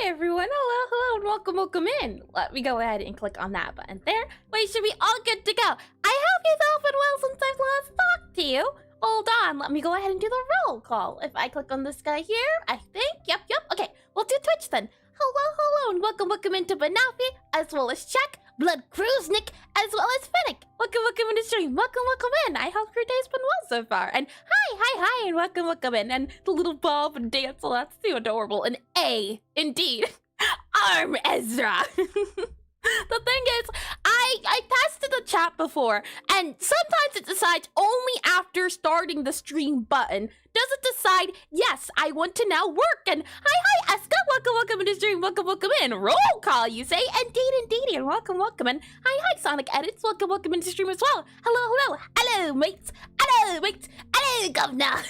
Hey everyone, hello, and welcome in. Let me go ahead and click on that button there. We should be all good to go. I hope you've all been well since I've last talked to you. Hold on, let me go ahead and do the roll call. If I click on this guy here, I think, yep, okay, we'll do Twitch then. Hello, and welcome into Banafi, as well as Check, Blood Cruznik, as well as Finnick. Welcome into stream. Welcome in. I hope your day's been well so far. And hi, and welcome in. And the little bob and dance, well, that's too adorable. And A, indeed, Arm Ezra. The thing is, I tested the chat before, and sometimes it decides only after starting the stream button does it decide, yes, I want to now work. And hi, Eska, welcome into stream, welcome in. Roll call, you say? Indeed, and welcome in. Hi, Sonic Edits, welcome into stream as well. Hello, mates, hello, governor.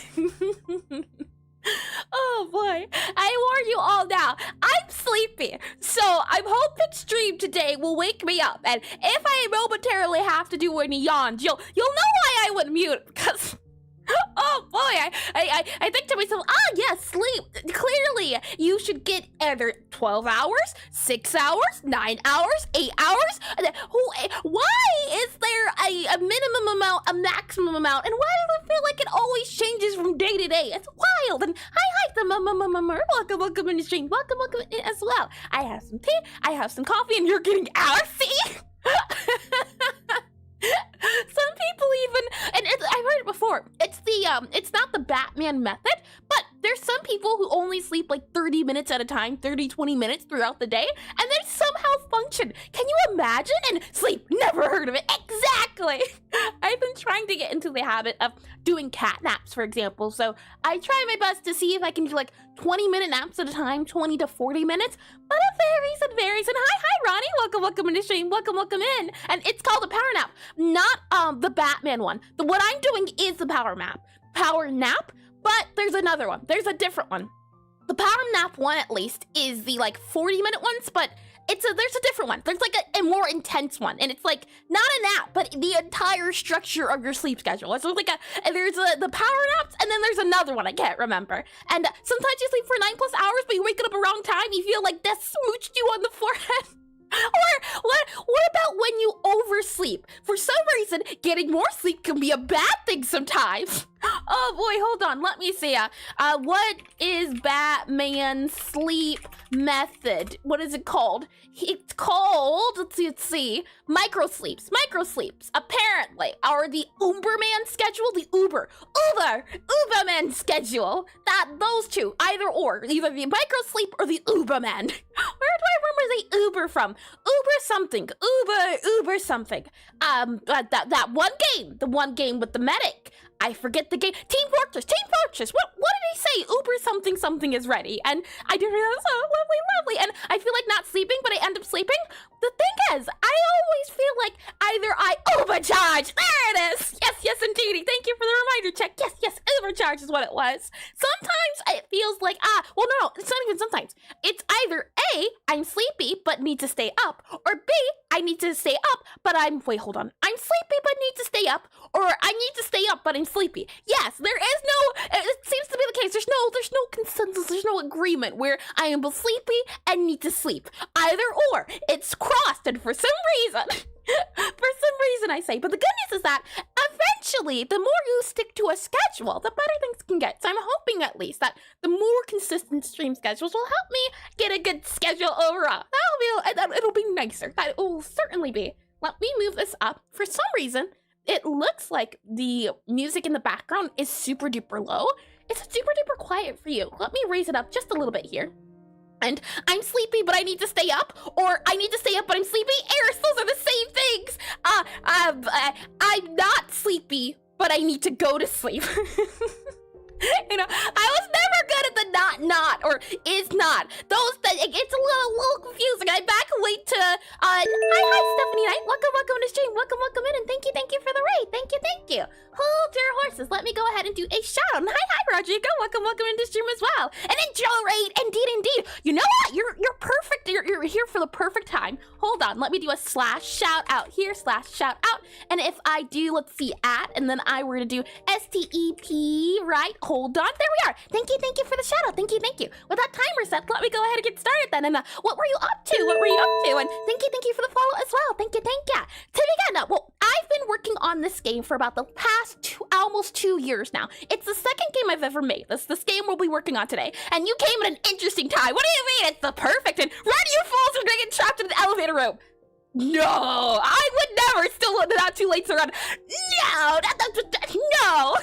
Oh boy, I warn you all now, I'm sleepy, so I'm hoping stream today will wake me up, and if I momentarily have to do any yawns, you'll know why I went mute, because oh boy, I think to myself, yes, sleep. Clearly, you should get either 12 hours, 6 hours, 9 hours, 8 hours. Why is there a minimum amount, a maximum amount, and why does it feel like it always changes from day to day? It's wild. And hi, the welcome in the stream. Welcome in as well. I have some tea, I have some coffee, and you're getting arsey. Some people even, and I've heard it before, it's not the Batman method, but there's some people who only sleep like 30 minutes at a time, 20 minutes throughout the day, and they somehow function. Can you imagine? And sleep, never heard of it. Exactly. I've been trying to get into the habit of doing cat naps, for example, so I try my best to see if I can do like 20-minute naps at a time, 20 to 40 minutes, but it varies, and hi, Ronnie, welcome into stream, welcome in, and it's called a power nap, not the Batman one. What I'm doing is the power nap, but there's another one, there's a different one. The power nap one, at least, is the like 40-minute ones, but there's a different one. There's like a more intense one, and it's like not a nap, but the entire structure of your sleep schedule. So like there's the power naps, and then there's another one I can't remember. And sometimes you sleep for 9+ hours, but you wake up around time, you feel like death smooched you on the forehead. Or what about when you oversleep? For some reason, getting more sleep can be a bad thing sometimes. Oh boy, hold on, let me see. What is Batman's sleep method? What is it called? It's called, let's see, microsleeps, apparently, are the Uberman schedule, the Uberman schedule, those two, either the microsleep or the Uberman. Where do I remember the Uber from? Uber something, that one game with the medic. I forget the game. Team Fortress. What did he say? Uber something is ready. And I do realize, oh, lovely. And I feel like not sleeping, but I end up sleeping. The thing is, I always feel like either I overcharge. There it is. Yes, indeed. Thank you for the reminder, Check. Yes, overcharge is what it was. Sometimes it feels like, no, it's not even sometimes. It's either A, I'm sleepy, but need to stay up, or B, I need to stay up, but I'm sleepy, but need to stay up, or I need to stay up, but I'm sleepy. Yes, there is no, it seems to be the case, there's no consensus, there's no agreement where I am both sleepy and need to sleep. Either or, it's crossed, and for some reason, I say, but the good news is that eventually, the more you stick to a schedule, the better things can get. So I'm hoping at least that the more consistent stream schedules will help me get a good schedule overall. It'll be nicer. That will certainly be. Let me move this up. For some reason, it looks like the music in the background is super duper low. It's super duper quiet for you. Let me raise it up just a little bit here. And I'm sleepy, but I need to stay up, or I need to stay up, but I'm sleepy. Eris, those are the same things. I'm not sleepy, but I need to go to sleep. In elevator is not. It's a little confusing. I back away to, hi, Stephanie Knight. Welcome to the stream. Welcome in, and thank you for the raid. Thank you. Hold your horses. Let me go ahead and do a shout out. And hi, Rodrigo. Welcome into the stream as well. And intro raid, indeed. You know what? You're perfect. You're here for the perfect time. Hold on. Let me do a / shout out here / shout out. And if I do, let's see, and then I were to do STEP, right? Hold on. There we are. Thank you for the shout out. Thank you. With that timer set, let me go ahead and get started then. And what were you up to? And thank you for the follow as well. Thank you. To begin, well, I've been working on this game for about the past almost 2 years now. It's the second game I've ever made. This game we'll be working on today. And you came at an interesting time. What do you mean? It's the perfect and run, you fools are gonna get trapped in the elevator room. No, I would never. Still not too late to run. No.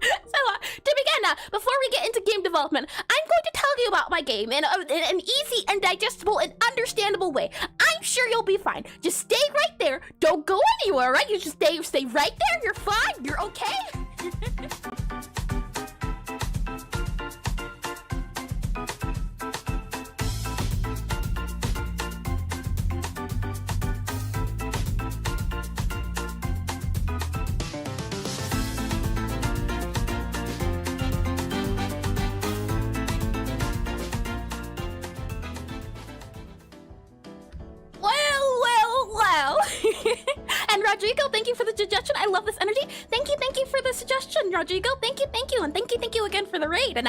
So, to begin, before we get into game development, I'm going to tell you about my game in an easy and digestible and understandable way. I'm sure you'll be fine. Just stay right there. Don't go anywhere, right? You just stay right there. You're fine. You're okay. Well. And Rodrigo, thank you for the suggestion. I love this energy. Thank you for the suggestion, Rodrigo. Thank you, and thank you again for the raid. And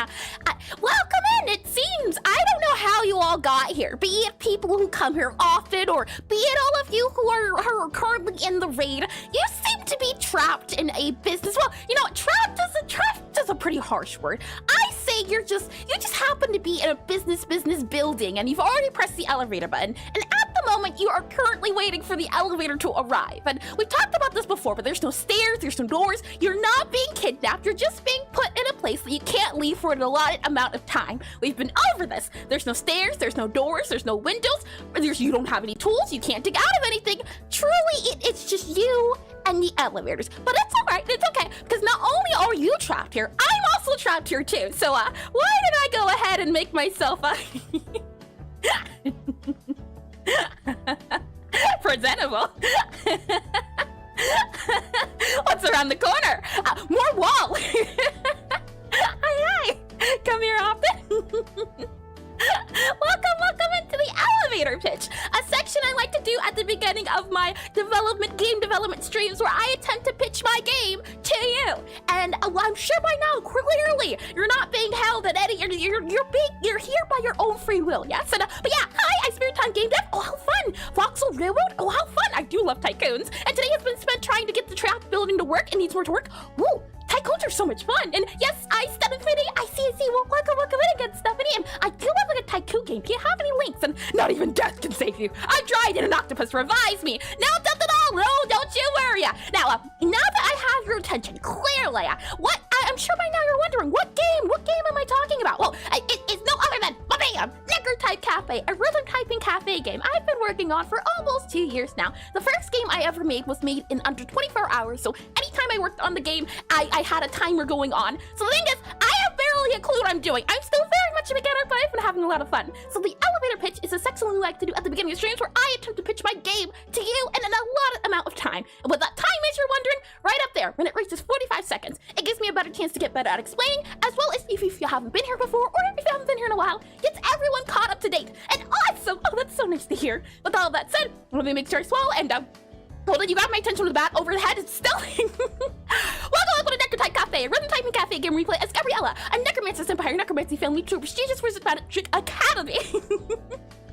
welcome in. It seems I don't know how you all got here. Be it people who come here often, or be it all of you who are currently in the raid. You seem to be trapped in a business. Well, you know what? Trapped is a pretty harsh word. I say you just happen to be in a business building, and you've already pressed the elevator button. And at the moment, you are currently waiting for the elevator to arrive. And we've talked about this before, but there's no stairs, there's no doors. You're not being kidnapped. You're just being put in a place that you can't leave for an allotted amount of time. We've been over this. There's no stairs, there's no doors, there's no windows. You don't have any tools. You can't dig out of anything. Truly, it's just you and the elevators. But it's all right. It's okay. Because not only are you trapped here, I'm also trapped here too. So why did I go ahead and make myself presentable? What's around the corner? More wall. Hi. Come here often. Welcome into the elevator pitch, a section I like to do at the beginning of my game development streams where I attempt to pitch my game to you. And I'm sure by now, clearly, you're not being held at any. You're here by your own free will, yes? And but yeah, hi, I Spirit Time Game Dev. Oh, how fun! Voxel Railroad. Oh, how fun! I do love tycoons. And today has been spent trying to get the trap building to work. It needs more to work. Woo! Tycoons are so much fun. And yes, Stephanie, I see. Well, welcome in again, Stephanie. And I do love like a tycoon game. Do you have any links? And not even death can save you. I tried and an octopus revives me. Now death at all. No, don't you worry. Now that I have your attention, clearly, I'm sure by now you're wondering, what game am I talking about? Well, it's no other than, bam, Necrotype Cafe, a rhythm typing cafe game I've been working on for almost 2 years now. The first game I ever made was made in under 24 hours, so anytime I worked on the game, I had a timer going on. So the thing is, I have barely a clue what I'm doing. I'm still very much a beginner, but I've been having a lot of fun. So the elevator pitch is a section we like to do at the beginning of streams where I attempt to pitch my game to you in an allotted amount of time. And what that time is, you're wondering, right up there, when it reaches 45 seconds, it gives me a better chance to get better at explaining, as well as if you haven't been here before, or if you haven't been here in a while, gets everyone caught up to date. And awesome! Oh, that's so nice to hear. With all of that said, let me make sure I swallow, and hold on, you got my attention with the back over the head. It's still. Welcome to Necrotype Cafe, a rhythm typing cafe game replay as Gabriella, a Necromancer Empire Necromancy family to a prestigious Wizard Magic Academy.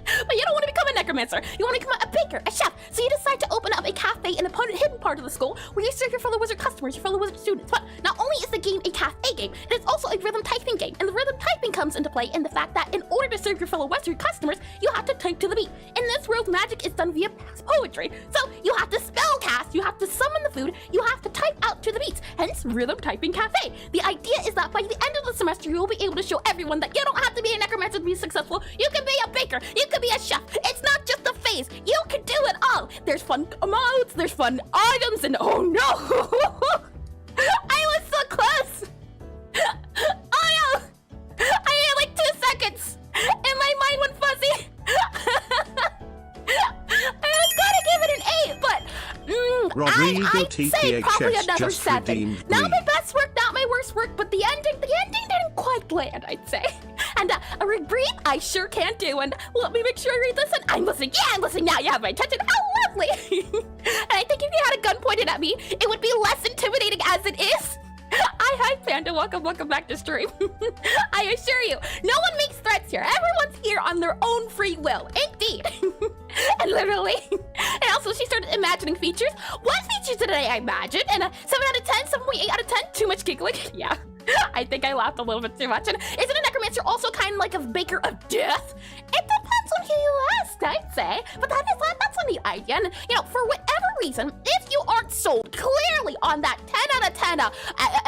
But you don't want to become a necromancer. You want to become a baker, a chef. So you decide to open up a cafe in a hidden part of the school where you serve your fellow wizard customers, your fellow wizard students. But not only is the game a cafe game, it is also a rhythm typing game. And the rhythm typing comes into play in the fact that in order to serve your fellow wizard customers, you have to type to the beat. In this world, magic is done via poetry. So you have to spell cast, you have to summon the food, you have to type out to the beats. Hence, rhythm typing cafe. The idea is that by the end of the semester, you will be able to show everyone that you don't have to be a necromancer to be successful. You can be a baker, you can be a chef. It's not just a phase. You can do it all. There's fun modes, there's fun items, and oh no! I was so close! Oh no! I had like 2 seconds! I'd say probably another 7. Not my best work, not my worst work, but the ending didn't quite land, I'd say. And a rebrief, I sure can do. And let me make sure I read this. And I'm listening. Yeah, I'm listening now. You have my attention. Oh, lovely. And I think if you had a gun pointed at me, it would be less intimidating as it is. Hi, Panda. Welcome back to stream. I assure you, no one makes threats here. Everyone's here on their own free will. Indeed. And literally. And also, she started imagining features. What features did I imagine? And a 7 out of 10, 7.8 out of 10. Too much giggling. Yeah. I think I laughed a little bit too much. And isn't a necromancer also kind of like a baker of death? It depends on who you ask, I'd say. But that's a neat idea. And, you know, for whatever reason, if you aren't sold clearly on that 10 out of 10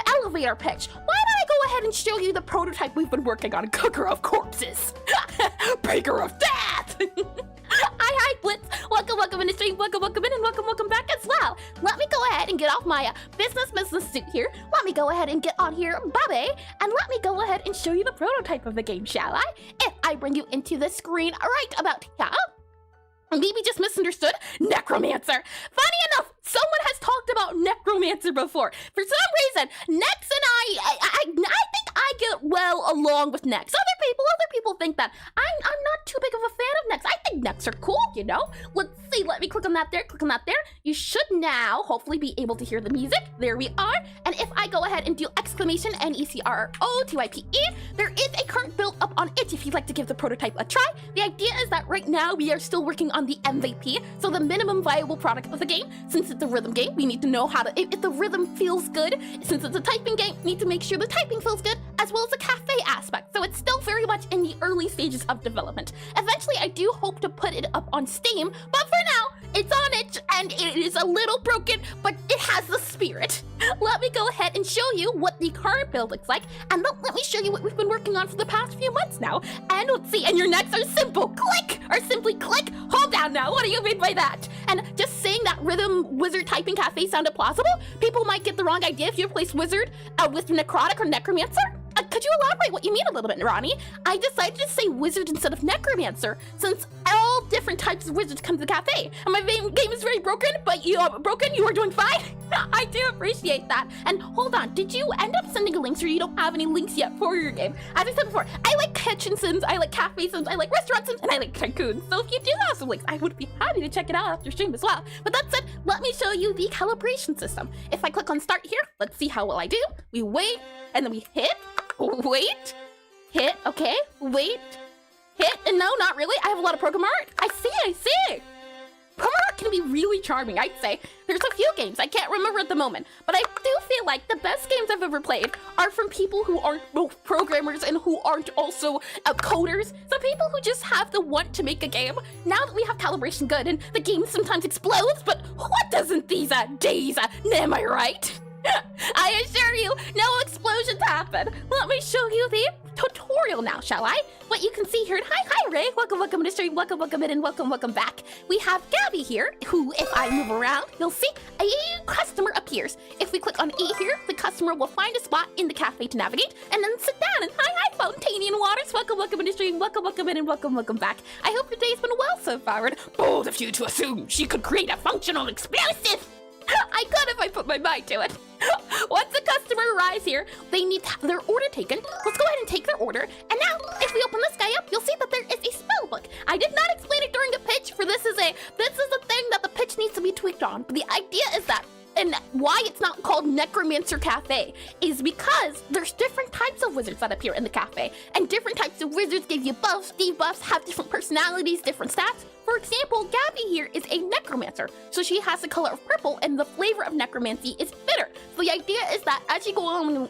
elevator pitch, why don't I go ahead and show you the prototype we've been working on? Cooker of corpses. Baker of death. Hi, Blitz. Welcome in the stream. Welcome in, and welcome back as well. Let me go ahead and get off my business suit here. Let me go ahead and get on here, Bobby, and let me go ahead and show you the prototype of the game, shall I? If I bring you into the screen right about here. Maybe just misunderstood. Necromancer. Funny enough, someone has talked about Necromancer before. For some reason, Nex and I think I get well along with Nex. Other people think that I'm not too big of a fan of Nex. I think Nex are cool, you know? Let's see. Let me click on that there. Click on that there. You should now hopefully be able to hear the music. There we are. And if I go ahead and do exclamation NECROTYPE, there is a current build up on it if you'd like to give the prototype a try. The idea is that right now we are still working on the MVP, so the minimum viable product of the game. Since it's a rhythm game, we need to know how to, if the rhythm feels good. Since it's a typing game, we need to make sure the typing feels good, as well as the cafe aspect. So it's still very much in the early stages of development. Eventually, I do hope to put it up on Steam, but for now, it's on it, and it is a little broken, but it has the spirit. Let me go ahead and show you what the current build looks like, and let me show you what we've been working on for the past few months now. And let's see, and your next are simple. Click, or simply click. Hold down now. What do you mean by that? And just saying that rhythm wizard typing cafe sounded plausible, people might get the wrong idea if you replace wizard with necrotic or necromancer. Could you elaborate what you mean a little bit, Ronnie? I decided to say wizard instead of necromancer, since all different types of wizards come to the cafe. And my game is very broken, but you are doing fine. I do appreciate that. And hold on, did you end up sending links, or you don't have any links yet for your game? As I said before, I like kitchen sims, I like cafe sims, I like restaurant sims, and I like tycoons. So if you do have some links, I would be happy to check it out after stream as well. But that said, let me show you the calibration system. If I click on start here, let's see how well I do. We wait, and then we hit. Wait, hit, okay, wait, hit, and no, not really. I have a lot of program art. I see. Program art can be really charming, I'd say. There's a few games, I can't remember at the moment, but I do feel like the best games I've ever played are from people who aren't both programmers and who aren't also coders. So people who just have the want to make a game. Now that we have calibration good, and the game sometimes explodes, but what doesn't these days, am I right? I assure you, no explosions happen. Let me show you the tutorial now, shall I? What you can see here, hi Ray, welcome to stream, welcome in, and welcome back. We have Gabby here, who, if I move around, you'll see a customer appears. If we click on E here, the customer will find a spot in the cafe to navigate, and then sit down, and hi Fountainian Waters, welcome to stream, welcome in, and welcome back. I hope your day's been well so far, and bold of you to assume she could create a functional explosive. I could if I put my mind to it. Once the customer arrives here, they need to have their order taken. Let's go ahead and take their order. And now, if we open this guy up, you'll see that there is a spell book. I did not explain it during the pitch, for this is a thing that the pitch needs to be tweaked on. But the idea is that, and why it's not called Necromancer Cafe, is because there's different types of wizards that appear in the cafe. And different types of wizards give you buffs, debuffs, have different personalities, different stats. For example, Gabby here is a necromancer, so she has the color of purple, and the flavor of necromancy is bitter. So the idea is that as you go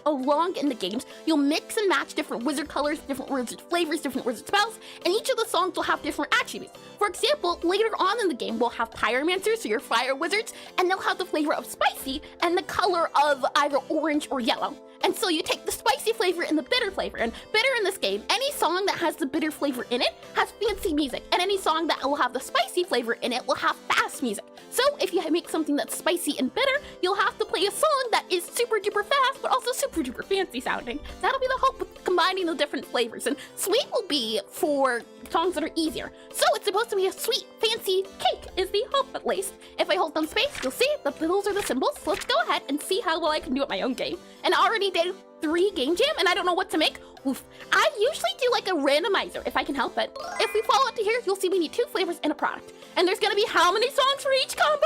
along in the games, you'll mix and match different wizard colors, different wizard flavors, different wizard spells, and each of the songs will have different attributes. For example, later on in the game, we'll have pyromancers, so your fire wizards, and they'll have the flavor of spicy and the color of either orange or yellow. And so you take the spicy flavor and the bitter flavor. And bitter in this game, any song that has the bitter flavor in it has fancy music. And any song that will have the spicy flavor in it will have fast music. So if you make something that's spicy and bitter, you'll have to play a song that is super duper fast, but also super duper fancy sounding. That'll be the hope with combining the different flavors. And sweet will be for songs that are easier. So it's supposed to be a sweet, fancy cake is the hope, at least. If I hold down space, you'll see that those are the symbols. So let's go ahead and see how well I can do at my own game. And I already did 3 game jam, and I don't know what to make. Oof. I usually do like a randomizer if I can help it. If we follow it to here, you'll see we need 2 flavors in a product. And there's gonna be how many songs for each combo?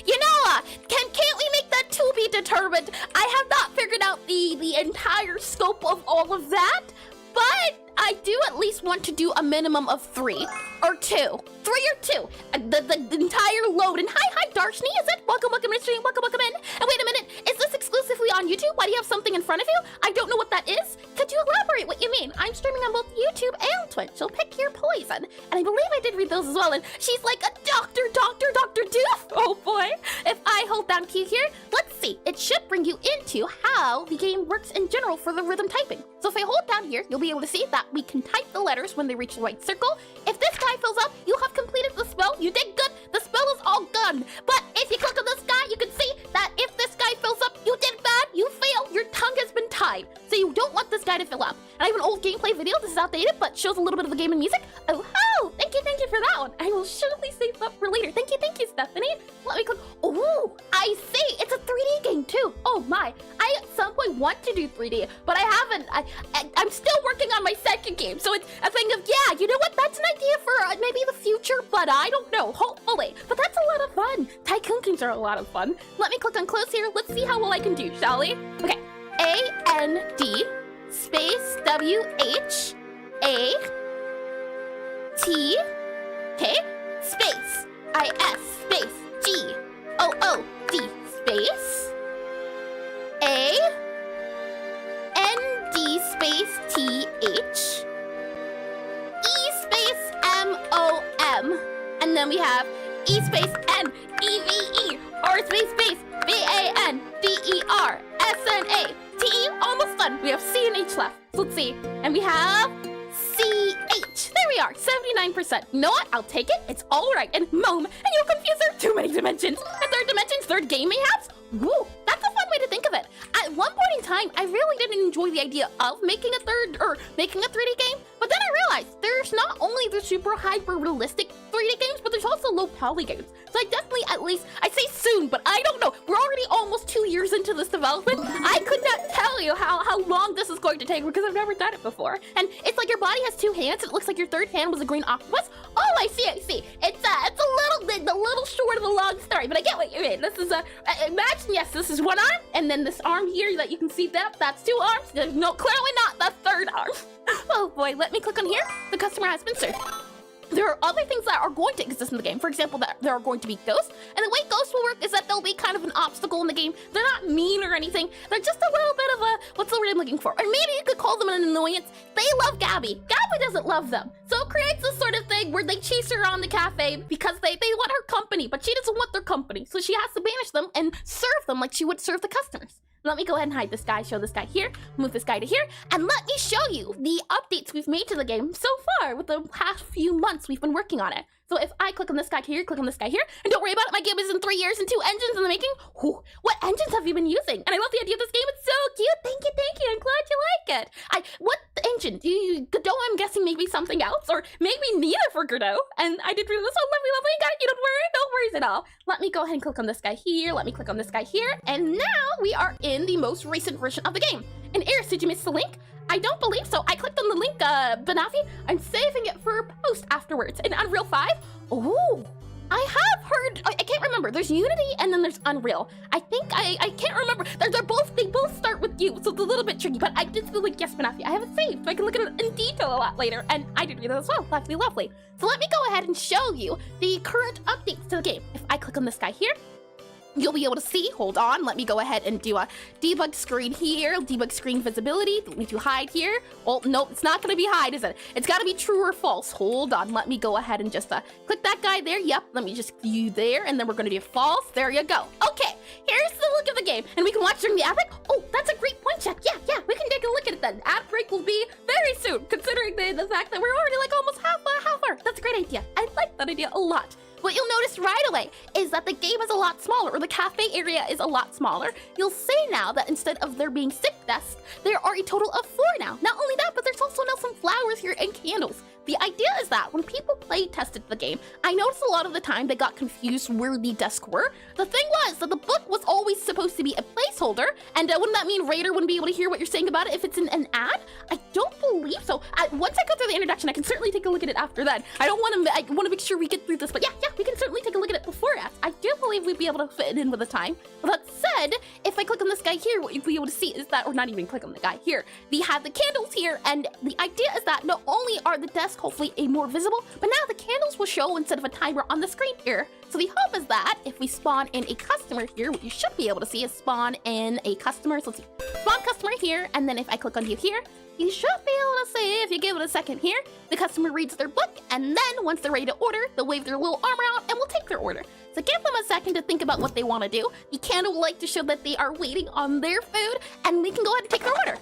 You know, can't we make that to be determined? I have not figured out the entire scope of all of that, but I do at least want to do a minimum of 3 or 2. 3 or 2. The entire load. And hi, Darshni, is it? Welcome, Midjourney, welcome in. And wait a minute, is this exclusively on YouTube? Why do you have something in front of you? I don't know what that is. Could you elaborate what you mean? I'm streaming on both YouTube and Twitch, so pick your poison. And I believe I did read those as well, and she's like a Dr. Doof. Oh boy. If I hold down Q here, let's see. It should bring you into how the game works in general for the rhythm typing. So if I hold down here, you'll be able to see that we can type the letters when they reach the right circle. If this guy fills up, you have completed the spell. You did good. The spell is all done. But if you click on this guy, you can see that if this guy fills up, you did bad. You failed. Your tongue has been tied. So you don't want this guy to fill up. And I have an old gameplay video. This is outdated, but shows a little bit of the game and music. Oh, thank you for that one. I will surely save that for later. Thank you, Stephanie. Let me click. Oh, I see. It's a 3D game too. Oh my. I at some point want to do 3D, but I haven't. I'm still working on my second game. So it's a thing of, yeah, you know what? That's an idea for maybe the future, but I don't know. Hopefully. But that's a lot of fun. Tycoon games are a lot of fun. Let me click on close here. Let's see how well I can do, shall we? Okay. A-N-D space W-H A T, okay, space I-S space G-O-O-D space A-N-D space T-H E space M-O-M, and then we have E space N-E-V-E, R space B-A-N-D-E-R S-N-A-T-E, almost done. We have C and H left. So let's see. And we have C-H. There we are, 79%. You know what? I'll take it. It's all right. And Mom, and you'll confuse her. Too many dimensions. And third dimensions, third game mayhaps? Woo, that's a fun way to think of it. At one point in time, I really didn't enjoy the idea of making a 3D game, but then I realized there's not only the super hyper realistic 3D games, but there's also low poly games. So I definitely, at least, I say soon, but I don't know. We're already almost 2 years into this development. I could not tell you how long this is going to take because I've never done it before. And it's like your body has 2 hands. It looks like your third hand was a green octopus. Oh, I see. It's a little short of a long story, but I get what you mean. This is imagine, yes, this is 1 arm, and then this arm here that you can see that's 2 arms. No, clearly not the 3rd arm. Oh boy, let me click on here. The customer has been served. There are other things that are going to exist in the game. For example, that there are going to be ghosts. And the way ghosts will work is that they'll be kind of an obstacle in the game. They're not mean or anything. They're just a little bit of a, what's the word I'm looking for? Or maybe you could call them an annoyance. They love Gabby. Gabby doesn't love them. So it creates this sort of thing where they chase her around the cafe because they want her company, but she doesn't want their company. So she has to banish them and serve them like she would serve the customers. Let me go ahead and hide this guy, show this guy here, move this guy to here, and let me show you the updates we've made to the game so far with the past few months we've been working on it. So if I click on this guy here, click on this guy here, and don't worry about it, my game is in 3 years and 2 engines in the making. Whew, what engines have you been using? And I love the idea of this game, it's so cute. Thank you, I'm glad you like it. What engine? Do you, Godot, I'm guessing maybe something else, or maybe neither for Godot. And I did really, so lovely, got it, you don't worry, no worries at all. Let me go ahead and click on this guy here, let me click on this guy here, and now we are in the most recent version of the game. And Eris, did you miss the link? I don't believe so. I clicked on the link, Banafi. I'm saving it for a post afterwards. In Unreal 5? Oh, I have heard, I can't remember. There's Unity and then there's Unreal. I think, I can't remember. They both start with U, so it's a little bit tricky, but I did feel like, yes, Banafi, I have it saved, so I can look at it in detail a lot later, and I did read it as well. Lovely. So let me go ahead and show you the current updates to the game. If I click on this guy here, you'll be able to see, hold on, let me go ahead and do a debug screen here, debug screen visibility, let me do hide here. Oh, nope, it's not gonna be hide, is it? It's gotta be true or false. Hold on, let me go ahead and just click that guy there. Yep, let me just view there, and then we're gonna do false. There you go. Okay, here's the look of the game, and we can watch during the ad break. Oh, that's a great point, check. Yeah, we can take a look at it then. Ad break will be very soon, considering the fact that we're already like almost half hour. That's a great idea. I like that idea a lot. What you'll notice right away is that the game is a lot smaller, or the cafe area is a lot smaller. You'll see now that instead of there being 6 desks, there are a total of 4 now. Not only that, but there's also now some flowers here and candles. the idea is that when people play tested the game, I noticed a lot of the time they got confused where the desks were. The thing was that the book was always supposed to be a placeholder, and wouldn't that mean Raider wouldn't be able to hear what you're saying about it if it's in an ad? I don't believe so. Once I go through the introduction, I can certainly take a look at it after that. I want to make sure we get through this, but yeah, we can certainly take a look at it before us. I do believe we'd be able to fit it in with the time. But that said, if I click on this guy here, what you'll be able to see is that, or not even click on the guy here, we have the candles here, and the idea is that not only are the desks hopefully more visible, but now the candles will show instead of a timer on the screen here. So the hope is that if we spawn in a customer here, what you should be able to see is spawn in a customer. So let's see, spawn customer here, and then if I click on view here, you should be able to see, if you give it a second here, the customer reads their book, and then once they're ready to order, they'll wave their little arm around and we'll take their order. So give them a second to think about what they want to do. The candle will like to show that they are waiting on their food, and we can go ahead and take their order.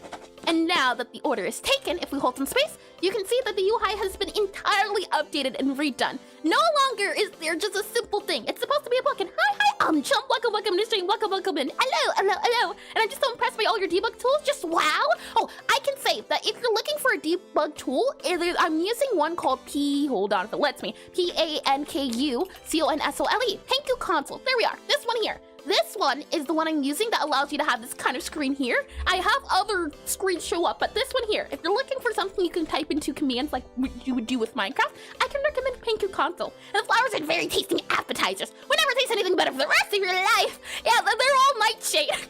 And now that the order is taken, if we hold some space, you can see that the UI has been entirely updated and redone. No longer is there just a simple thing. It's supposed to be a book, and hi, I'm Chump, welcome to stream, welcome in. Hello. And I'm just so impressed by all your debug tools, just wow. Oh, I can say that if you're looking for a debug tool, I'm using one called hold on if it lets me, PANKU CONSOLE, Panku Console. There we are, this one here. This one is the one I'm using that allows you to have this kind of screen here. I have other screens show up, but this one here, if you're looking for something you can type into commands like you would do with Minecraft, I can recommend Panku Console. And the flowers are very tasty appetizers. We'll never taste anything better for the rest of your life. Yeah, they're all nightshade.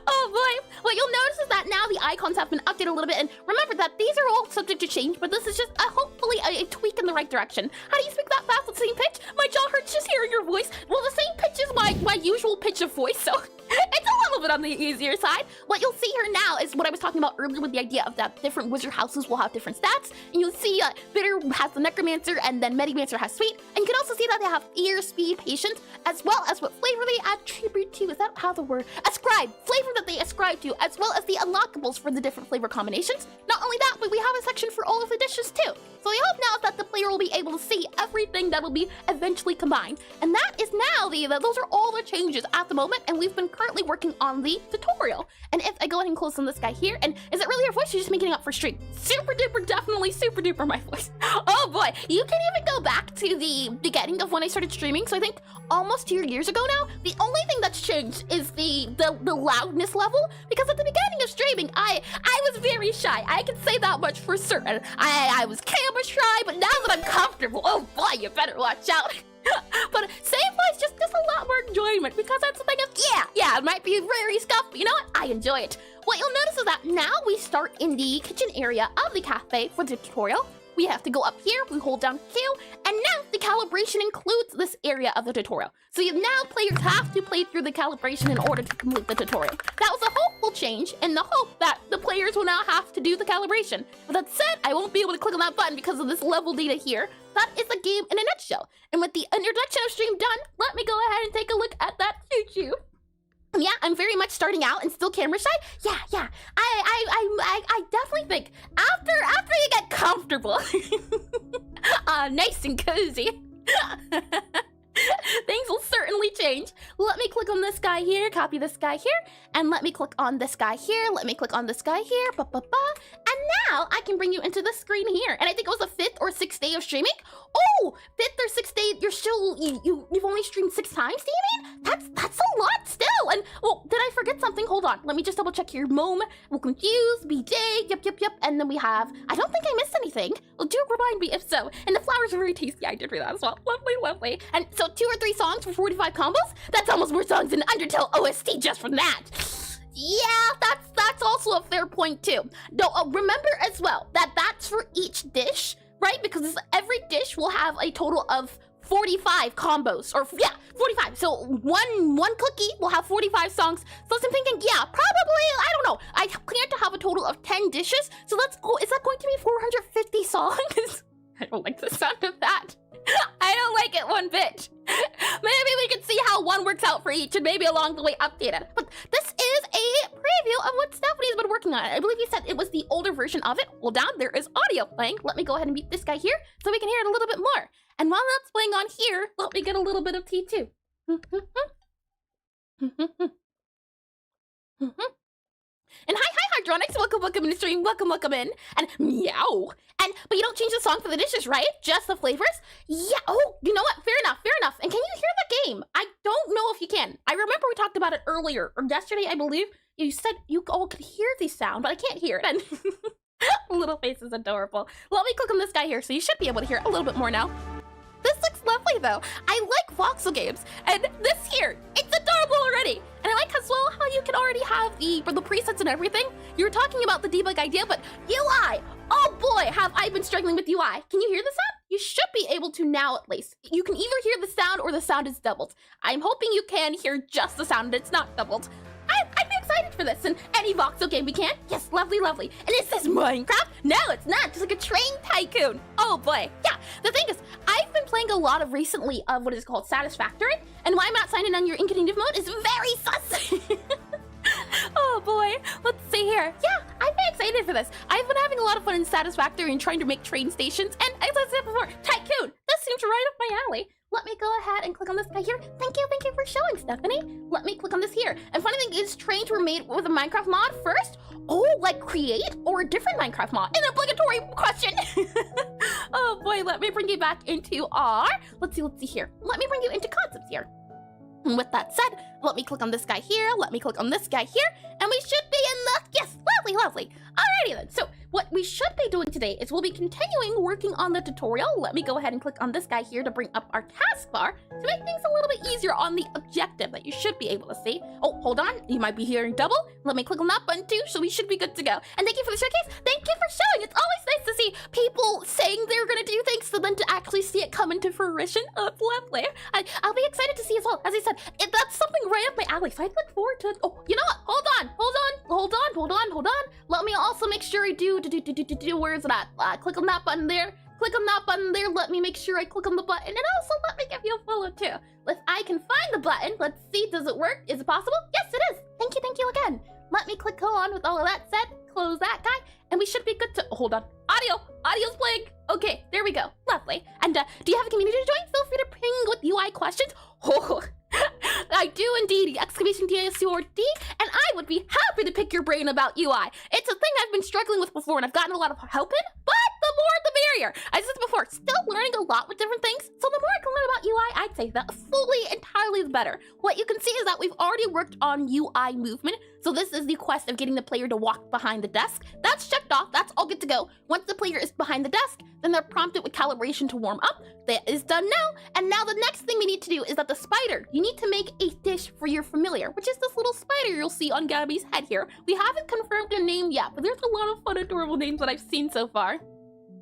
Oh boy. What you'll notice is that now the icons have been updated a little bit, and remember that these are all subject to change, but this is just hopefully a tweak in the right direction. How do you speak that fast with the same pitch? My jaw hurts just hearing your voice. Well, the same pitch is my usual pitch of voice, so it's a little bit on the easier side. What you'll see here now is what I was talking about earlier with the idea of that different wizard houses will have different stats, and you'll see Bitter has the Necromancer, and then Medimancer has Sweet, and you can also see that they have Fear, Speed, Patience, as well as what flavor they attribute to. Is that how the word? Ascribe. Flavor that they ascribe to, as well as the unlockables for the different flavor combinations. Not only that, but we have a section for all of the dishes too. So the hope now is that the player will be able to see everything that will be eventually combined. And that is now those are all the changes at the moment, and we've been currently working on the tutorial. And if I go ahead and close on this guy here, and is it really your voice? You're just making it up for stream. Super duper, definitely super duper my voice. Oh boy, you can even go back to the beginning of when I started streaming. So I think almost 2 years ago now. The only thing that's changed is the loudness level, because at the beginning of streaming, I was very shy. I can say that much for certain. I was camera shy, but now that I'm comfortable, oh boy, you better watch out. But same voice, just a lot more enjoyment, because that's the thing of, yeah, it might be very scuffed, but you know what? I enjoy it. What you'll notice is that now we start in the kitchen area of the cafe for the tutorial. We have to go up here, we hold down Q, and now the calibration includes this area of the tutorial. So now players have to play through the calibration in order to complete the tutorial. That was a hopeful change, in the hope that the players will now have to do the calibration. But that said, I won't be able to click on that button because of this level data here. That is the game in a nutshell. And with the introduction of stream done, let me go ahead and take a look at that choo-choo. Yeah, I'm very much starting out and still camera shy. Yeah. I definitely think after you get comfortable, nice and cozy, things will certainly change. Let me click on this guy here, copy this guy here, and let me click on this guy here, let me click on this guy here, and now I can bring you into the screen here. And I think it was the 5th or 6th day of streaming. Oh, 5th or 6th day, you're still, you've only streamed 6 times, do you mean? That's a lot still. And, well, did I forget something? Hold on, let me just double check here. Mom, we'll confuse, BJ, yep. And then we have, I don't think I missed anything. Well, do remind me if so. And the flowers are very tasty, I did read that as well. Lovely. And so 2 or 3 songs for 45 combos? That's almost more songs than Undertale OST just from that. Yeah, that's also a fair point too. Though remember as well that that's for each dish, right? Because every dish will have a total of 45 combos, or yeah, 45. So one cookie will have 45 songs. So I'm thinking, yeah, probably, I don't know. I plan to have a total of 10 dishes. So let's go. Is that going to be 450 songs? I don't like the sound of that. I don't like it one bit. Maybe we can see how one works out for each, and maybe along the way update it. But this is a preview of what Stephanie's been working on. I believe you said it was the older version of it. Well, down there is audio playing. Let me go ahead and mute this guy here so we can hear it a little bit more. And while that's playing on here, let me get a little bit of tea too. And hi, Hydronics, welcome in the stream, welcome in, and meow. But you don't change the song for the dishes, right? Just the flavors? Yeah, oh, you know what, fair enough. And can you hear the game? I don't know if you can. I remember we talked about it earlier, or yesterday, I believe. You said you all could hear the sound, but I can't hear it. And little face is adorable. Let me click on this guy here, so you should be able to hear it a little bit more now. This looks lovely though. I like voxel games, and this here, it's adorable already. And I like as well how you can already have the presets and everything. You were talking about the debug idea, but UI, oh boy, have I been struggling with UI. Can you hear the sound? You should be able to now at least. You can either hear the sound or the sound is doubled. I'm hoping you can hear just the sound and it's not doubled. I'd be excited for this, and any voxel game we can. Yes, lovely. And is this Minecraft? No, it's not, just like a train tycoon. Oh boy, yeah. The thing is, I've been playing a lot of recently of what is called Satisfactory, and why I'm not signing on your incognito mode is very sus. Oh boy, let's see here. Yeah, I've been excited for this. I've been having a lot of fun in Satisfactory and trying to make train stations, and as I said before, tycoon, this seems right up my alley. Let me go ahead and click on this guy here. Thank you for showing, Stephanie. Let me click on this here. And funny thing is, trains were made with a Minecraft mod first? Oh, like create or a different Minecraft mod? An obligatory question. Oh boy, let me bring you back into our, let's see here. Let me bring you into concepts here. And with that said, let me click on this guy here, let me click on this guy here, and we should be in the, yes, lovely. Alrighty then, so what we should be doing today is we'll be continuing working on the tutorial. Let me go ahead and click on this guy here to bring up our taskbar to make things a little bit easier on the objective that you should be able to see. Oh, hold on, you might be hearing double. Let me click on that button too, so we should be good to go. And thank you for the showcase. Thank you for showing. It's always nice to see people saying they're gonna do things, so then to actually see it come into fruition. Oh, it's lovely. I'll be excited to see as well. As I said, that's something right up my alley, so I look forward to it. Oh, you know what? Hold on. Let me also make sure I do, where is it at? Click on that button there. Let me make sure I click on the button, and also let me give you a follow too. If I can find the button, let's see, does it work? Is it possible? Yes, it is. Thank you again. Let me click on with all of that said, close that guy, and we should be good to, hold on. Audio's playing. Okay, there we go. Lovely. And do you have a community to join? Feel free to ping with UI questions. Oh, I do indeed, exclamation DSURD, and I would be happy to pick your brain about UI. It's a thing I've been struggling with before and I've gotten a lot of help in, but the more the merrier. As I said before, still learning a lot with different things, so the more I can learn about UI, I'd say that entirely the better. What you can see is that we've already worked on UI movement, so this is the quest of getting the player to walk behind the desk. That's checked off, that's all good to go. Once the player is behind the desk, then they're prompted with calibration to warm up. That is done now, and now the next thing we need to do is that the spider, you need to make a dish for your familiar, which is this little spider you'll see on Gabby's head here. We haven't confirmed a name yet, but there's a lot of fun, adorable names that I've seen so far.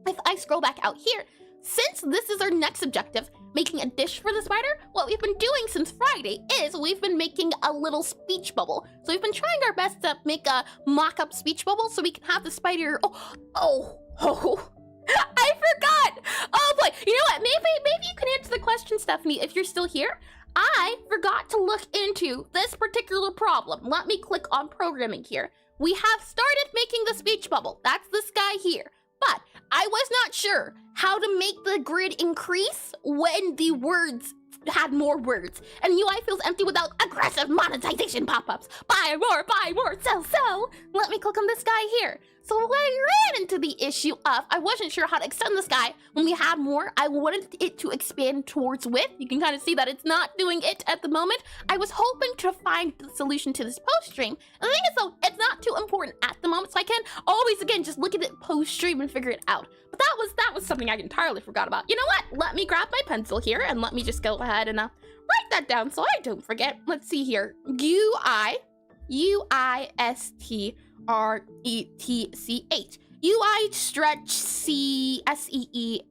If I scroll back out here, since this is our next objective, making a dish for the spider, what we've been doing since Friday is we've been making a little speech bubble. So we've been trying our best to make a mock-up speech bubble so we can have the spider, oh, I forgot. Oh boy, you know what? Maybe you can answer the question, Stephanie, if you're still here. I forgot to look into this particular problem. Let me click on programming here. We have started making the speech bubble. That's this guy here. But I was not sure how to make the grid increase when the words had more words. And UI feels empty without aggressive monetization pop-ups. Buy more, sell. Let me click on this guy here. So I ran into the issue of, I wasn't sure how to extend this guy when we had more. I wanted it to expand towards width. You can kind of see that it's not doing it at the moment. I was hoping to find the solution to this post stream. And the thing is though, it's not too important at the moment, so I can always, again, just look at it post stream and figure it out. But that was something I entirely forgot about. You know what? Let me grab my pencil here and let me just go ahead and write that down so I don't forget. Let's see here. UISTRETCH. UI stretch C SEEABOUT.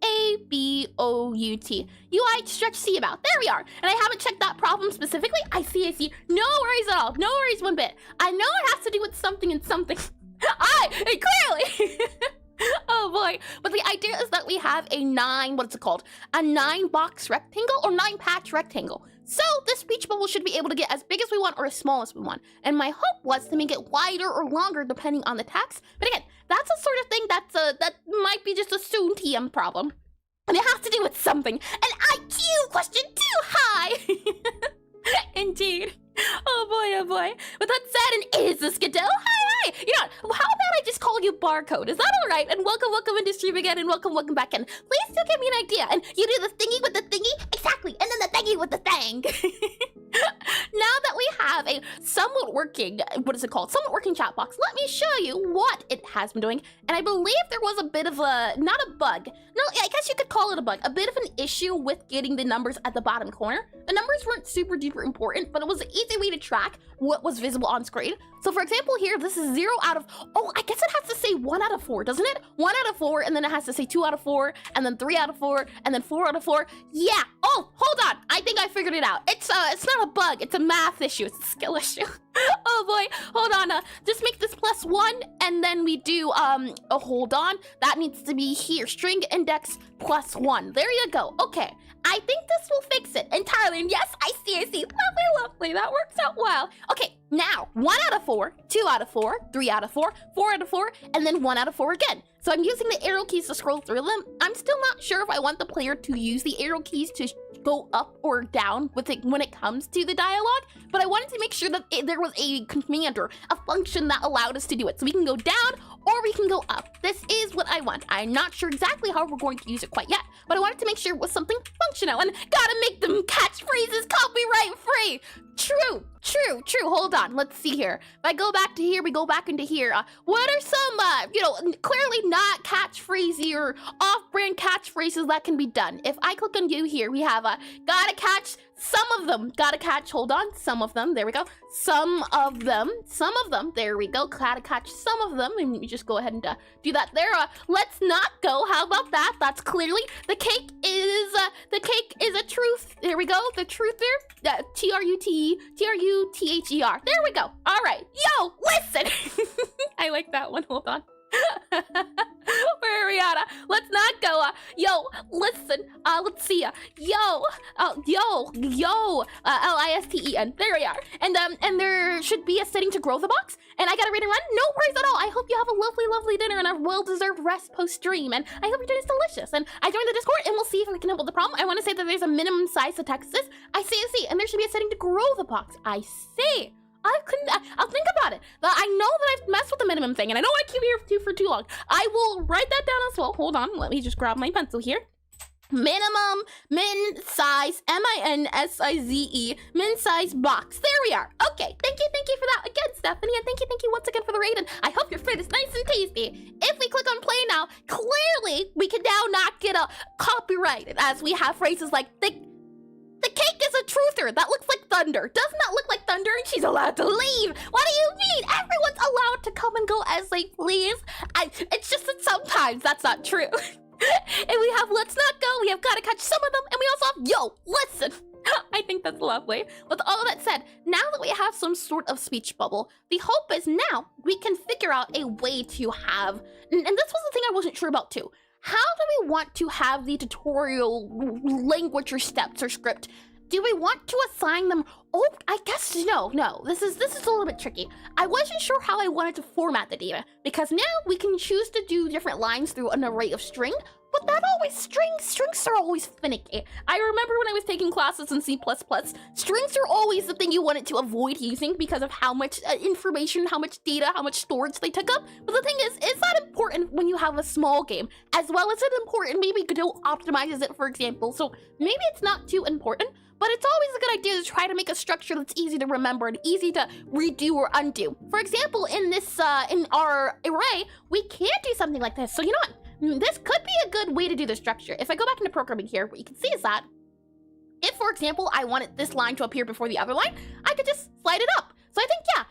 UI stretch C about. There we are. And I haven't checked that problem specifically. I see. No worries at all. No worries one bit. I know it has to do with something and something. Clearly. Oh boy. But the idea is that we have a 9-box rectangle or 9-patch rectangle. So this speech bubble should be able to get as big as we want or as small as we want. And my hope was to make it wider or longer depending on the text. But again, that's a sort of thing that might be just a soon TM problem. And it has to do with something. An IQ question too high. Indeed. Oh boy. With that said, and it is this Godot. Hi. Okay, you know what? How about I just call you Barcode? Is that all right? And welcome into stream again, and welcome back in. Please do give me an idea. And you do the thingy with the thingy, exactly, and then the thingy with the thing. Now that we have a somewhat working, somewhat working chat box, let me show you what it has been doing. And I believe there was a bit of a, not a bug, no, I guess you could call it a bug, a bit of an issue with getting the numbers at the bottom corner. The numbers weren't super duper important, but it was an easy way to track what was visible on screen. So for example here, this is 0 out of, oh, I guess it has to say 1 out of 4, doesn't it? 1 out of 4, and then it has to say 2 out of 4, and then 3 out of 4, and then 4 out of 4. Yeah, oh, hold on, I think I figured it out. It's not a bug, it's a math issue, it's a skill issue. Oh boy, hold on, just make this +1, and then we do, hold on, that needs to be here, string index +1. There you go, okay. I think this will fix it entirely, and yes, I see, lovely, that works out well. Okay, now, 1 out of 4, 2 out of 4, 3 out of 4, 4 out of 4, and then 1 out of 4 again. So I'm using the arrow keys to scroll through them. I'm still not sure if I want the player to use the arrow keys to go up or down with it when it comes to the dialogue, but I wanted to make sure that there was a command or a function that allowed us to do it. So we can go down or we can go up. This is what I want. I'm not sure exactly how we're going to use it quite yet, but I wanted to make sure it was something functional, and gotta make them catchphrases copyright free. True. Hold on. Let's see here. If I go back to here, we go back into here. What are some, clearly not catchphrasey or off-brand catchphrases that can be done? If I click on you here, we have gotta catch some of them. Gotta catch, hold on, some of them. There we go. Some of them. There we go. Gotta catch some of them. And we just go ahead and do that there. Let's not go. How about that? That's clearly the cake is a truth. There we go. The truther. T-R-U-T-H-E-R. There we go. All right. Yo, listen. I like that one. Hold on. Where are we at? Let's not go. Yo, listen. Let's see. Yo, L-I-S-T-E-N. There we are. And there should be a setting to grow the box. And I gotta read and run. No worries at all. I hope you have a lovely dinner and a well-deserved rest post-stream. And I hope your dinner is delicious. And I joined the Discord, and we'll see if we can help with the problem. I want to say that there's a minimum size to text this. I see. And there should be a setting to grow the box. I see. I'll think about it. But I know that I've messed with the minimum thing, and I know I keep here for too long. I will write that down as well. Hold on, let me just grab my pencil here. Minimum, min size, M-I-N-S-I-Z-E, min size box. There we are. Okay, thank you for that again, Stephanie, and thank you once again for the raid, and I hope your food is nice and tasty. If we click on play now, clearly we can now not get a copyrighted, as we have phrases like the cake is a truther. That looks like thunder. Doesn't that look like thunder? And she's allowed to leave. What do you mean? Everyone's allowed to come and go as they please. It's just that sometimes that's not true. And we have let's not go. We have gotta catch some of them. And we also have yo, listen. I think that's lovely. With all of that said, now that we have some sort of speech bubble, the hope is now we can figure out a way to have, and this was the thing I wasn't sure about too. How do we want to have the tutorial language or steps or script? Do we want to assign them? Oh, I guess no. This is a little bit tricky. I wasn't sure how I wanted to format the data, because now we can choose to do different lines through an array of string, but that always, strings are always finicky. I remember when I was taking classes in C++, strings are always the thing you wanted to avoid using because of how much information, how much data, how much storage they took up. But the thing is that important when you have a small game? As well as it important, maybe Godot optimizes it, for example, so maybe it's not too important. But it's always a good idea to try to make a structure that's easy to remember and easy to redo or undo. For example, in this, in our array, we can't do something like this. So you know what? This could be a good way to do the structure. If I go back into programming here, what you can see is that if, for example, I wanted this line to appear before the other line, I could just slide it up. So I think, yeah,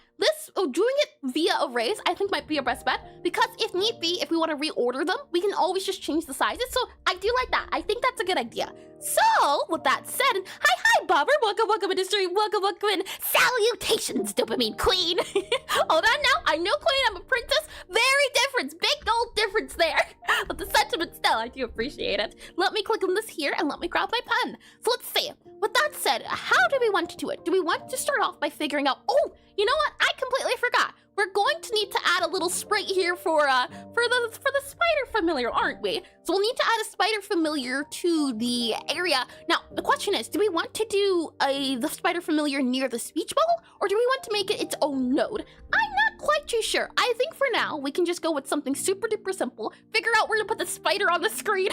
doing it via arrays, I think might be our best bet, because if need be, if we want to reorder them, we can always just change the sizes. So I do like that. I think that's a good idea. So with that said, hi Bobber, welcome into stream, welcome in. Salutations, dopamine queen. Hold on now, I'm no queen, I'm a princess. Very difference, big old difference there. But the sentiment still, I do appreciate it. Let me click on this here and let me grab my pen. So let's see. With that said, how do we want to do it? Do we want to start off by figuring out, oh, you know what? I completely forgot. We're going to need to add a little sprite here for the spider familiar, aren't we? So we'll need to add a spider familiar to the area. Now, the question is, do we want to do the spider familiar near the speech bubble, or do we want to make it its own node? I'm not not quite too sure. I think for now, we can just go with something super duper simple, figure out where to put the spider on the screen,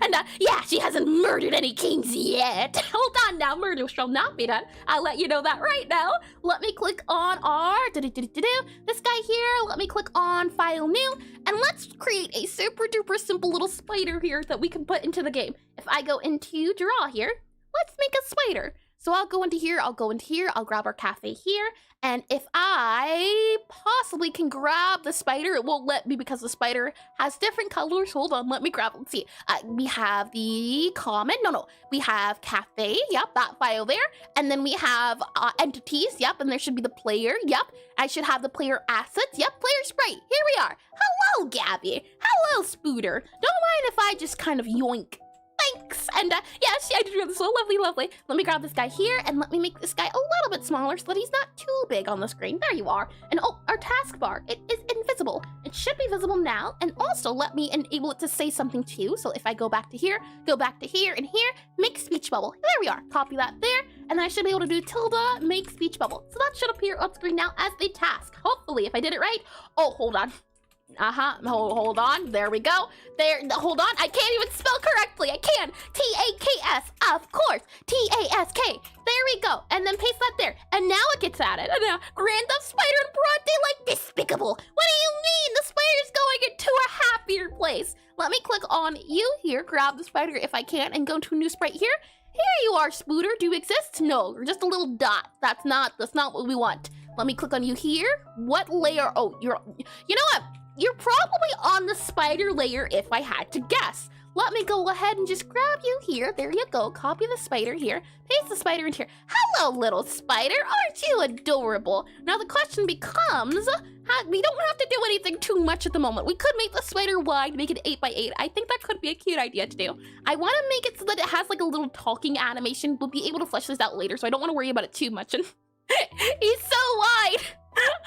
and yeah, she hasn't murdered any kings yet. Hold on now, murder shall not be done. I'll let you know that right now. Let me click on our, this guy here, let me click on File New, and let's create a super duper simple little spider here that we can put into the game. If I go into Draw here, let's make a spider. So I'll go into here, I'll grab our cafe here, and if I possibly can grab the spider, it won't let me because the spider has different colors. Hold on, let me grab, let's see. We have the common, we have cafe, yep, that file there, and then we have entities, yep, and there should be the player, yep. I should have the player assets, yep, player sprite, here we are. Hello, Gabby, hello, Spooter. Don't mind if I just kind of yoink. Thanks! And yes, I did do this so lovely. Let me grab this guy here and let me make this guy a little bit smaller so that he's not too big on the screen. There you are. And oh, our taskbar, it is invisible. It should be visible now. And also let me enable it to say something too. So if I go back to here, and here, make speech bubble. There we are. Copy that there. And I should be able to do tilde, make speech bubble. So that should appear on screen now as the task. Hopefully, if I did it right. Oh, hold on. Hold on, there we go. Hold on, I can't even spell correctly. I can. T-A-K-S, of course. T-A-S-K. There we go. And then paste that there. And now it gets added. And now, random spider in broad daylight, despicable. What do you mean? The spider's going into a happier place. Let me click on you here, grab the spider if I can, and go to new sprite here. Here you are, Spooter. Do you exist? No, you're just a little dot. That's not what we want. Let me click on you here. What layer? Oh, you know what? You're probably on the spider layer if I had to guess. Let me go ahead and just grab you here. There you go. Copy the spider here. Paste the spider in here. Hello, little spider. Aren't you adorable? Now the question becomes, we don't have to do anything too much at the moment. We could make the spider wide, make it 8 by 8. I think that could be a cute idea to do. I want to make it so that it has like a little talking animation. We'll be able to flesh this out later, so I don't want to worry about it too much. And he's so wide.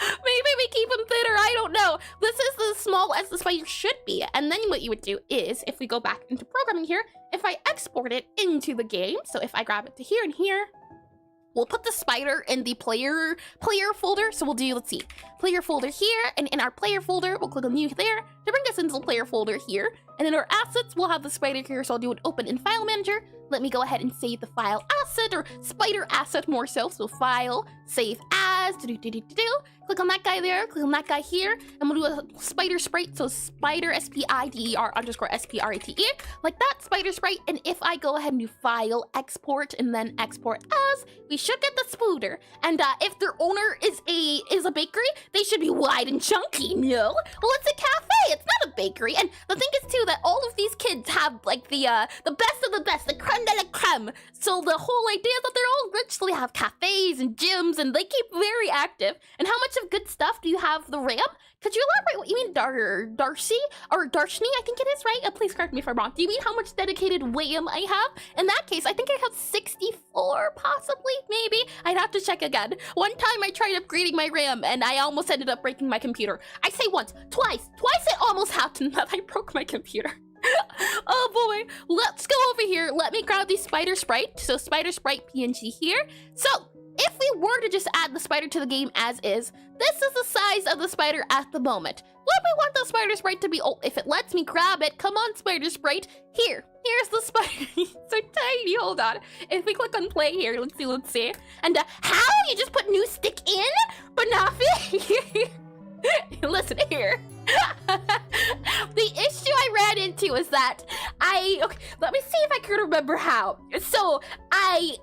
Maybe we keep him thinner, I don't know. This is as small as the spider should be. And then what you would do is, if we go back into programming here, if I export it into the game, so if I grab it to here and here, we'll put the spider in the player folder. So we'll do, let's see, player folder here, and in our player folder, we'll click on new there to bring us into the player folder here. And in our assets, we'll have the spider here, so I'll do an open in file manager. Let me go ahead and save the file asset, or spider asset more so. So file, save as, click on that guy there, click on that guy here, and we'll do a spider sprite. So spider, S-P-I-D-E-R _ S-P-R-A-T-E, like that, spider sprite. And if I go ahead and do file, export, and then export as, we should get the Spooter. And if their owner is a bakery, they should be wide and chunky, no? Well, it's a cafe, it's not a bakery. And the thing is too that all of these kids have like the best of the best, the creme de la creme. So the whole idea is that they're all rich, so they have cafes and gyms, and they keep very active. And how much of good stuff do you have the RAM? Could you elaborate what you mean, Darcy? Or Darshni, I think it is, right? Please correct me if I'm wrong. Do you mean how much dedicated RAM I have? In that case, I think I have 64, possibly, maybe? I'd have to check again. One time I tried upgrading my RAM, and I almost ended up breaking my computer. I say once, twice it almost happened that I broke my computer. Oh boy, let's go over here. Let me grab the spider sprite. So spider sprite PNG here. So if we were to just add the spider to the game as is, this is the size of the spider at the moment. Would we want the spider sprite to be, oh, if it lets me grab it, come on spider sprite. Here's the spider. He's so tiny, hold on. If we click on play here, let's see. And how? You just put new stick in? But not fit? Listen here. The issue I ran into is that okay, let me see if I can remember how. So I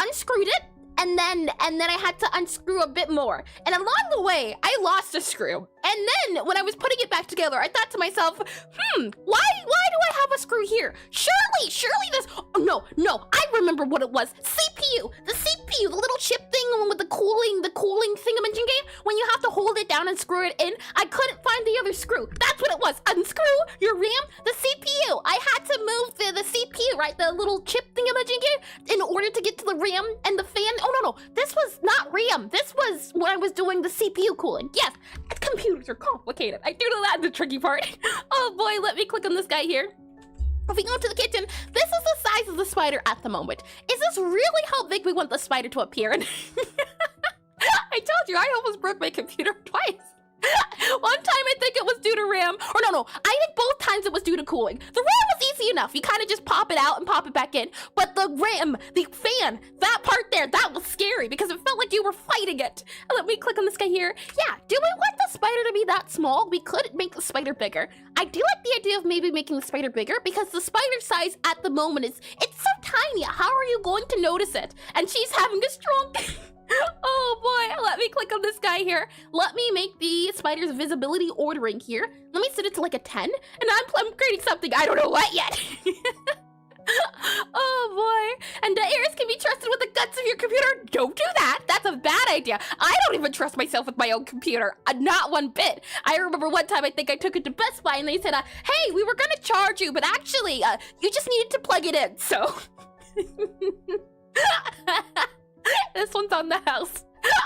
unscrewed it, and then I had to unscrew a bit more. And along the way, I lost a screw. And then when I was putting it back together, I thought to myself, why do I have a screw here? Surely this, oh, no, I remember what it was. CPU, the little chip thing with the cooling thingamajiggy, when you have to hold it down and screw it in. I couldn't find the other screw. That's what it was. Unscrew your RAM, the CPU. I had to move the CPU, right? The little chip thingamajiggy in order to get to the RAM and the fan. Oh, no, this was not RAM. This was when I was doing the CPU cooling. Yes, computers are complicated. I do know that's the tricky part. Oh boy, let me click on this guy here. If we go to the kitchen, this is the size of the spider at the moment. Is this really how big we want the spider to appear? I told you, I almost broke my computer twice. One time I think it was due to RAM, or no, I think both times it was due to cooling. The RAM was easy enough, you kind of just pop it out and pop it back in, but the RAM, the fan, that part there, that was scary because it felt like you were fighting it. Let me click on this guy here. Yeah, do we want the spider to be that small? We could make the spider bigger. I do like the idea of maybe making the spider bigger because the spider size at the moment it's so tiny. How are you going to notice it? And she's having a strong... Oh boy, let me click on this guy here. Let me make the spider's visibility ordering here. Let me set it to like a 10, and I'm creating something, I don't know what yet. Oh boy, and Eris can be trusted with the guts of your computer. Don't do that, that's a bad idea. I don't even trust myself with my own computer, not one bit. I remember one time I think I took it to Best Buy and they said, hey, we were gonna charge you, but actually, you just needed to plug it in, so. This one's on the house. And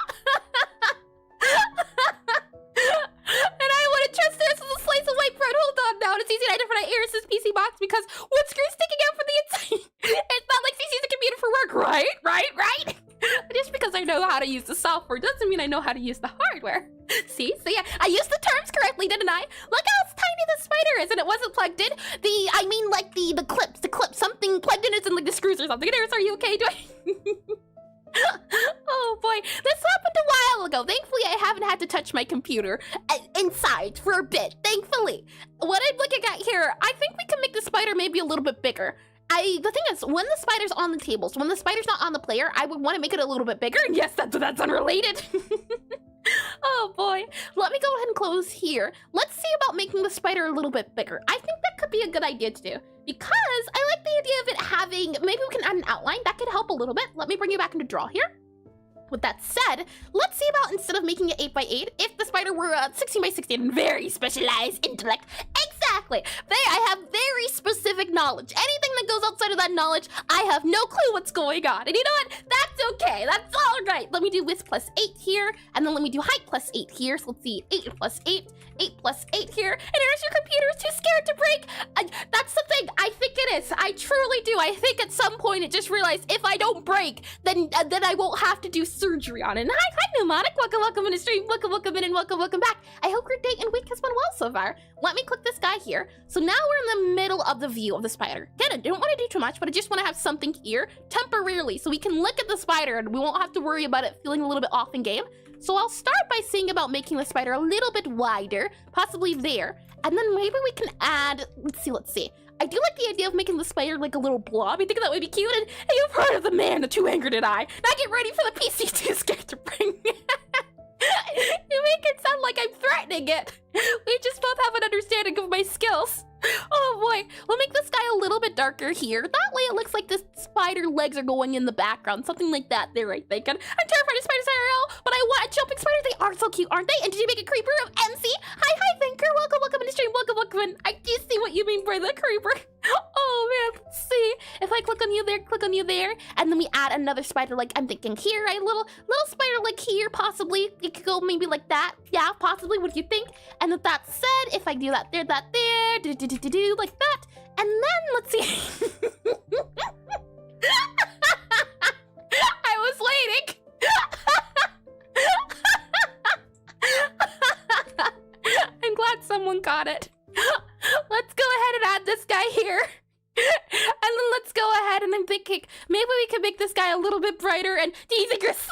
I want to trust this with a slice of white bread. Hold on now. It's easy to identify Iris's PC box because wood screw sticking out from the inside. It's not like she sees the computer for work, right? Just because I know how to use the software doesn't mean I know how to use the hardware. See? So yeah, I used the terms correctly, didn't I? Look how tiny the spider is, and it wasn't plugged in. I mean like the clips, something plugged in isn't like the screws or something. Iris, are you okay? Oh boy, this happened a while ago. Thankfully, I haven't had to touch my computer inside for a bit, thankfully. What I'm looking at here, I think we can make the spider maybe a little bit bigger. The thing is, when the spider's on the table, so when the spider's not on the player, I would want to make it a little bit bigger. And yes, that's unrelated. Oh boy, let me go ahead and close here. Let's see about making the spider a little bit bigger. I think that could be a good idea to do because I like the idea of it having, maybe we can add an outline that could help a little bit. Let me bring you back into draw here. With that said, let's see about instead of making it 8x8, if the spider were 16x16 and very specialized intellect. Exactly. I have very specific knowledge. Anything that goes outside of that knowledge, I have no clue what's going on. And you know what? That's okay. That's all right. Let me do width plus 8 here, and then let me do height plus 8 here. So let's see, 8 plus 8. 8 plus 8 here, and Eris, your computer is too scared to break. That's the thing, I think it is. I truly do. I think at some point it just realized if I don't break, then I won't have to do surgery on it. And hi, Mnemonic. Welcome in the stream. Welcome in and welcome back. I hope your day and week has been well so far. Let me click this guy here. So now we're in the middle of the view of the spider. Again, I don't want to do too much, but I just want to have something here temporarily so we can look at the spider and we won't have to worry about it feeling a little bit off in game. So I'll start by saying about making the spider a little bit wider, possibly there. And then maybe we can add, let's see. I do like the idea of making the spider like a little blob. I think that would be cute. And hey, you've heard of the man, the too angry and I. Now get ready for the PC too scared to bring. You make it sound like I'm threatening it. We just both have an understanding of my skills. Oh boy, we'll make this guy a little bit darker here. That way it looks like the spider legs are going in the background. Something like that there, I think. And I'm terrified of spiders IRL, but I want a jumping spider. They are so cute, aren't they? And did you make a creeper of MC? Hi, Thinker. Welcome in the stream. Welcome in. I do see what you mean by the creeper. Oh man, let's see. If I click on you there, and then we add another spider like I'm thinking here, a little spider like here, possibly. It could go maybe like that. Yeah, possibly. What do you think? And with that said, if I do that there, like that, and then let's see. I was waiting. I'm glad someone got it. Let's go ahead and add this guy here. And then let's go ahead and I'm thinking maybe we can make this guy a little bit brighter. And do you think you're slick?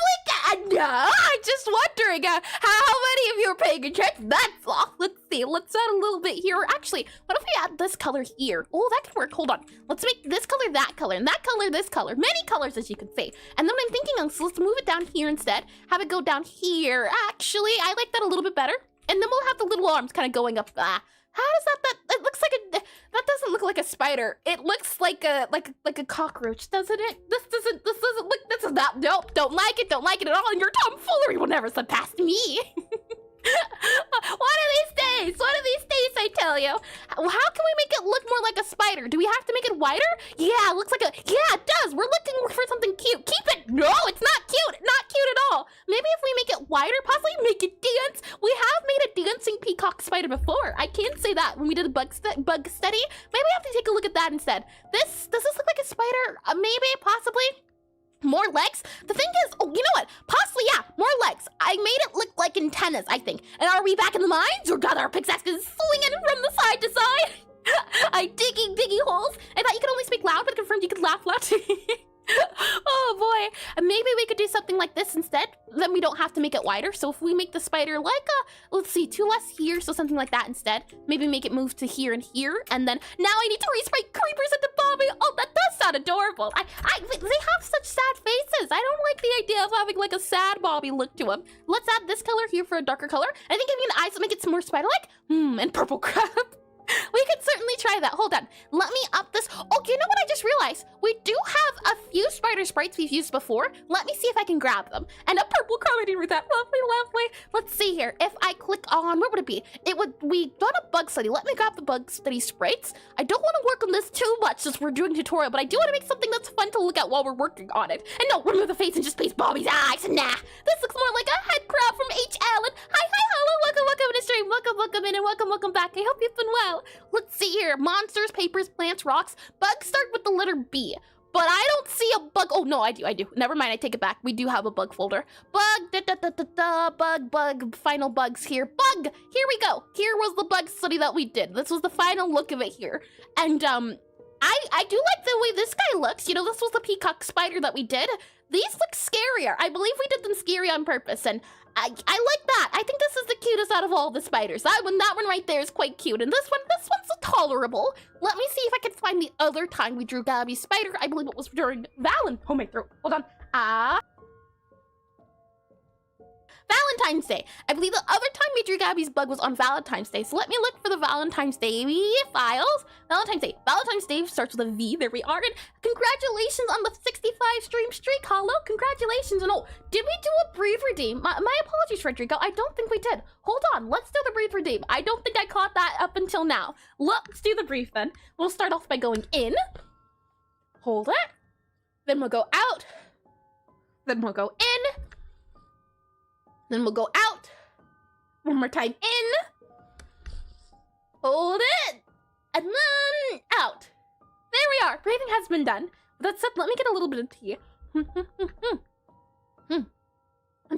No, I'm just wondering how many of you are paying attention. That's all. Let's see. Let's add a little bit here. Actually, what if we add this color here? Oh, that could work. Hold on. Let's make this color that color and that color this color. Many colors, as you can see. And then I'm thinking, so let's move it down here instead. Have it go down here. Actually, I like that a little bit better. And then we'll have the little arms kind of going up. How does that? It looks like that doesn't look like a spider. It looks like a cockroach, doesn't it? This doesn't look. This is not. Nope. Don't like it at all. And your tomfoolery will never surpass me. One of these days, I tell you. How can we make it look more like a spider? Do we have to make it wider? Yeah, it looks like yeah, it does. We're looking for something cute. Keep it. No, it's not cute. Not cute at all. Maybe if we make it wider, possibly make it dance. We have made a dancing peacock spider before. I can say that when we did the bug study. Maybe we have to take a look at that instead. Does this look like a spider? Maybe, possibly. More legs? The thing is, oh, you know what? Possibly, yeah, more legs. I made it look like antennas, I think. And are we back in the mines? Or got our pickaxes swinging from the side to side? I digging holes. I thought you could only speak loud, but confirmed you could laugh loud too. Oh boy. And maybe we could do something like this instead. Then we don't have to make it wider. So if we make the spider like let's see, 2 less here, so something like that instead. Maybe make it move to here and here. And then now I need to respray creepers into Bobby. Oh, that does sound adorable. They have such sad faces. I don't like the idea of having like a sad Bobby look to him. Let's add this color here for a darker color. I think giving the eyes will make it some more spider-like. And purple crab. We could certainly try that. Hold on. Let me up this. Oh, you know what I just realized? We do have a few spider sprites we've used before. Let me see if I can grab them. And a purple comedy with that. Lovely, lovely. Let's see here. If I click on, where would it be? We done a bug study. Let me grab the bug study sprites. I don't want to work on this too much since we're doing a tutorial, but I do want to make something that's fun to look at while we're working on it. And no, remove the face and just paste Bobby's eyes. Nah, this looks more like a head crab from HL. And hi, hello, welcome to the stream. Welcome in and welcome back. I hope you've been well. Let's see here. Monsters, papers, plants, rocks. Bugs start with the letter B. But I don't see a bug. Oh, no, I do. Never mind, I take it back. We do have a bug folder. Bug, bug, final bugs here. Bug! Here we go. Here was the bug study that we did. This was the final look of it here. And, I do like the way this guy looks. You know, this was the peacock spider that we did. These look scarier. I believe we did them scary on purpose, and I like that. I think this is the cutest out of all the spiders. That one right there is quite cute, and this one's tolerable. Let me see if I can find the other time we drew Gabby's spider. I believe it was during oh, my throat. Hold on. Valentine's Day. I believe the other time we drew Gabby's bug was on Valentine's Day. So let me look for the Valentine's Day files. Valentine's Day. Valentine's Day starts with a V. There we are. And congratulations on the 65 stream streak, Hollow. Congratulations. And oh, did we do a breed redeem? My apologies, Frederico. I don't think we did. Hold on. Let's do the breed redeem. I don't think I caught that up until now. Let's do the brief then. We'll start off by going in. Hold it. Then we'll go out. Then we'll go in. Then we'll go out. One more time in. Hold it. And then out. There we are. Breathing has been done. With that said, let me get a little bit of tea.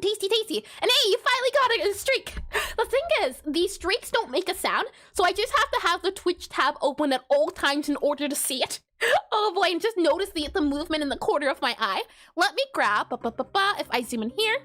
Tasty. And hey, you finally got a streak. The thing is, these streaks don't make a sound, so I just have to have the Twitch tab open at all times in order to see it. Oh boy, and just notice the movement in the corner of my eye. Let me grab, if I zoom in here.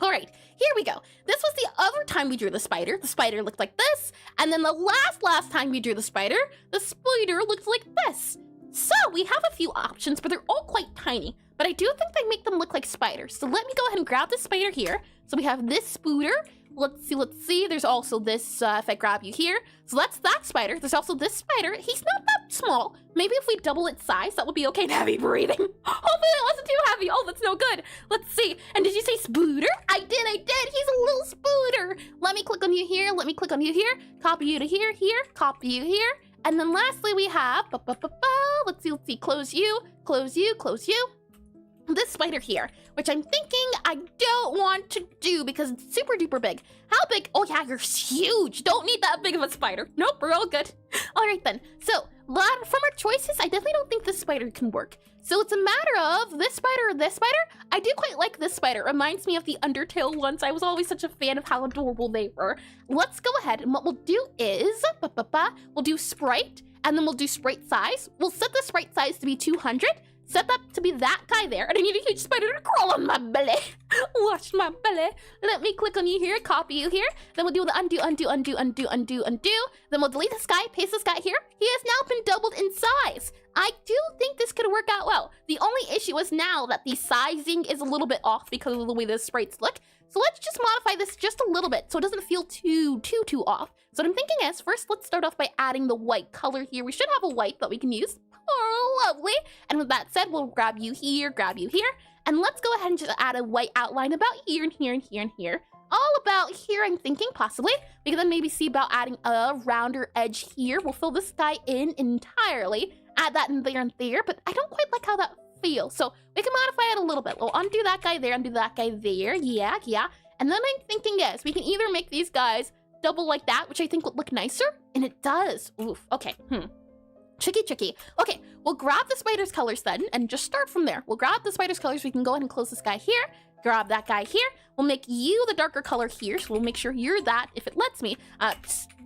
All right, here we go. This was the other time we drew the spider. The spider looked like this. And then the last time we drew the spider looked like this. So we have a few options, but they're all quite tiny. But I do think they make them look like spiders. So let me go ahead and grab the spider here. So we have this spooder. Let's see. There's also this, if I grab you here. So that's that spider. There's also this spider. He's not that small. Maybe if we double its size, that would be okay. Heavy breathing. Hopefully it wasn't too heavy. Oh, that's no good. Let's see. And did you say spooder? I did. He's a little spooder. Let me click on you here. Let me click on you here. Copy you to here. Copy you here. And then lastly, we have, let's see. Close you. This spider here, which I'm thinking I don't want to do because it's super duper big. How big? Oh yeah, you're huge. Don't need that big of a spider. Nope, we're all good. All right then. So from our choices, I definitely don't think this spider can work. So it's a matter of this spider or this spider. I do quite like this spider. It reminds me of the Undertale ones. I was always such a fan of how adorable they were. Let's go ahead, and what we'll do is, we'll do sprite, and then we'll do sprite size. We'll set the sprite size to be 200. Set that to be that guy there, and I need a huge spider to crawl on my belly. Watch my belly. Let me click on you here, copy you here. Then we'll do the undo. Then we'll delete this guy, paste this guy here. He has now been doubled in size. I do think this could work out well. The only issue is now that the sizing is a little bit off because of the way the sprites look. So let's just modify this just a little bit so it doesn't feel too off. So what I'm thinking is, first let's start off by adding the white color here. We should have a white that we can use. Oh, lovely. And with that said, we'll grab you here, and let's go ahead and just add a white outline about here and here. All about here, I'm thinking, possibly. We can then maybe see about adding a rounder edge here. We'll fill this guy in entirely. Add that in there, but I don't quite like how that feels. So we can modify it a little bit. We'll undo that guy there, yeah. And then I'm thinking, yes, we can either make these guys double like that, which I think would look nicer, and it does. Oof, okay, Tricky. Okay, we'll grab the spider's colors then and just start from there. We'll grab the spider's colors. We can go ahead and close this guy here. Grab that guy here. We'll make you the darker color here. So we'll make sure you're that if it lets me.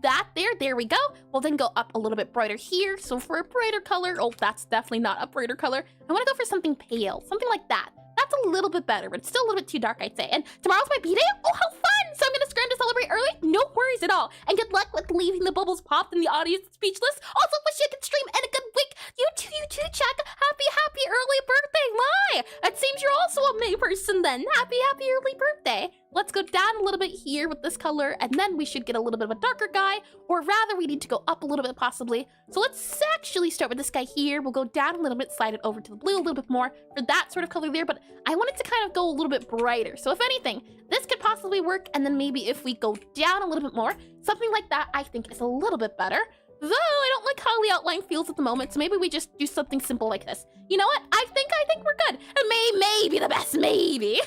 That there we go. We'll then go up a little bit brighter here. So for a brighter color, oh, that's definitely not a brighter color. I want to go for something pale, something like that. That's a little bit better, but it's still a little bit too dark, I'd say. And tomorrow's my B-Day. Oh, how fun! So I'm gonna scram to celebrate early. No worries at all. And good luck with leaving the bubbles popped and the audience speechless. Also, wish you a good stream and a good week. You too, Chuck. Happy early birthday, my! It seems you're also a May person then. Happy early birthday. Let's go down a little bit here with this color, and then we should get a little bit of a darker guy, or rather we need to go up a little bit possibly. So let's actually start with this guy here. We'll go down a little bit, slide it over to the blue a little bit more for that sort of color there, but I want it to kind of go a little bit brighter. So if anything, this could possibly work, and then maybe if we go down a little bit more, something like that I think is a little bit better. Though I don't like how the outline feels at the moment, so maybe we just do something simple like this. You know what? I think we're good. It may be the best, maybe.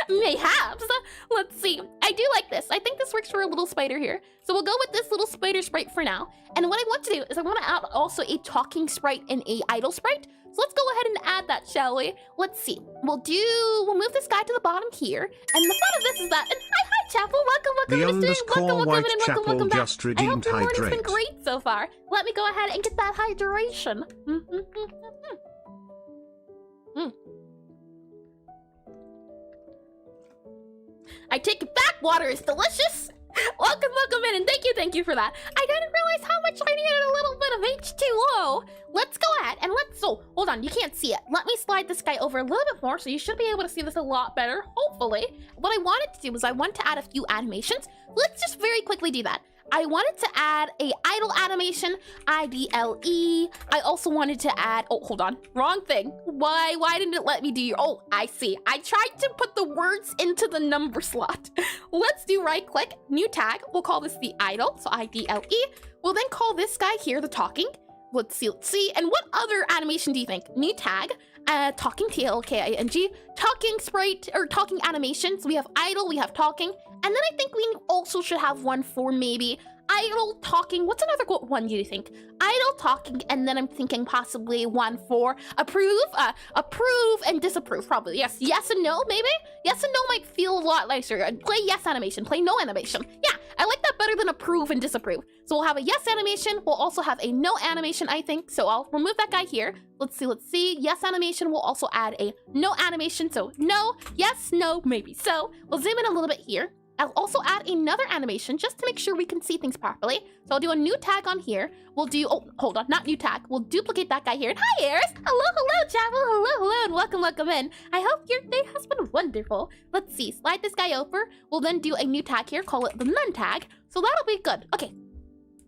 Mayhaps. Let's see. I do like this. I think this works for a little spider here. So we'll go with this little spider sprite for now. And what I want to do is I want to add also a talking sprite and a idle sprite. So let's go ahead and add that, shall we? Let's see. We'll move this guy to the bottom here. And the fun of this is that, and hi, Chapel. Welcome The in. underscore white chapel back. just redeemed I hope your morning's hydrate. been great so far. Let me go ahead and get that hydration. I take it back, water is delicious. Welcome in, and thank you for that. I didn't realize how much I needed a little bit of H2O. Let's go ahead and hold on, you can't see it. Let me slide this guy over a little bit more, so you should be able to see this a lot better, hopefully. What I wanted to do was I want to add a few animations. Let's just very quickly do that. I wanted to add a idle animation, IDLE. I also wanted to add, oh, hold on, wrong thing. Why didn't it let me do your, oh, I see. I tried to put the words into the number slot. Let's do right click, new tag. We'll call this the idle, so IDLE. We'll then call this guy here the talking. Let's see. And what other animation do you think? New tag, talking, TLKING, talking sprite, or talking animation. So we have idle, we have talking. And then I think we also should have one for maybe idle, talking. What's another one do you think? Idle, talking, and then I'm thinking possibly one for approve and disapprove, probably. Yes and no, maybe? Yes and no might feel a lot nicer. Play yes animation, play no animation. Yeah, I like that better than approve and disapprove. So we'll have a yes animation, we'll also have a no animation, I think. So I'll remove that guy here. Let's see. Yes animation, we'll also add a no animation. So no, yes, no, maybe. So we'll zoom in a little bit here. I'll also add another animation just to make sure we can see things properly. So I'll do a new tag on here. We'll do, oh, hold on, not new tag. We'll duplicate that guy here. And hi, Eris. Hello, Chapel. Hello, and welcome in. I hope your day has been wonderful. Let's see, slide this guy over. We'll then do a new tag here, call it the none tag. So that'll be good. Okay.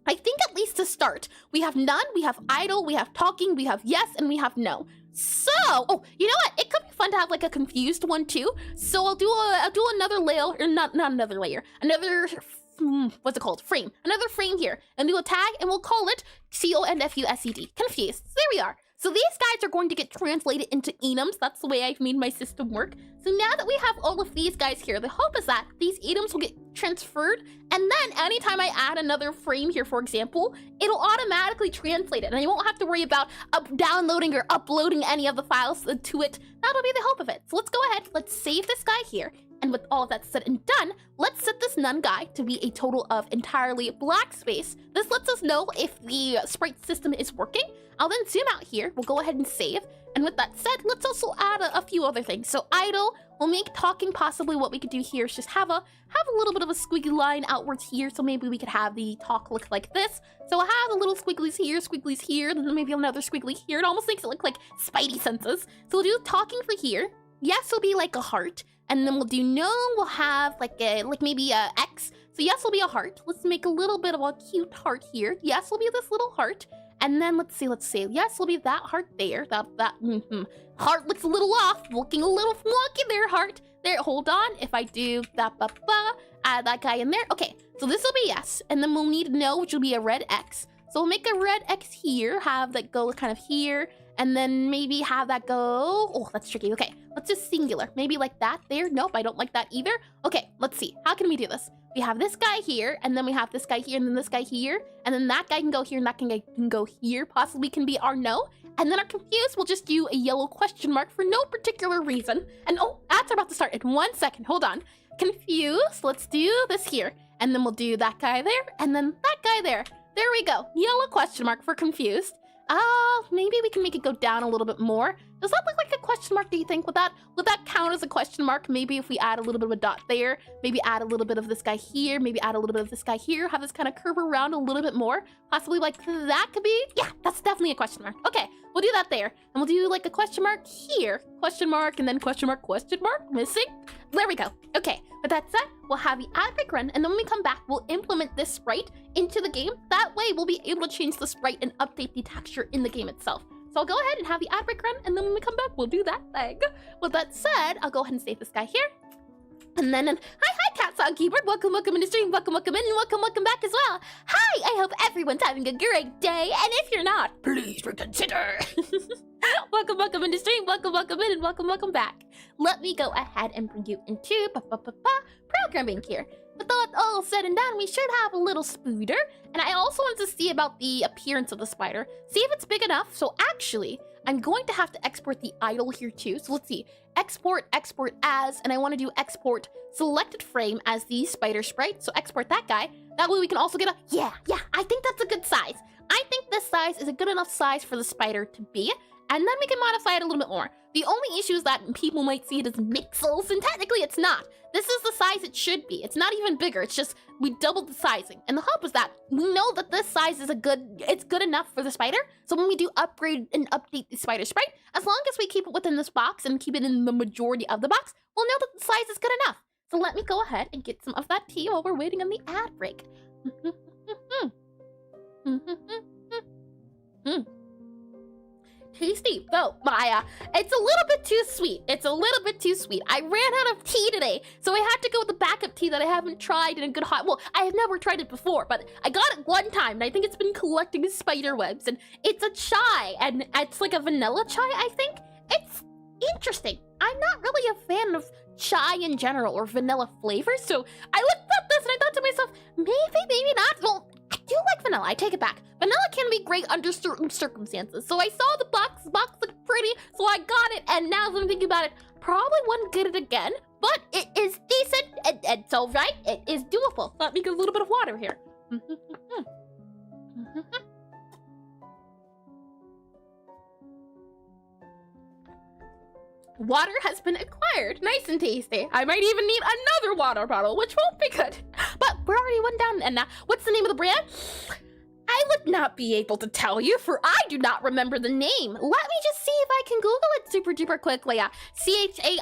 I think at least to start, we have none, we have idle, we have talking, we have yes, and we have no. So, oh, you know what? It could be fun to have like a confused one too. So I'll do another layer, or not another layer, another, what's it called? Frame. Another frame here, and do a tag, and we'll call it CONFUSED. Confused. There we are. So these guys are going to get translated into enums. That's the way I've made my system work. So now that we have all of these guys here, the hope is that these enums will get transferred, and then anytime I add another frame here, for example, it'll automatically translate it, and I won't have to worry about downloading or uploading any of the files to it. That'll be the hope of it. So let's go ahead, let's save this guy here, and with all of that said and done, let's set this none guy to be a total of entirely black space. This lets us know if the sprite system is working. I'll then zoom out here, we'll go ahead and save, and with that said, let's also add a few other things. So idle, we'll make talking possibly what we could do here is just have a little bit of a squiggly line outwards here, so maybe we could have the talk look like this. So I'll have the little squigglies here, then maybe another squiggly here. It almost makes it look like Spidey senses. So we'll do talking for here. Yes will be like a heart, and then we'll do no, we'll have like maybe a X. So yes will be a heart. Let's make a little bit of a cute heart here. Yes will be this little heart. And then let's see. Yes, will be that heart there. That heart looks a little off, looking a little wonky there, heart. There, hold on. If I do that, add that guy in there. Okay, so this will be yes. And then we'll need no, which will be a red X. So we'll make a red X here, have that go kind of here, and then maybe have that go, oh, that's tricky. Okay, let's just singular. Maybe like that there. Nope, I don't like that either. Okay, let's see. How can we do this? We have this guy here, and then we have this guy here, and then this guy here, and then that guy can go here, and that guy can go here, possibly can be our no. And then our confused, we'll just do a yellow question mark for no particular reason. And oh, ads are about to start in 1 second. Hold on. Confused, let's do this here. And then we'll do that guy there, and then that guy there. There we go. Yellow question mark for confused. Maybe we can make it go down a little bit more. Does that look like a question mark, do you think? Would that count as a question mark? Maybe if we add a little bit of a dot there, maybe add a little bit of this guy here, maybe add a little bit of this guy here, have this kind of curve around a little bit more. Possibly like that could be, yeah, that's definitely a question mark. Okay, we'll do that there. And we'll do like a question mark here, question mark, and then question mark, missing. There we go. Okay, with that said, we'll have the ad break run, and then when we come back, we'll implement this sprite into the game. That way, we'll be able to change the sprite and update the texture in the game itself. So I'll go ahead and have the ad break run, and then when we come back, we'll do that thing. With that said, I'll go ahead and save this guy here. And then, hi, Cat Sound Keyboard. Welcome in the stream. Welcome in, and welcome back as well. Hi, I hope everyone's having a great day. And if you're not, please reconsider. welcome in the stream. Welcome in, and welcome back. Let me go ahead and bring you into programming here. With that all said and done, we should have a little spider. And I also wanted to see about the appearance of the spider. See if it's big enough. So actually, I'm going to have to export the idle here too. So let's see. Export as, and I want to do export selected frame as the spider sprite. So export that guy. That way we can also get a, yeah, I think that's a good size. I think this size is a good enough size for the spider to be. And then we can modify it a little bit more. The only issue is that people might see it as pixels, and technically it's not. This is the size it should be. It's not even bigger. It's just we doubled the sizing. And the hope is that we know that this size is it's good enough for the spider. So when we do upgrade and update the spider sprite, as long as we keep it within this box and keep it in the majority of the box, we'll know that the size is good enough. So let me go ahead and get some of that tea while we're waiting on the ad break. Tasty. Oh, Maya. It's a little bit too sweet. I ran out of tea today, so I had to go with the backup tea that I haven't tried in a good hot. Well, I have never tried it before, but I got it one time, and I think it's been collecting spider webs, and it's a chai, and it's like a vanilla chai, I think. It's interesting. I'm not really a fan of chai in general or vanilla flavors, so I looked at this and I thought to myself, maybe not. Well, I do like vanilla. I take it back. Vanilla can be great under certain circumstances. So I saw the box looked pretty, so I got it, and now that I'm thinking about it, probably wouldn't get it again, but it is decent, and so right, it is doable. Let me get a little bit of water here. Water has been acquired. Nice and tasty. I might even need another water bottle, which won't be good. But we're already one down. And now, what's the name of the brand? I would not be able to tell you, for I do not remember the name. Let me just see if I can Google it super duper quickly. CHAIVANILLIAT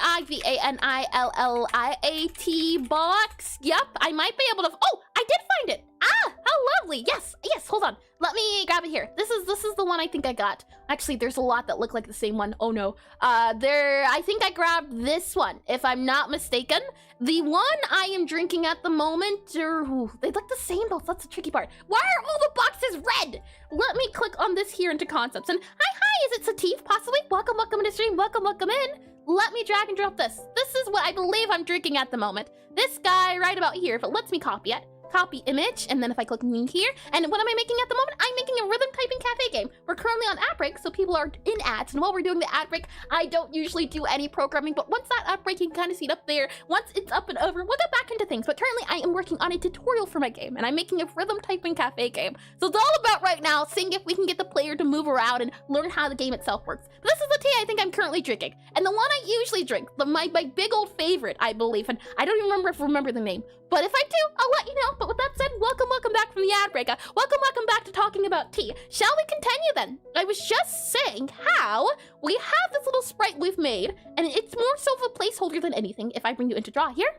box. Yep, I might be able to. Oh, I did find it. Ah, how lovely. Yes, hold on. Let me grab it here. This is the one I think I got. Actually, there's a lot that look like the same one. Oh no. I think I grabbed this one, if I'm not mistaken. The one I am drinking at the moment, they look the same though. That's the tricky part. Why are all the boxes red? Let me click on this here into concepts. And hi, is it Satif possibly? Welcome to the stream. Welcome in. Let me drag and drop this. This is what I believe I'm drinking at the moment. This guy right about here, if it lets me copy it. Copy image, and then if I click in here, and what am I making at the moment? I'm making a rhythm typing cafe game. We're currently on ad break, so people are in ads, and while we're doing the ad break, I don't usually do any programming, but once that ad break, you can kind of see it up there. Once it's up and over, we'll get back into things, but currently I am working on a tutorial for my game, and I'm making a rhythm typing cafe game. So it's all about right now seeing if we can get the player to move around and learn how the game itself works. But this is the tea I think I'm currently drinking, and the one I usually drink, my big old favorite, I believe, and I don't even remember the name. But if I do, I'll let you know. But with that said, welcome back from the ad break. Welcome back to talking about tea. Shall we continue then? I was just saying how we have this little sprite we've made, and it's more so of a placeholder than anything. If I bring you into draw here,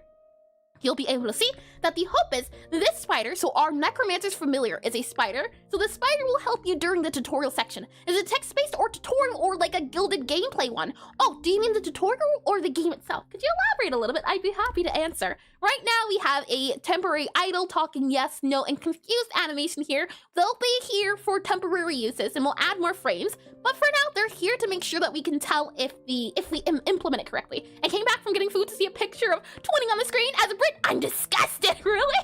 you'll be able to see that the hope is this spider, so our Necromancer's familiar is a spider, so the spider will help you during the tutorial section. Is it text-based or tutorial or like a gilded gameplay one? Oh, do you mean the tutorial or the game itself? Could you elaborate a little bit? I'd be happy to answer. Right now we have a temporary idle, talking yes, no, and confused animation here. They'll be here for temporary uses and we'll add more frames, but for now they're here to make sure that we can tell if we implement it correctly. I came back from getting food to see a picture of twinning on the screen. As a Brit, I'm disgusted, really?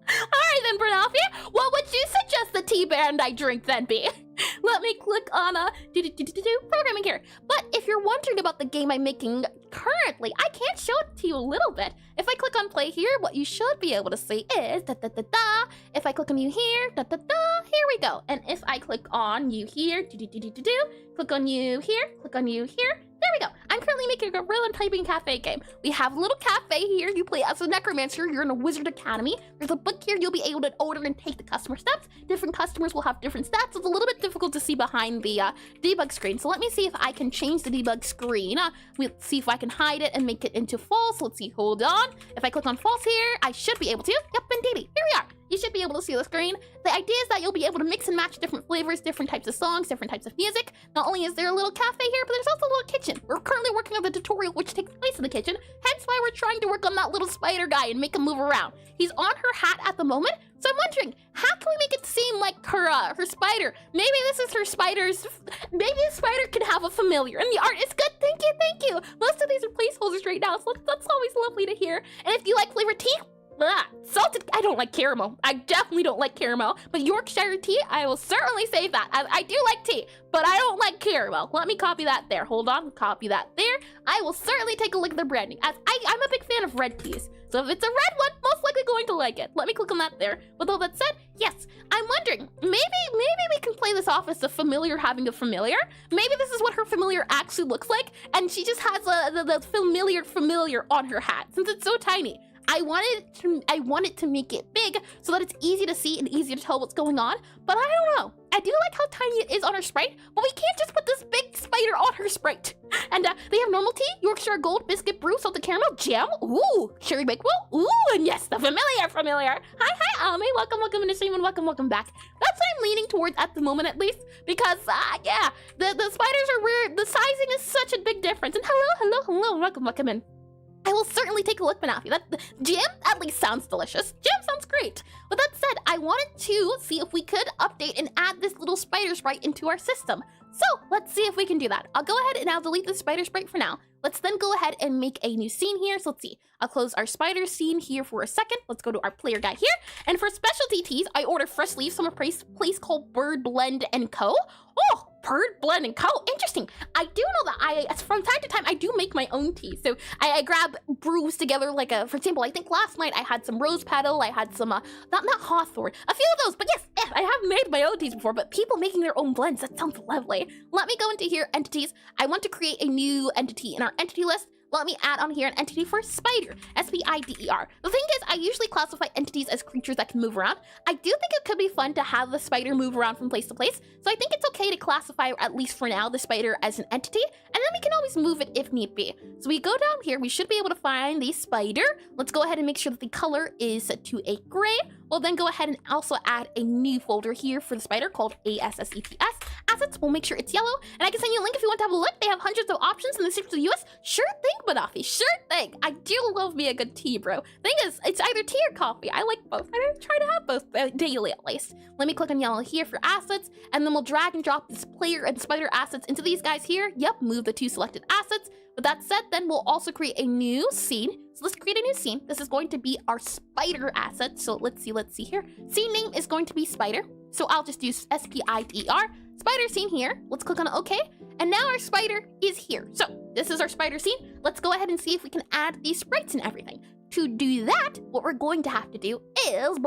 Alright then, Bernalfia, what would you suggest the tea brand I drink then be? Let me click on programming here. But if you're wondering about the game I'm making currently, I can't show it to you a little bit. If I click on play here, what you should be able to see is da-da-da-da. If I click on you here, da-da-da, here we go. And if I click on you here, do-do-do-do-do-do, click on you here, click on you here, there we go. I'm currently making a real-time typing cafe game. We have a little cafe here. You play as a necromancer. You're in a wizard academy. There's a book here. You'll be able to order and take the customer steps. Different customers will have different stats. It's a little bit difficult to see behind the debug screen. So let me see if I can change the debug screen. We'll see if I can hide it and make it into false. Let's see. Hold on. If I click on false here, I should be able to. Yep, indeed. Here we are. You should be able to see the screen. The idea is that you'll be able to mix and match different flavors, different types of songs, different types of music. Not only is there a little cafe here, but there's also a little kitchen. We're currently working on the tutorial which takes place in the kitchen, hence why we're trying to work on that little spider guy and make him move around. He's on her hat at the moment, so I'm wondering, how can we make it seem like her spider? Maybe this is her spider's, maybe the spider can have a familiar, and the art is good. Thank you, thank you. Most of these are placeholders right now, so that's always lovely to hear. And if you like flavored tea, salted, I don't like caramel. I definitely don't like caramel, but Yorkshire tea, I will certainly save that. I do like tea, but I don't like caramel. Let me copy that there. Hold on, copy that there. I will certainly take a look at the branding, as I'm a big fan of red teas. So if it's a red one, most likely going to like it. Let me click on that there. With all that said, yes, I'm wondering, maybe we can play this off as a familiar having a familiar. Maybe this is what her familiar actually looks like, and she just has the familiar on her hat, since it's so tiny. I wanted to make it big so that it's easy to see and easy to tell what's going on, but I don't know. I do like how tiny it is on her sprite, but we can't just put this big spider on her sprite. And they have normal tea, Yorkshire Gold, biscuit brew, salted caramel, jam, ooh, cherry bakewell, ooh, and yes, the familiar. Hi, Ami, welcome into stream and welcome back. That's what I'm leaning towards at the moment, at least, because yeah, the spiders are weird. The sizing is such a big difference. And hello, welcome in. I will certainly take a look, Manafi. That jam at least sounds delicious. Jam sounds great. With that said, I wanted to see if we could update and add this little spider sprite into our system. So let's see if we can do that. I'll go ahead and I'll delete the spider sprite for now. Let's then go ahead and make a new scene here. So let's see. I'll close our spider scene here for a second. Let's go to our player guy here. And for specialty teas, I order fresh leaves from a place called Bird Blend & Co. Oh, Bird Blend & Co. Interesting. I do know that from time to time, I do make my own tea. So I grab brews together, like for example, I think last night I had some rose petal. I had some, not hawthorn, a few of those. But yes, I have made my own teas before, but people making their own blends, that sounds lovely. Let me go into here, entities. I want to create a new entity in our entity list. Let me add on here an entity for spider, S-P-I-D-E-R. The thing is, I usually classify entities as creatures that can move around. I do think it could be fun to have the spider move around from place to place, so I think it's okay to classify, at least for now, the spider as an entity, and then we can always move it if need be. So we go down here, we should be able to find the spider. Let's go ahead and make sure that the color is set to a gray. We'll then go ahead and also add a new folder here for the spider called ASSETS. Assets, we'll make sure it's yellow, and I can send you a link if you want to have a look. They have hundreds of options in the states of the US. Sure thing, Manafi, sure thing. I do love me a good tea, bro. Thing is, it's either tea or coffee. I like both. I try to have both daily at least. Let me click on yellow here for assets, and then we'll drag and drop this player and spider assets into these guys here. Yep, move the two selected assets. With that said, then we'll also create a new scene. So let's create a new scene. This is going to be our spider asset. So let's see here. Scene name is going to be spider. So I'll just use S-P-I-D-E-R. Spider scene here. Let's click on OK. And now our spider is here. So this is our spider scene. Let's go ahead and see if we can add these sprites and everything. To do that, what we're going to have to do is,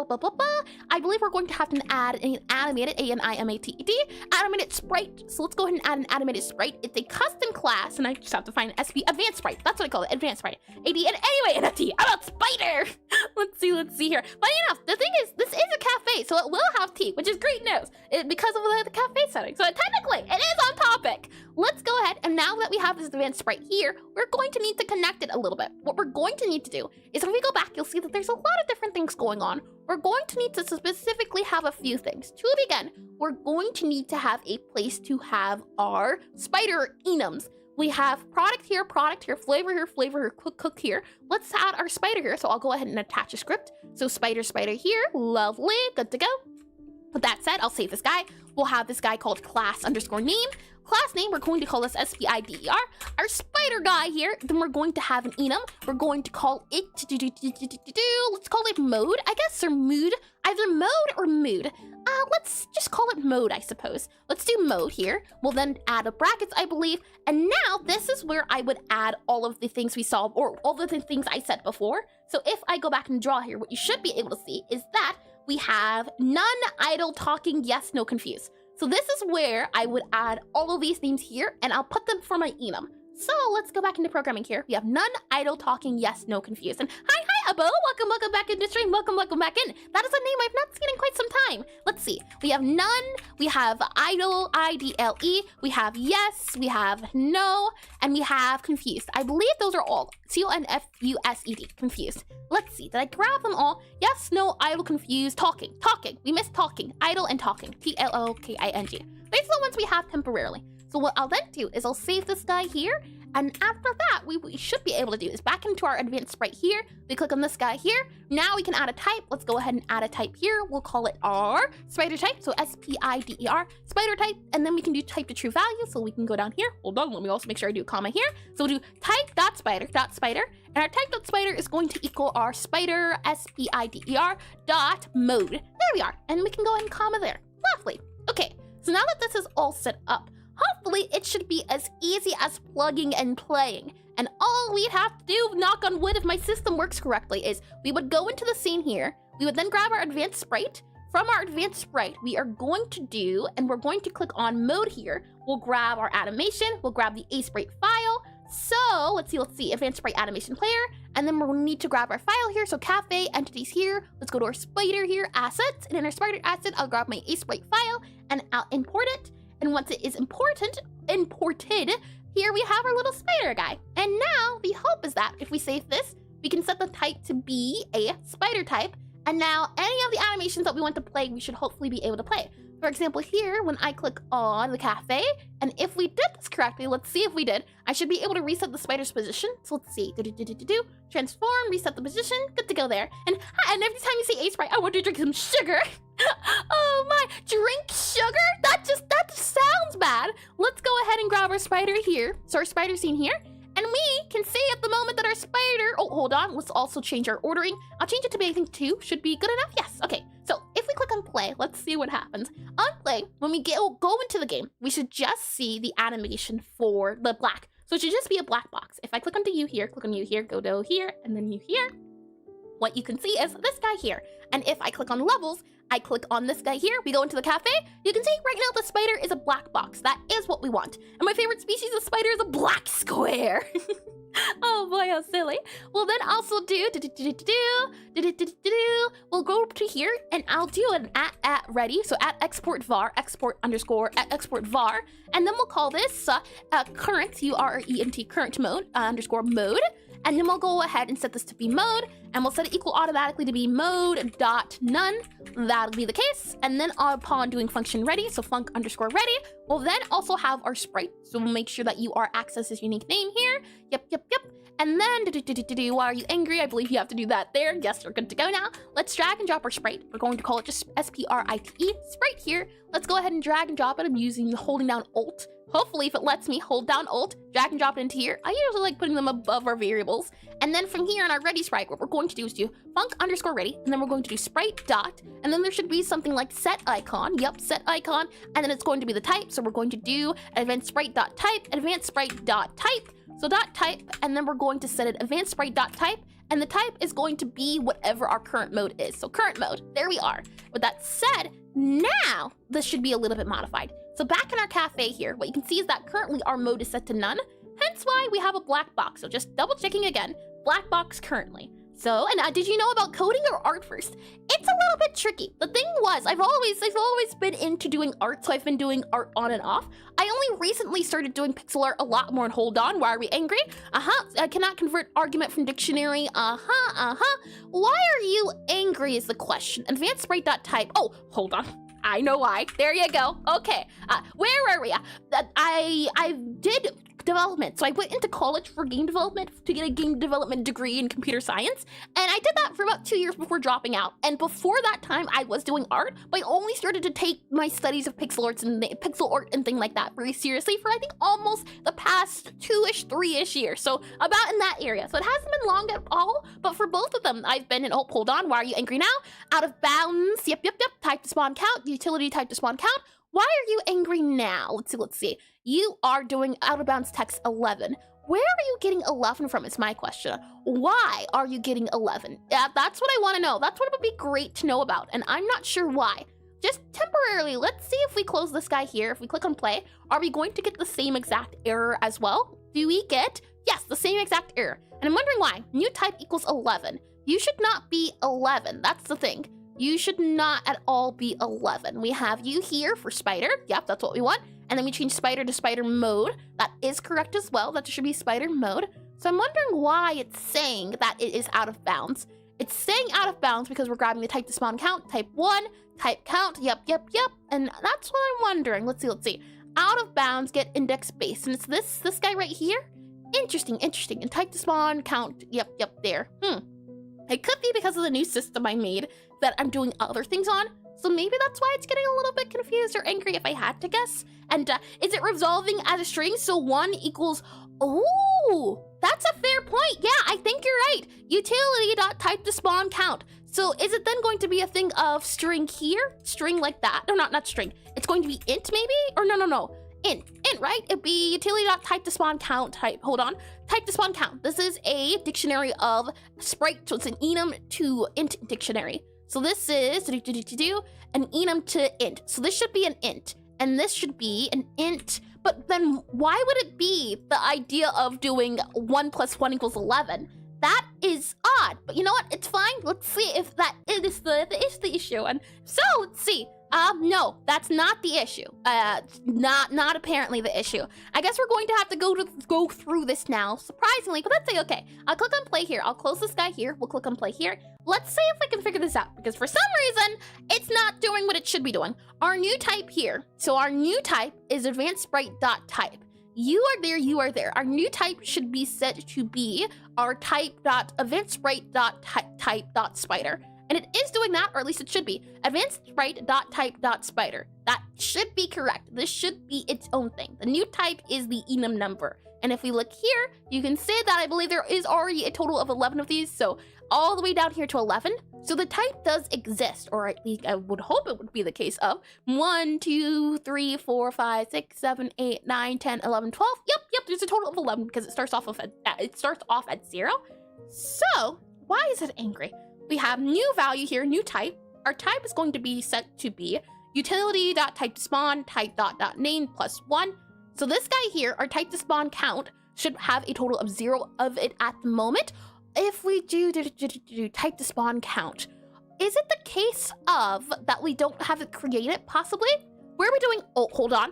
I believe we're going to have to add an animated, A-N-I-M-A-T-E-D, animated sprite. So let's go ahead and add an animated sprite. It's a custom class, and I just have to find an SP, advanced sprite. That's what I call it, advanced sprite. AD, and anyway, NFT, about spider. Let's see here. Funny enough, the thing is, this is a cafe, so it will have tea, which is great news, because of the cafe setting. So technically, it is on topic. Let's go ahead, and now that we have this advanced sprite here, we're going to need to connect it a little bit. What we're going to need to do is when we go back, you'll see that there's a lot of different things going on. We're going to need to specifically have a few things. To begin, we're going to need to have a place to have our spider enums. We have product here, flavor here, cook here. Let's add our spider here. So I'll go ahead and attach a script. So spider here, lovely, good to go. With that said, I'll save this guy. We'll have this guy called class_name. Class name, we're going to call this SPIDER. Our spider guy here, then we're going to have an enum. We're going to call it, let's call it mode, I guess, or mood. either mode or mood. Let's just call it mode, I suppose. Let's do mode here. We'll then add a brackets, I believe. And now this is where I would add all of the things we saw, or all of the things I said before. So if I go back and draw here, what you should be able to see is that we have none, idle, talking, yes, no, confused. So this is where I would add all of these themes here, and I'll put them for my enum. So let's go back into programming here. We have none, idle, talking, yes, no, confused. And hi, Abo, welcome back into stream, welcome back in. That is a name I've not seen in quite some time. Let's see, we have none, we have idle, I-D-L-E, we have yes, we have no, and we have confused. I believe those are all, C-O-N-F-U-S-E-D, confused. Let's see, did I grab them all? Yes, no, idle, confused, talking, we missed talking, idle and talking, T-L-O-K-I-N-G. These are the ones we have temporarily. So what I'll then do is I'll save this guy here, and after that, we should be able to do is back into our advanced sprite here. We click on this guy here. Now we can add a type. Let's go ahead and add a type here. We'll call it our spider type, so S-P-I-D-E-R, spider type, and then we can do type to true value, so we can go down here. Hold on, let me also make sure I do a comma here. So we'll do type.spider, and our type.spider is going to equal our spider, S-P-I-D-E-R, dot mode. There we are, and we can go ahead and comma there. Lovely. Okay, so now that this is all set up, hopefully it should be as easy as plugging and playing. And all we'd have to do, knock on wood if my system works correctly, is we would go into the scene here, we would then grab our advanced sprite. From our advanced sprite, we are going to do, and we're going to click on mode here. We'll grab our animation, we'll grab the A-sprite file. So let's see, advanced sprite animation player, and then we'll need to grab our file here. So cafe, entities here, let's go to our spider here, assets, and in our spider asset, I'll grab my A-sprite file and I'll import it. And once it is imported, here we have our little spider guy. And now the hope is that if we save this, we can set the type to be a spider type. And now any of the animations that we want to play, we should hopefully be able to play. For example, here, when I click on the cafe, and if we did this correctly, let's see if we did, I should be able to reset the spider's position. So let's see, transform, reset the position, good to go there. And every time you see A-sprite, I want to drink some sugar. Oh my, drink sugar? That just sounds bad. Let's go ahead and grab our spider here. So our spider scene here. And we can see at the moment that our spider, oh, hold on, let's also change our ordering. I'll change it to be, I think, 2 should be good enough. Yes, okay. So if we click on play, let's see what happens. On play, when we go into the game, we should just see the animation for the black. So it should just be a black box. If I click onto you here, click on you here, Godot here, and then you here, what you can see is this guy here. And if I click on levels, I click on this guy here, we go into the cafe, you can see right now the spider is a black box. That is what we want. And my favorite species of spider is a black square. Oh boy, how silly. We'll then also do, we'll go to here and I'll do an at ready. So at export var, export var. And then we'll call this current, U-R-E-N-T, current mode, underscore mode. And then we'll go ahead and set this to be mode, and we'll set it equal automatically to be mode.none. That'll be the case. And then upon doing function ready, so func underscore ready, we'll then also have our sprite. So we'll make sure that UR accesses unique name here. Yep. And then, why are you angry? I believe you have to do that there. Yes, you're good to go now. Let's drag and drop our sprite. We're going to call it just S-P-R-I-T-E, sprite here. Let's go ahead and drag and drop it. I'm holding down Alt. Hopefully, if it lets me hold down Alt, drag and drop it into here. I usually like putting them above our variables. And then from here on our ready sprite, what we're going to do is do func underscore ready, and then we're going to do sprite dot, and then there should be something like set icon. Yep, set icon, and then it's going to be the type. So we're going to do advanced sprite dot type, advanced sprite dot type. So dot type, and then we're going to set it advanced sprite dot type, and the type is going to be whatever our current mode is. So current mode, there we are. With that said, now this should be a little bit modified. So back in our cafe here, what you can see is that currently our mode is set to none, hence why we have a black box. So just double checking again, black box currently. So, and did you know about coding or art first? It's a little bit tricky. The thing was, I've always been into doing art, so I've been doing art on and off. I only recently started doing pixel art a lot more, and hold on, why are we angry? I cannot convert argument from dictionary, Why are you angry is the question. Advanced sprite.type, oh, hold on. I know why. There you go. Okay. Where were we? I did development. So I went into college for game development to get a game development degree in computer science. And I did that for about 2 years before dropping out. And before that time, I was doing art, but I only started to take my studies of pixel art and thing like that very seriously for I think almost the past 2-ish, 3-ish years. So about in that area. So it hasn't been long at all, but for both of them, I've been in, oh, hold on, why are you angry now? Out of bounds, yep, type to spawn count, utility type to spawn count. Why are you angry now? Let's see. You are doing out of bounds text 11. Where are you getting 11 from is my question. Why are you getting 11? Yeah, that's what I want to know. That's what it would be great to know about, and I'm not sure why. Just temporarily, let's see if we close this guy here. If we click on play, are we going to get the same exact error as well? Do we get, yes, the same exact error. And I'm wondering why. New type equals 11. You should not be 11. That's the thing. You should not at all be 11. We have you here for spider. Yep, that's what we want. And then we change spider to spider mode. That is correct as well. That should be spider mode. So I'm wondering why it's saying that it is out of bounds. It's saying out of bounds because we're grabbing the type to spawn count, type 1, type count, yep. And that's what I'm wondering. Let's see. Out of bounds, get index base. And it's this guy right here. Interesting. And type to spawn count, yep, there. It could be because of the new system I made that I'm doing other things on. So maybe that's why it's getting a little bit confused or angry if I had to guess. And is it resolving as a string? So 1 equals, oh, that's a fair point. Yeah, I think you're right. Utility.type to spawn count. So is it then going to be a thing of string here? String like that? No, not string. It's going to be int maybe? Or no. Int, right? It'd be utility.type to spawn count type. Hold on. Type to spawn count. This is a dictionary of sprite. So it's an enum to int dictionary. So this is an enum to int. So this should be an int. And this should be an int. But then why would it be the idea of doing 1 + 1 = 11? That is odd. But you know what? It's fine. Let's see if that is the issue. And so let's see. No, that's not the issue. Not apparently the issue. I guess we're going to have to go through this now, surprisingly, but that's okay. I'll click on play here. I'll close this guy here. We'll click on play here. Let's see if I can figure this out, because for some reason, it's not doing what it should be doing. Our new type here. So our new type is advanced_sprite.type. You are there, you are there. Our new type should be set to be our type.advanced_sprite.type.spider. And it is doing that, or at least it should be. advanced_sprite.type.spider. That should be correct. This should be its own thing. The new type is the enum number. And if we look here, you can see that I believe there is already a total of 11 of these. So all the way down here to 11. So the type does exist, or at least I would hope it would be the case of 1, 2, 3, 4, 5, 6, 7, 8, 9, 10, 11, 12. Yep, there's a total of 11 because it starts off at 0. So why is it angry? We have new value here, new type. Our type is going to be set to be utility.type to spawn type.name +1. So this guy here, our type to spawn count, should have a total of 0 of it at the moment. If we do type to spawn count, is it the case of that we don't have it created possibly? Where are we doing? Oh, hold on.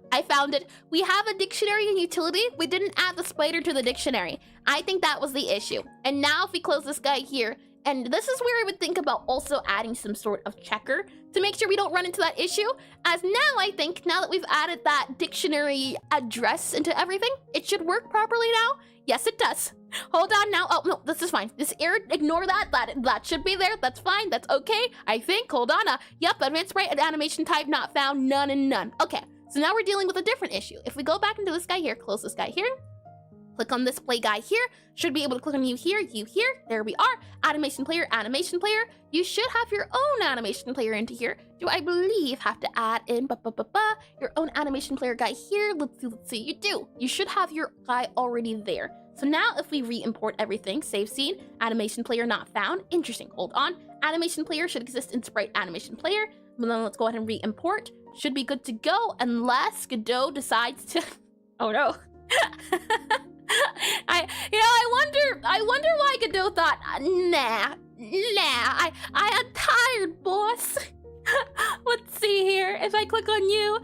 I found it. We have a dictionary and utility. We didn't add the spider to the dictionary. I think that was the issue. And now if we close this guy here, and this is where I would think about also adding some sort of checker to make sure we don't run into that issue. As now I think, now that we've added that dictionary address into everything, it should work properly now. Yes, it does. Hold on now. Oh, no, this is fine. This error, ignore that. That should be there. That's fine. That's okay. I think. Hold on. Yep, advanced sprite and animation type not found. None and none. Okay. So now we're dealing with a different issue. If we go back into this guy here, close this guy here, click on this play guy here, should be able to click on you here, there we are. Animation player. You should have your own animation player into here. Do I believe have to add in your own animation player guy here? Let's see, you do. You should have your guy already there. So now if we re-import everything, save scene, animation player not found. Interesting, hold on. Animation player should exist in sprite animation player. But then let's go ahead and re-import. Should be good to go unless Godot decides to, oh no. I wonder why Godot thought, nah, I am tired, boss. Let's see here. If I click on you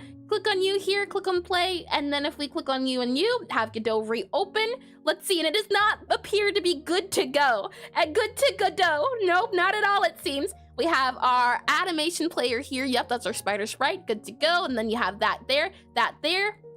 here, click on play, and then if we click on you and you, have Godot reopen. Let's see, and it does not appear to be good to go. And good to Godot. Nope, not at all, it seems. We have our animation player here. Yep, that's our spider sprite. Good to go. And then you have that there,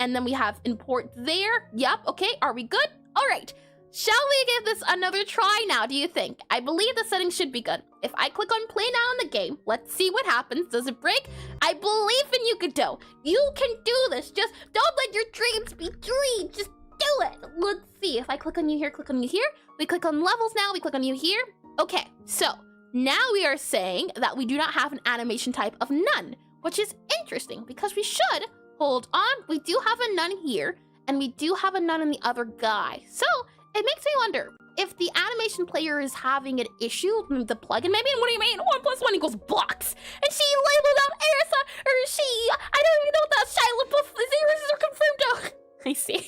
and then we have import there. Yep, okay, are we good? All right. Shall we give this another try now, do you think? I believe the settings should be good. If I click on play now in the game, let's see what happens. Does it break? I believe in you, Godot. You can do this. Just don't let your dreams be dreams. Just do it. Let's see. If I click on you here, click on you here. We click on levels now. We click on you here. Okay, so now we are saying that we do not have an animation type of none, which is interesting because we should. Hold on. We do have a none here, and we do have a none in the other guy. So it makes me wonder if the animation player is having an issue with the plugin. Maybe, what do you mean? 1 + 1 = blocks. And she labeled out Erisa, or she, I don't even know what that Shia LaBeouf is. Erisa are confirmed. Oh, I see.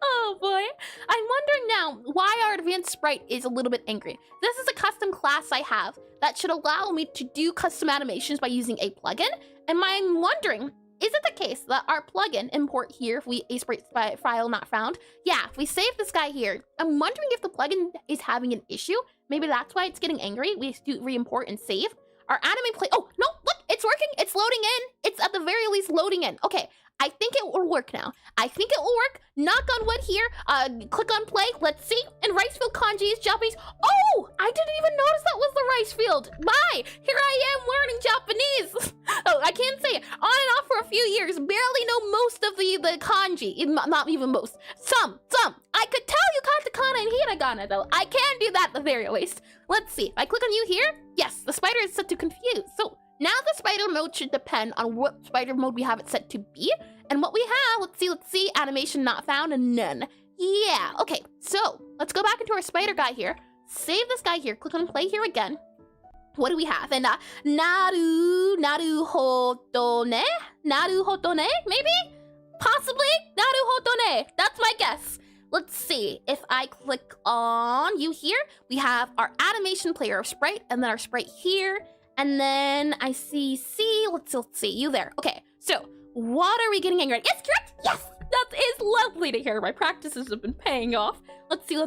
Oh boy. I'm wondering now why our advanced sprite is a little bit angry. This is a custom class I have that should allow me to do custom animations by using a plugin. And I'm wondering, is it the case that our plugin import here, if we a sprite file not found? Yeah, if we save this guy here, I'm wondering if the plugin is having an issue. Maybe that's why it's getting angry. We do re-import and save. Our anime play, oh, no, look, it's working. It's loading in. It's at the very least loading in. Okay, I think it will work now. I think it will work. Knock on wood here. Click on play. Let's see. And rice field kanji is Japanese. Oh, I didn't even notice that was the rice field. Bye. Here I am learning Japanese. Oh, I can't say it. On and off for a few years. Barely know most of the kanji. Not even most. Some. I could tell you katakana and hiragana though. I can do that at the very least. Let's see. If I click on you here, yes, the spider is set to confuse. So now the spider mode should depend on what spider mode we have it set to be. And what we have, let's see, animation not found and none. Yeah, okay, so let's go back into our spider guy here. Save this guy here, click on play here again. What do we have? And naruhodone, maybe? Possibly naruhodone, that's my guess. Let's see, if I click on you here, we have our animation player of sprite, and then our sprite here, and then I see let's see, you there. Okay, so what are we getting angry at? Yes, correct, yes! That is lovely to hear. My practices have been paying off. Let's see.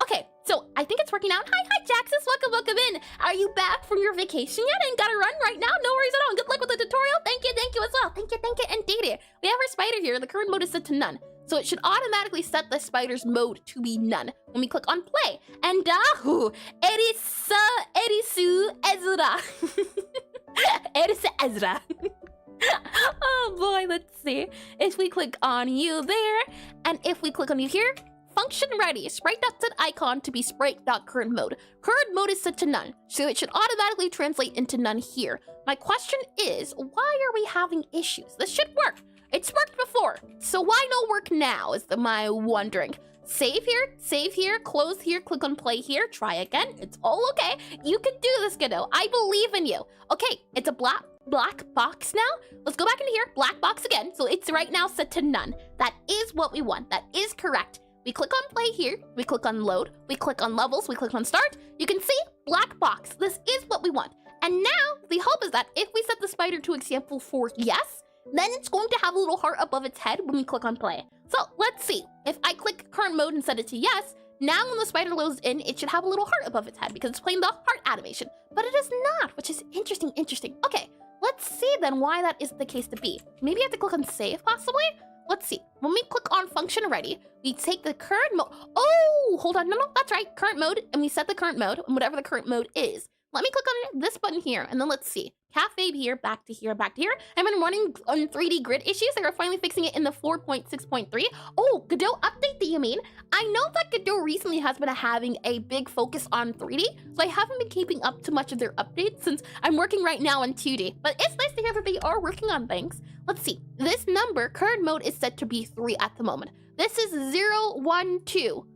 Okay, so I think it's working out. Hi, Jaxus, welcome in. Are you back from your vacation yet and gotta run right now? No worries at all. Good luck with the tutorial. Thank you as well. Thank you, indeed. We have our spider here. The current mode is set to none. So it should automatically set the spider's mode to be none when we click on play. And erisu Ezra. Erisa Ezra. Oh boy, let's see. If we click on you there, and if we click on you here, function ready. Sprite.set icon to be sprite.current mode. Current mode is set to none, so it should automatically translate into none here. My question is, why are we having issues? This should work. It's worked before, so why no work now is my wondering. Save here, close here, click on play here, try again. It's all okay. You can do this, Godot. I believe in you. Okay, it's a black box now. Let's go back into here, black box again. So it's right now set to none. That is what we want. That is correct. We click on play here, we click on load, we click on levels, we click on start. You can see black box. This is what we want. And now the hope is that if we set the spider to example for yes, then it's going to have a little heart above its head when we click on play. So let's see. If I click current mode and set it to yes, now when the spider loads in, it should have a little heart above its head because it's playing the heart animation. But it is not, which is interesting. Okay, let's see then why that is the case to be. Maybe I have to click on save possibly? Let's see. When we click on function ready, we take the current mode. Oh, hold on. No, that's right. Current mode. And we set the current mode and whatever the current mode is. Let me click on this button here and then let's see. Cafe here, back to here, back to here. I've been running on 3D grid issues. They are finally fixing it in the 4.6.3. Oh, Godot update, do you mean? I know that Godot recently has been having a big focus on 3D, so I haven't been keeping up to much of their updates since I'm working right now on 2D. But it's nice to hear that they are working on things. Let's see. This number, current mode, is set to be 3 at the moment. This is 0, 1, 2,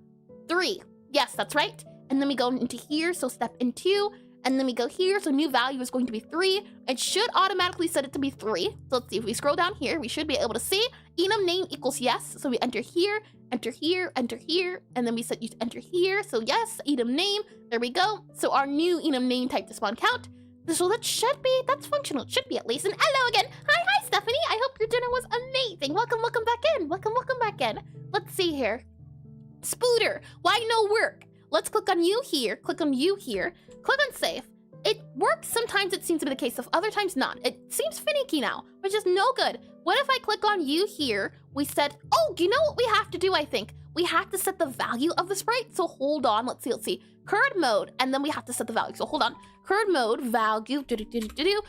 3. Yes, that's right. And then we go into here, so step in 2. And then we go here, so new value is going to be 3. It should automatically set it to be 3. So let's see, if we scroll down here, we should be able to see enum name equals yes. So we enter here, enter here, enter here, and then we set you to enter here. So yes, enum name, there we go. So our new enum name type to spawn count. So that should be, that's functional, it should be at least. And hello again. Hi, Stephanie. I hope your dinner was amazing. Welcome back in. Welcome back in. Let's see here. Spooter, why no work? Let's click on you here, click on you here, click on save. it works. Sometimes it seems to be the case of other times not. It seems finicky now, which is no good. What if I click on you here? We said, oh, you know what we have to do, I think? We have to set the value of the sprite. So hold on, let's see. Current mode, and then we have to set the value. So hold on, current mode value,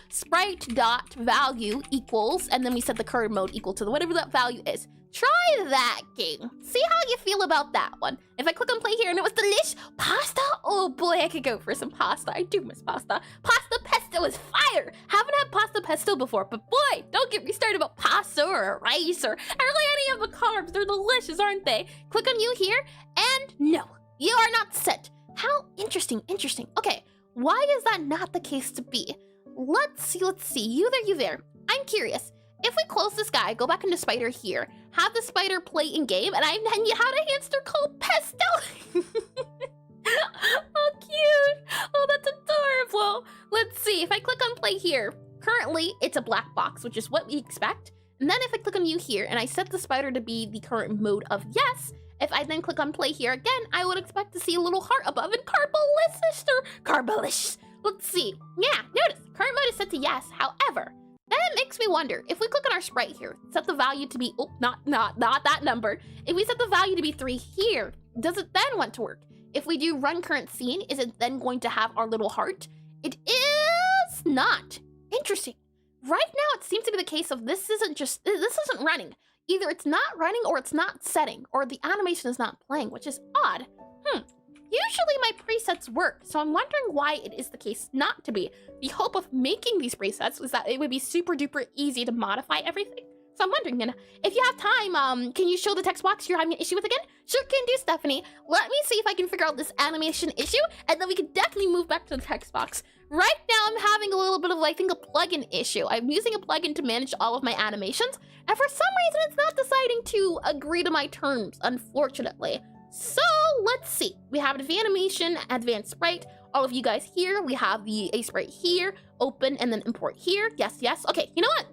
sprite dot value equals, and then we set the current mode equal to whatever that value is. Try that game. See how you feel about that one. If I click on play here and it was delish, pasta? Oh boy, I could go for some pasta. I do miss pasta. Pasta pesto is fire. Haven't had pasta pesto before, but boy, don't get me started about pasta or rice or really any of the carbs. They're delicious, aren't they? Click on you here, and no, you are not set. How interesting. Okay, why is that not the case to be? Let's see. You there. I'm curious. If we close this guy, go back into spider here, have the spider play in game, and you had a hamster called Pesto. Oh, cute. Oh, that's adorable. Let's see. If I click on play here, currently it's a black box, which is what we expect. And then if I click on you here and I set the spider to be the current mode of yes, if I then click on play here again, I would expect to see a little heart above and Carbolish. Let's see. Yeah, notice current mode is set to yes. However, then it makes me wonder, if we click on our sprite here, set the value to be, oh, not that number. If we set the value to be 3 here, does it then want to work? If we do run current scene, is it then going to have our little heart? It is not. Interesting. Right now, it seems to be the case of this isn't running. Either it's not running or it's not setting, or the animation is not playing, which is odd. Usually my presets work, so I'm wondering why it is the case not to be. The hope of making these presets was that it would be super duper easy to modify everything. So I'm wondering, if you have time, can you show the text box you're having an issue with again? Sure can do, Stephanie. Let me see if I can figure out this animation issue, and then we can definitely move back to the text box. Right now, I'm having a little bit of, I think, a plugin issue. I'm using a plugin to manage all of my animations, and for some reason, it's not deciding to agree to my terms, unfortunately. So let's see. We have the animation, advanced sprite. All of you guys here. We have the A sprite here, open, and then import here. Yes. Okay, you know what?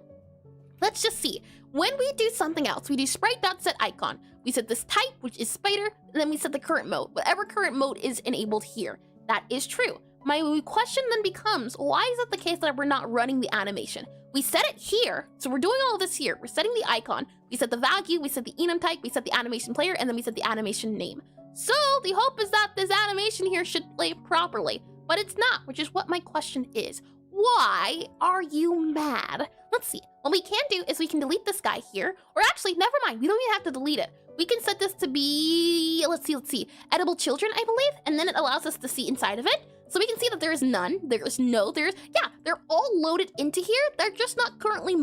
Let's just see. When we do something else, we do sprite.setIcon. We set this type, which is spider, and then we set the current mode. Whatever current mode is enabled here. That is true. My question then becomes, why is it the case that we're not running the animation? We set it here, so we're doing all of this here. We're setting the icon, we set the value, we set the enum type, we set the animation player, and then we set the animation name. So the hope is that this animation here should play properly, but it's not, which is what my question is. Why are you mad? Let's see. What we can do is we can delete this guy here, or actually, never mind. We don't even have to delete it. We can set this to be, let's see, edible children, I believe, and then it allows us to see inside of it. So we can see that there is none, yeah, they're all loaded into here. They're just not currently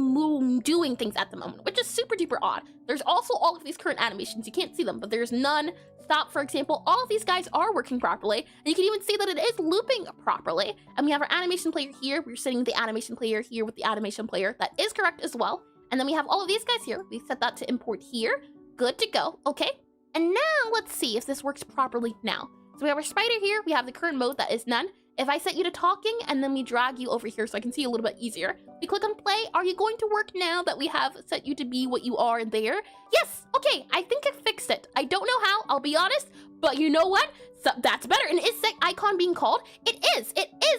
doing things at the moment, which is super duper odd. There's also all of these current animations. You can't see them, but there's none. Stop, for example, all of these guys are working properly, and you can even see that it is looping properly. And we have our animation player here. We're setting the animation player here with the animation player. That is correct as well. And then we have all of these guys here. We set that to import here. Good to go. Okay. And now let's see if this works properly now. So we have our spider here. We have the current mode that is none. If I set you to talking and then we drag you over here so I can see a little bit easier, we click on play. Are you going to work now that we have set you to be what you are there? Yes. Okay. I think I fixed it. I don't know how, I'll be honest, but you know what? So that's better. And is that icon being called? It is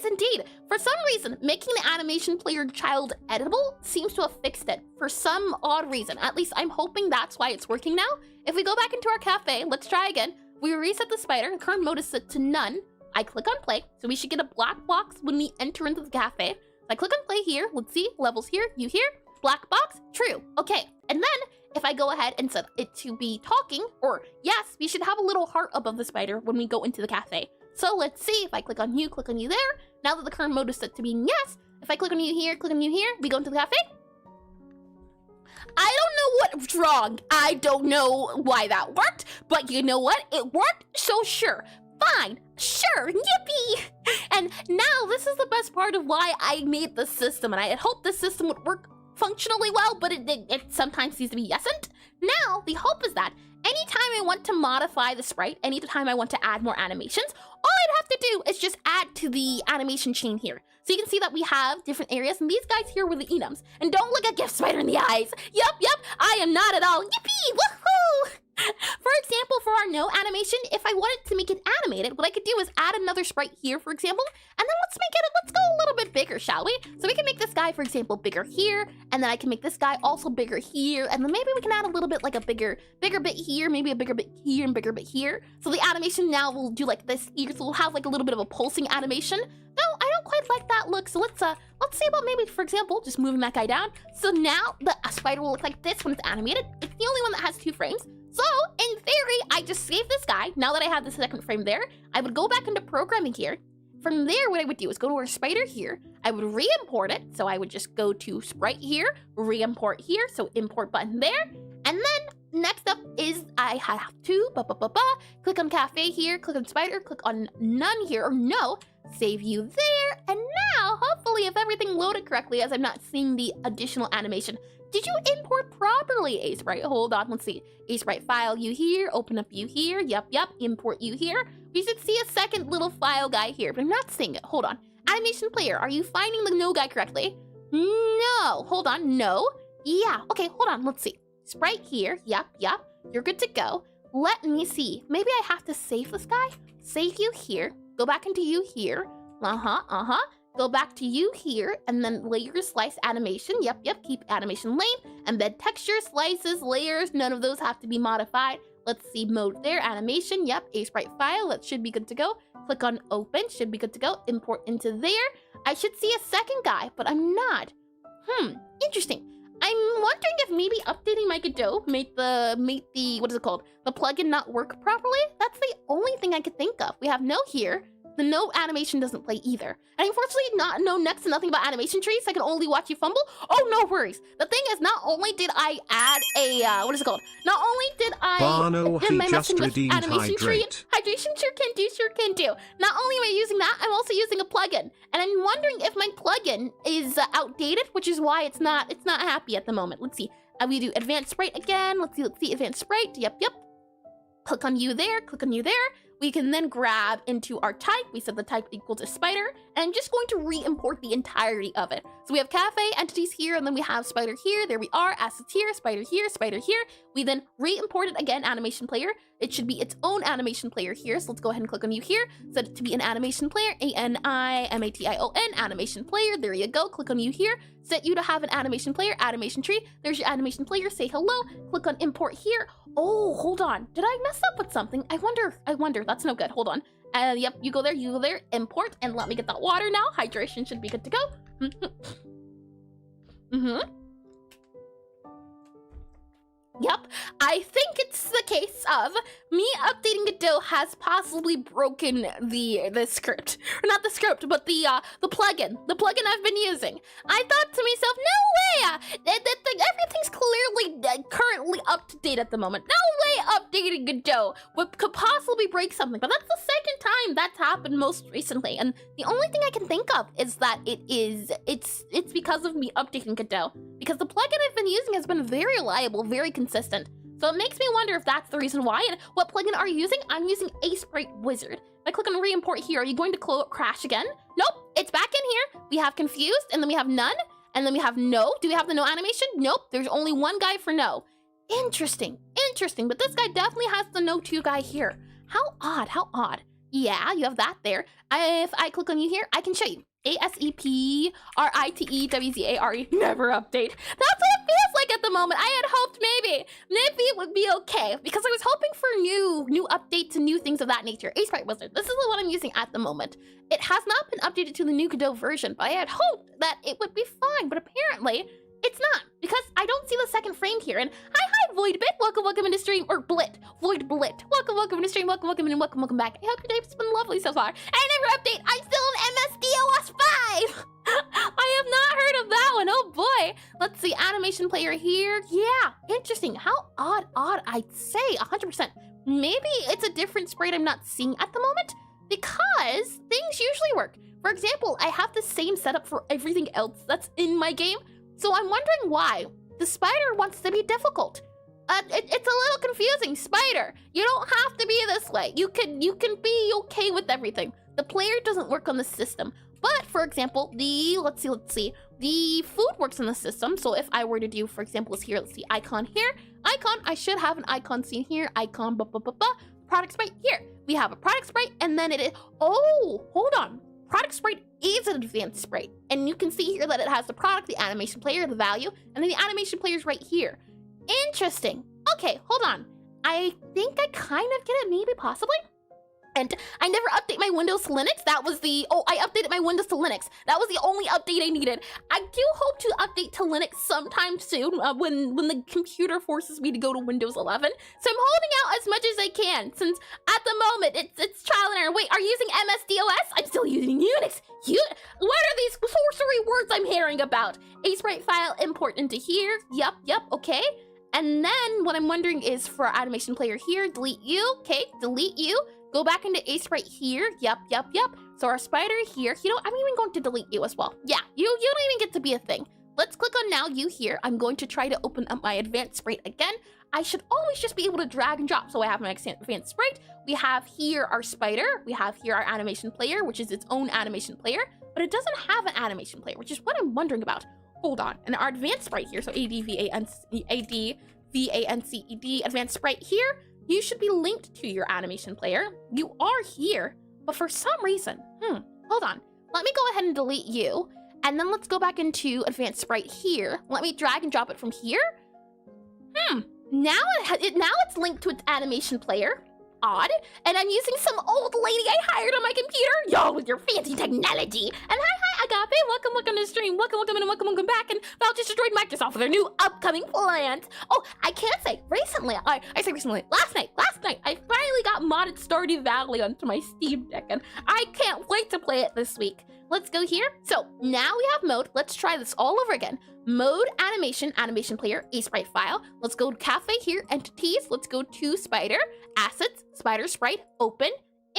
indeed. For some reason, making the animation player child editable seems to have fixed it for some odd reason. At least I'm hoping that's why it's working now. If we go back into our cafe, let's try again. We reset the spider. Current mode is set to none. I click on play, so we should get a black box when we enter into the cafe. I click on play here. Let's see, levels here, you here, black box, true. Okay, and then if I go ahead and set it to be talking, or yes, we should have a little heart above the spider when we go into the cafe. So let's see, if I click on you there. Now that the current mode is set to being yes, if I click on you here, we go into the cafe. I don't know what's wrong. I don't know why that worked, but you know what? It worked, so sure. Fine, sure, yippee! And now this is the best part of why I made this system, and I had hoped this system would work functionally well, but it sometimes needs to be yesn't. Now, the hope is that anytime I want to modify the sprite, anytime I want to add more animations, all I'd have to do is just add to the animation chain here. So you can see that we have different areas, and these guys here were the enums. And don't look at Gift Spider in the eyes. Yup, I am not at all. Yippee! Woohoo! For example, for our no animation, if I wanted to make it animated, what I could do is add another sprite here, for example, and then let's go a little bit bigger, shall we? So we can make this guy, for example, bigger here, and then I can make this guy also bigger here, and then maybe we can add a little bit like a bigger bit here, maybe a bigger bit here and bigger bit here. So the animation now will do like this here, so we'll have like a little bit of a pulsing animation. No, I don't quite like that look, so let's see about maybe, for example, just moving that guy down. So now the spider will look like this when it's animated. It's the only one that has 2 frames. So, in theory, I just save this guy. Now that I have the second frame there, I would go back into programming here. From there, what I would do is go to our spider here. I would re-import it. So I would just go to sprite here, re-import here. So import button there. And then next up is I have to, click on cafe here, click on spider, click on none here, or no, save you there. And now, hopefully, if everything loaded correctly, as I'm not seeing the additional animation, did you import properly, A-Sprite? Hold on, let's see. A-Sprite file you here, open up you here, yep, import you here. We should see a second little file guy here, but I'm not seeing it. Hold on. Animation player, are you finding the no guy correctly? No, hold on, no. Yeah, okay, hold on, let's see. Sprite here, yep, you're good to go. Let me see, maybe I have to save this guy? Save you here, go back into you here, go back to you here, and then layer slice animation. Yep, keep animation lane. Embed texture, slices, layers, none of those have to be modified. Let's see mode there, animation. Yep, a sprite file, that should be good to go. Click on open, should be good to go. Import into there. I should see a second guy, but I'm not. Interesting. I'm wondering if maybe updating my Godot made the, what is it called? The plugin not work properly? That's the only thing I could think of. We have no here. The no animation doesn't play either. And unfortunately, no next to nothing about animation trees. I can only watch you fumble. Oh, no worries. The thing is, not only did I add a, what is it called? Not only did I Barno, he just redeemed animation tree, hydrate. hydration sure can do. Not only am I using that, I'm also using a plugin. And I'm wondering if my plugin is outdated, which is why it's not happy at the moment. Let's see. We do advanced sprite again. Let's see, advanced sprite. Yep. Click on you there, We can then grab into our type. We set the type equal to spider, and I'm just going to re-import the entirety of it. So we have cafe entities here, and then we have spider here. There we are, assets here, spider here, spider here. We then re-import it again, animation player. It should be its own animation player here. So let's go ahead and click on you here. Set it to be an animation player, A-N-I-M-A-T-I-O-N, animation player. There you go. Click on you here. Set you to have an animation player, animation tree. There's your animation player. Say hello. Click on import here. Oh, hold on. Did I mess up with something? I wonder. That's no good. Hold on. Yep, you go there, import, and let me get that water now. Hydration should be good to go. Yep, I think it's the case of me updating Godot has possibly broken the script. Or not the script, but the plugin. The plugin I've been using. I thought to myself, no way! Everything's clearly currently up to date at the moment. No way updating Godot could possibly break something. But that's the second time that's happened most recently. And the only thing I can think of is that it's because of me updating Godot. Because the plugin I've been using has been very reliable, very consistent. So it makes me wonder if that's the reason why. And what plugin are you using? I'm using A-Sprite Wizard. If I click on re-import here, are you going to crash again? Nope, it's back in here. We have confused, and then we have none, and then we have no. Do we have the no animation? Nope, there's only one guy for no. Interesting, but this guy definitely has the no 2 guy here. How odd. Yeah, you have that there. If I click on you here, I can show you. ASEPRITEWZARE, never update. That's what it feels like at the moment. I had hoped maybe it would be okay, because I was hoping for new updates and new things of that nature. A-Sprite Wizard, this is the one I'm using at the moment. It has not been updated to the new Godot version, but I had hoped that it would be fine, but apparently it's not, because I don't see the second frame here. And hi, Voidbit, welcome into stream, or Blit, Void Blit, welcome into stream, welcome back. I hope your day's been lovely so far. And I never update, I'm still in MSDOS 5. I have not heard of that one, oh boy. Let's see, animation player here. Yeah, interesting, how odd, I'd say 100%. Maybe it's a different sprite I'm not seeing at the moment, because things usually work. For example, I have the same setup for everything else that's in my game. So I'm wondering why the spider wants to be difficult. It's a little confusing. Spider, you don't have to be this way. You can be okay with everything. The player doesn't work on the system. But for example, let's see, the food works in the system. So if I were to do, for example, is here, let's see, icon here, icon, I should have an icon scene here, icon, product sprite here. We have a product sprite, and then it is, oh, hold on. Product sprite is an advanced sprite. And you can see here that it has the product, the animation player, the value, and then the animation player is right here. Interesting. Okay, hold on. I think I kind of get it, maybe, possibly. And I never update my Windows to Linux. That was I updated my Windows to Linux. That was the only update I needed. I do hope to update to Linux sometime soon when the computer forces me to go to Windows 11. So I'm holding out as much as I can, since at the moment it's trial and error. Wait, are you using MS-DOS? I'm still using Unix. What are these sorcery words I'm hearing about? A sprite file import into here. Yep, okay. And then what I'm wondering is for our animation player here, delete you. Okay, delete you. Go back into a sprite here. Yep. So our spider here. You know, I'm even going to delete you as well. Yeah, you don't even get to be a thing. Let's click on now you here. I'm going to try to open up my advanced sprite again. I should always just be able to drag and drop. So I have my advanced sprite. We have here our spider. We have here our animation player, which is its own animation player, but it doesn't have an animation player, which is what I'm wondering about. Hold on. And our advanced sprite here, so ADVANCED, advanced sprite here, you should be linked to your animation player. You are here, but for some reason, hold on. Let me go ahead and delete you, and then let's go back into advanced sprite here. Let me drag and drop it from here. Now it's linked to its animation player. Odd. And I'm using some old lady I hired on my computer. Y'all with your fancy technology. And hi, Agape. Welcome to the stream. Welcome back. And Valve just destroyed Microsoft with their new upcoming plans. Oh, I can't say recently. I say recently. Last night, I finally got modded Stardew Valley onto my Steam Deck, and I can't wait to play it this week. Let's go here. So now we have mode. Let's try this all over again. Mode, animation player, a sprite file. Let's go to cafe here, entities. Let's go to spider, assets, spider sprite, open,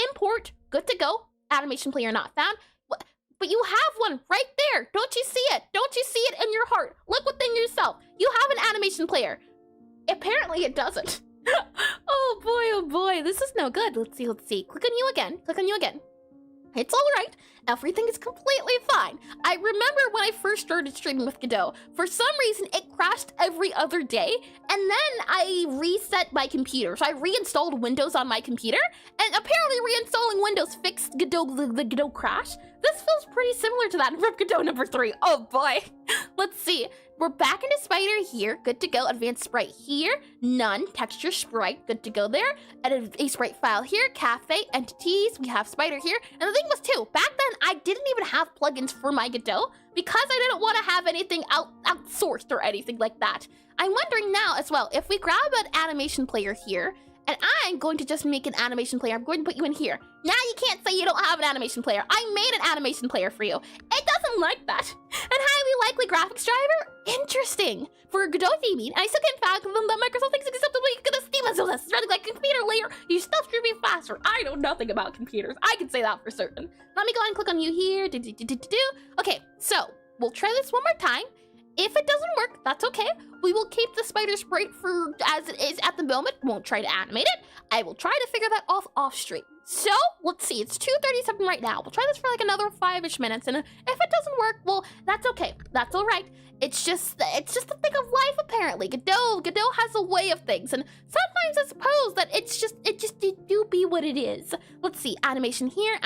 import, good to go. Animation player not found. But you have one right there. Don't you see it? Don't you see it in your heart? Look within yourself. You have an animation player. Apparently it doesn't. Oh boy, this is no good. Let's see. Click on you again. It's all right. Everything is completely fine. I remember when I first started streaming with Godot, for some reason it crashed every other day, and then I reset my computer. So I reinstalled Windows on my computer, and apparently reinstalling Windows fixed the Godot crash. This feels pretty similar to that from Godot number 3. Oh boy. Let's see. We're back into spider here, good to go. Advanced sprite here, none. Texture sprite, good to go there. Edit a sprite file here, cafe, entities, we have spider here. And the thing was too, back then I didn't even have plugins for my Godot because I didn't want to have anything outsourced or anything like that. I'm wondering now as well, if we grab an animation player here, and I'm going to just make an animation player. I'm going to put you in here. Now you can't say you don't have an animation player. I made an animation player for you. It doesn't like that. And highly likely graphics driver? Interesting. For Godot theming, I still can't fathom that Microsoft thinks it's acceptable you can Steam and so that's running like a computer layer. You stuff should be faster. I know nothing about computers. I can say that for certain. Let me go and click on you here. Okay, so we'll try this one more time. If it doesn't work, that's okay. We will keep the spider sprite for as it is at the moment. Won't try to animate it. I will try to figure that off stream. So let's see, it's 2:37 right now. We'll try this for like another 5-ish minutes, and if it doesn't work, well, that's okay. That's all right. It's just a thing of life apparently. Godot has a way of things, and sometimes I suppose that it do be what it is. Let's see, animation here,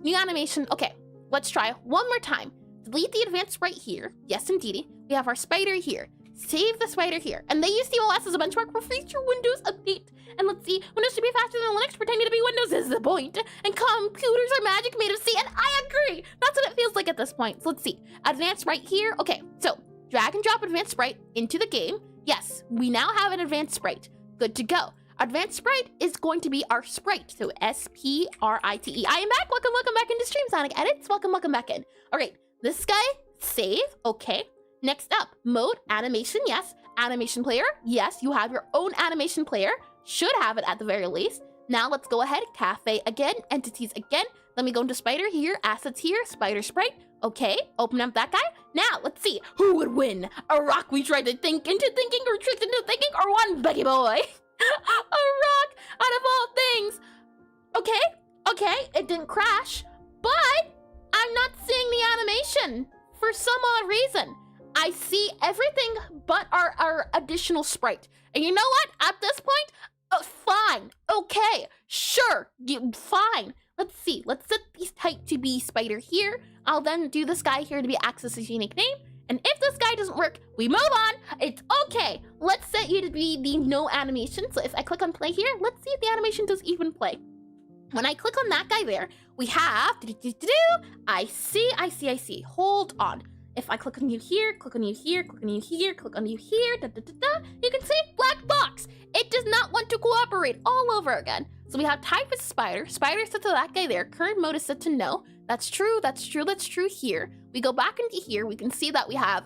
new animation. Okay, let's try one more time. Delete the advanced sprite here. Yes, indeedy. We have our spider here. Save the spider here. And they use TOS as a benchmark for future Windows update. And let's see, Windows should be faster than Linux, pretending to be Windows is the point. And computers are magic made of C, and I agree. That's what it feels like at this point. So let's see. Advanced sprite here. Okay, so drag and drop advanced sprite into the game. Yes, we now have an advanced sprite. Good to go. Advanced sprite is going to be our sprite. So S-P-R-I-T-E. I am back. Welcome back into Stream Sonic Edits. Welcome back in. All right. This guy, save, okay. Next up, mode, animation, yes. Animation player, yes, you have your own animation player. Should have it at the very least. Now let's go ahead, cafe again, entities again. Let me go into spider here, assets here, spider sprite. Okay, open up that guy. Now, let's see, who would win? A rock we tried to think into thinking or tricked into thinking, or one Becky boy? A rock, out of all things. Okay, it didn't crash, but I'm not seeing the animation for some odd reason. I see everything but our additional sprite. And you know what? At this point, fine. Okay, sure, fine. Let's see. Let's set these type to be spider here. I'll then do this guy here to be access as unique name. And if this guy doesn't work, we move on. It's okay. Let's set you to be the no animation. So if I click on play here, let's see if the animation does even play. When I click on that guy there, we have, I see. Hold on. If I click on you here, click on you here, click on you here, click on you here, you can see black box. It does not want to cooperate all over again. So we have type is spider. Spider is set to that guy there. Current mode is set to no. That's true, that's true, that's true here. We go back into here. We can see that we have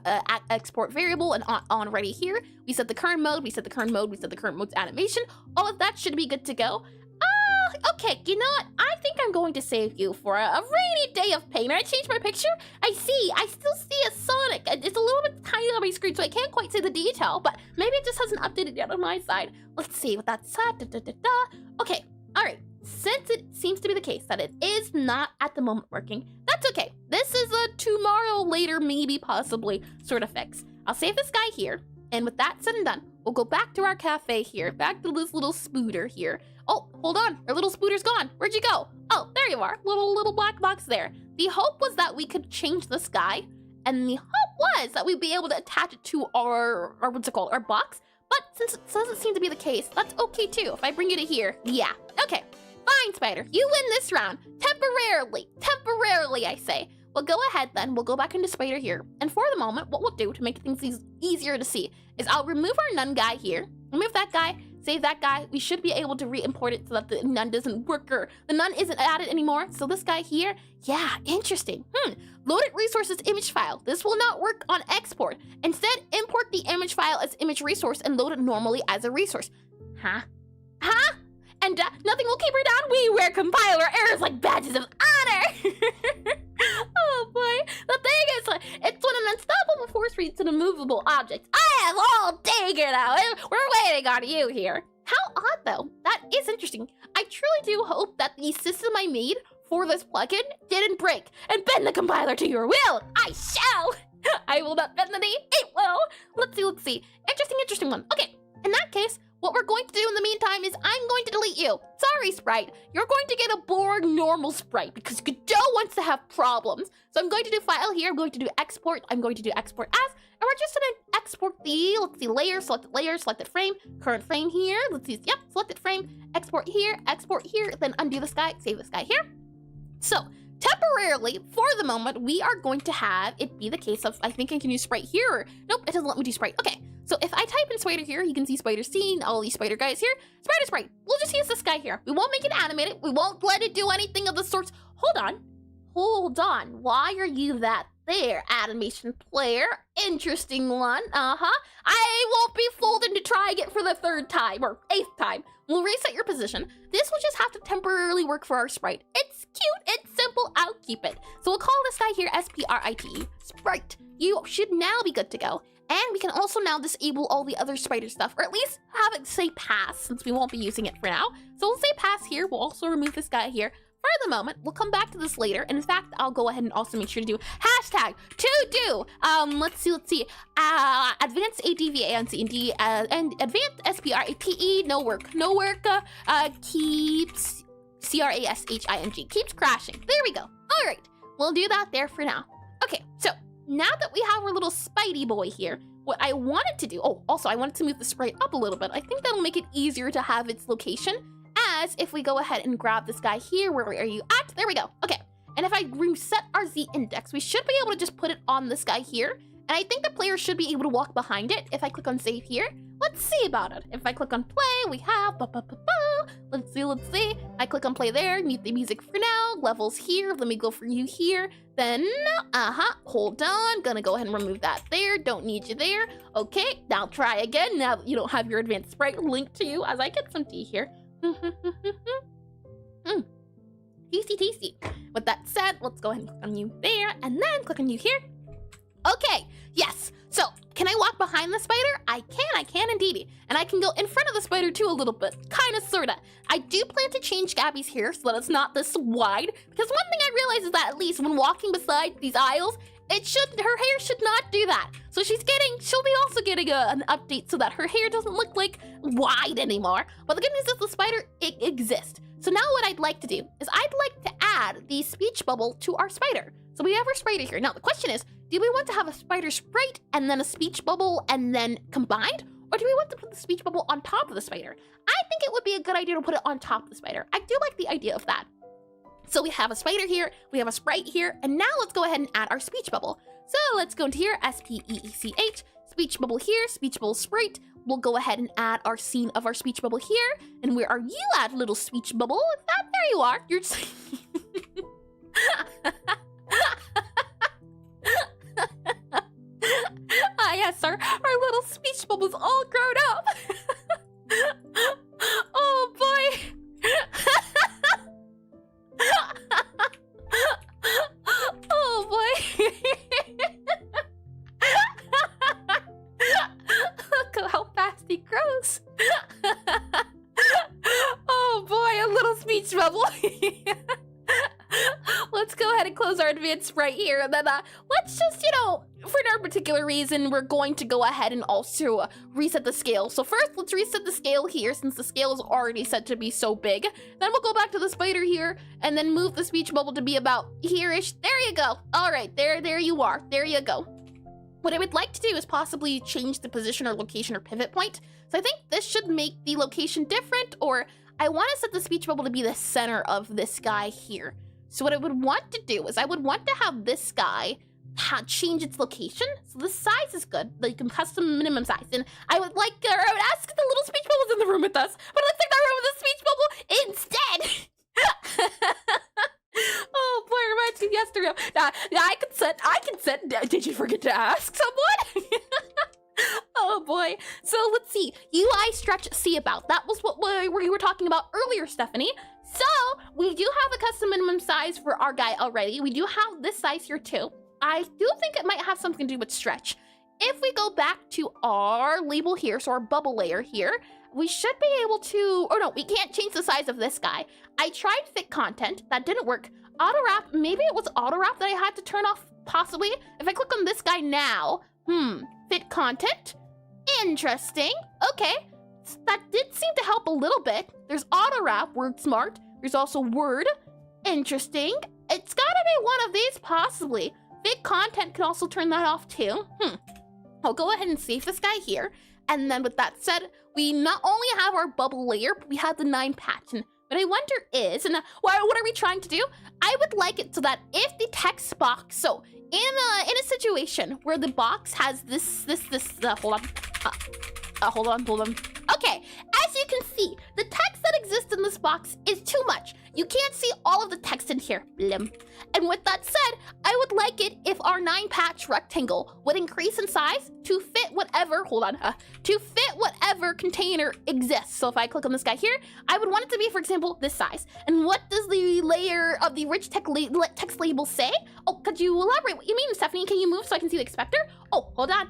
export variable and on ready here. We set the current mode, we set the current mode, we set the current mode's animation. All of that should be good to go. Okay, you know what? I think I'm going to save you for a rainy day of pain. I changed my picture. I still see a Sonic. It's a little bit tiny on my screen, so I can't quite see the detail, but maybe it just hasn't updated yet on my side. Let's see what that's at. Okay, all right. Since it seems to be the case that it is not at the moment working, that's okay. This is a tomorrow, later, maybe, possibly sort of fix. I'll save this guy here, and with that said and done, we'll go back to our cafe here, back to this little spooter here. Oh, hold on, our little spooter's gone. Where'd you go? Oh, there you are, little black box there. The hope was that we could change this guy, and the hope was that we'd be able to attach it to our what's it called, our box. But since it doesn't seem to be the case, that's okay too. If I bring you to here, yeah, okay. Fine, Spider, you win this round. Temporarily, I say. Well, go ahead then, we'll go back into Spider here. And for the moment, what we'll do to make things easier to see is I'll remove our none guy here, remove that guy, save that guy. We should be able to re-import it so that the none doesn't work, or the none isn't added anymore. So this guy here, yeah, interesting. Loaded resources image file. This will not work on export. Instead, import the image file as image resource and load it normally as a resource. Huh? And nothing will keep her down. We wear compiler errors like badges of honor. Oh boy. The thing is, it's when an unstoppable force reads an immovable object. I have all day here now. We're waiting on you here. How odd though. That is interesting. I truly do hope that the system I made for this plugin didn't break and bend the compiler to your will. I shall. I will not bend the knee. It will. Let's see. Interesting one. Okay. In that case, what we're going to do in the meantime is I'm going to delete you. Sorry, Sprite. You're going to get a boring normal Sprite because Godot wants to have problems. So I'm going to do file here. I'm going to do export. I'm going to do export as. And we're just going to export the, let's see, layer, selected frame, current frame here. Let's see, yep, selected frame, export here, then undo this guy, save this guy here. So temporarily, for the moment, we are going to have it be the case of, I think I can use Sprite here. Nope, it doesn't let me do Sprite. Okay. So if I type in spider here, you can see spider scene, all these spider guys here. Spider sprite. We'll just use this guy here. We won't make it animated. We won't let it do anything of the sorts. Hold on. Why are you that there, animation player? Interesting one. I won't be fooled into trying it for the 3rd time or 8th time. We'll reset your position. This will just have to temporarily work for our sprite. It's cute. It's simple. I'll keep it. So we'll call this guy here SPRITE. Sprite. You should now be good to go. And we can also now disable all the other spider stuff, or at least have it say pass, since we won't be using it for now. So we'll say pass here. We'll also remove this guy here. For the moment, we'll come back to this later. And in fact, I'll go ahead and also make sure to do hashtag to do. Let's see. Advanced ADVANC and advanced SPRATE, no work. Keeps CRASHING, keeps crashing. There we go. All right, we'll do that there for now. Okay, so now that we have our little Spidey boy here, what I wanted to do, also I wanted to move the sprite up a little bit. I think that'll make it easier to have its location, as if we go ahead and grab this guy here, where are you at? There we go, okay. And if I reset our Z index, we should be able to just put it on this guy here, and I think the player should be able to walk behind it. If I click on save here, let's see about it. If I click on play, we have, let's see. I click on play there, mute the music for now, levels here, let me go for you here. Then, hold on, gonna go ahead and remove that there, don't need you there. Okay, now try again, now that you don't have your advanced sprite linked to you, as I get some tea here. Tasty. With that said, let's go ahead and click on you there, and then click on you here. Okay, yes, so can I walk behind behind the spider? I can indeed. And I can go in front of the spider too a little bit, kinda sorta. I do plan to change Gabby's hair so that it's not this wide, because one thing I realize is that at least when walking beside these aisles, her hair should not do that. So she'll be also getting an update so that her hair doesn't look like wide anymore. But the good news is the spider, it exists. So now what I'd like to do is I'd like to add the speech bubble to our spider. So we have our spider here. Now the question is, do we want to have a spider sprite and then a speech bubble and then combined? Or do we want to put the speech bubble on top of the spider? I think it would be a good idea to put it on top of the spider. I do like the idea of that. So we have a spider here, we have a sprite here, and now let's go ahead and add our speech bubble. So let's go into here, SPEECH, speech bubble here, speech bubble sprite. We'll go ahead and add our scene of our speech bubble here. And where are you at, little speech bubble? There you are. You're yes, our little speech bubble's all grown up. Oh boy. Oh boy. Look at how fast he grows. Oh boy, a little speech bubble. Let's go ahead and close our advanced right here, and then let's just, for no particular reason, we're going to go ahead and also reset the scale. So first, let's reset the scale here, since the scale is already set to be so big. Then we'll go back to the spider here, and then move the speech bubble to be about here-ish. There you go. All right, there you are. There you go. What I would like to do is possibly change the position or location or pivot point. So I think this should make the location different, or I want to set the speech bubble to be the center of this guy here. So what I would want to do is I would want to have this guy change its location. So the size is good. Like, you can custom minimum size. And I would like, or I would ask the little speech bubble's in the room with us, but let's take that room with the speech bubble instead. Oh boy, reminds me yesterday. I can set. Did you forget to ask someone? Oh boy. So let's see. UI stretch see about. That was what we were talking about earlier, Stephanie. So we do have a custom minimum size for our guy already. We do have this size here too. I do think it might have something to do with stretch. If we go back to our label here, so our bubble layer here, we should be able to, or no, we can't change the size of this guy. I tried fit content, that didn't work. Auto wrap, maybe it was auto wrap that I had to turn off, possibly. If I click on this guy now, fit content, interesting, okay. That did seem to help a little bit. There's auto wrap, word smart. There's also word, interesting. It's gotta be one of these, possibly. Fit content can also turn that off too. I'll go ahead and save this guy here. And then with that said, we not only have our bubble layer, but we have the 9 pattern. What I wonder is, and what are we trying to do? I would like it so that if the text box, so in a situation where the box has this, hold on. Okay, as you can see, the text that exists in this box is too much. You can't see all of the text in here. Blim. And with that said, I would like it if our 9-patch rectangle would increase in size to fit whatever, to fit whatever container exists. So if I click on this guy here, I would want it to be, for example, this size. And what does the layer of the rich text label say? Oh, could you elaborate what you mean, Stephanie? Can you move so I can see the expector? Oh, hold on.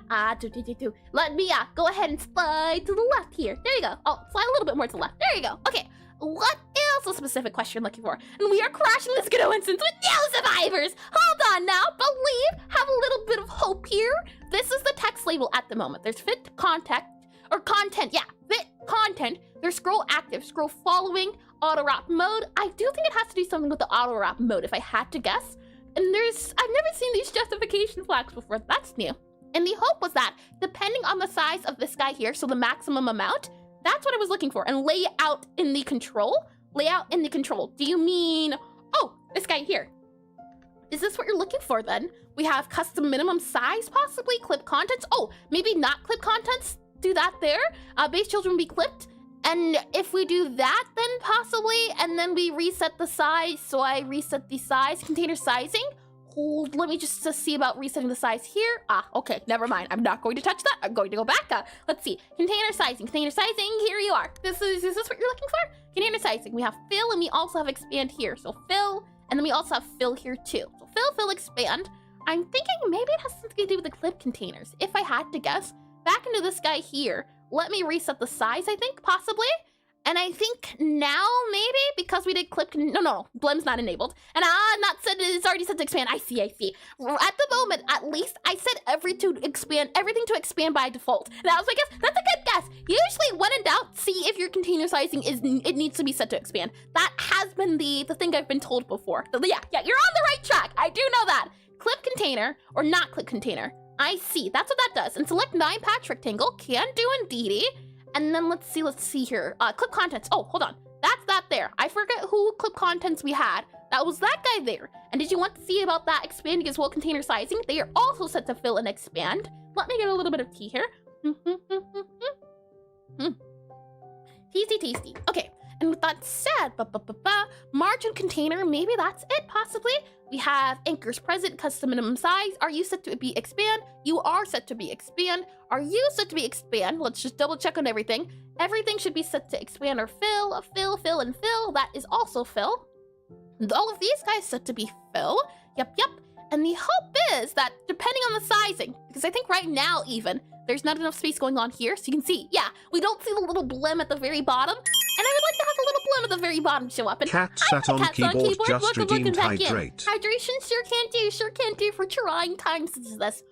Let me go ahead and slide to the left here. There you go. Oh, slide a little bit more to the left. There you go. Okay. What else a specific question you're looking for? And we are crashing this Godot instance with no survivors! Hold on now, believe, have a little bit of hope here. This is the text label at the moment. There's fit content, fit content. There's scroll active, scroll following, auto wrap mode. I do think it has to do something with the auto wrap mode if I had to guess. And I've never seen these justification flags before. That's new. And the hope was that depending on the size of this guy here, so the maximum amount, that's what I was looking for. And layout in the control. Do you mean, oh, this guy here? Is this what you're looking for then? We have custom minimum size, possibly clip contents. Oh, maybe not clip contents. Do that there. Base children be clipped. And if we do that, then possibly, and then we reset the size. So I reset the size, container sizing. Hold, let me just see about resetting the size here. Okay, never mind. I'm not going to touch that. I'm going to go back. Let's see. Container sizing, here you are. Is this what you're looking for? Container sizing, we have fill and we also have expand here. So fill, and then we also have fill here too. So fill, expand. I'm thinking maybe it has something to do with the clip containers. If I had to guess, back into this guy here. Let me reset the size, I think, possibly. And I think now, maybe, because we did clip, no, Blim's not enabled. And not said, it's already set to expand. I see. At the moment, at least, I set everything to expand by default. And I was like, yes, that's a good guess. Usually, when in doubt, see if your container sizing it needs to be set to expand. That has been the thing I've been told before. So yeah, you're on the right track. I do know that. Clip container, or not clip container. I see, that's what that does. And select 9-patch rectangle, can do indeedy. And then let's see here. Clip contents. Oh, hold on. That's that there. I forget who clip contents we had. That was that guy there. And did you want to see about that expanding as well container sizing? They are also set to fill and expand. Let me get a little bit of tea here. Tasty. Okay. And with that said, margin container, maybe that's it, possibly. We have anchors present, custom minimum size. Are you set to be expand? You are set to be expand. Are you set to be expand? Let's just double check on everything. Everything should be set to expand or fill, and fill. That is also fill. All of these guys set to be fill. Yep. And the hope is that depending on the sizing, because I think right now even, there's not enough space going on here. So you can see, yeah, we don't see the little blim at the very bottom. And I would like to have the little blim at the very bottom show up. And cat sat on keyboard, just redeemed hydrate. Hydration sure can do for trying times such as this.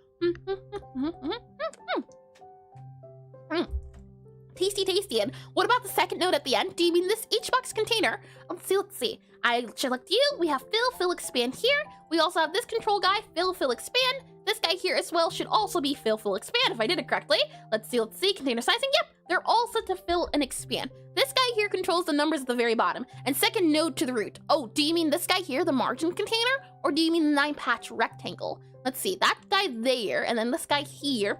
Tasty. And what about the second note at the end? Do you mean this each box container? Let's see. I select you. We have fill, expand here. We also have this control guy, fill, expand. This guy here as well should also be fill, expand, if I did it correctly. Let's see. Container sizing, yep. They're all set to fill and expand. This guy here controls the numbers at the very bottom. And second node to the root. Oh, do you mean this guy here, the margin container? Or do you mean the 9-patch rectangle? Let's see, that guy there, and then this guy here,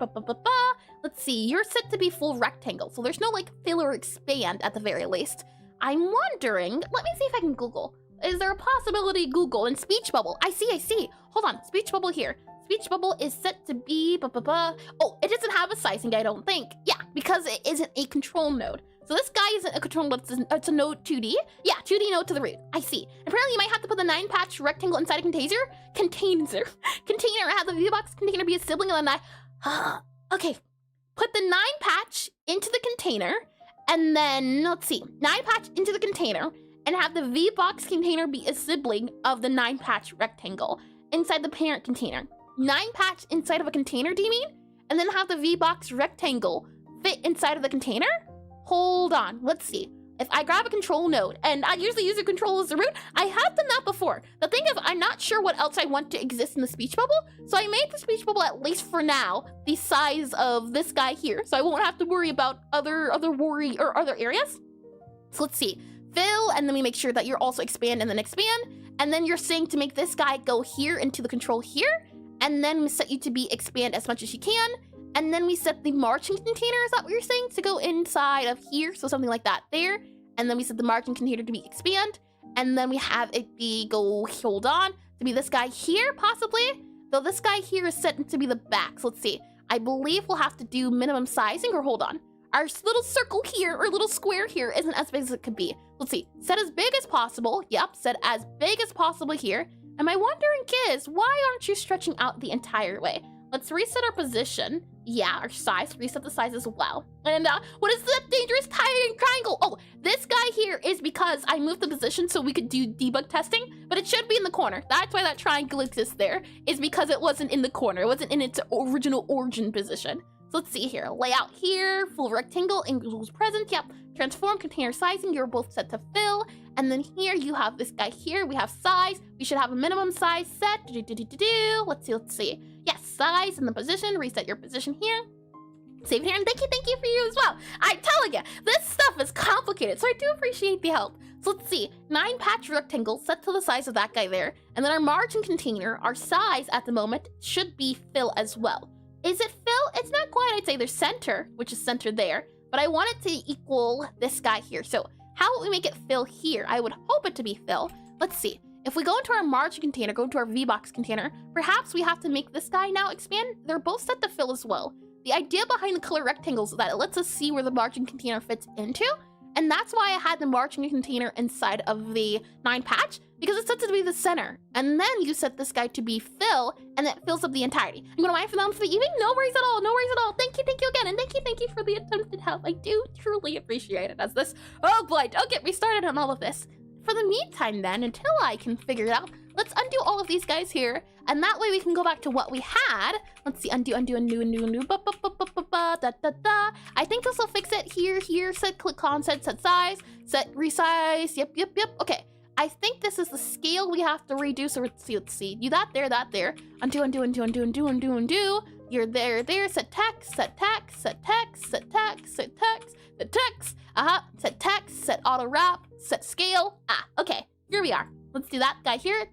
Let's see, you're set to be full rectangle. So there's no like fill or expand at the very least. I'm wondering, let me see if I can Google. Is there a possibility Google and speech bubble? I see. Hold on, speech bubble here. Speech bubble is set to be, Oh, it doesn't have a sizing, I don't think. Yeah, because it isn't a control node. So this guy isn't a control node, it's a node 2D. Yeah, 2D node to the root, I see. Apparently you might have to put the 9-patch rectangle inside a container, have the VBox container be a sibling of the 9. Okay, put the 9-patch into the container, and then, let's see, 9-patch into the container, and have the VBox container be a sibling of the 9-patch rectangle inside the parent container. 9-patch inside of a container, do you mean? And then have the VBox rectangle fit inside of the container? Hold on, let's see. If I grab a control node, and I usually use a control as the root, I have done that before. The thing is, I'm not sure what else I want to exist in the speech bubble, so I made the speech bubble, at least for now, the size of this guy here, so I won't have to worry about other areas. So let's see. Fill, and then we make sure that you're also expand and then expand, and then you're saying to make this guy go here into the control here, and then we set you to be expand as much as you can, and then we set the margin container, is that what you're saying? To go inside of here, so something like that there, and then we set the margin container to be expand, and then we have it be hold on, to be this guy here, possibly? Though this guy here is set to be the back, so let's see. I believe we'll have to do minimum sizing, or hold on. Our little circle here, or little square here, isn't as big as it could be. Let's see, set as big as possible. Yep, set as big as possible here. And my wondering is, why aren't you stretching out the entire way? Let's reset our position. Yeah, our size, reset the size as well. And what is that dangerous triangle? Oh, this guy here is because I moved the position so we could do debug testing, but it should be in the corner. That's why that triangle exists there, is because it wasn't in the corner. It wasn't in its original origin position. So let's see here, layout here, full rectangle, angles present, yep. Transform, container sizing, you're both set to fill. And then here you have this guy here, we have size. We should have a minimum size set, Let's see. Yes, size and the position, reset your position here. Save it here, and thank you for you as well. I'm telling you, this stuff is complicated, so I do appreciate the help. So let's see, 9-patch rectangle set to the size of that guy there. And then our margin container, our size at the moment, should be fill as well. Is it fill? It's not quite, I'd say there's center, which is center there, but I want it to equal this guy here. So how would we make it fill here? I would hope it to be fill. Let's see. If we go into our margin container, go into our VBox container, perhaps we have to make this guy now expand. They're both set to fill as well. The idea behind the color rectangles is that it lets us see where the margin container fits into, and that's why I had the margin container inside of the 9-patch, because it sets it to be the center. And then you set this guy to be fill, and it fills up the entirety. I'm gonna mind for them for the evening. No worries at all. No worries at all. Thank you again, and thank you for the attempted help. I do truly appreciate it. As this, oh boy, don't get me started on all of this. For the meantime, then, until I can figure it out, let's undo all of these guys here, and that way we can go back to what we had. Let's see, undo. Ba, ba, ba, ba, ba, ba, da, da, da. I think this will fix it. Here, set click on, set size, set resize. Yep. Okay. I think this is the scale we have to redo. So let's see. Do that there. Undo. You're there. Set text. Set text. Set text. Set auto wrap. Set scale. Okay. Here we are. Let's do that guy here.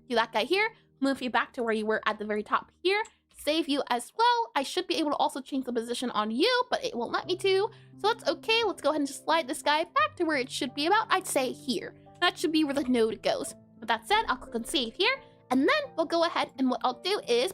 Move you back to where you were at the very top here. Save you as well. I should be able to also change the position on you, but it won't let me to. So that's okay. Let's go ahead and just slide this guy back to where it should be about. I'd say here. That should be where the node goes. With that said, I'll click on save here, and then we'll go ahead and what I'll do is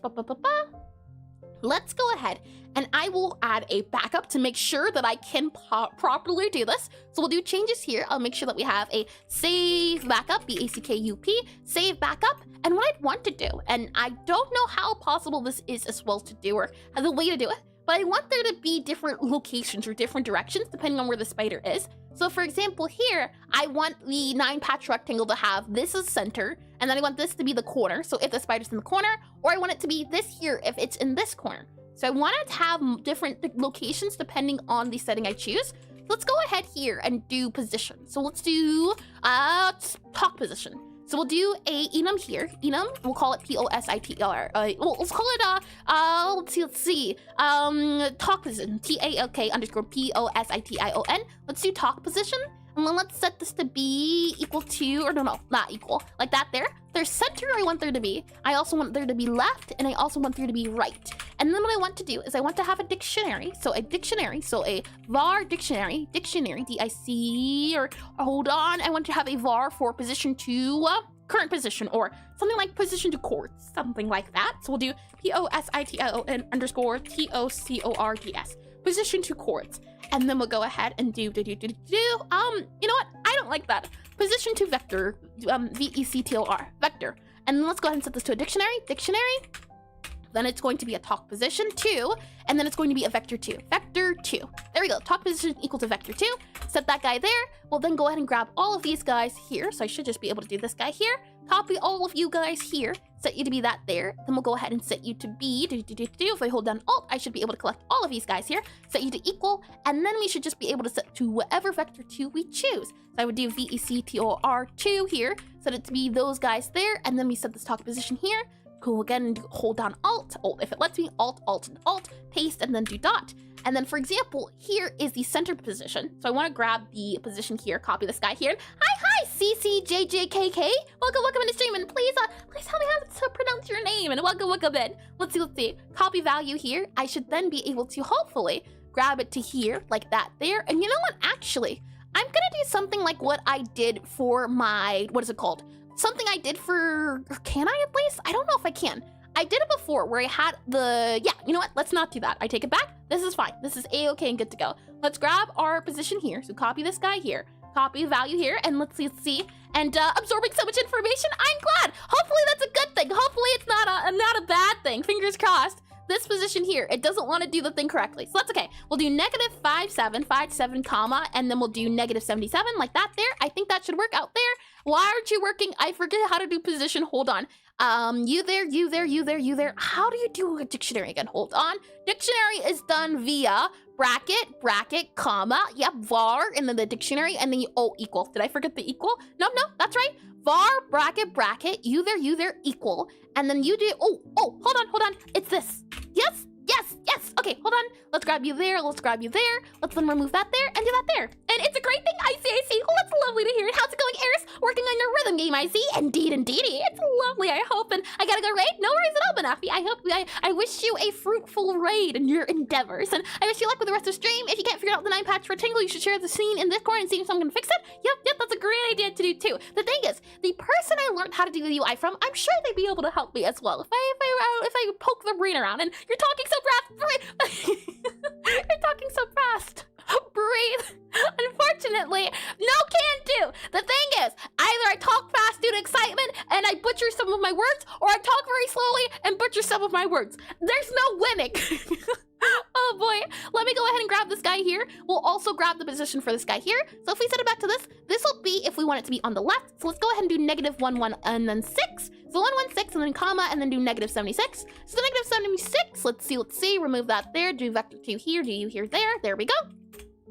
let's go ahead and I will add a backup to make sure that I can properly do this. So we'll do changes here. I'll make sure that we have a save backup, B-A-C-K-U-P, save backup. And what I'd want to do, and I don't know how possible this is as well to do or the way to do it, but I want there to be different locations or different directions depending on where the spider is. So for example here, I want the 9-patch rectangle to have this as center, and then I want this to be the corner, so if the spider's in the corner, or I want it to be this here if it's in this corner. So I want it to have different locations depending on the setting I choose. So let's go ahead here and do position. So let's do talk position. So we'll do a enum here. Enum, we'll call it P-O-S-I-T-R. Well, let's call it, let's see. Talk position, T-A-L-K _ P-O-S-I-T-I-O-N. Let's do talk position. And then let's set this to be equal to, or no, not equal, like that there. There's center I want there to be. I also want there to be left, and I also want there to be right. And then what I want to do is I want to have a dictionary. So a var dictionary, D-I-C, or hold on. I want to have a var for position to current position, or something like position to chords, something like that. So we'll do P-O-S-I-T-I-O-N _ T-O-C-O-R-D-S, position to chords. And then we'll go ahead and do, you know what? I don't like that. Position to vector, V-E-C-T-O-R, vector. And then let's go ahead and set this to a dictionary. Then it's going to be a talk position 2, and then it's going to be a vector 2. Vector 2. There we go. Talk position equal to vector 2. Set that guy there. We'll then go ahead and grab all of these guys here. So I should just be able to do this guy here. Copy all of you guys here. Set you to be that there. Then we'll go ahead and set you to be, if I hold down Alt, I should be able to collect all of these guys here. Set you to equal, and then we should just be able to set to whatever vector 2 we choose. So I would do VECTOR 2 here. Set it to be those guys there, and then we set this talk position here. Cool, again, hold down Alt, if it lets me, Alt, paste, and then do dot. And then, for example, here is the center position. So I want to grab the position here, copy this guy here. Hi, CCJJKK. Welcome into stream, and please tell me how to pronounce your name, and welcome in. Let's see. Copy value here. I should then be able to hopefully grab it to here, like that there. And you know what? Actually, I'm gonna do something like what I did for my, what is it called? Something I did for, can I at least? I don't know if I can. I did it before where I had you know what? Let's not do that. I take it back. This is fine. This is A-okay and good to go. Let's grab our position here. So copy this guy here, copy value here, and let's see. And absorbing so much information, I'm glad. Hopefully that's a good thing. Hopefully it's not a bad thing. Fingers crossed. This position here, it doesn't want to do the thing correctly. So that's okay. We'll do -57, comma, and then we'll do -77 like that there. I think that should work out there. Why aren't you working? I forget how to do position. Hold on. You there. How do you do a dictionary again? Hold on. Dictionary is done via bracket, comma, yep, var, and then the dictionary, and then you, equal. Did I forget the equal? No, that's right. Var, bracket, you there, equal. And then you do, hold on. It's this. Yes. Okay, hold on. Let's grab you there. Let's then remove that there and do that there. And it's a great thing. I see. Oh, that's lovely to hear. How's it going, Eris? Working on your rhythm game, I see. Indeed. It's lovely, I hope. And I gotta go raid. No worries at all, Banafi. I wish you a fruitful raid in your endeavors. And I wish you luck with the rest of the stream. If you can't figure out the 9-patch rectangle, you should share the scene in Discord and see if someone can fix it. Yep, that's a great idea to do too. The thing is, the person I learned how to do the UI from, I'm sure they'd be able to help me as well. If I poke the brain around. And you're talking so fast. You're talking so fast. Breathe. Unfortunately, no can do. The thing is, either I talk fast due to excitement words. There's no winning. Oh boy, let me go ahead and grab this guy here. We'll also grab the position for this guy here. So if we set it back to this will be if we want it to be on the left. So let's go ahead and do -1, and then 6. So 1, 1, 6, and then comma, and then do -76. So -76, let's see, remove that there, do vector 2 here, do you here, there we go.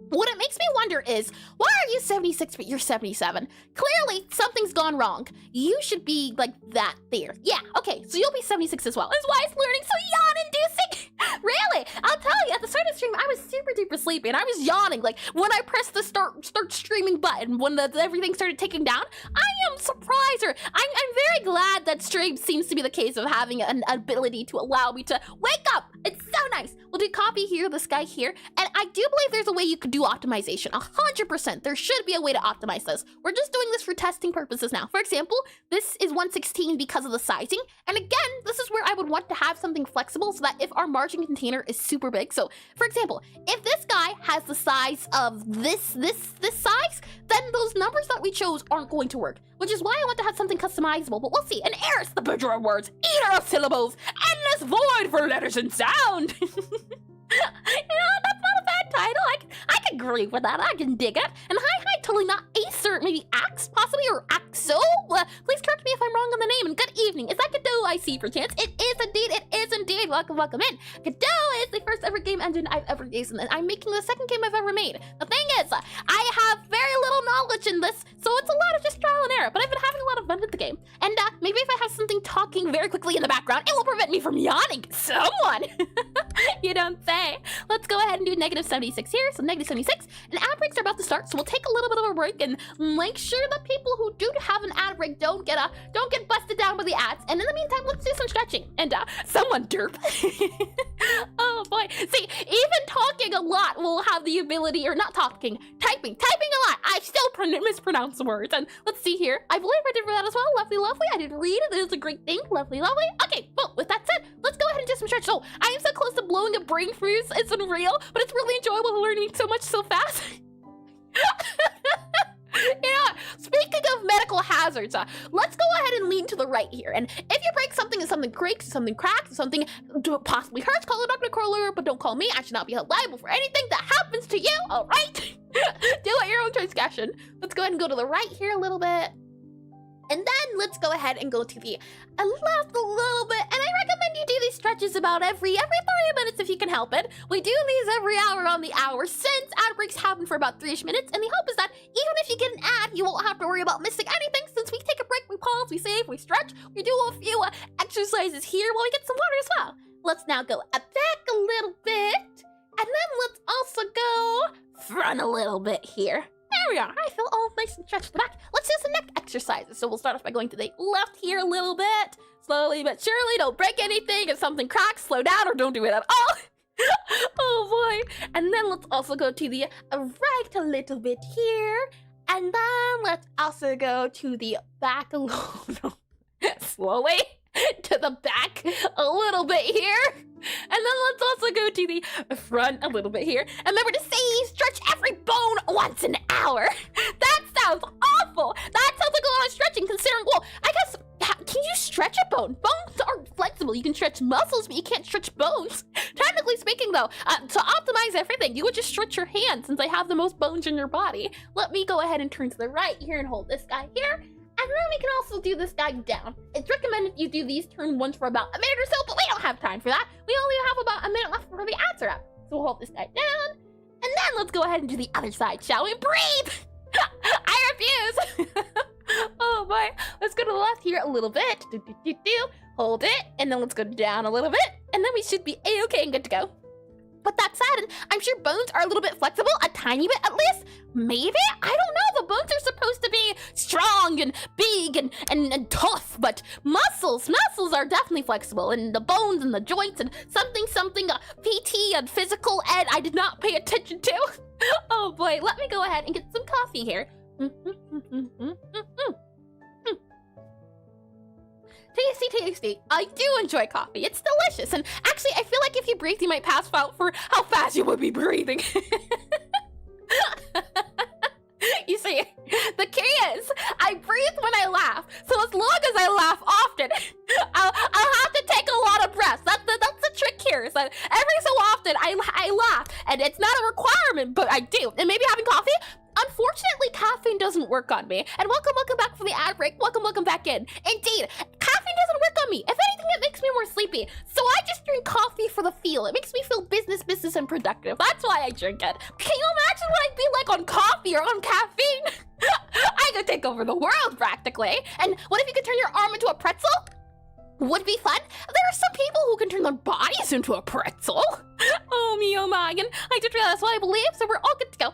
What it makes me wonder is, why are you 76 but you're 77? Clearly, something's gone wrong. You should be like that there. Yeah, okay, so you'll be 76 as well. That's why it's learning so yawn-inducing. Really, I'll tell you, at the start of the stream, I was super duper sleepy and I was yawning. Like, when I pressed the start streaming button, when everything started ticking down, I am surprised, or I'm very glad that stream seems to be the case of having an ability to allow me to wake up. It's so nice. We'll do copy here, this guy here, and I do believe there's a way you could do optimization. 100%. There should be a way to optimize this. We're just doing this for testing purposes now. For example, this is 116 because of the sizing. And again, this is where I would want to have something flexible so that if our margin container is super big. So for example, if this guy has the size of this size, then those numbers that we chose aren't going to work, which is why I want to have something customizable, but we'll see. An heir is the butcher of words, eater of syllables, endless void for letters and sound. You know, that's not a bad title. I can agree with that. I can dig it. And hi, totally not Ace, or maybe Axe, possibly, or Axo. Please correct me if I'm wrong on the name, and good evening. Is that Godot I see per chance? It is indeed. Welcome in. Godot is the first ever game engine I've ever used, and I'm making the second game I've ever made. The thing is, I have very little knowledge in this, so it's a lot of just trial and error, but I've been having a lot of fun with the game. And maybe if I have something talking very quickly in the background, it will prevent me from yawning. Someone! You don't say. Let's go ahead and do -76 here. So -76, and ad breaks are about to start, so we'll take a little bit of a break and make sure that people who do have an ad break don't get busted down by the ads. And in the meantime, let's do some stretching. And someone derp. Oh boy. See, even talking a lot will have the ability, or not talking, typing a lot. I still mispronounce the words. And let's see here. I believe I did that as well. Lovely. I did read it. It was a great thing. Lovely. Okay, well, with that said, let's go ahead and do some stretch. So I am so close to blowing a brain freeze. It's unreal, but it's really enjoyable learning so much so fast. You know what? Speaking of medical hazards, let's go ahead and lean to the right here. And if you break something and something creaks, something cracks, something possibly hurts, call a doctor, caller, but don't call me. I should not be held liable for anything that happens to you, all right? Do at your own discretion. Let's go ahead and go to the right here a little bit. And then let's go ahead and go to the left a little bit. And I recommend you do these stretches about every 30 minutes if you can help it. We do these every hour on the hour since ad breaks happen for about 3-ish minutes. And the hope is that even if you get an ad, you won't have to worry about missing anything, since we take a break, we pause, we save, we stretch, we do a few exercises here while we get some water as well. Let's now go back a little bit. And then let's also go front a little bit here. There we are. I feel all nice and stretched at the back. Let's do some neck exercises. So we'll start off by going to the left here a little bit. Slowly but surely. Don't break anything. If something cracks, slow down or don't do it at all. Oh boy. And then let's also go to the right a little bit here. And then let's also go to the back a little slowly to the back a little bit here. And then let's also go to the front a little bit here. And remember to say stretch every bone once an hour. That sounds awful. That sounds like a lot of stretching, considering, well, I guess, can you stretch a bone? Bones are flexible. You can stretch muscles, but you can't stretch bones. Technically speaking, though, to optimize everything, you would just stretch your hand, since I have the most bones in your body. Let me go ahead and turn to the right here and hold this guy here. And then we can also do this guy down. It's recommended you do these turn once for about a minute or so, but we don't have time for that. We only have about a minute left before the ads are up. So we'll hold this guy down. And then let's go ahead and do the other side, shall we? Breathe! I refuse! Oh boy. Let's go to the left here a little bit. Hold it. And then let's go down a little bit. And then we should be A-okay and good to go. But that said, I'm sure bones are a little bit flexible, a tiny bit at least. Maybe? I don't know. The bones are supposed to be strong and big and tough, but muscles are definitely flexible. And the bones and the joints and something, PT and physical ed I did not pay attention to. Oh boy, let me go ahead and get some coffee here. Tasty. I do enjoy coffee. It's delicious. And actually, I feel like if you breathe, you might pass out for how fast you would be breathing. You see, the key is I breathe when I laugh. So as long as I laugh often, I'll have to take a lot of breaths. That's curious. Every so often, I laugh, and it's not a requirement, but I do. And maybe having coffee? Unfortunately, caffeine doesn't work on me. And welcome back from the ad break. Welcome back in. Indeed, caffeine doesn't work on me. If anything, it makes me more sleepy. So I just drink coffee for the feel. It makes me feel business, and productive. That's why I drink it. Can you imagine what I'd be like on coffee or on caffeine? I could take over the world, practically. And what if you could turn your arm into a pretzel? Would be fun. There are some people who can turn their bodies into a pretzel. Oh me, oh my, and I just realized what I believe, so we're all good to go.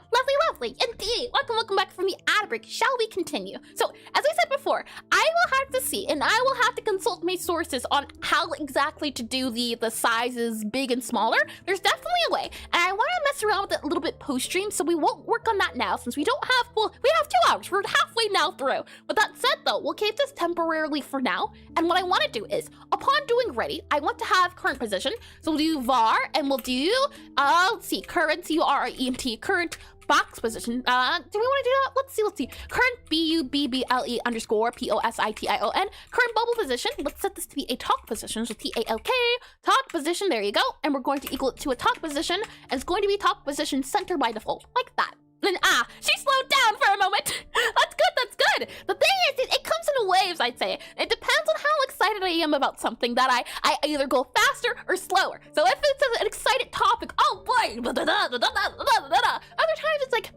Lovely, indeed. Welcome back from the ad break. Shall we continue? So, as I said before, I will have to see, and I will have to consult my sources on how exactly to do the sizes big and smaller. There's definitely a way, and I want to mess around with it a little bit post-stream, so we won't work on that now, since we don't have, well, we have 2 hours. We're halfway now through. But that said, though, we'll keep this temporarily for now, and what I want to do is, upon doing ready, I want to have current position, so we'll do var, and we'll do, let's see, current, C-U-R-E-N-T, current box position. Do we want to do that? Let's see. Current B-U-B-B-L-E underscore P-O-S-I-T-I-O-N. Current bubble position. Let's set this to be a talk position. So T-A-L-K, talk position. There you go. And we're going to equal it to a talk position. And it's going to be talk position center by default, like that. And she slowed down for a moment. That's good. The thing is, it comes in waves, I'd say. It depends on how excited I am about something that I either go faster or slower. So if it's an excited topic, oh boy, other times it's like,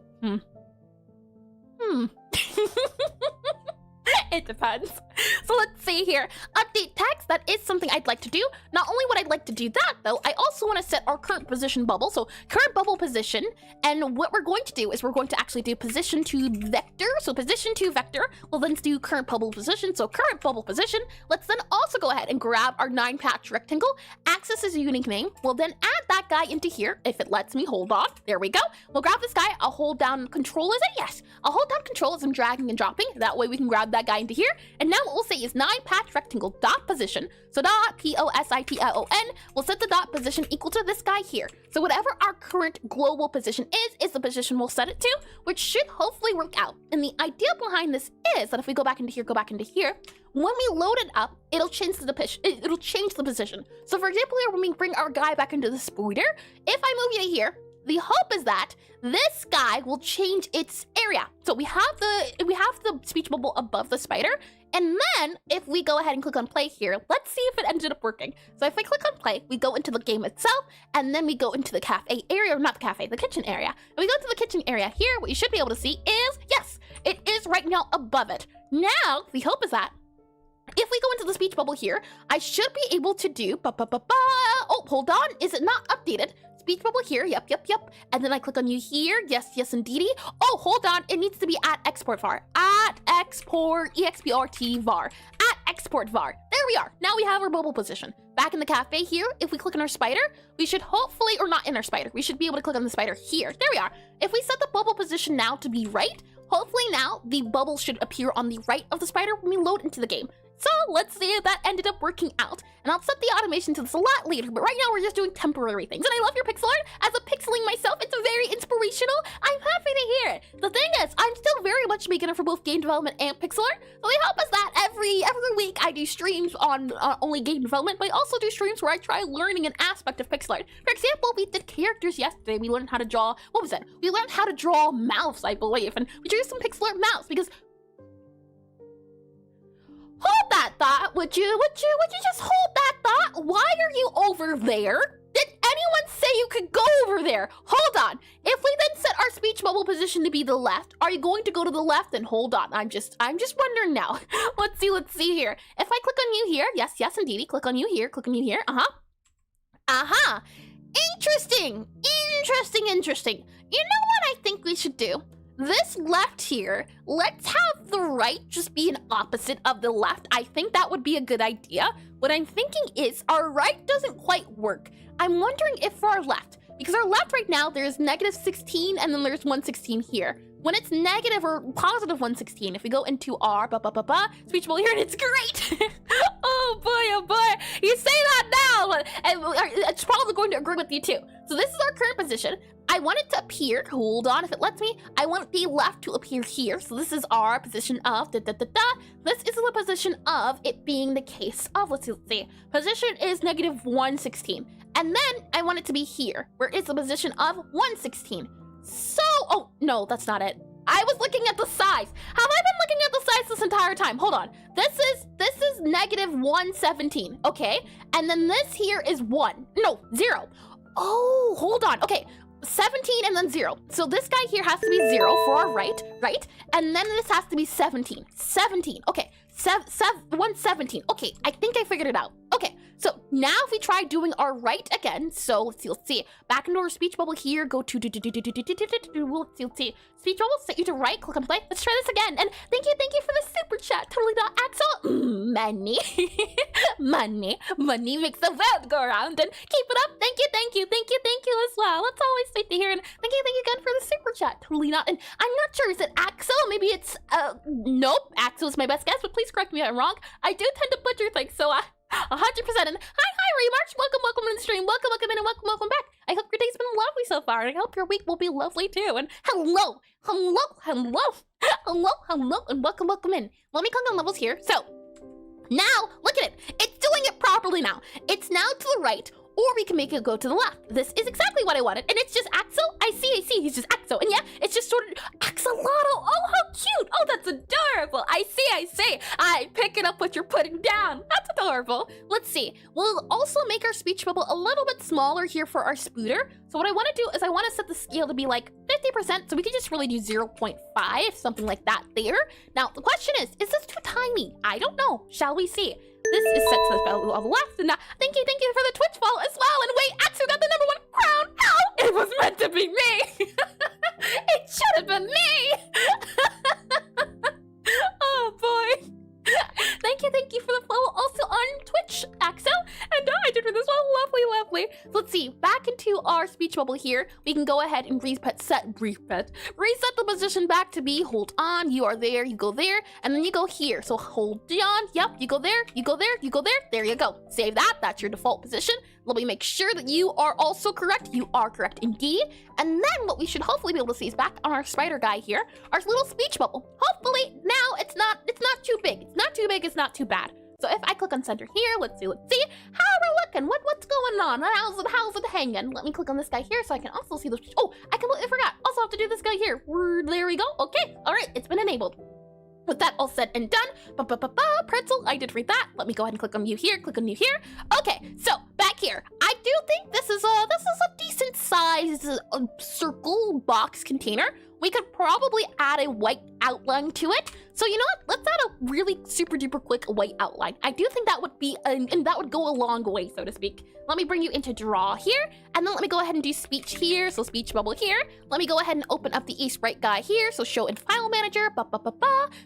It depends. So let's see here. Update text, that is something I'd like to do. Not only would I like to do that, though, I also want to set our current position bubble. So current bubble position, and what we're going to do is we're going to actually do position to vector. So position to vector, we'll then do current bubble position. So current bubble position, let's then also go ahead and grab our 9-patch rectangle. Access is a unique name. We'll then add that guy into here, if it lets me. Hold on. There we go. We'll grab this guy. I'll hold down control, is it? Yes. I'll hold down control as I'm dragging and dropping. That way we can grab that guy into here. And now what we'll say is 9-patch rectangle dot position. So dot P-O-S-I-T-I-O-N. We'll set the dot position equal to this guy here. So whatever our current global position is the position we'll set it to, which should hopefully work out. And the idea behind this is that if we go back into here, when we load it up, it'll change the position. So for example, here when we bring our guy back into the spider, if I move you to here, the hope is that this guy will change its area. So we have the speech bubble above the spider, and then if we go ahead and click on play here, let's see if it ended up working. So if I click on play, we go into the game itself, and then we go into the cafe area, or not the cafe, the kitchen area. And we go to the kitchen area here, what you should be able to see is, yes, it is right now above it. Now, the hope is that if we go into the speech bubble here, I should be able to do, oh, hold on, is it not updated? Speech bubble here, yep. And then I click on you here, yes, indeedy. Oh, hold on, it needs to be at export var. At export, E-X-P-R-T var. At export var. There we are. Now we have our bubble position. Back in the cafe here, if we click on our spider, we should hopefully, or not in our spider, we should be able to click on the spider here. There we are. If we set the bubble position now to be right, hopefully now the bubble should appear on the right of the spider when we load into the game. So let's see if that ended up working out. And I'll set the automation to this a lot later, but right now we're just doing temporary things. And I love your pixel art. As a pixeling myself, it's very inspirational. I'm happy to hear it. The thing is, I'm still very much a beginner for both game development and pixel art. So the hope is that every week I do streams on only game development, but I also do streams where I try learning an aspect of pixel art. For example, we did characters yesterday. We learned how to draw, what was it? We learned how to draw mouths, I believe. And we drew some pixel art mouths because hold that thought, would you just hold that thought? Why are you over there? Did anyone say you could go over there? Hold on. If we then set our speech bubble position to be the left, are you going to go to the left? And hold on, I'm just wondering now. Let's see here. If I click on you here, yes, indeedy. Click on you here, Interesting. You know what I think we should do? This left here, let's have the right just be an opposite of the left. I think that would be a good idea. What I'm thinking is our right doesn't quite work. I'm wondering if for our left, because our left right now, there's -16 and then there's 116 here. When it's negative or positive 116, if we go into our speech bubble here, and it's great. Oh boy, you say that now, and it's probably going to agree with you too. So this is our current position. I want it to appear, hold on, if it lets me, I want the left to appear here. So this is our position of This is the position of it being the case of, let's see. Position is -116. And then I want it to be here, where it's the position of 116. So, oh, no, that's not it. I was looking at the size. Have I been looking at the size this entire time? Hold on. This is negative 117, okay? And then this here is 0. Oh, hold on. Okay, 17 and then 0. So this guy here has to be 0 for our right? And then this has to be 17. 17, okay. 117. Okay, I think I figured it out. Okay, so now if we try doing our right again, so let's see. Back into our speech bubble here, go to let's see. Speech bubble, set you to right, click on play. Let's try this again. And thank you for the super chat. Totally not Axel. Money. Money makes the world go around. And keep it up. Thank you as well. That's always sweet to hear. And thank you again for the super chat. Totally not. And I'm not sure, is it Axel? Maybe it's nope. Axel's my best guess, but please correct me if I'm wrong. I do tend to butcher things, so 100%. And hi, Remarch. Welcome to the stream. Welcome in, and welcome back. I hope your day's been lovely so far, and I hope your week will be lovely too. And hello, and welcome in. Let me click on levels here. So now, look at it. It's doing it properly now. It's now to the right, or we can make it go to the left. This is exactly what I wanted, and it's just Axel. I see. He's just Axel, and yeah, it's just sort of Axolotl. Oh, how cute! Oh, that's adorable. I see. I pick it up what you're putting down. That's adorable. Let's see. We'll also make our speech bubble a little bit smaller here for our spooter. So what I want to do is I want to set the scale to be like 50%, so we can just really do 0.5, something like that there. Now, the question is this too tiny? I don't know. Shall we see? This is set to the value of left, and now, thank you for the Twitch follow as well. And wait, Axel got the #1 crown. Ow! It was meant to be me. It should have been me. Oh boy. Thank you for the follow also on Twitch, Axel. And I did for this one. Lovely. So let's see. Back into our speech bubble here. We can go ahead and reset the position back to be hold on. You are there. You go there, and then you go here. So hold on. Yep. You go there. You go there. You go there. There you go. Save that. That's your default position. Let me make sure that you are also correct. You are correct indeed. And then what we should hopefully be able to see is back on our spider guy here, our little speech bubble. Hopefully now it's not too big. It's not too big. It's not too bad. So if I click on center here, let's see. How are we looking? What's going on? How's it hanging? Let me click on this guy here so I can also see those. Oh, I completely forgot. Also have to do this guy here. There we go. Okay. All right. It's been enabled. With that all said and done, pretzel, I did read that. Let me go ahead and click on you here, Okay, so back here, I do think this is a decent size circle box container. We could probably add a white outline to it. So you know what? Let's add a really super duper quick white outline. I do think that would be, and that would go a long way, so to speak. Let me bring you into draw here, and then let me go ahead and do speech here, so speech bubble here. Let me go ahead and open up the sprite guy here, so show in file manager,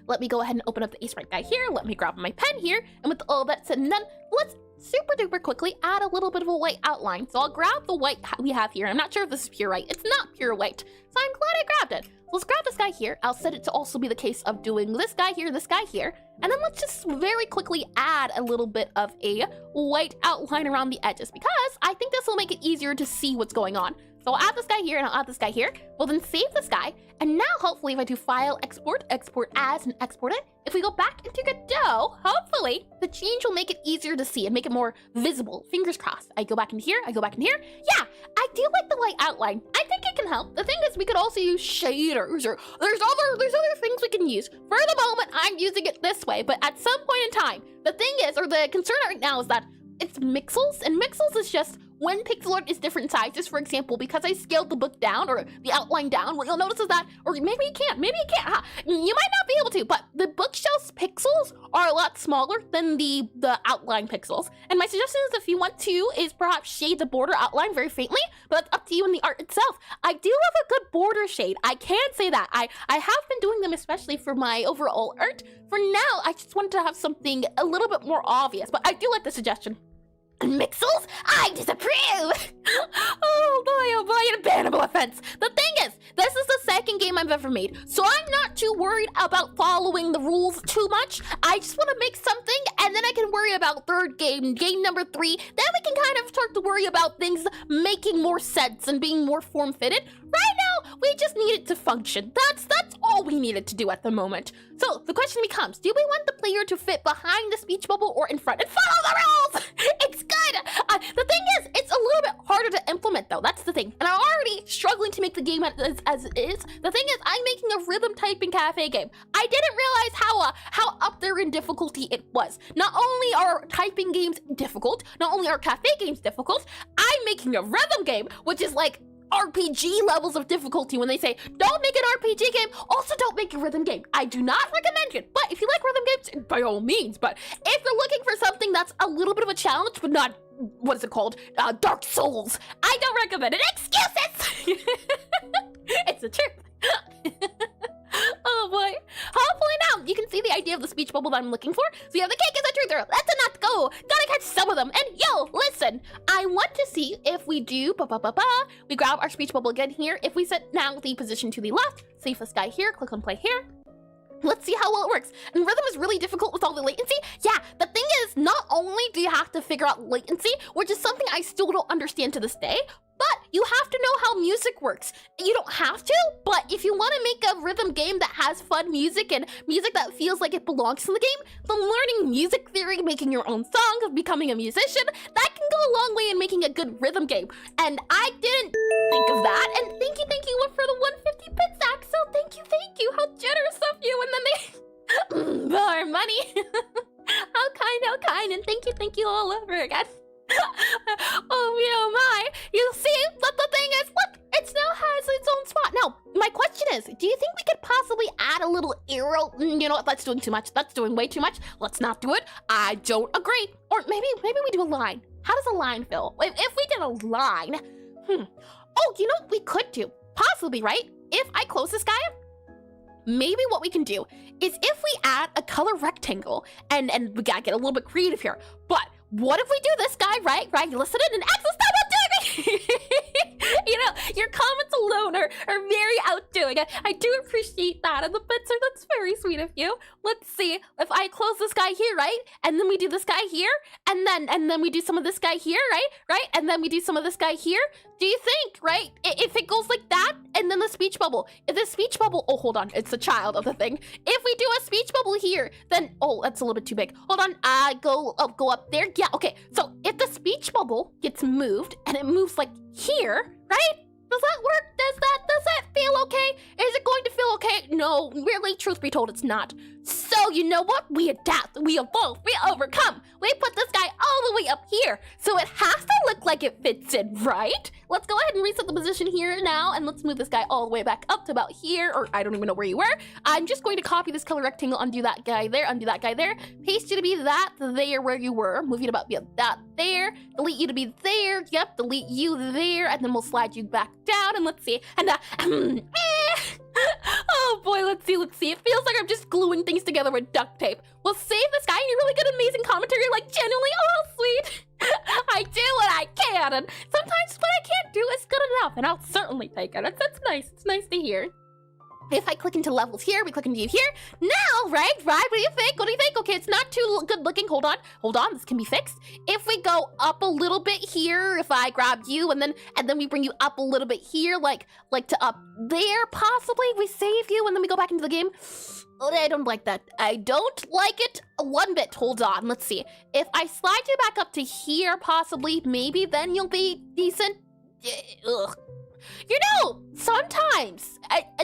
Let me go ahead and open up the sprite guy here. Let me grab my pen here, and with all that said and done, let's super duper quickly add a little bit of a white outline. So I'll grab the white we have here. I'm not sure if this is pure white. It's not pure white, so I'm glad I grabbed it. So let's grab this guy here. I'll set it to also be the case of doing this guy here, and then let's just very quickly add a little bit of a white outline around the edges, because I think this will make it easier to see what's going on. So I'll add this guy here, and I'll add this guy here. We'll then save this guy, and now hopefully if I do file, export as, and export it, if we go back into Godot, hopefully the change will make it easier to see and make it more visible. Fingers crossed. I go back in here. Yeah, I do like the white outline. I think it can help. The thing is, we could also use shaders, or there's other things we can use. For the moment, I'm using it this way, but at some point in time, the thing is, or the concern right now is that it's mixels, and mixels is just when pixel art is different sizes. For example, because I scaled the book down, or the outline down, what you'll notice is that, or maybe you can't, huh? You might not be able to, but the bookshelf's pixels are a lot smaller than the outline pixels. And my suggestion is, if you want to, is perhaps shade the border outline very faintly, but it's up to you in the art itself. I do love a good border shade. I can say that. I have been doing them especially for my overall art. For now, I just wanted to have something a little bit more obvious, but I do like the suggestion. Mixels? I disapprove! Oh boy, an bannable offense. The thing is, this is the second game I've ever made, so I'm not too worried about following the rules too much. I just want to make something, and then I can worry about third game number 3. Then we can kind of start to worry about things making more sense and being more form-fitted. Right now, we just need it to function. That's all we needed to do at the moment. So the question becomes, do we want the player to fit behind the speech bubble or in front? And follow the rules! It's good! The thing is, it's a little little bit harder to implement though, that's the thing. And I'm already struggling to make the game as it is. The thing is, I'm making a rhythm typing cafe game. I didn't realize how up there in difficulty it was. Not only are typing games difficult, not only are cafe games difficult, I'm making a rhythm game, which is like RPG levels of difficulty. When they say, don't make an RPG game, also don't make a rhythm game. I do not recommend it, but if you like rhythm games, by all means. But if you're looking for something that's a little bit of a challenge, but not, what is it called? Dark Souls, I don't recommend it. Excuses! It's the truth. Oh boy. Hopefully now you can see the idea of the speech bubble that I'm looking for. So you have the cake is the truth, or let's not go. Gotta catch some of them. And yo, listen, I want to see if we do, we grab our speech bubble again here. If we set now the position to the left, save this guy here, click on play here. Let's see how well it works. And rhythm is really difficult with all the latency. Yeah, the thing is, not only do you have to figure out latency, which is something I still don't understand to this day, but you have to know how music works. You don't have to, but if you want to make a rhythm game that has fun music and music that feels like it belongs in the game, then learning music theory, making your own songs, becoming a musician, that can go a long way in making a good rhythm game. And I didn't think of that. And thank you for the 150 bits, Axel. Thank you. How generous of you. And then they more money. How kind. And thank you all over again. Oh my, you see, but the thing is, look, it now has its own spot. Now, my question is, do you think we could possibly add a little arrow? You know what, that's doing too much. That's doing way too much. Let's not do it. I don't agree. Or maybe we do a line. How does a line feel? If we did a line, oh, you know what we could do? Possibly, right? If I close this guy, maybe what we can do is if we add a color rectangle, and we gotta get a little bit creative here, but what if we do this guy, right? You listen in and Axel, stop outdoing me! You know, your comments alone are very outdoing. I do appreciate that, and the bits are, that's very sweet of you. Let's see, if I close this guy here, right? And then we do this guy here, and then we do some of this guy here, right? And then we do some of this guy here. Do you think, right? If it goes like that, and then the speech bubble. If the speech bubble, oh, hold on, it's the child of the thing. If we do a speech bubble here, then, oh, that's a little bit too big. Hold on, go up there. Yeah, okay, so if the speech bubble gets moved, and it moves like here, right? Does that work? Does that feel okay? Is it going to feel okay? No, really, truth be told, it's not. So, you know what? We adapt, we evolve, we overcome. We put this guy all the way up here. So it has to look like it fits in, right? Let's go ahead and reset the position here now, and let's move this guy all the way back up to about here, or I don't even know where you were. I'm just going to copy this color rectangle, undo that guy there, paste you to be that there where you were, move you to about that there, delete you to be there, yep, delete you there, and then we'll slide you back down, and let's see, and oh boy, let's see. It feels like I'm just gluing things together with duct tape. We'll save this guy, and you really good, amazing commentary, like genuinely, oh sweet. I do what I can, and sometimes what I can't do is good enough, and I'll certainly take it. That's nice. It's nice to hear. If I click into levels here, we click into you here. Now, right? What do you think? Okay, it's not too good looking. Hold on. This can be fixed. If we go up a little bit here, if I grab you and then we bring you up a little bit here, like to up there, possibly. We save you and then we go back into the game. Oh, I don't like that. I don't like it one bit. Hold on. Let's see. If I slide you back up to here, possibly, maybe then you'll be decent. Ugh. You know, sometimes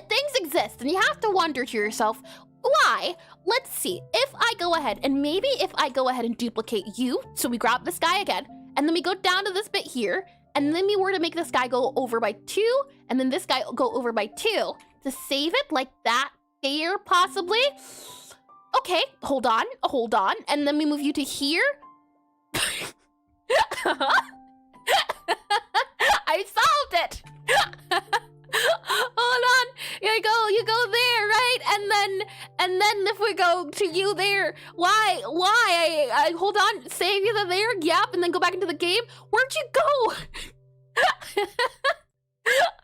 things exist and you have to wonder to yourself, why? Let's see, if I go ahead and duplicate you, so we grab this guy again, and then we go down to this bit here, and then we were to make this guy go over by 2, and then this guy go over by 2, to save it like that there, possibly. Okay, hold on, and then we move you to here. I solved it! Hold on, you go there, right? And then if we go to you there, why? I hold on, save you there, yep, and then go back into the game. Where'd you go?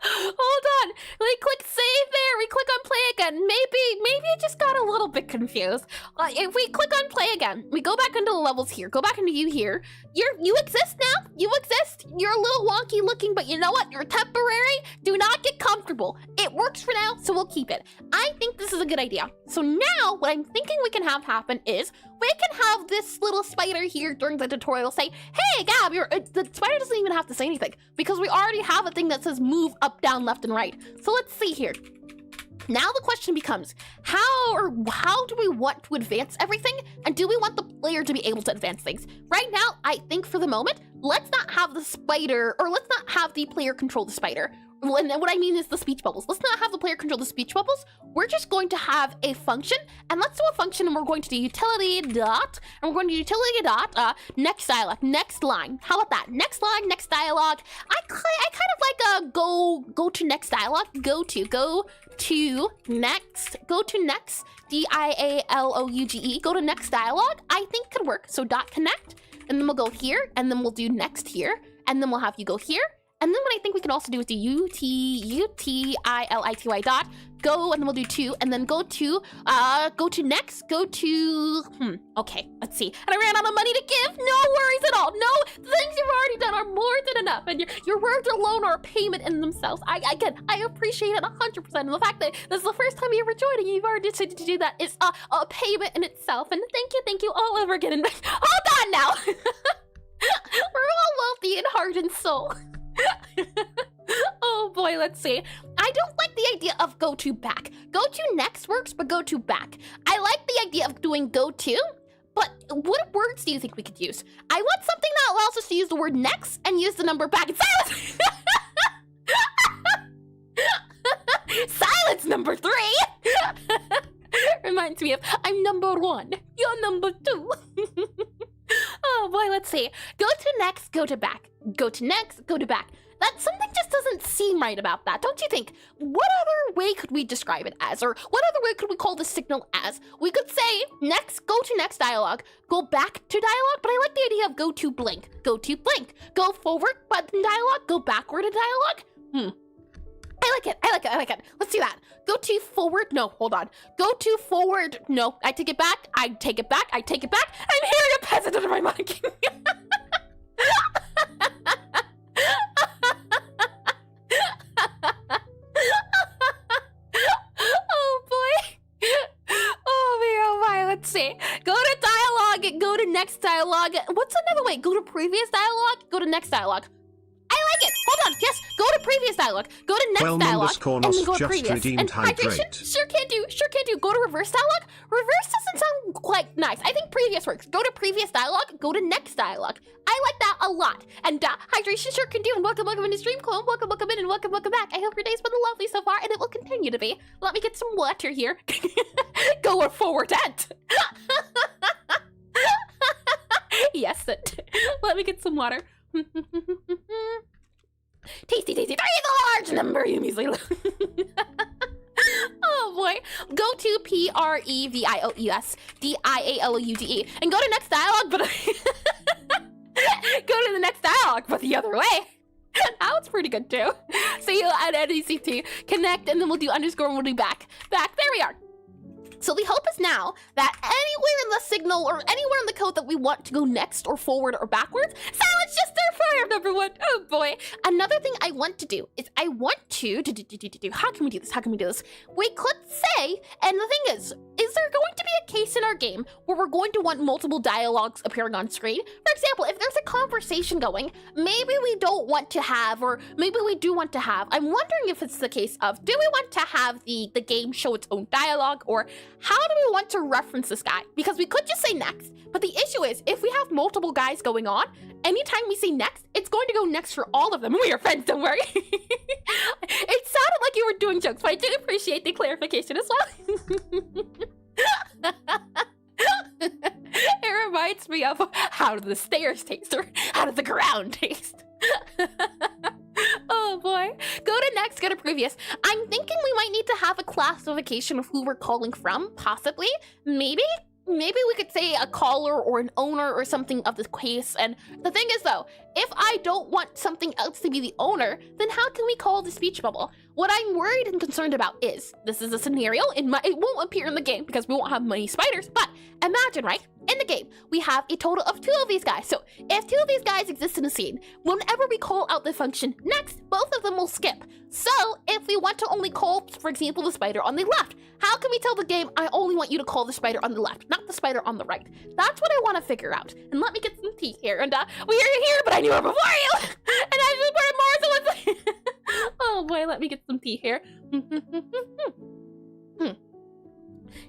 Hold on, we click save there, we click on play again. Maybe I just got a little bit confused. If we click on play again, we go back into the levels here, go back into you here. You exist now, you exist. You're a little wonky looking, but you know what? You're temporary. Do not get comfortable. It works for now, so we'll keep it. I think this is a good idea. So now what I'm thinking we can have happen is we can have this little spider here during the tutorial say, hey, Gab, the spider doesn't even have to say anything because we already have a thing that says move up, down, left, and right. So let's see here. Now the question becomes, how do we want to advance everything? And do we want the player to be able to advance things? Right now, I think for the moment, let's not have the spider, or let's not have the player control the spider. And what I mean is the speech bubbles. Let's not have the player control the speech bubbles. We're just going to have a function, and let's do a function, and we're going to do utility dot, and we're going to do utility dot, next dialogue, next line. How about that? Next line, next dialogue. I kind of like go to next dialogue, go to next, dialogue, go to next dialogue, I think could work. So dot connect, and then we'll go here, and then we'll do next here, and then we'll have you go here. And then what I think we can also do is do utility dot go, and then we'll do to, and then go to next, okay, let's see. And I ran out of money to give. No worries at all. No, the things you've already done are more than enough, and your words alone are a payment in themselves. I appreciate it 100%. And the fact that this is the first time you're ever joining, you've already decided to do that is a payment in itself. And thank you all over again. And hold on now. We're all wealthy in heart and soul. Oh boy, let's see. I don't like the idea of go to back. Go to next works, but go to back. I like the idea of doing go to, but what words do you think we could use? I want something that allows us to use the word next and use the number back. And silence! Silence number 3! Reminds me of, I'm number 1, you're number 2. Oh boy, let's see. Go to next, go to back. Go to next, go to back. That something just doesn't seem right about that, don't you think? What other way could we describe it as? Or what other way could we call the signal as? We could say next, go to next dialogue, go back to dialogue, but I like the idea of go to blink, go forward button dialogue, go backward to dialogue. I like it. Let's do that. Go to forward. No, hold on. Go to forward. No, I take it back. I take it back. I'm hearing a peasant under my mic. Oh boy. Oh my, let's see. Go to dialogue. Go to next dialogue. What's another way? Go to previous dialogue. Go to next dialogue. I like it. Hold on. Yes. Go to previous dialogue. Go to next dialogue. And then go to previous. And hydration. Sure can do. Go to reverse dialogue. Reverse doesn't sound quite nice. I think previous works. Go to previous dialogue. Go to next dialogue. I like that a lot. And hydration sure can do. And welcome into stream, Clone. Welcome in, and welcome back. I hope your day's been lovely so far, and it will continue to be. Let me get some water here. Go forward and. Yes, let me get some water. Tasty. 3 is a large number, you measly. Oh boy. Go to previous dialogue and go to next dialogue, but go to the next dialogue, but the other way. Now it's pretty good too. So you'll add NECT, connect, and then we'll do underscore and we'll do back. There we are. So the hope is now that anywhere in the signal or anywhere in the code that we want to go next or forward or backwards, silence just their fire, number 1. Oh boy. Another thing I want to do is I want to how can we do this? We could say, and the thing is there going to be a case in our game where we're going to want multiple dialogues appearing on screen? For example, if there's a conversation going, maybe we don't want to have, or maybe we do want to have. I'm wondering if it's the case of, do we want to have the game show its own dialogue, or how do we want to reference this guy? Because we could just say next, but the issue is if we have multiple guys going on, anytime we say next, it's going to go next for all of them. We are friends, don't worry. It sounded like you were doing jokes, but I do appreciate the clarification as well. It reminds me of how do the stairs taste, or how does the ground taste? Oh boy. Go to next, go to previous. I'm thinking we might need to have a classification of who we're calling from, possibly. Maybe we could say a caller or an owner or something of the case. And the thing is though, if I don't want something else to be the owner, then how can we call the speech bubble? What I'm worried and concerned about is, this is a scenario, it won't appear in the game because we won't have many spiders, but Imagine, right? In the game, we have a total of 2 of these guys. So if 2 of these guys exist in the scene, whenever we call out the function next, both of them will skip. So if we want to only call, for example, the spider on the left, how can we tell the game, I only want you to call the spider on the left, not the spider on the right? That's what I want to figure out. And let me get some tea here. And we are here, but I knew her before you. And I just put more, so it's oh boy, let me get some tea here.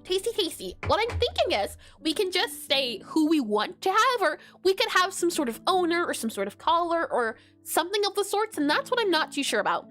Tasty, tasty. What I'm thinking is we can just say who we want to have, or we could have some sort of owner or some sort of caller or something of the sorts, and that's what I'm not too sure about.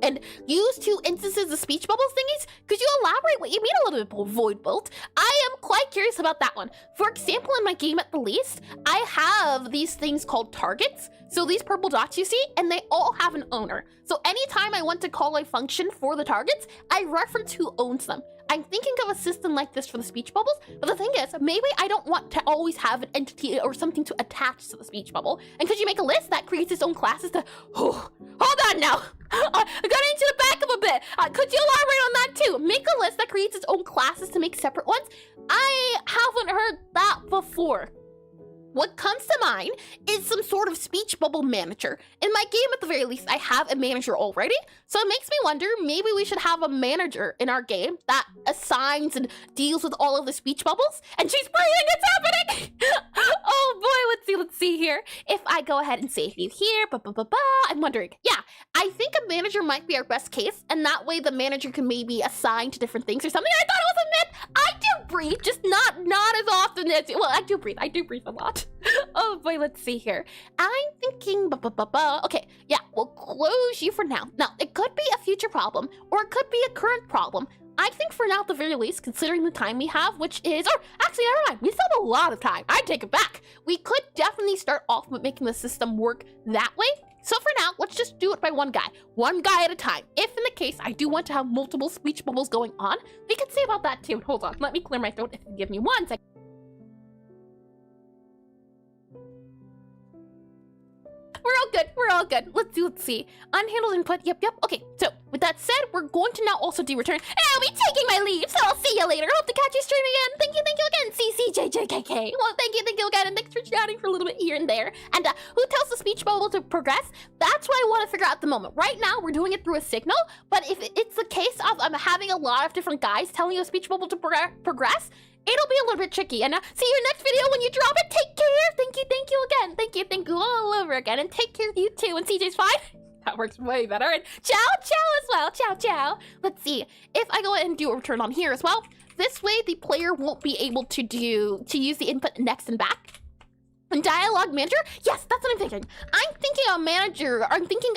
And use 2 instances of speech bubbles thingies? Could you elaborate what you mean a little bit, Void Bolt? I am quite curious about that one. For example, in my game at the least, I have these things called targets. So these purple dots you see, and they all have an owner. So anytime I want to call a function for the targets, I reference who owns them. I'm thinking of a system like this for the speech bubbles, but the thing is, maybe I don't want to always have an entity or something to attach to the speech bubble. And could you make a list that creates its own classes to... Oh, hold on now. I got into the back of a bit. Could you elaborate on that too? Make a list that creates its own classes to make separate ones. I haven't heard that before. What comes to mind is some sort of speech bubble manager. In my game, at the very least, I have a manager already. So it makes me wonder, maybe we should have a manager in our game that assigns and deals with all of the speech bubbles. And she's breathing, it's happening! Oh boy, let's see here. If I go ahead and save you here, I'm wondering, yeah, I think a manager might be our best case. And that way the manager can maybe assign to different things or something. I thought it was a myth. I do breathe, just not as often as, well, I do breathe a lot. Oh boy, let's see here. I'm thinking, okay, yeah, we'll close you for now. Now, it could be a future problem, or it could be a current problem. I think for now, at the very least, considering the time we have, which is, or actually, never mind, we still have a lot of time. I take it back. We could definitely start off with making the system work that way. So for now, let's just do it by one guy at a time. If in the case I do want to have multiple speech bubbles going on, we can say about that too. Hold on, let me clear my throat if you give me 1 second. We're all good. Let's see. Unhandled input, yep. Okay, so with that said, we're going to now also do return. And I'll be taking my leave, so I'll see you later. Hope to catch you stream again. Thank you again, CCJJKK. Well, thank you again, and thanks for chatting for a little bit here and there. And who tells the speech bubble to progress? That's what I want to figure out at the moment. Right now, we're doing it through a signal, but if it's the case of I'm having a lot of different guys telling you a speech bubble to progress, it'll be a little bit tricky. And see you next video when you drop it. Take care. Thank you again. Thank you all over again. And take care of you too. And CJ's fine. That works way better. And ciao as well. Ciao. Let's see. If I go ahead and do a return on here as well, this way the player won't be able to use the input next and back. And dialogue manager? Yes, that's what I'm thinking. I'm thinking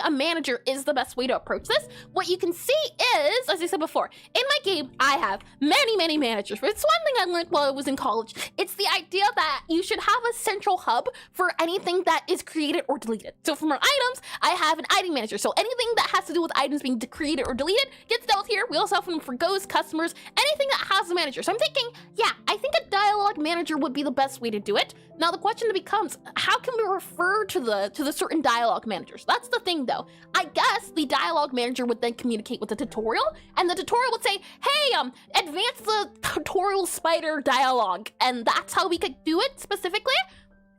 a manager is the best way to approach this. What you can see is, as I said before, in my game, I have many managers. It's one thing I learned while I was in college. It's the idea that you should have a central hub for anything that is created or deleted. So for our items, I have an item manager. So anything that has to do with items being created or deleted gets dealt here. We also have one for ghosts, customers, anything that has a manager. So I'm thinking, yeah, I think a dialogue manager would be the best way to do it. Now the question becomes, how can we refer to the certain dialogue managers? That's the thing though. I guess the dialogue manager would then communicate with the tutorial, and the tutorial would say, hey, advance the tutorial spider dialogue, and that's how we could do it specifically.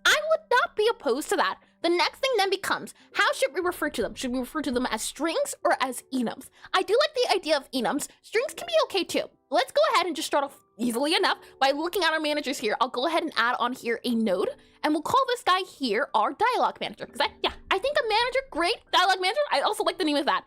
I would not be opposed to that. The next thing then becomes, how should we refer to them? Should we refer to them as strings or as enums? I do like the idea of enums. Strings can be okay too. Let's go ahead and just start off easily enough by looking at our managers here. I'll go ahead and add on here a node, and we'll call this guy here our dialogue manager. Because I think a manager, great dialogue manager. I also like the name of that.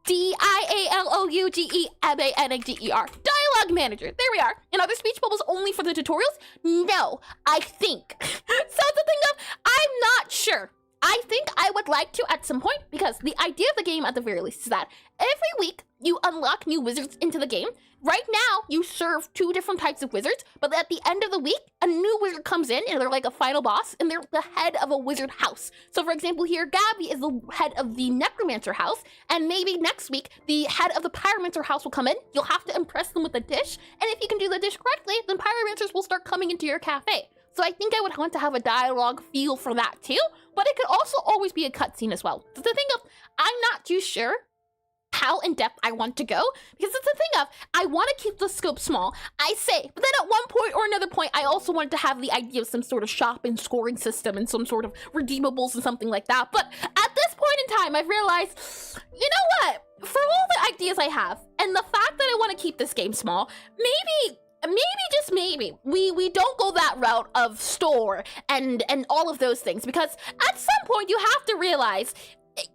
D-I-A-L-O-U-G-E-M-A-N-A-G-E-R. Dialogue manager. There we are. And are there speech bubbles only for the tutorials? No, I think. So the thing of, I'm not sure. I think I would like to at some point, because the idea of the game at the very least is that every week you unlock new wizards into the game. Right now, you serve 2 different types of wizards, but at the end of the week, a new wizard comes in, and they're like a final boss, and they're the head of a wizard house. So for example here, Gabby is the head of the Necromancer house, and maybe next week, the head of the Pyromancer house will come in. You'll have to impress them with a dish, and if you can do the dish correctly, then Pyromancers will start coming into your cafe. So I think I would want to have a dialogue feel for that too, but it could also always be a cutscene as well. So the thing of, I'm not too sure how in depth I want to go, because it's a thing of, I want to keep the scope small, I say, but then at one point or another point, I also wanted to have the idea of some sort of shop and scoring system and some sort of redeemables and something like that. But at this point in time, I've realized, you know what? For all the ideas I have, and the fact that I want to keep this game small, maybe just maybe we don't go that route of store and all of those things, because at some point you have to realize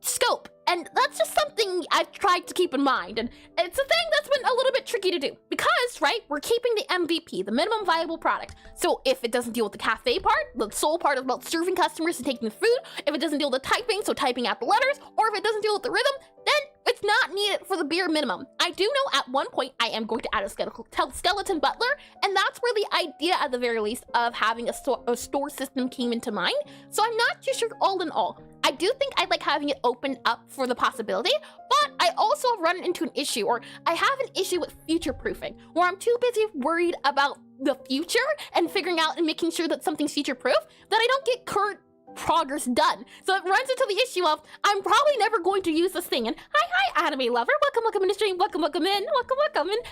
scope, and that's just something I've tried to keep in mind, and it's a thing that's been a little bit tricky to do because, right, we're keeping the MVP, the minimum viable product. So if it doesn't deal with the cafe part, the sole part about serving customers and taking the food, if it doesn't deal with the typing, so typing out the letters, or if it doesn't deal with the rhythm, then it's not needed for the bare minimum. I do know at one point I am going to add a skeleton butler, and that's where the idea at the very least of having a store system came into mind. So I'm not too sure all in all. I do think I'd like having it open up for the possibility, but I also have run into an issue, or I have an issue with future proofing, where I'm too busy worried about the future and figuring out and making sure that something's future proof that I don't get current progress done. So it runs into the issue of, I'm probably never going to use this thing. And hi, anime lover. Welcome in the stream. Welcome in. Welcome. And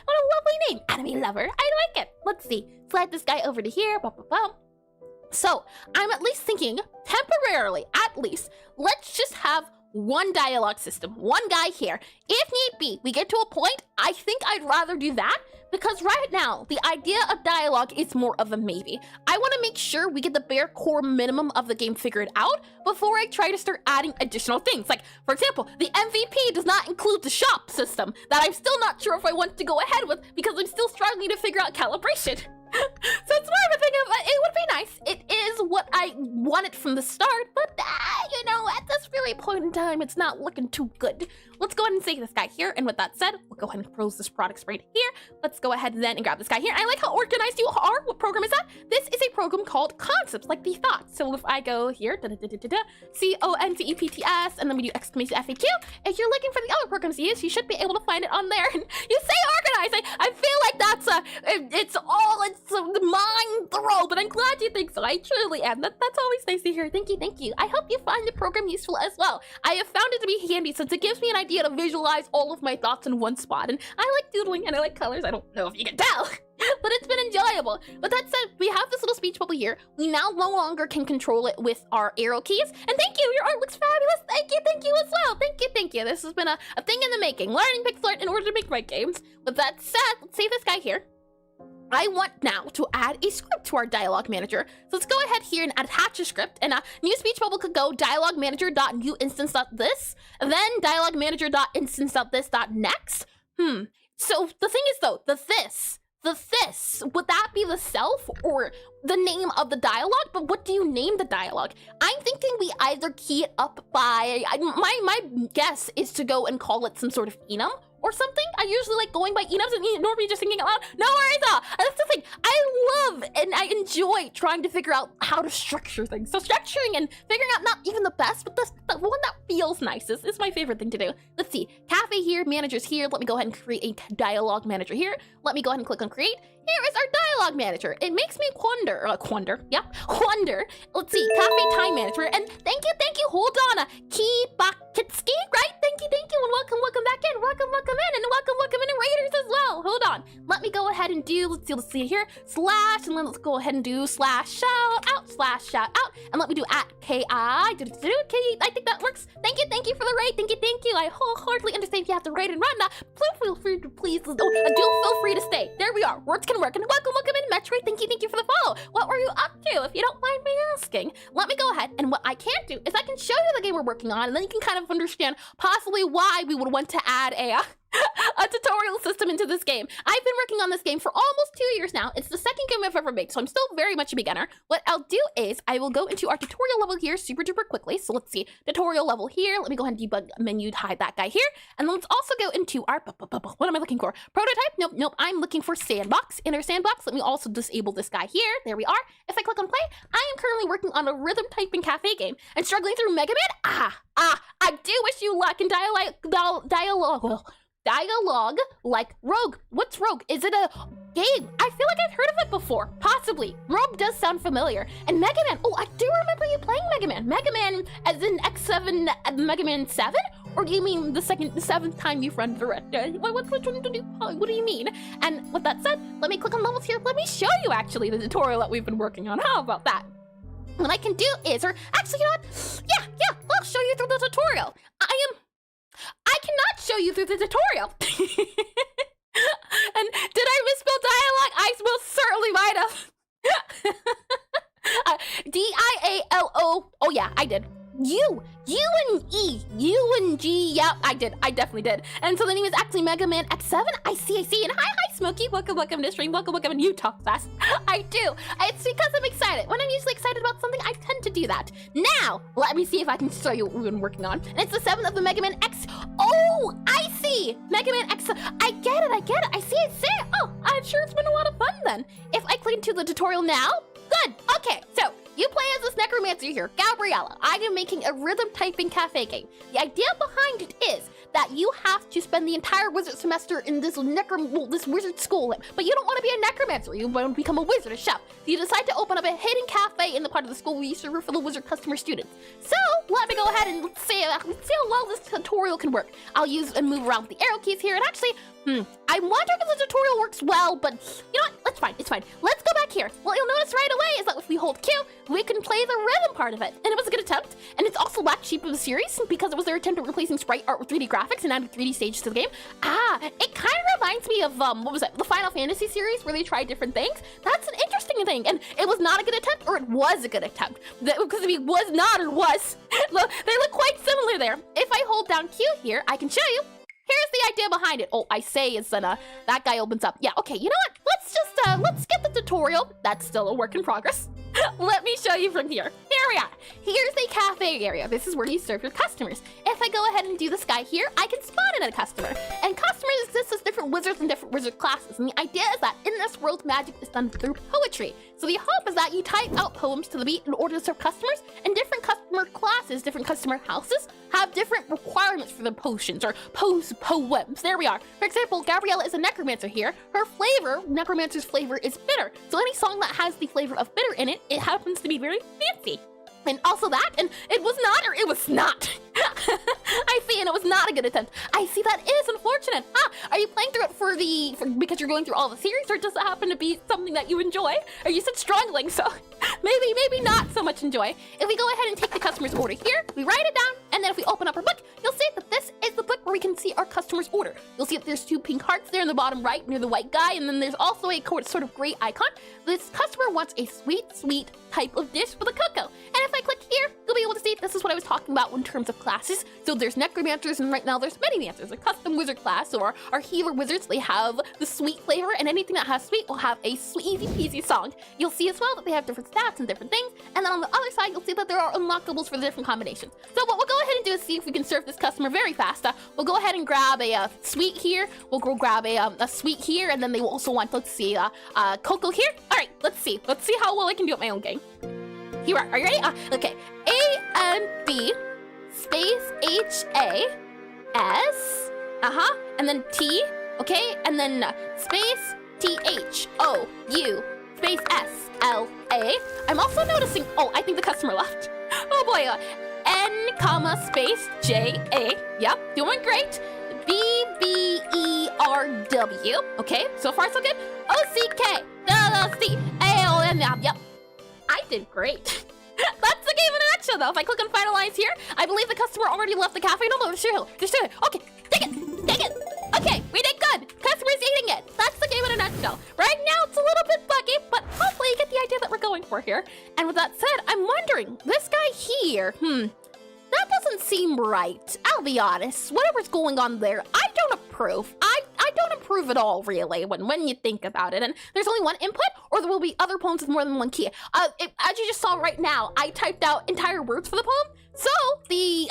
what a lovely name. Anime lover. I like it. Let's see. Slide this guy over to here. So I'm at least thinking, temporarily, at least, let's just have one dialogue system, one guy here. If need be, we get to a point, I think I'd rather do that, because right now, the idea of dialogue is more of a maybe. I want to make sure we get the bare core minimum of the game figured out before I try to start adding additional things. Like, for example, the MVP does not include the shop system that I'm still not sure if I want to go ahead with because I'm still struggling to figure out calibration. So it's more of a thing of, it would be nice. It is what I wanted from the start, but you know, at this very point in time, it's not looking too good. Let's go ahead and save this guy here. And with that said, we'll go ahead and close this product right here. Let's go ahead then and grab this guy here. I like how organized you are. What program is that? This is a program called Concepts, like the thoughts. So if I go here, CONCEPTS, and then we do exclamation FAQ, if you're looking for the other programs to use, you should be able to find it on there. And you say organized. I feel like that's it's a mind throw, but I'm glad you think so. I truly am. That's always nice to hear. Thank you. I hope you find the program useful as well. I have found it to be handy since it gives me an idea to visualize all of my thoughts in one spot, and I like doodling and I like colors. I don't know if you can tell, but it's been enjoyable. But that said, we have this little speech bubble here. We now no longer can control it with our arrow keys, and thank you, your art looks fabulous. Thank you as well. Thank you. This has been a thing in the making, learning pixel art in order to make my games. With that said, let's save this guy here. I want now to add a script to our dialogue manager. So let's go ahead here and attach a script, and a new speech bubble could go dialogue manager.new instance.this, then dialogue manager.instance.this.next. So the thing is though, the this, would that be the self or the name of the dialogue? But what do you name the dialogue? I'm thinking we either key it up by, my guess is to go and call it some sort of enum or something. I usually like going by enums and normally just thinking out loud. No worries, that's the thing. I love and I enjoy trying to figure out how to structure things. So structuring and figuring out not even the best, but the one that feels nicest is my favorite thing to do. Let's see, cafe here, managers here. Let me go ahead and create a dialogue manager here. Let me go ahead and click on create. Here is our dialogue manager. It makes me wonder. Let's see, cafe time manager. And thank you. Hold on, Kibakitsky, right? Thank you, and welcome back in. Welcome in, and welcome in, Raiders as well. Hold on. Let me go ahead and do, let's see here, slash, and then let's go ahead and do slash shout out, and let me do at KI. I think that works. Thank you for the raid. Thank you. I wholeheartedly understand if you have to raid and run now. Feel free to please, do feel free to stay. There we are. Words can work. And welcome in, Metroid. Thank you for the follow. What were you up to, if you don't mind me asking? Let me go ahead, and what I can do is I can show you the game we're working on, and then you can kind of understand possibly why we would want to add a tutorial system into this game. I've been working on this game for almost 2 years now. It's the second game I've ever made, so I'm still very much a beginner. What I'll do is I will go into our tutorial level here super duper quickly. So let's see, tutorial level here. Let me go ahead and debug menu, hide that guy here. And then let's also go into our, what am I looking for? Prototype? Nope, I'm looking for sandbox. In our sandbox, let me also disable this guy here. There we are. If I click on play, I am currently working on a rhythm typing cafe game and struggling through Mega Man. I do wish you luck in dialogue like Rogue. What's Rogue? Is it a game? I feel like I've heard of it before. Possibly. Rogue does sound familiar. And Mega Man. Oh, I do remember you playing Mega Man. Mega Man as in X7, Mega Man 7? Or do you mean the 7th time you've run through it? What do you mean? And with that said, let me click on levels here. Let me show you actually the tutorial that we've been working on. How about that? What I can do is, or actually, you know what? Yeah, I'll show you through the tutorial. I cannot show you through the tutorial. And did I misspell dialogue? I most certainly might have. D-I-A-L-O. Oh yeah, I did. U and E, U and G, yeah, I definitely did. And so the name is actually Mega Man X7. I see. And hi, Smokey, welcome to stream, welcome, and you talk fast. I do, it's because I'm excited. When I'm usually excited about something, I tend to do that. Now, let me see if I can show you what we've been working on. And it's the 7th of the Mega Man X, oh, I see, Mega Man X, I get it, I see it. Oh, I'm sure it's been a lot of fun then. If I click into the tutorial now, good, okay, so, you play as this Necromancer here, Gabriella. I am making a rhythm typing cafe game. The idea behind it is that you have to spend the entire wizard semester in this wizard school, but you don't want to be a necromancer. You want to become a wizard, a chef. So you decide to open up a hidden cafe in the part of the school where you serve for the wizard customer students. So let me go ahead and let's see how well this tutorial can work. I'll use and move around with the arrow keys here, and actually, I'm wondering if the tutorial works well, but you know what? It's fine. Let's go back here. What you'll notice right away is that if we hold Q, we can play the rhythm part of it. And it was a good attempt. And it's also black sheep of the series because it was their attempt at replacing sprite art with 3D graphics and adding 3D stages to the game. It kind of reminds me of, what was it? The Final Fantasy series where they tried different things. That's an interesting thing. And it was not a good attempt, or it was a good attempt. Because I mean, was not or was. They look quite similar there. If I hold down Q here, I can show you. Here's the idea behind it. Oh, I say it's that guy opens up. Yeah, okay, you know what? Let's get the tutorial. That's still a work in progress. Let me show you from here. Here we are. Here's the cafe area. This is where you serve your customers. If I go ahead and do this guy here, I can spawn in a customer. And customers exist as different wizards and different wizard classes. And the idea is that in this world, magic is done through poetry. So the hope is that you type out poems to the beat in order to serve customers, and different customer classes, different customer houses have different requirements for the potions or poems. There we are. For example, Gabriella is a necromancer here. Her flavor, necromancer's flavor, is bitter. So any song that has the flavor of bitter in it, it happens to be very fancy. And also that, and it was not, or it was not. I see, and it was not a good attempt. I see, that is unfortunate. Are you playing through it because you're going through all the series, or does it happen to be something that you enjoy? Or you said struggling, so maybe not so much enjoy. If we go ahead and take the customer's order here, we write it down, and then if we open up our book, you'll see that this is the book where we can see our customer's order. You'll see that there's 2 pink hearts there in the bottom right near the white guy, and then there's also a sort of gray icon. This customer wants a sweet type of dish with a cocoa. And if I click here, you'll be able to see this is what I was talking about in terms of classes. So there's necromancers, and right now there's mini-mancers, a custom wizard class, or our healer wizards. They have the sweet flavor, and anything that has sweet will have a easy peasy song. You'll see as well that they have different stats and different things, and then on the other side, you'll see that there are unlockables for the different combinations. So what we'll go ahead and do is see if we can serve this customer very fast. We'll go ahead and grab a sweet here, we'll go grab a sweet here, and then they will also want, let's see, cocoa here. All right, let's see how well I can do at my own game. Here are you ready? Okay, A-N-D space H-A-S, and then T, okay, and then space T-H-O-U space S-L-A. I'm also noticing, oh, I think the customer left. Oh boy, N, comma, space J-A, yep, doing great. B-B-E-R-W, okay, so far so good. O-C-K, L-L-C-A-O-N, yep. I did great. That's the game in a nutshell, though. If I click on finalize here, I believe the customer already left the cafe. No, they're still here. Okay, take it. Okay, we did good. Customer's eating it. That's the game in a nutshell. Right now, it's a little bit buggy, but hopefully you get the idea that we're going for here. And with that said, I'm wondering, this guy here, that doesn't seem right. I'll be honest. Whatever's going on there, I don't approve. I don't approve at all, really, when you think about it. And there's only one input, or there will be other poems with more than one key. As you just saw right now, I typed out entire words for the poem. So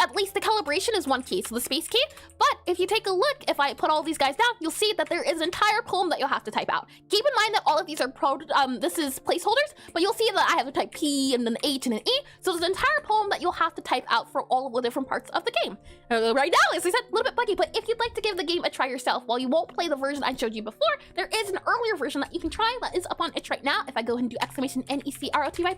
at least the calibration is one key, so the space key. But if you take a look, if I put all these guys down, you'll see that there is an entire poem that you'll have to type out. Keep in mind that all of these are this is placeholders, but you'll see that I have to type P and then H and an E. So there's an entire poem that you'll have to type out for all of the different parts of the game. Right now, as I said, a little bit buggy, but if you'd like to give the game a try yourself, while you won't play the version I showed you before, there is an earlier version that you can try that is up on itch right now if I go and do exclamation Necrotype. And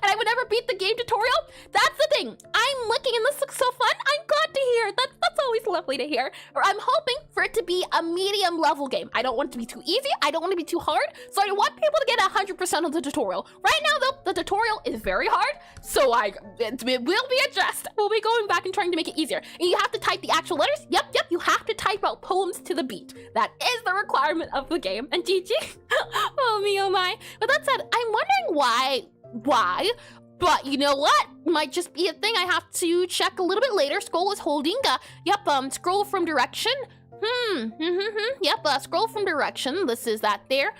I would never beat the game tutorial. That's the thing. I'm looking and this looks so fun. I'm glad to hear. That's always lovely to hear. Or I'm hoping for it to be a medium level game. I don't want it to be too easy. I don't want it to be too hard. So I want people to get 100% of the tutorial. Right now though, the tutorial is very hard. So it will be addressed. We'll be going back and trying to make it easier. And you have to type the actual letters. Yep. You have to type out poems to the beat. That is the requirement of the game. And GG. Oh me, oh my. But that said, I'm wondering why? But you know what? Might just be a thing I have to check a little bit later. Scroll is holding. Scroll from direction. Scroll from direction. This is that there.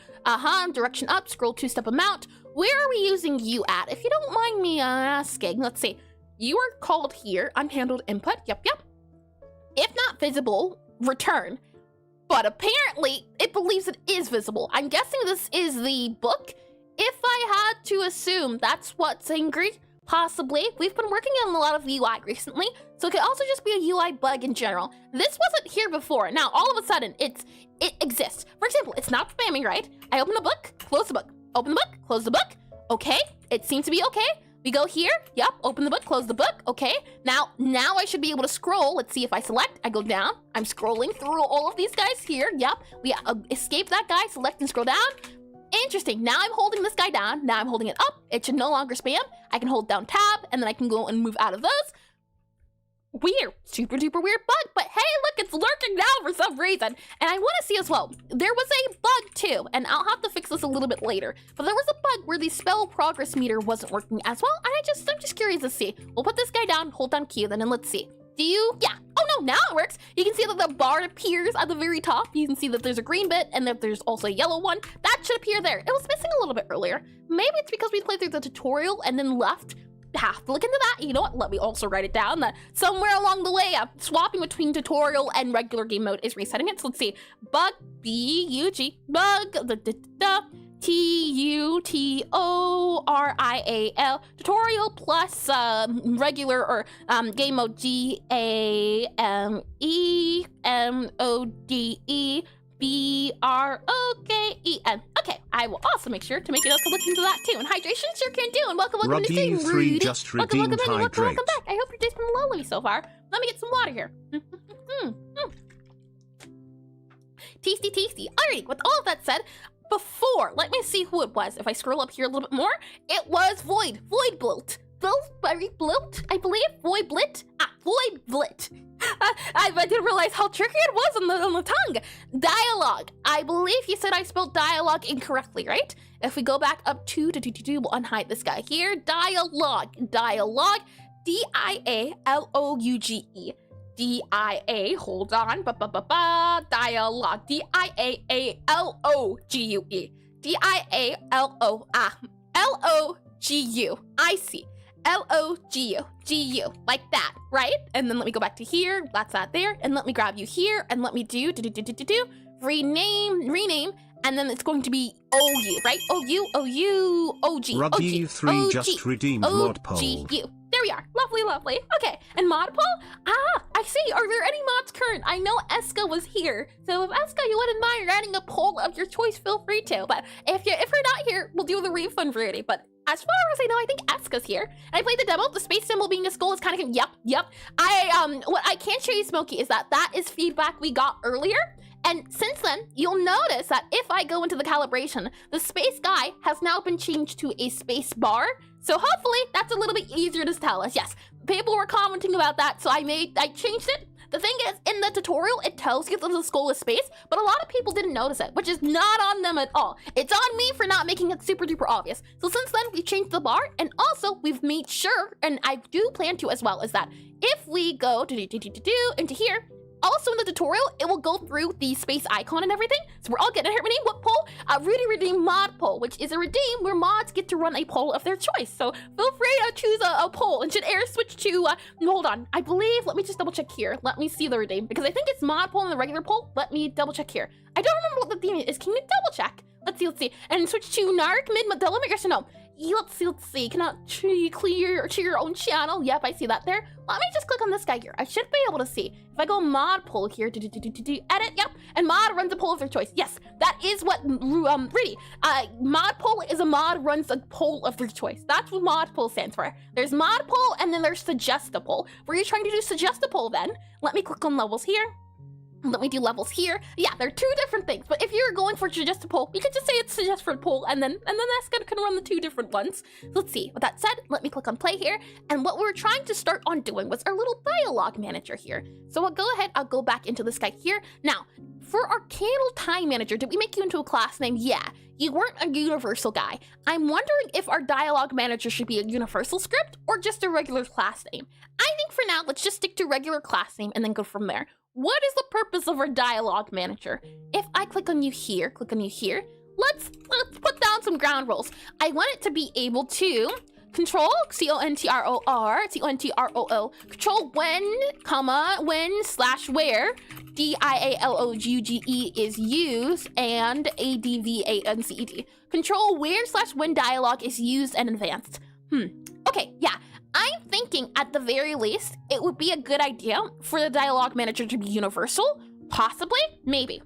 Direction up. Scroll 2-step amount. Where are we using you at? If you don't mind me asking, let's see. You are called here. Unhandled input. Yep. If not visible, return. But apparently, it believes it is visible. I'm guessing this is the book. If I had to assume that's what's angry, possibly. We've been working on a lot of UI recently, so it could also just be a UI bug in general. This wasn't here before. Now, all of a sudden, it exists. For example, it's not spamming, right? I open the book, close the book. Open the book, close the book. Okay, it seems to be okay. We go here, yep, open the book, close the book, okay. Now I should be able to scroll. Let's see if I select, I go down. I'm scrolling through all of these guys here, yep. We escape that guy, select and scroll down. Interesting, now I'm holding this guy down, now I'm holding it up. It should no longer spam. I can hold down tab, and then I can go and move out of those. Weird, super duper weird bug, but hey, look, it's lurking now for some reason. And I want to see as well, there was a bug too, and I'll have to fix this a little bit later, but there was a bug where the spell progress meter wasn't working as well, and I'm just curious to see. We'll put this guy down, hold down Q, then, and let's see. Yeah, oh no, now it works. You can see that the bar appears at the very top. You can see that there's a green bit, and that there's also a yellow one. That should appear there. It was missing a little bit earlier. Maybe it's because we played through the tutorial and then left. Have to look into that. You know what? Let me also write it down that somewhere along the way, swapping between tutorial and regular game mode is resetting it. So let's see. Bug, B-U-G, bug, T-U-T-O-R-I-A-L, tutorial plus regular or game mode, G-A-M-E-M-O-D-E. B-R-O-K-E-N. Okay, I will also make sure to make it up to look into that too. And hydration sure can do. And welcome to the stream, Rudy. Just welcome redeemed back. I hope your day's been lovely so far. Let me get some water here. Tasty. Alrighty, with all of that said, before, let me see who it was. If I scroll up here a little bit more, it was Void Blilt, I believe. Void Blit. I didn't realize how tricky it was on the tongue. Dialogue. I believe he said I spelled dialogue incorrectly, right? If we go back up to, we'll unhide this guy here. Dialogue. D-I-A-L-O-U-G-E. D-I-A, hold on. Dialogue. D-I-A-A-L-O-G-U-E. D-I-A-L-O, L-O-G-U. I see. L-O-G-U, like that, right? And then let me go back to here, that's that there, and let me grab you here, and let me rename, and then it's going to be O-U, right? O-U, O-U, O-G, O-G, Ruggy3 just redeemed mod poll. O-G-U. There we are, lovely. Okay, and mod poll? I see, are there any mods current? I know Eska was here, so if Eska, you wouldn't mind writing a poll of your choice, feel free to, but if you're not here, we'll do the refund variety, but as far as I know, I think Eska's here. I played the demo. The space symbol being a skull is kind of, yep. What I can show you, Smokey, is that is feedback we got earlier. And since then, you'll notice that if I go into the calibration, the space guy has now been changed to a space bar. So hopefully that's a little bit easier to tell us. Yes, people were commenting about that, so I changed it. The thing is, in the tutorial, it tells you that the skull is space, but a lot of people didn't notice it, which is not on them at all. It's on me for not making it super duper obvious. So since then, we've changed the bar, and also we've made sure, and I do plan to as well, is that if we go into here, also in the tutorial, it will go through the space icon and everything. So we're all getting a redeem what poll? Rudy redeem mod poll, which is a redeem where mods get to run a poll of their choice. So feel free to choose a poll. And should air switch to, hold on, I believe, let me just double check here. Let me see the redeem, because I think it's mod poll and the regular poll. Let me double check here. I don't remember what the theme is. Can you double check? Let's see. And switch to Narc, Mid, Delaware, yes or no? let's see. Cannot clear to your own channel. Yep, I see that there. Let me just click on this guy here. I should be able to see. If I go mod poll here, edit, yep, and mod runs a poll of their choice. Yes, that is what, really, mod poll is a mod runs a poll of their choice. That's what mod poll stands for. There's mod poll and then there's suggest a poll. Were you trying to do suggest a poll then? Let me click on levels here. Let me do levels here. Yeah, they're two different things. But if you're going for suggest a poll, you could just say it's suggest for a poll, and then that's gonna run the two different ones. So let's see. With that said, let me click on play here. And what we were trying to start on doing was our little dialogue manager here. So I'll go ahead. I'll go back into this guy here. Now, for our candle time manager, did we make you into a class name? Yeah. You weren't a universal guy. I'm wondering if our dialogue manager should be a universal script or just a regular class name. I think for now, let's just stick to regular class name and then go from there. What is the purpose of our dialogue manager? If I click on you here, let's put down some ground rules. I want it to be able to control, control when, slash where, dialogue is used, and advanced. Control where slash when dialogue is used and advanced. Okay, yeah. I'm thinking at the very least, it would be a good idea for the dialogue manager to be universal. Possibly, maybe.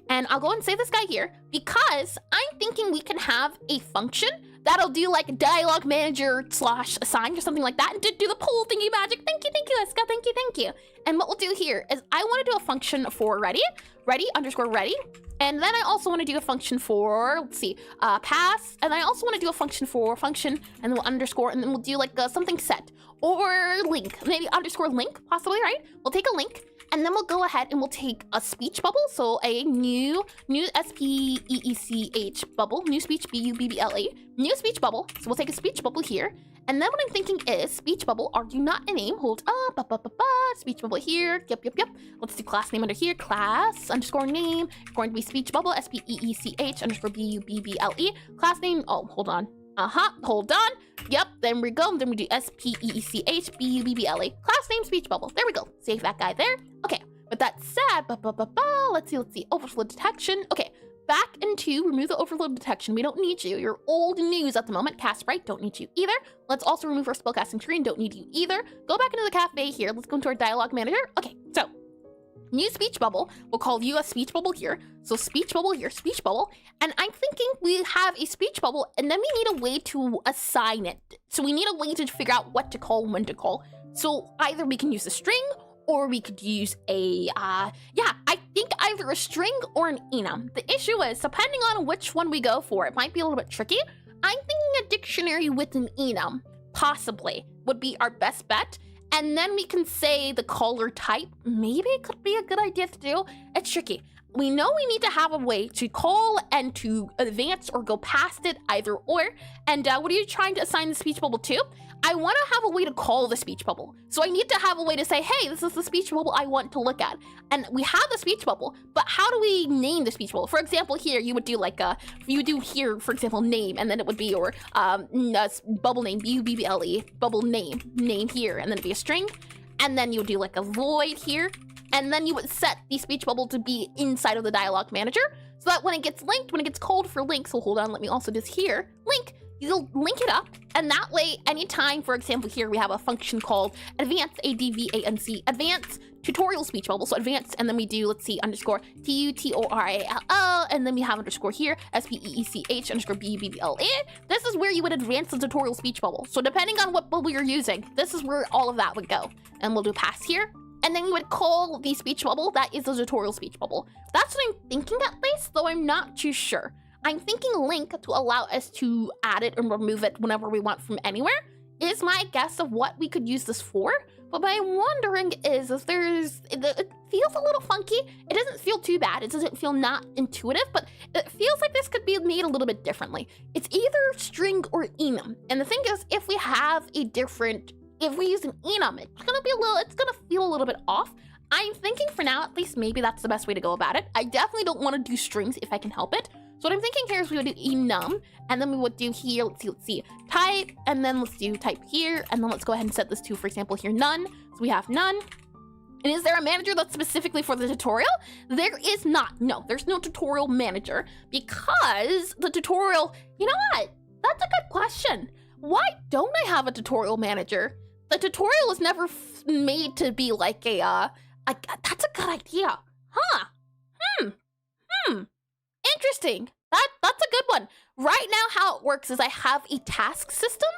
And I'll go and save this guy here because I'm thinking we can have a function that'll do like dialogue manager slash assign or something like that and do the poll thingy magic. Thank you, Eska. Thank you. And what we'll do here is I want to do a function for ready underscore ready. And then I also want to do a function for, let's see, pass. And I also want to do a function for function, and then we'll underscore, and then we'll do like something set or link, maybe underscore link, possibly, right? We'll take a link, and then we'll go ahead and we'll take a speech bubble. So a new SPEECH bubble, new speech, BUBBLE, new speech bubble. So we'll take a speech bubble here. And then what I'm thinking is speech bubble, argue not a name, hold up, speech bubble here, yep. Let's do class name under here, class underscore name, going to be speech bubble, SPEECH underscore BUBBLE, class name, oh, hold on, hold on, yep, then we go, then we do SPEECH BUBBLE, class name speech bubble, there we go, save that guy there, okay, with that said, let's see, overflow detection, okay. Back into remove the overload detection. We don't need you. You're old news at the moment. Cast sprite, don't need you either. Let's also remove our spellcasting screen. Don't need you either. Go back into the cafe here. Let's go into our dialogue manager. Okay, so new speech bubble. We'll call you a speech bubble here. So speech bubble here, speech bubble. And I'm thinking we have a speech bubble and then we need a way to assign it. So we need a way to figure out what to call and when to call. So either we can use a string or we could use a, I think either a string or an enum. The issue is, depending on which one we go for, it might be a little bit tricky. I'm thinking a dictionary with an enum, possibly, would be our best bet. And then we can say the caller type. Maybe it could be a good idea to do. It's tricky. We know we need to have a way to call and to advance or go past it, either or. And what are you trying to assign the speech bubble to? I want to have a way to call the speech bubble. So I need to have a way to say, hey, this is the speech bubble I want to look at. And we have the speech bubble, but how do we name the speech bubble? For example, here, you would do like you would do here, for example, name, and then it would be your bubble name, BUBBLE, bubble name here, and then it'd be a string. And then you would do like a void here. And then you would set the speech bubble to be inside of the dialogue manager so that when it gets linked, when it gets called for link, so hold on, let me also just here, link, you'll link it up. And that way, anytime, for example, here we have a function called advanced, ADVANC, advanced tutorial speech bubble. So advanced, and then we do, let's see, underscore TUTORALL, and then we have underscore here, SPEECH underscore BUBBLE. This is where you would advance the tutorial speech bubble. So depending on what bubble you're using, this is where all of that would go. And we'll do pass here. And then you would call the speech bubble, that is the tutorial speech bubble. That's what I'm thinking at least, though I'm not too sure. I'm thinking link to allow us to add it and remove it whenever we want from anywhere is my guess of what we could use this for. But what I'm wondering is if it feels a little funky. It doesn't feel too bad. It doesn't feel not intuitive, but it feels like this could be made a little bit differently. It's either string or enum. And the thing is, if we have a different, if we use an enum, it's gonna feel a little bit off. I'm thinking for now, at least maybe that's the best way to go about it. I definitely don't want to do strings if I can help it. So what I'm thinking here is we would do enum, and then we would do here, let's see, type, and then let's do type here, and then let's go ahead and set this to, for example, here, none. So we have none. And is there a manager that's specifically for the tutorial? There is not. No, there's no tutorial manager because the tutorial, you know what? That's a good question. Why don't I have a tutorial manager? The tutorial is never made to be like that's a good idea. Huh. Interesting. That's a good one. Right now, how it works is I have a task system.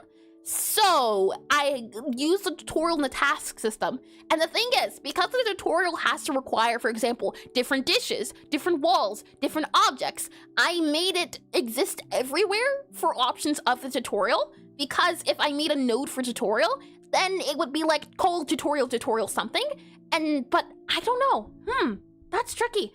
So I use the tutorial in the task system. And the thing is, because the tutorial has to require, for example, different dishes, different walls, different objects, I made it exist everywhere for options of the tutorial. Because if I made a node for tutorial, then it would be like called tutorial something. But I don't know. That's tricky.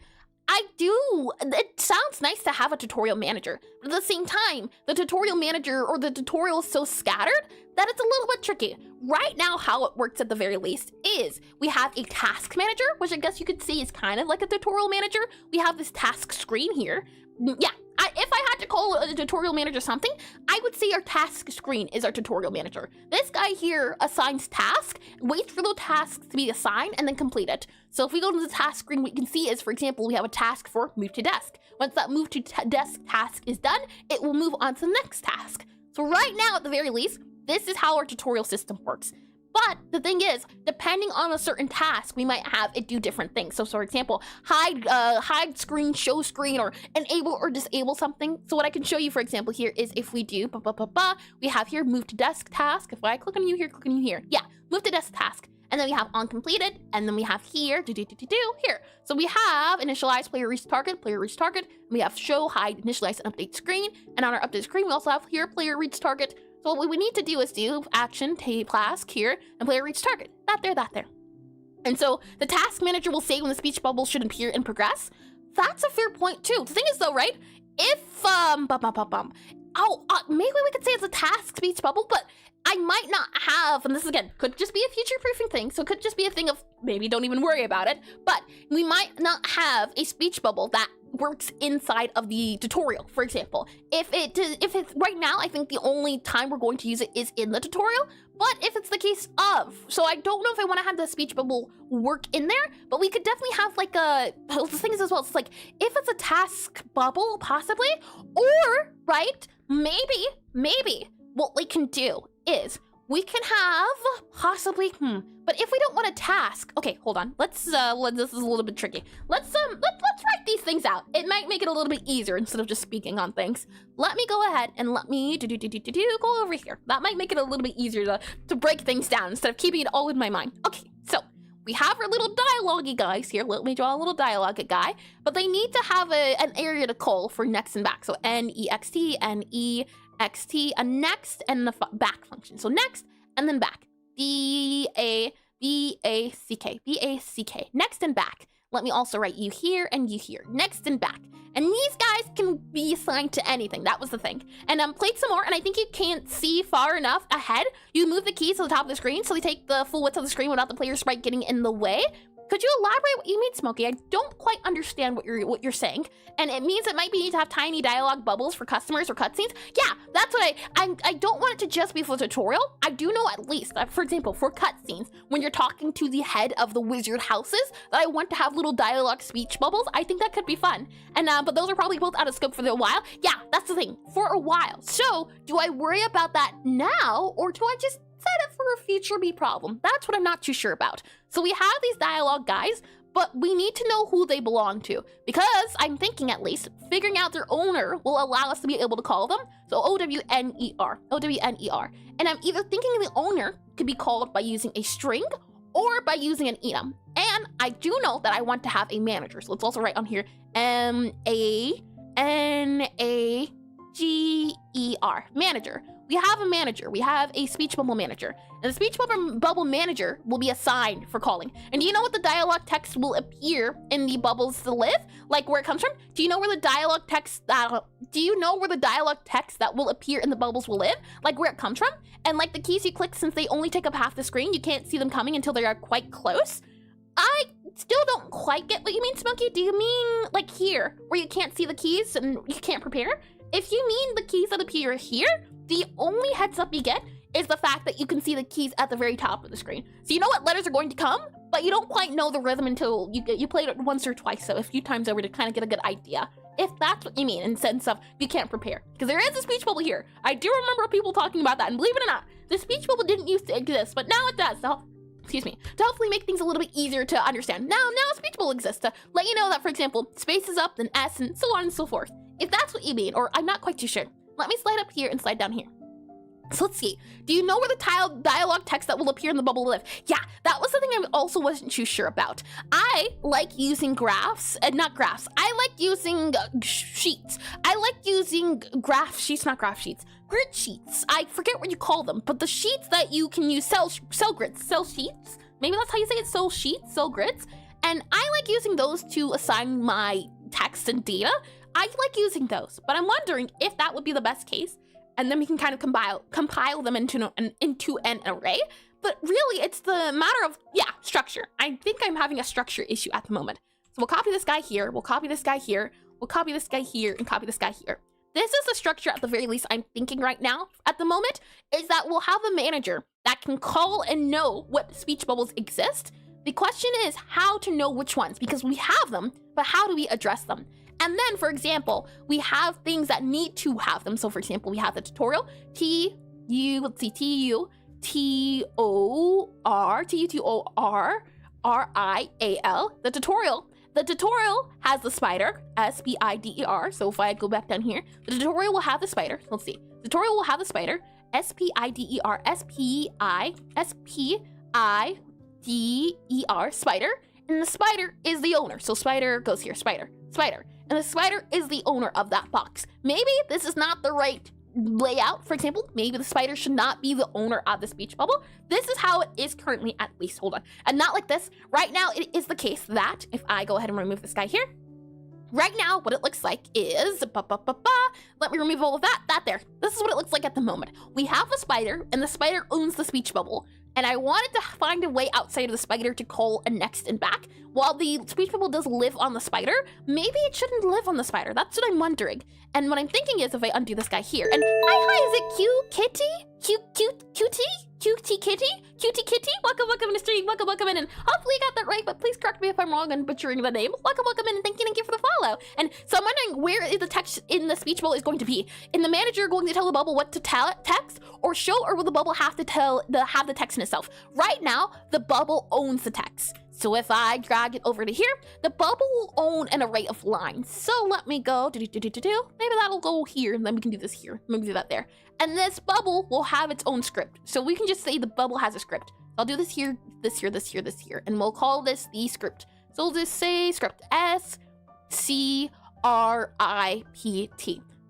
It sounds nice to have a tutorial manager, but at the same time, the tutorial manager or the tutorial is so scattered that it's a little bit tricky. Right now, how it works at the very least is we have a task manager, which I guess you could see is kind of like a tutorial manager. We have this task screen here. Yeah, if I had to call a tutorial manager something, I would say our task screen is our tutorial manager. This guy here assigns tasks, waits for those tasks to be assigned, and then complete it. So if we go to the task screen, what you can see is, for example, we have a task for move to desk. Once that move to desk task is done, it will move on to the next task. So right now, at the very least, this is how our tutorial system works. But the thing is, depending on a certain task, we might have it do different things. So for example, hide screen, show screen, or enable or disable something. So what I can show you, for example, here is if we do, we have here move to desk task. If I click on you here, click on you here. Yeah, move to desk task. And then we have on completed, and then we have here, here. So we have initialize player reach target, and we have show, hide, initialize, and update screen. And on our update screen, we also have here player reach target. So what we need to do is do action, task here, and player reach target. That there. And so the task manager will say when the speech bubble should appear and progress. That's a fair point too. The thing is though, right? If, maybe we could say it's a task speech bubble, but I might not have, and this again, could just be a future-proofing thing, so it could just be a thing of maybe don't even worry about it, but we might not have a speech bubble that works inside of the tutorial, for example. If it's right now, I think the only time we're going to use it is in the tutorial, but if it's the case of, so I don't know if I want to have the speech bubble work in there, but we could definitely have like the thing is as well, it's like, if it's a task bubble, possibly, or, right, maybe, what we can do is we can have possibly, but if we don't want a task, okay, hold on. This is a little bit tricky. Let's write these things out. It might make it a little bit easier instead of just speaking on things. Let me go ahead and let me go over here. That might make it a little bit easier to break things down instead of keeping it all in my mind. Okay, so we have our little dialogue-y guys here. Let me draw a little dialogue guy, but they need to have an area to call for next and back. So N-E-X-T, N-E-X-T, a next and the back function. So next and then back. B-A-C-K, next and back. Let me also write you here and you here, next and back. And these guys can be assigned to anything. That was the thing. And played some more, and I think you can't see far enough ahead. You move the keys to the top of the screen so they take the full width of the screen without the player sprite getting in the way. Could you elaborate what you mean, Smokey? I don't quite understand what you're saying. And it means it might be need to have tiny dialogue bubbles for customers or cutscenes. Yeah, that's what I don't want it to just be for the tutorial. I do know at least that, for example, for cutscenes, when you're talking to the head of the wizard houses, that I want to have little dialogue speech bubbles. I think that could be fun. And but those are probably both out of scope for a while. Yeah, that's the thing, for a while. So do I worry about that now, or do I just set it for a future me problem? That's what I'm not too sure about. So we have these dialogue guys, but we need to know who they belong to, because I'm thinking at least figuring out their owner will allow us to be able to call them. So O-W-N-E-R. And I'm either thinking the owner could be called by using a string or by using an enum. And I do know that I want to have a manager. So let's also write on here M-A-N-A-G-E-R, manager. We have a manager. We have a speech bubble manager. And the speech bubble manager will be assigned for calling. And do you know what the dialogue text will appear in the bubbles to live? Like where it comes from? Do you know where the dialogue text that will appear in the bubbles will live? Like where it comes from? And like the keys you click, since they only take up half the screen, you can't see them coming until they are quite close. I still don't quite get what you mean, Smokey. Do you mean like here, where you can't see the keys and you can't prepare? If you mean the keys that appear here, the only heads up you get is the fact that you can see the keys at the very top of the screen. So you know what letters are going to come, but you don't quite know the rhythm until you played it once or twice, so a few times over to kind of get a good idea. if that's what you mean in the sense of you can't prepare. Because there is a speech bubble here. I do remember people talking about that, and believe it or not, the speech bubble didn't used to exist, but now it does. So, excuse me, to hopefully make things a little bit easier to understand. Now a speech bubble exists to let you know that, for example, space is up, then S, and so on and so forth. If that's what you mean, or I'm not quite too sure, let me slide up here and slide down here. So let's see. Do you know where the dialogue text that will appear in the bubble live? Yeah, that was something I also wasn't too sure about. I like using graphs, not graphs. I like using sheets. I like using graph sheets, not graph sheets. Grid sheets. I forget what you call them, but the sheets that you can use, cell grids, cell sheets. Maybe that's how you say it, cell sheets, cell grids. And I like using those to assign my text and data. I like using those, but I'm wondering if that would be the best case. And then we can kind of compile them into an array. But really, it's the matter of, structure. I think I'm having a structure issue at the moment. So we'll copy this guy here, we'll copy this guy here, we'll copy this guy here, and copy this guy here. This is the structure at the very least I'm thinking right now at the moment, is that we'll have a manager that can call and know what speech bubbles exist. The question is how to know which ones, because we have them, but how do we address them? And then, for example, we have things that need to have them. So, for example, we have the tutorial, Tutor, T-U-T-O-R-R-I-A-L, the tutorial. The tutorial has the spider, S-P-I-D-E-R. So if I go back down here, the tutorial will have the spider. Let's see. The tutorial will have the spider, S-P-I-D-E-R, S-P-I-D-E-R, spider. And the spider is the owner. So spider goes here, spider. And the spider is the owner of that box. Maybe this is not the right layout. For example, maybe the spider should not be the owner of the speech bubble. This is how it is currently, at least. Hold on. And not like this. Right now, it is the case that if I go ahead and remove this guy here, right now, what it looks like is, let me remove all of that there. This is what it looks like at the moment. We have a spider, and the spider owns the speech bubble. And I wanted to find a way outside of the spider to call a next and back. While the speech bubble does live on the spider, maybe it shouldn't live on the spider. That's what I'm wondering. And what I'm thinking is if I undo this guy here, and hi, is it Kitty? Cutie Kitty? Welcome in the stream, welcome in, and hopefully you got that right, but please correct me if I'm wrong on butchering the name. Welcome in, and thank you for the follow. And so I'm wondering where is the text in the speech bubble is going to be. In the manager going to tell the bubble what to text or show, or will the bubble have to have the text in itself? Right now, the bubble owns the text. So if I drag it over to here, the bubble will own an array of lines. So let me go, maybe that'll go here, and then we can do this here. Maybe do that there. And this bubble will have its own script. So we can just say the bubble has a script. I'll do this here, and we'll call this the script. So we'll just say script, S-C-R-I-P-T.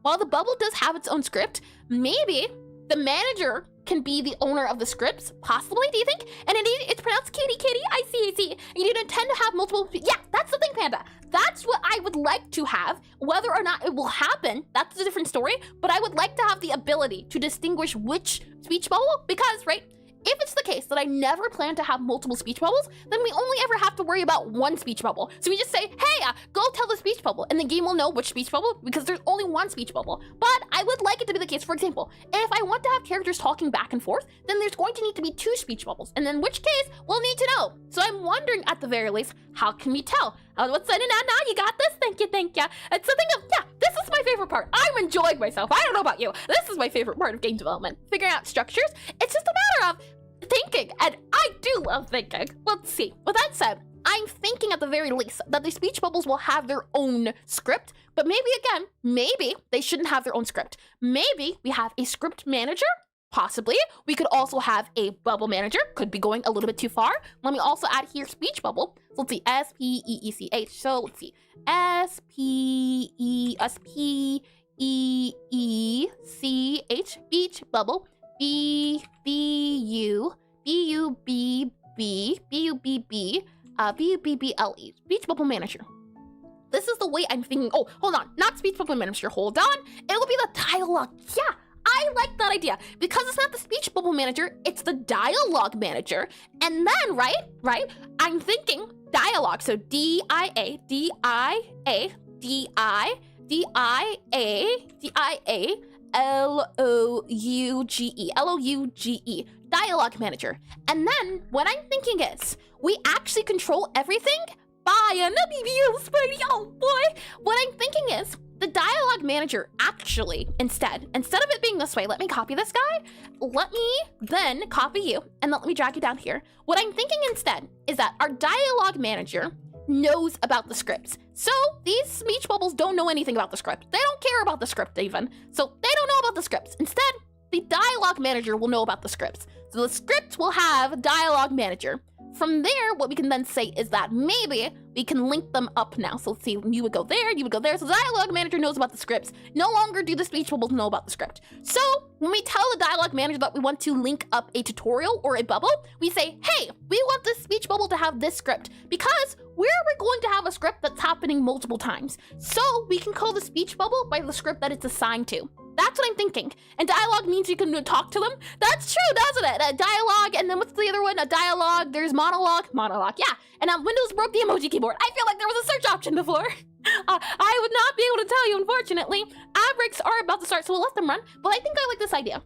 While the bubble does have its own script, maybe the manager can be the owner of the scripts, possibly, do you think? And indeed, it's pronounced kitty. I see. You don't intend to have multiple, yeah, that's the thing, Panda. That's what I would like to have. Whether or not it will happen, that's a different story, but I would like to have the ability to distinguish which speech bubble, because, right, if it's the case that I never plan to have multiple speech bubbles, then we only ever have to worry about one speech bubble. So we just say, hey, go tell the speech bubble, and the game will know which speech bubble, because there's only one speech bubble. But I would like it to be the case, for example, if I want to have characters talking back and forth, then there's going to need to be two speech bubbles, and in which case, we'll need to know. So I'm wondering, at the very least, how can we tell? What's that? Now you got this? Thank you. It's something of, this is my favorite part. I'm enjoying myself. I don't know about you. This is my favorite part of game development. Figuring out structures. It's just a matter of thinking, and I do love thinking. Let's see. With that said, I'm thinking at the very least that the speech bubbles will have their own script, but maybe they shouldn't have their own script. Maybe we have a script manager. Possibly. We could also have a bubble manager. Could be going a little bit too far. Let me also add here speech bubble. So let's see, S-P-E-E-C-H. So let's see, S-P-E-E-C-H, speech bubble, B-U-B-B-B-U-B-B-B-L-E, speech bubble manager. This is the way I'm thinking. Oh, hold on, not speech bubble manager. Hold on. It will be the dialogue. Yeah. I like that idea because it's not the speech bubble manager, it's the dialogue manager. And then, right, I'm thinking dialogue. So D-I-A-D-I-A-D-I-A-L-O-U-G-E, dialogue manager. And then what I'm thinking is we actually control everything fire, let me be spray, oh boy. What I'm thinking is, the dialogue manager actually, instead of it being this way, let me copy this guy, let me then copy you, and let me drag you down here. What I'm thinking instead is that our dialogue manager knows about the scripts. So these speech bubbles don't know anything about the script. They don't care about the script even. So they don't know about the scripts. Instead, the dialogue manager will know about the scripts. So the script will have a dialogue manager. From there, what we can then say is that maybe we can link them up now. So let's see, you would go there, you would go there. So the dialogue manager knows about the scripts. No longer do the speech bubbles know about the script. So when we tell the dialogue manager that we want to link up a tutorial or a bubble, we say, hey, we want this speech bubble to have this script because we're going to have a script that's happening multiple times. So we can call the speech bubble by the script that it's assigned to. That's what I'm thinking. And dialogue means you can talk to them. That's true, doesn't it? A dialogue, and then what's the other one? A dialogue, there's monologue. Monologue, yeah. And Windows broke the emoji keyboard. I feel like there was a search option before. I would not be able to tell you, unfortunately. Ad breaks are about to start, so we'll let them run. But I think I like this idea.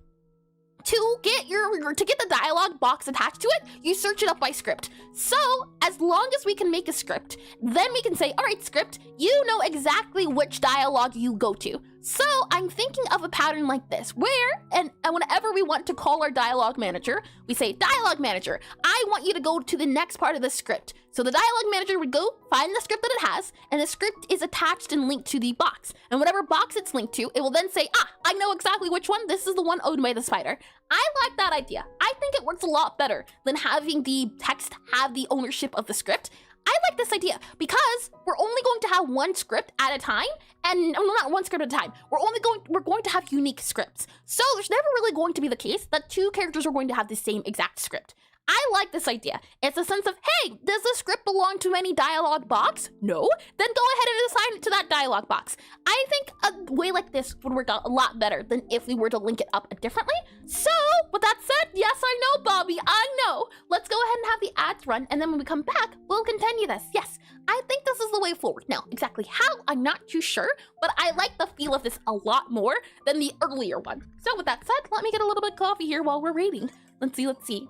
To get the dialogue box attached to it, you search it up by script. So as long as we can make a script, then we can say, all right, script, you know exactly which dialogue you go to. So I'm thinking of a pattern like this, where, and whenever we want to call our dialogue manager, we say, dialogue manager, I want you to go to the next part of the script. So the dialogue manager would go find the script that it has, and the script is attached and linked to the box. And whatever box it's linked to, it will then say, I know exactly which one. This is the one owned by the spider. I like that idea. I think it works a lot better than having the text have the ownership of the script. I like this idea because we're only going to have one script at a time, and not one script at a time. We're going to have unique scripts. So there's never really going to be the case that two characters are going to have the same exact script. I like this idea. It's a sense of, hey, does the script belong to any dialogue box? No? Then go ahead and assign it to that dialogue box. I think a way like this would work out a lot better than if we were to link it up differently. So, with that said, yes, I know, Bobby, I know. Let's go ahead and have the ads run, and then when we come back, we'll continue this. Yes, I think this is the way forward. Now, exactly how, I'm not too sure, but I like the feel of this a lot more than the earlier one. So with that said, let me get a little bit of coffee here while we're waiting. Let's see.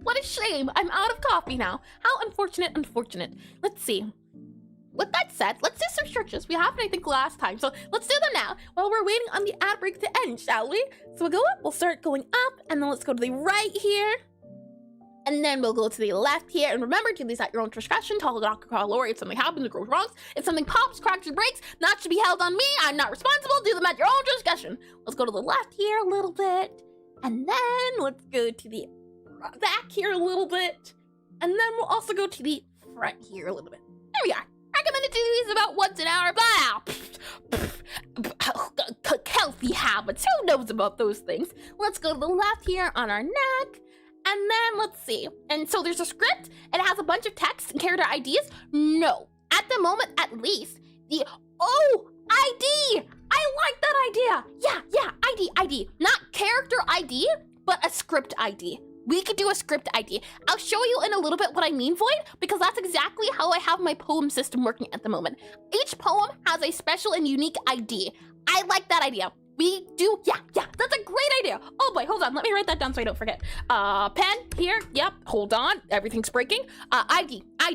What a shame. I'm out of coffee now. How unfortunate. Let's see. With that said, let's do some searches. We haven't, I think, last time. So let's do them now while we're waiting on the ad break to end, shall we? So we'll go up, we'll start going up, and then let's go to the right here. And then we'll go to the left here. And remember, do these at your own discretion. Tell the doctor, call a lawyer if something happens or goes wrong. If something pops, cracks, or breaks, not to be held on me. I'm not responsible. Do them at your own discretion. Let's go to the left here a little bit. And then let's go to the back here a little bit. And then we'll also go to the front here a little bit. There we are. Recommended to do these about once an hour. But healthy habits. Who knows about those things? Let's go to the left here on our neck. And then let's see. And so there's a script, and it has a bunch of text and character IDs. No, at the moment, at least, ID. I like that idea. Yeah, ID. Not character ID, but a script ID. We could do a script ID. I'll show you in a little bit what I mean, Void, because that's exactly how I have my poem system working at the moment. Each poem has a special and unique ID. I like that idea. We do, yeah, that's a great idea. Oh boy, hold on, let me write that down so I don't forget. Pen here, yep, hold on, everything's breaking. ID. I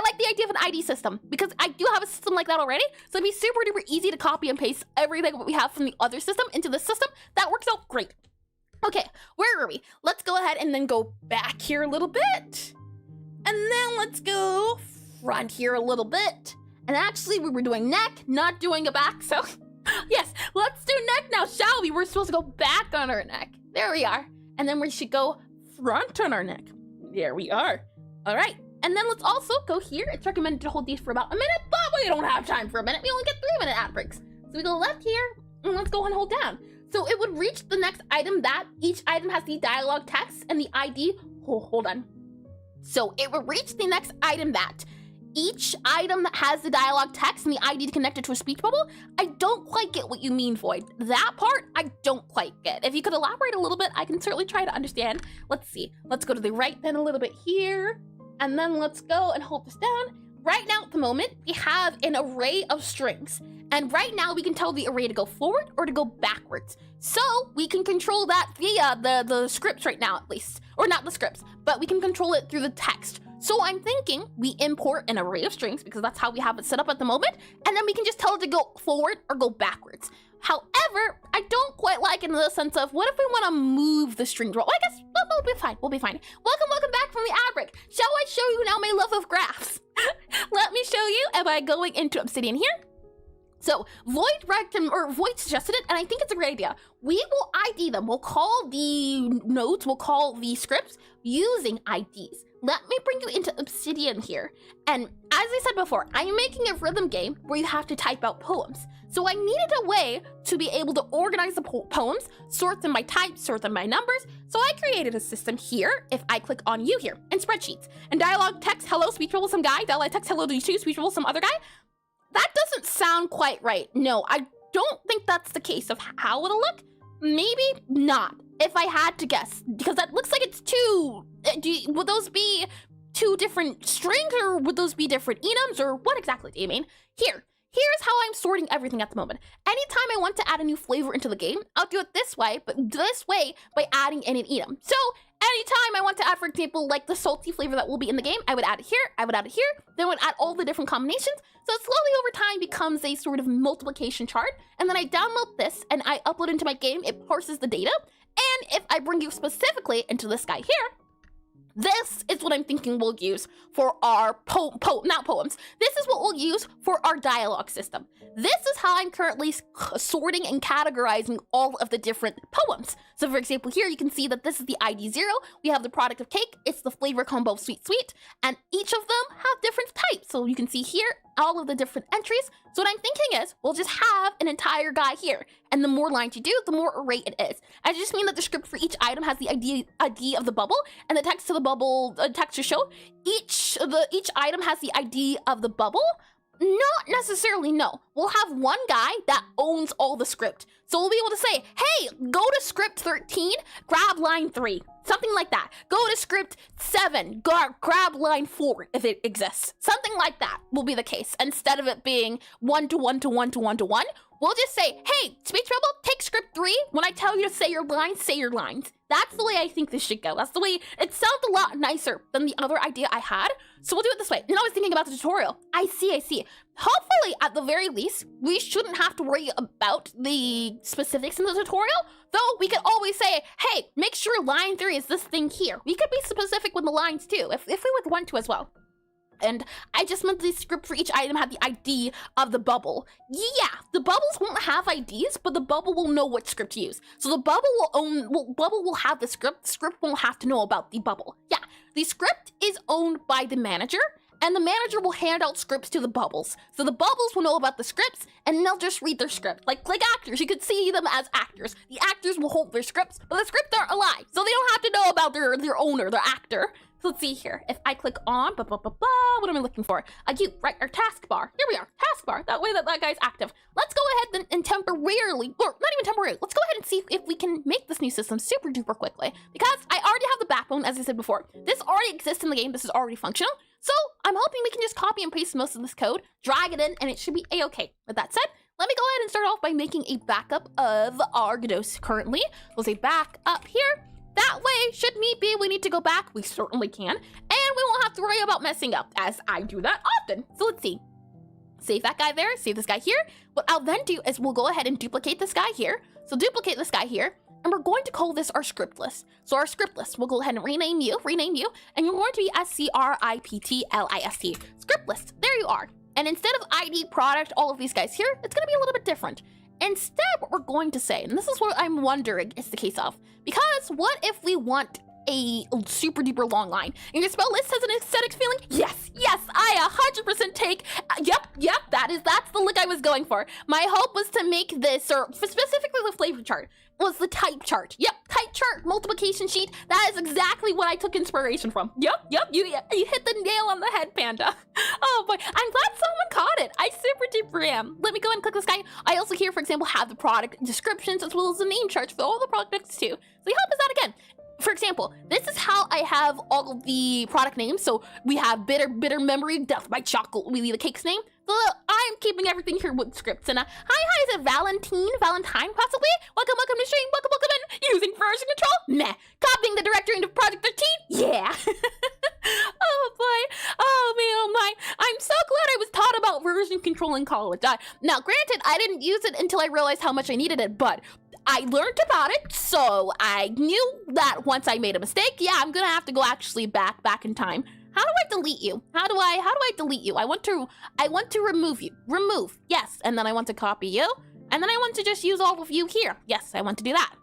like the idea of an ID system because I do have a system like that already, so it'd be super duper easy to copy and paste everything that we have from the other system into this system. That works out great. Okay, where are we? Let's go ahead and then go back here a little bit. And then let's go front here a little bit. And actually, we were doing neck, not doing a back, so yes, let's do neck now, shall we? We're supposed to go back on our neck. There we are. And then we should go front on our neck. There we are. All right. And then let's also go here. It's recommended to hold these for about a minute, but we don't have time for a minute. We only get 3-minute ad breaks. So we go left here, and let's go and hold down. So it would reach the next item that each item has the dialogue text and the ID. Hold on. So it would reach the next item that each item that has the dialogue text and the ID connected to a speech bubble. I don't quite get what you mean, Void. That part, I don't quite get. If you could elaborate a little bit, I can certainly try to understand. Let's see. Let's go to the right then a little bit here. And then let's go and hold this down. Right now at the moment, we have an array of strings. And right now we can tell the array to go forward or to go backwards. So we can control that via the scripts right now, at least. Or not the scripts, but we can control it through the text. So I'm thinking we import an array of strings because that's how we have it set up at the moment. And then we can just tell it to go forward or go backwards. However, I don't quite like it in the sense of what if we want to move the strings? Well, I guess we'll be fine. We'll be fine. Welcome back from the ad break. Shall I show you now my love of graphs? Let me show you by going into Obsidian here. So Void suggested it, and I think it's a great idea. We will ID them. We'll call the nodes, we'll call the scripts using IDs. Let me bring you into Obsidian here. And as I said before, I'm making a rhythm game where you have to type out poems. So I needed a way to be able to organize the poems, sort them by type, sort them by numbers. So I created a system here, if I click on you here, in spreadsheets. And dialogue text, hello, speech bubble, some guy. Dialogue text, hello, do you choose speech bubble, some other guy. That doesn't sound quite right. No, I don't think that's the case of how it'll look. Maybe not, if I had to guess, because that looks like it's two. Would those be two different strings, or would those be different enums, or what exactly do you mean? Here's how I'm sorting everything at the moment. Anytime I want to add a new flavor into the game, I'll do it this way, but this way by adding in an enum. So anytime I want to add, for example, like the salty flavor that will be in the game, I would add it here, I would add it here, then I would add all the different combinations. So it slowly over time becomes a sort of multiplication chart. And then I download this and I upload into my game, it parses the data. And if I bring you specifically into this guy here, this is what I'm thinking we'll use for our not poems. This is what we'll use for our dialogue system. This is how I'm currently sorting and categorizing all of the different poems. So for example, here you can see that this is the ID 0. We have the product of cake. It's the flavor combo of sweet, and each of them have different types. So you can see here all of the different entries. So what I'm thinking is we'll just have an entire guy here. And the more lines you do, the more array it is. I just mean that the script for each item has the ID of the bubble, and the text to the bubble text to show. Each item has the ID of the bubble. Not necessarily, no. We'll have one guy that owns all the script. So we'll be able to say, hey, go to script 13, grab line 3. Something like that. Go to script 7, grab line 4 if it exists. Something like that will be the case. Instead of it being 1 to 1 to 1 to 1 to 1, we'll just say, hey, speech bubble, take script 3. When I tell you to say your lines, say your lines. That's the way I think this should go. That's the way, it sounds a lot nicer than the other idea I had. So we'll do it this way. And I was thinking about the tutorial. I see. Hopefully, at the very least, we shouldn't have to worry about the specifics in the tutorial. Though we could always say, hey, make sure line 3 is this thing here. We could be specific with the lines too, if we would want to as well. And I just meant the script for each item had the ID of the bubble. Yeah, the bubbles won't have IDs, but the bubble will know what script to use. So the bubble will have the script. The script won't have to know about the bubble. Yeah, the script is owned by the manager, and the manager will hand out scripts to the bubbles. So the bubbles will know about the scripts, and they'll just read their script. Like actors, you could see them as actors. The actors will hold their scripts, but the scripts aren't alive, so they don't have to know about their owner, their actor. So let's see here. If I click on, what am I looking for? Right, our taskbar. Here we are, taskbar. That way that guy's active. Let's go ahead and temporarily, or not even temporarily, let's go ahead and see if we can make this new system super duper quickly. Because I already have the backbone, as I said before. This already exists in the game. This is already functional. So I'm hoping we can just copy and paste most of this code, drag it in, and it should be a-okay. With that said, let me go ahead and start off by making a backup of our Godot currently. We'll say back up here. That way, should need be, we need to go back, we certainly can, and we won't have to worry about messing up, as I do that often. So let's see. Save that guy there, save this guy here. What I'll then do is we'll go ahead and duplicate this guy here. So duplicate this guy here, and we're going to call this our script list. So our script list, we'll go ahead and rename you, and you're going to be SCRIPTLIST, script list. There you are. And instead of ID, product, all of these guys here, it's gonna be a little bit different. Instead, what we're going to say, and this is what I'm wondering is the case of, because what if we want a super duper long line? And your spell list has an aesthetics feeling? Yes, I 100% take, yep, that's the look I was going for. My hope was to make this, or specifically the flavor chart, was the type chart. Yep, type chart, multiplication sheet. That is exactly what I took inspiration from. Yep, you hit the nail on the head, Panda. Oh boy, I'm glad someone caught it. I super duper am. Let me go and click this guy. I also here, for example, have the product descriptions as well as the name charts for all the products too. So how is that again? For example, example, this is how I have all of the product names. So we have Bitter Memory, Death by Chocolate, we leave the cake's name. So I'm keeping everything here with scripts. And hi, is it Valentine possibly? Welcome to stream, welcome in. Using version control? Nah. Copying the directory into Project 13? Yeah. Oh boy, oh man, oh my. I'm so glad I was taught about version control in college. Now granted, I didn't use it until I realized how much I needed it, but I learned about it, so I knew that once I made a mistake, yeah, I'm gonna have to go actually back in time. How do I delete you? How do I delete you? I want to remove you. Remove, yes, and then I want to copy you, and then I want to just use all of you here. Yes, I want to do that.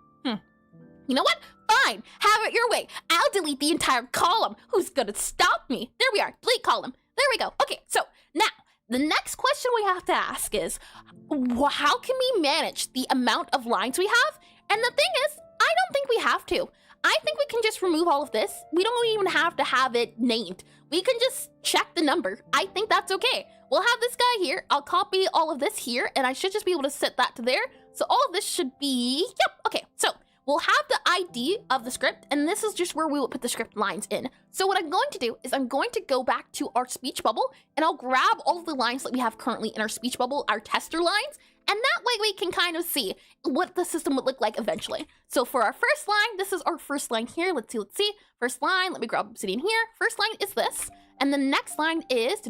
You know what? Fine, have it your way. I'll delete the entire column. Who's gonna stop me? There we are, delete column. There we go. Okay, so now, the next question we have to ask is, how can we manage the amount of lines we have? And the thing is, I don't think we have to. I think we can just remove all of this. We don't even have to have it named. We can just check the number. I think that's okay. We'll have this guy here. I'll copy all of this here, and I should just be able to set that to there. So all of this should be, yep, okay. So we'll have the ID of the script, and this is just where we will put the script lines in. So what I'm going to do is I'm going to go back to our speech bubble, and I'll grab all of the lines that we have currently in our speech bubble, our tester lines, and that way we can kind of see what the system would look like eventually. So for our first line, this is our first line here. Let's see. First line, let me grab Obsidian here. First line is this. And the next line is,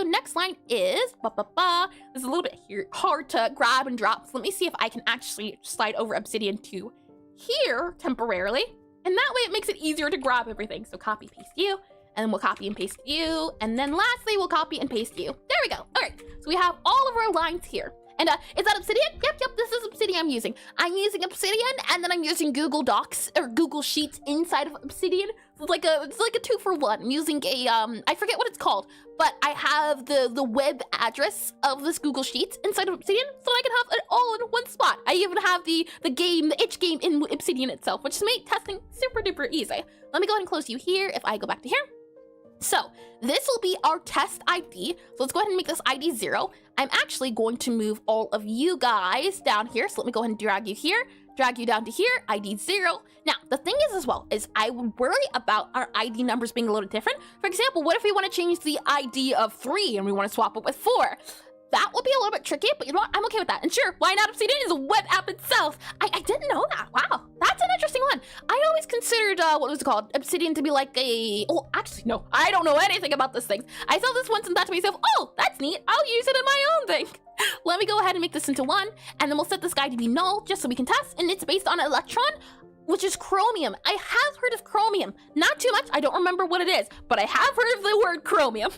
next line is, This is a little bit here, hard to grab and drop. So let me see if I can actually slide over Obsidian to here temporarily. And that way it makes it easier to grab everything. So copy, paste you, and then we'll copy and paste you. And then lastly, we'll copy and paste you. There we go. All right, so we have all of our lines here. And is that Obsidian? Yep, this is Obsidian I'm using. I'm using Obsidian, and then I'm using Google Docs or Google Sheets inside of Obsidian. So it's like a 2-for-1. I'm using a I forget what it's called, but I have the web address of this Google Sheets inside of Obsidian, so I can have it all in one spot. I even have the itch game in Obsidian itself, which makes testing super duper easy. Let me go ahead and close you here. If I go back to here. So this will be our test ID. So let's go ahead and make this ID 0. I'm actually going to move all of you guys down here. So let me go ahead and drag you here, drag you down to here, ID 0. Now, the thing is as well, is I would worry about our ID numbers being a little different. For example, what if we want to change the ID of 3 and we want to swap it with 4? That would be a little bit tricky, but you know what? I'm okay with that. And sure, why not? Obsidian is a web app itself. I didn't know that. Wow, that's an interesting one. I always considered, what was it called? Obsidian to be like a, oh, actually, no, I don't know anything about this thing. I saw this once and thought to myself, oh, that's neat. I'll use it in my own thing. Let me go ahead and make this into 1, and then we'll set this guy to be null just so we can test. And it's based on Electron, which is chromium. I have heard of chromium. Not too much, I don't remember what it is, but I have heard of the word chromium.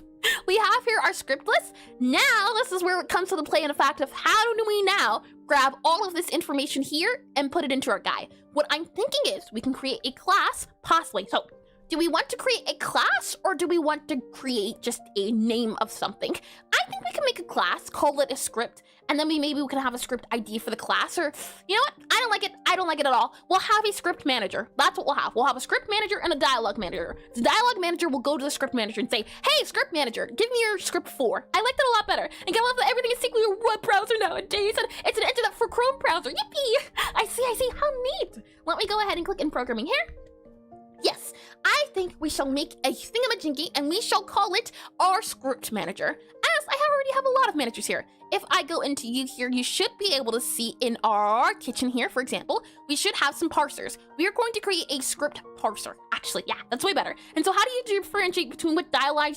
We have here our script list. Now, this is where it comes to the play in the fact of how do we now grab all of this information here and put it into our guy. What I'm thinking is we can create a class, possibly. So, do we want to create a class or do we want to create just a name of something? I think we can make a class, call it a script, and then maybe we can have a script ID for the class, or you know what? I don't like it. I don't like it at all. We'll have a script manager. That's what we'll have. We'll have a script manager and a dialogue manager. The dialogue manager will go to the script manager and say, hey, script manager, give me your script 4. I like that a lot better. And I love that everything is synced with your web browser nowadays, and it's an engine up for Chrome browser. Yippee! I see. How neat. Let me go ahead and click in programming here. Yes, I think we shall make a thingamajiggy and we shall call it our script manager, as I already have a lot of managers here. If I go into you here, you should be able to see in our kitchen here, for example, we should have some parsers. We are going to create a script parser. Actually, yeah, that's way better. And so how do you differentiate between which dialogue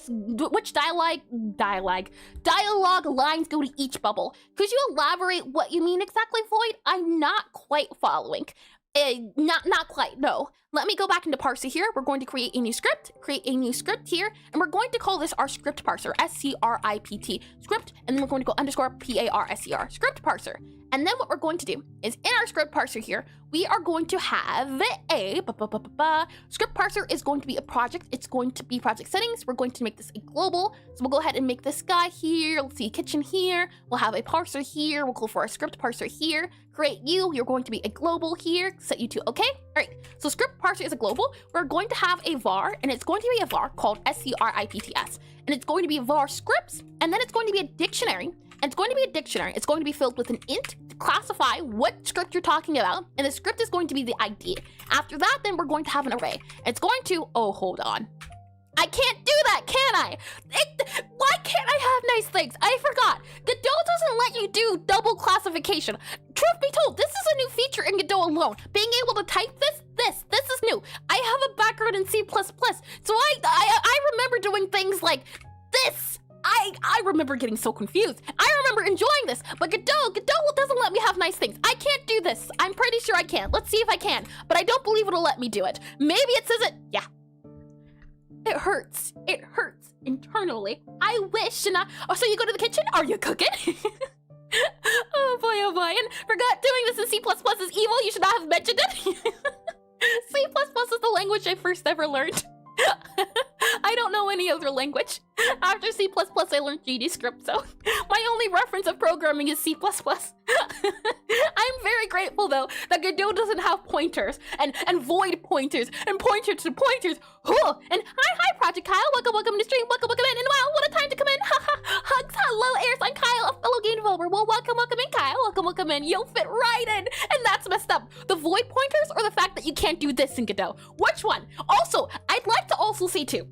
lines go to each bubble? Could you elaborate what you mean exactly, Floyd? I'm not quite following. Not quite, no. Let me go back into parser here. We're going to create a new script here, and we're going to call this our script parser, S-C-R-I-P-T, script, and then we're going to go underscore P-A-R-S-E-R, script parser. And then what we're going to do is in our script parser here, we are going to have a script parser is going to be a project. It's going to be project settings. We're going to make this a global. So we'll go ahead and make this guy here. Let's see, kitchen here. We'll have a parser here. We'll go for a script parser here. Create you. You're going to be a global here. Set you to okay. All right. So script parser is a global. We're going to have a var, and it's going to be a var called S-C-R-I-P-T-S. And it's going to be var scripts, and then it's going to be a dictionary. And it's going to be a dictionary. It's going to be filled with an int classify what script you're talking about, and the script is going to be the ID. After that, then we're going to have an array. It's going to, oh, hold on. I can't do that, can I? Why can't I have nice things? I forgot. Godot doesn't let you do double classification. Truth be told, this is a new feature in Godot alone. Being able to type this is new. I have a background in C++, so I remember doing things like this. I remember getting so confused. I remember enjoying this, but Godot doesn't let me have nice things. I can't do this. I'm pretty sure I can. Let's see if I can, but I don't believe it'll let me do it. Maybe it says it, yeah. It hurts. It hurts internally. I wish, and oh, so you go to the kitchen? Are you cooking? Oh boy, and forgot doing this in C++ is evil. You should not have mentioned it. C++ is the language I first ever learned. I don't know any other language. After C++, I learned GDScript, so my only reference of programming is C++. I'm very grateful, though, that Godot doesn't have pointers and void pointers and pointers to pointers. Huh. And hi, Project Kyle. Welcome to the stream. Welcome in. And wow, what a time to come in. Hugs. Hello, Airs. I'm Kyle, a fellow game developer. Well, welcome in, Kyle. Welcome in. You'll fit right in. And that's messed up. The void pointers or the fact that you can't do this in Godot? Which one? Also, I'd like to also say, too,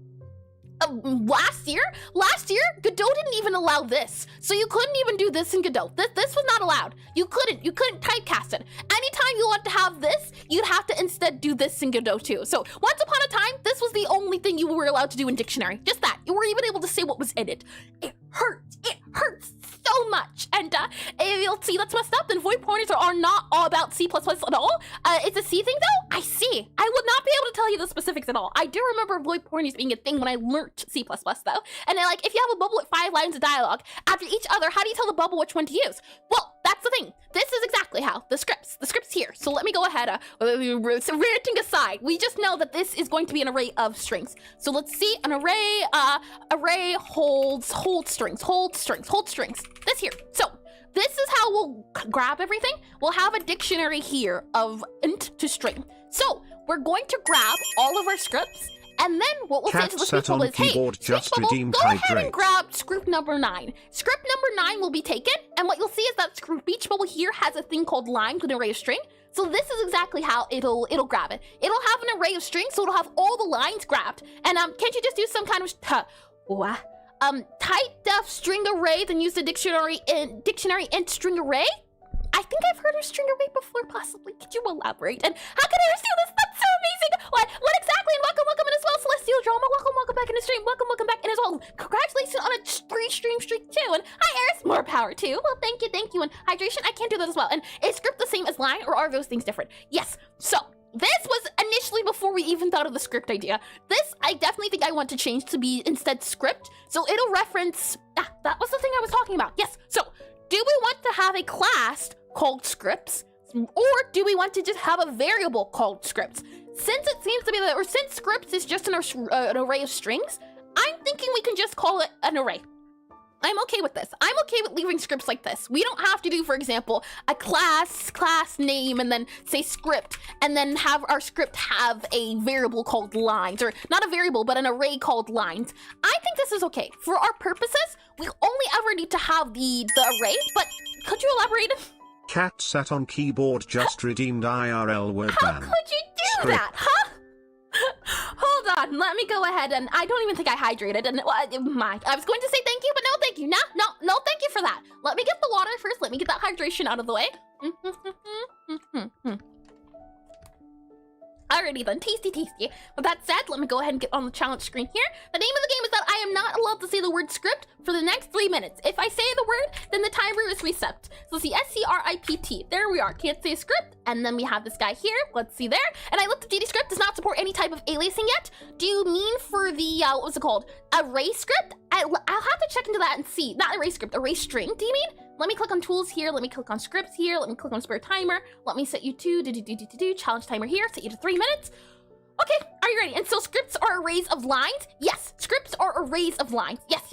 last year, Godot didn't even allow this. So you couldn't even do this in Godot. This was not allowed. You couldn't typecast it. Anytime you want to have this, you'd have to instead do this in Godot too. So once upon a time, this was the only thing you were allowed to do in dictionary. Just that. You were even able to say what was in it. It hurts. It hurts so much. And if you'll see that's messed up, then void pointers are not all about C++ at all. It's a C thing though? I see. I would not be able to tell you the specifics at all. I do remember void pointers being a thing when I learned C++ though. And then, like, if you have a bubble with 5 lines of dialogue, after each other, how do you tell the bubble which one to use? Well, that's the thing. This is exactly how. The script's here. So let me go ahead. Ranting aside, we just know that this is going to be an array of strings. So let's see, an array holds strings. This here. So this is how we'll grab everything. We'll have a dictionary here of int to string. So we're going to grab all of our scripts, and then what we'll say to the script bubble is, hey, script bubble, go ahead and grab script number 9. Script number 9 will be taken, and what you'll see is that speech bubble here has a thing called lines with an array of string. So this is exactly how it'll grab it. It'll have an array of strings, so it'll have all the lines grabbed. And can't you just use some kind of type def string array, then use the dictionary int string array? I think I've heard of string array before, possibly. Could you elaborate? And how can I understand this? That's so amazing! What exactly? And welcome in as well, Celestial Drama. Welcome back in the stream. Welcome back in as well. Congratulations on a 3-stream streak too. And hi, Eris, more power too. Well, thank you. And hydration, I can do that as well. And is script the same as line, or are those things different? Yes. So this was initially before we even thought of the script idea. This, I definitely think I want to change to be instead script. So it'll reference, that was the thing I was talking about. Yes. So do we want to have a class called scripts, or do we want to just have a variable called scripts? Since it seems to be since scripts is just an array of strings, I'm thinking we can just call it an array. I'm okay with this. I'm okay with leaving scripts like this. We don't have to do, for example, a class name and then say script, and then have our script have a variable called lines, or not a variable, but an array called lines. I think this is okay. For our purposes, we only ever need to have the array, but could you elaborate? Cat sat on keyboard just redeemed IRL word ban. How could you do that, huh? Hold on, let me go ahead, and I don't even think I hydrated, and I was going to say thank you, but no thank you. No thank you for that. Let me get the water first. Let me get that hydration out of the way. Alrighty then, tasty. With that said, let me go ahead and get on the challenge screen here. The name of the game is that I am not allowed to say the word script for the next 3 minutes. If I say the word, then the timer is reset. So see, SCRIPT, there we are. Can't say script, and then we have this guy here. Let's see there. And I looked at GDScript, does not support any type of aliasing yet. Do you mean for the, what was it called? Array script? I'll have to check into that and see. Not array script, array string, do you mean? Let me click on tools here. Let me click on scripts here. Let me click on spare timer. Let me set you to challenge timer here. Set you to 3 minutes. Okay, are you ready? And so scripts are arrays of lines? Yes, scripts are arrays of lines. Yes.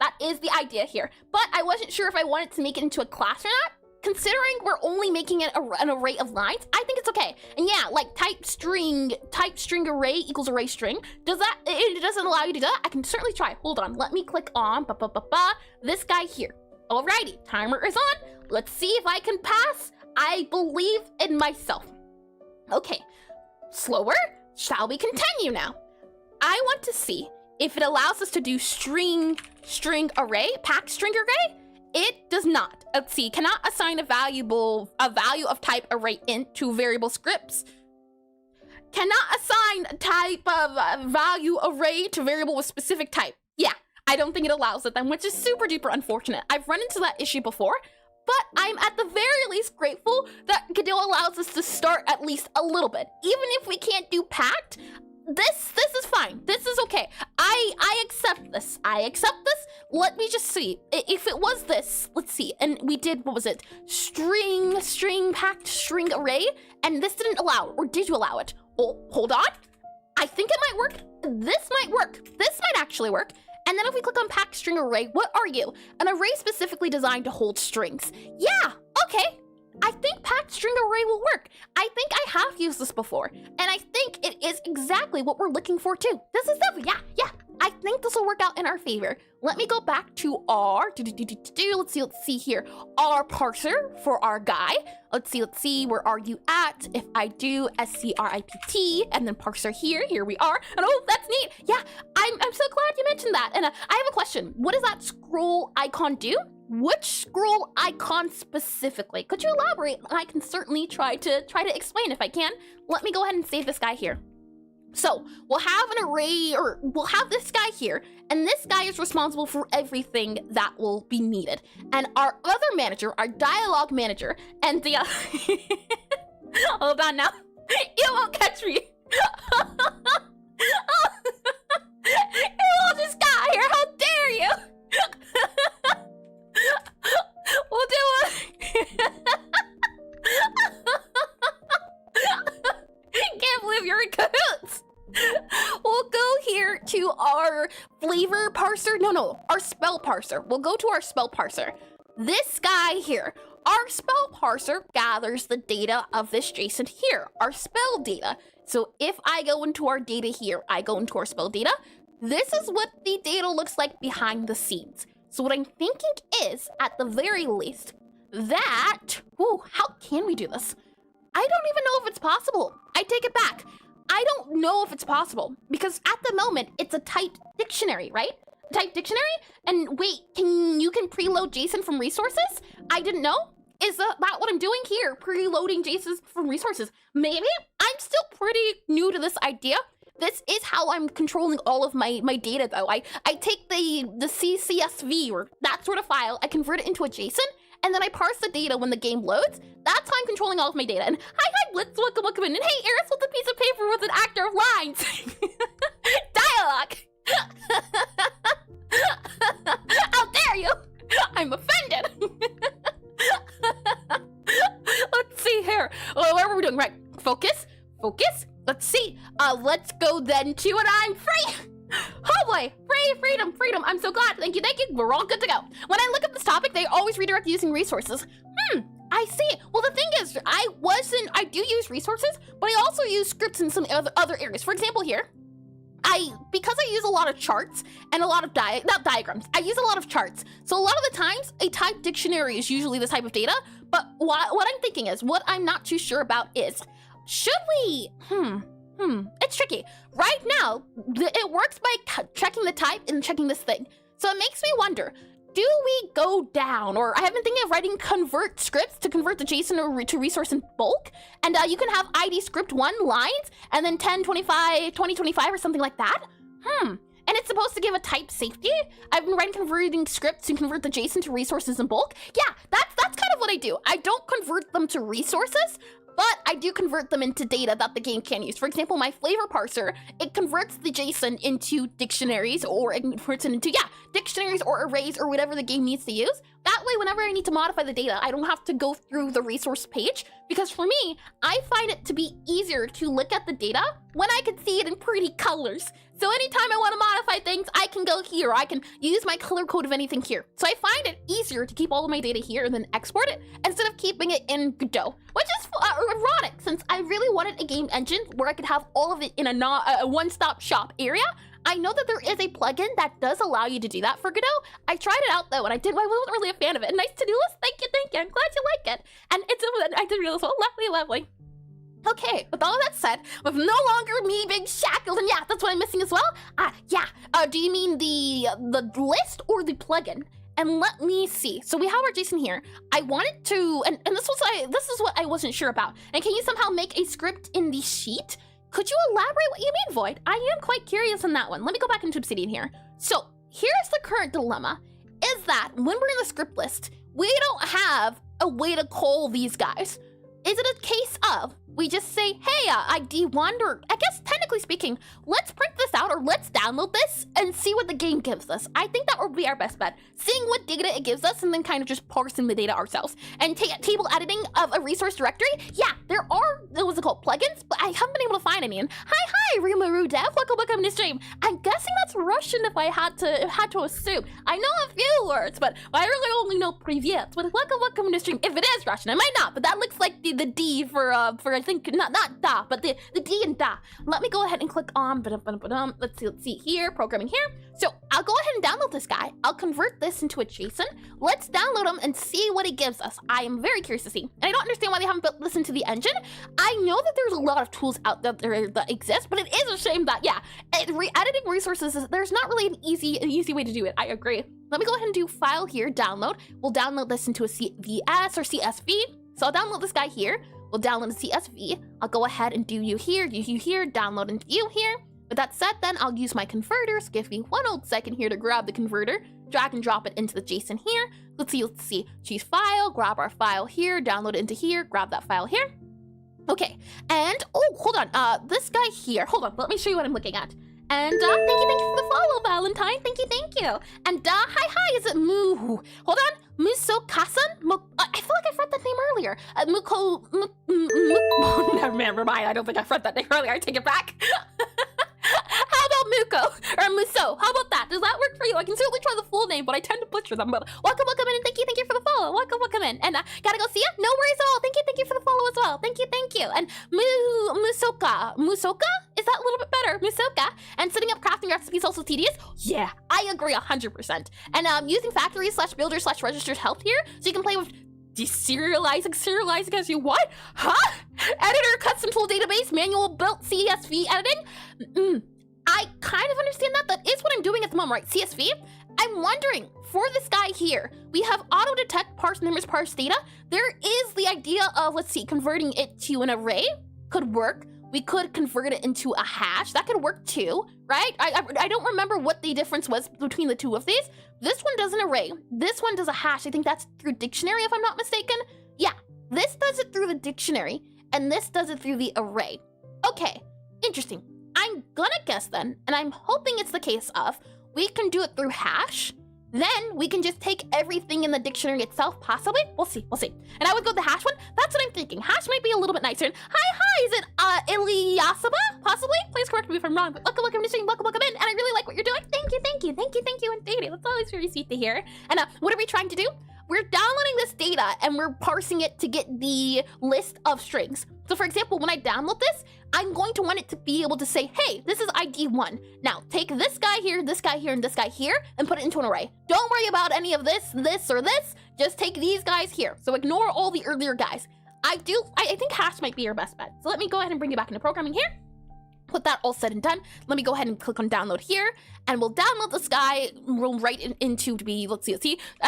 That is the idea here. But I wasn't sure if I wanted to make it into a class or not. Considering we're only making it an array of lines, I think it's okay. And yeah, like type string array equals array string. It doesn't allow you to do that? I can certainly try. Hold on, let me click on this guy here. Alrighty, timer is on. Let's see if I can pass. I believe in myself. Okay, slower. Shall we continue now? I want to see if it allows us to do string array, packed string array. It does not. Let's see, cannot assign a value of type array int to variable scripts. Cannot assign a type of value array to variable with specific type. Yeah, I don't think it allows it then, which is super duper unfortunate. I've run into that issue before, but I'm at the very least grateful that Godot allows us to start at least a little bit. Even if we can't do packed, this is fine. This is okay. I accept this. I accept this. Let me just see. If it was this, let's see. And we did, what was it? String packed string array. And this didn't allow it. Or did you allow it? Oh, hold on. I think it might work. This might work. This might actually work. And then if we click on packed string array, what are you? An array specifically designed to hold strings. Yeah, okay. I think packed string array will work. I think I have used this before, and I think it is exactly what we're looking for too. This is definitely, yeah. I think this will work out in our favor. Let me go back to our, let's see here, our parser for our guy. Let's see, where are you at? If I do script and then parser here we are. And oh, that's neat. Yeah, I'm so glad you mentioned that. And I have a question. What does that scroll icon do? Which scroll icon specifically? Could you elaborate? I can certainly try to explain if I can. Let me go ahead and save this guy here. So we'll have an array, or we'll have this guy here, and this guy is responsible for everything that will be needed. And our other manager, our dialogue manager, and the hold on now, you won't catch me. You all just got here. How dare you? We'll do it. Can't believe you're in cahoots. We'll go here to our flavor parser. No, our spell parser. We'll go to our spell parser. This guy here. Our spell parser gathers the data of this JSON here, our spell data. So if I go into our data here, I go into our spell data. This is what the data looks like behind the scenes. So what I'm thinking is, at the very least, that, how can we do this? I don't even know if it's possible. I take it back. I don't know if it's possible because at the moment it's a typed dictionary, right? Typed dictionary? And wait, you can preload JSON from resources? I didn't know. Is that what I'm doing here? Preloading JSON from resources? Maybe? I'm still pretty new to this idea. This is how I'm controlling all of my data though. I take the CSV or that sort of file, I convert it into a JSON, and then I parse the data when the game loads. That's how I'm controlling all of my data. And hi, let's welcome in. And hey, Eris with a piece of paper with an actor of lines. Dialogue. How dare you? I'm offended. Let's see here. Oh, what are we doing? Right, focus. Let's see. Let's go then to it. I'm free. Oh boy, freedom. I'm so glad. Thank you. We're all good to go. When I look at this topic, they always redirect using resources. I see. Well, the thing is, I do use resources, but I also use scripts in some other areas. For example, here, because I use a lot of charts and a lot of not diagrams, I use a lot of charts. So a lot of the times, a typed dictionary is usually the type of data. But what I'm thinking is, what I'm not too sure about is, should we? It's tricky. Right now, it works by checking the type and checking this thing. So it makes me wonder, do we go down? Or I have been thinking of writing convert scripts to convert the JSON to resource in bulk. And you can have ID script 1 lines and then 1025, 2025 or something like that. And it's supposed to give a type safety. I've been writing converting scripts to convert the JSON to resources in bulk. Yeah, that's kind of what I do. I don't convert them to resources, but I do convert them into data that the game can use. For example, my flavor parser, it converts the JSON into dictionaries, or it converts it into, dictionaries or arrays or whatever the game needs to use. That way, whenever I need to modify the data, I don't have to go through the resource page, because for me, I find it to be easier to look at the data when I can see it in pretty colors. So anytime I want to modify things, I can go here. I can use my color code of anything here. So I find it easier to keep all of my data here and then export it instead of keeping it in Godot, which is ironic since I really wanted a game engine where I could have all of it in a one-stop shop area. I know that there is a plugin that does allow you to do that for Godot. I tried it out though, and I wasn't really a fan of it. Nice to-do list, thank you. I'm glad you like it. And I did realize, oh, lovely. Okay, with all of that said, with no longer me being shackled, and yeah, that's what I'm missing as well. Do you mean the list or the plugin? And let me see. So we have our JSON here. I wanted to, and this is what I wasn't sure about. And can you somehow make a script in the sheet? Could you elaborate what you mean, Void? I am quite curious on that one. Let me go back into Obsidian here. So here's the current dilemma, is that when we're in the script list, we don't have a way to call these guys. Is it a case of we just say, hey, ID1, or I guess technically speaking, let's print this out or let's download this and see what the game gives us. I think that would be our best bet. Seeing what data it gives us and then kind of just parsing the data ourselves. And table editing of a resource directory, yeah, there are, what's it called, plugins, but I haven't been able to find any. And hi, Rimaru Dev, welcome to stream. I'm guessing that's Russian if I had to assume. I know a few words, but I really only know Privyet. But welcome to stream. If it is Russian, I might not, but that looks like the D for I think not da, but the D and da. Let me go ahead and click on let's see here, programming here. So I'll go ahead and download this guy. I'll convert this into a JSON. Let's download him and see what he gives us. I am very curious to see. And I don't understand why they haven't built this into the engine. I know that there's a lot of tools out there that exist, but it is a shame that editing resources there's not really an easy way to do it. I agree. Let me go ahead and do file here, download. We'll download this into a CVS or CSV. So I'll download this guy here. We'll download the CSV. I'll go ahead and do you here, download into you here. With that said, then I'll use my converters. Give me one old second here to grab the converter, drag and drop it into the JSON here. Let's see. Choose file, grab our file here, download it into here, grab that file here. Okay, and oh, hold on. This guy here. Hold on, let me show you what I'm looking at. And thank you for the follow, Valentine. Thank you. And hi, is it Hold on, Muso Kasan? I feel like I read that name earlier. Never mind. I don't think I read that name earlier. I take it back. How about Muko or Muso? How about that? Does that work for you? I can certainly try the full name, but I tend to butcher them. But welcome in, and thank you for the follow. Welcome in, and gotta go see ya. No worries at all. Thank you for the follow as well. Thank you. And Musoka? Is that a little bit better? Musoka. And setting up crafting recipes also tedious. Yeah, I agree 100%. And using factories /builders /registers helped here, so you can play with serializing as you what? Huh? Editor, custom tool database, manual built CSV editing. I kind of understand that. That is what I'm doing at the moment, right? CSV. I'm wondering, for this guy here, we have auto detect, parse numbers, parse data. There is the idea of, let's see, converting it to an array could work. We could convert it into a hash. That could work too, right? I don't remember what the difference was between the two of these. This one does an array. This one does a hash. I think that's through dictionary, if I'm not mistaken. Yeah, this does it through the dictionary, and this does it through the array. Okay, interesting. I'm gonna guess then, and I'm hoping it's the case of, we can do it through hash, then we can just take everything in the dictionary itself, possibly. We'll see. And I would go with the hash one. That's what I'm thinking. Hash might be a little bit nicer. And hi, is it Ilyasaba? Possibly? Please correct me if I'm wrong, but welcome in, and I really like what you're doing. Thank you, and data. That's always very sweet to hear. And what are we trying to do? We're downloading this data and we're parsing it to get the list of strings. So for example, when I download this, I'm going to want it to be able to say, hey, this is ID1. Now take this guy here, and this guy here, and put it into an array. Don't worry about any of this, or this. Just take these guys here. So ignore all the earlier guys. I think hash might be your best bet. So let me go ahead and bring you back into programming here. Put that all said and done. Let me go ahead and click on download here, and we'll download this guy. We'll write it into to be, let's see,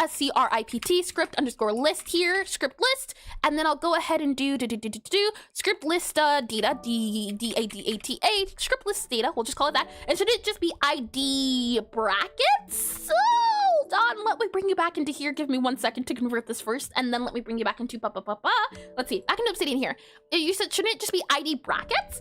script script underscore list here, script list, and then I'll go ahead and do script list data, D-A-D-A-T-A, script list data, we'll just call it that. And should it just be ID brackets? Hold on, let me bring you back into here. Give me 1 second to convert this first, and then let me bring you back into Let's see, back into Obsidian here. You said, shouldn't it just be ID brackets?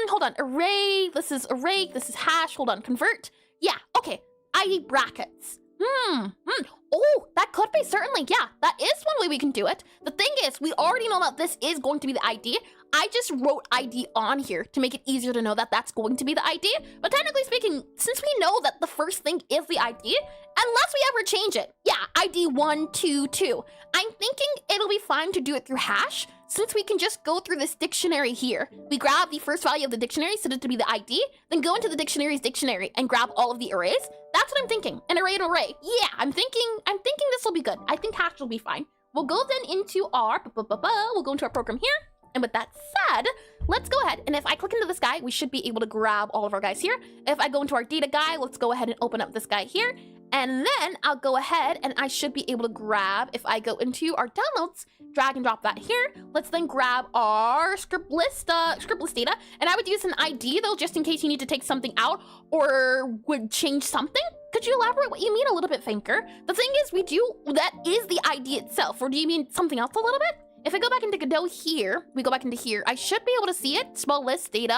Hold on, array, this is hash, hold on, convert. Yeah, okay, ID brackets. Oh, that could be, certainly, yeah, that is one way we can do it. The thing is, we already know that this is going to be the ID. I just wrote ID on here to make it easier to know that that's going to be the ID. But technically speaking, since we know that the first thing is the ID, unless we ever change it, yeah, ID 122, I'm thinking it'll be fine to do it through hash, since we can just go through this dictionary here. We grab the first value of the dictionary, set it to be the ID, then go into the dictionary's dictionary and grab all of the arrays. That's what I'm thinking. An array, Yeah, I'm thinking this will be good. I think hash will be fine. We'll go then into our, we'll go into our program here. And with that said, let's go ahead, and if I click into this guy, we should be able to grab all of our guys here. If I go into our data guy, let's go ahead and open up this guy here. And then I'll go ahead and I should be able to grab, if I go into our downloads, drag and drop that here. Let's then grab our script list data. And I would use an ID though, just in case you need to take something out or would change something. Could you elaborate what you mean a little bit, Finker? The thing is, that is the ID itself, or do you mean something else a little bit? If I go back into Godot here, we go back into here, I should be able to see it. Spell list data,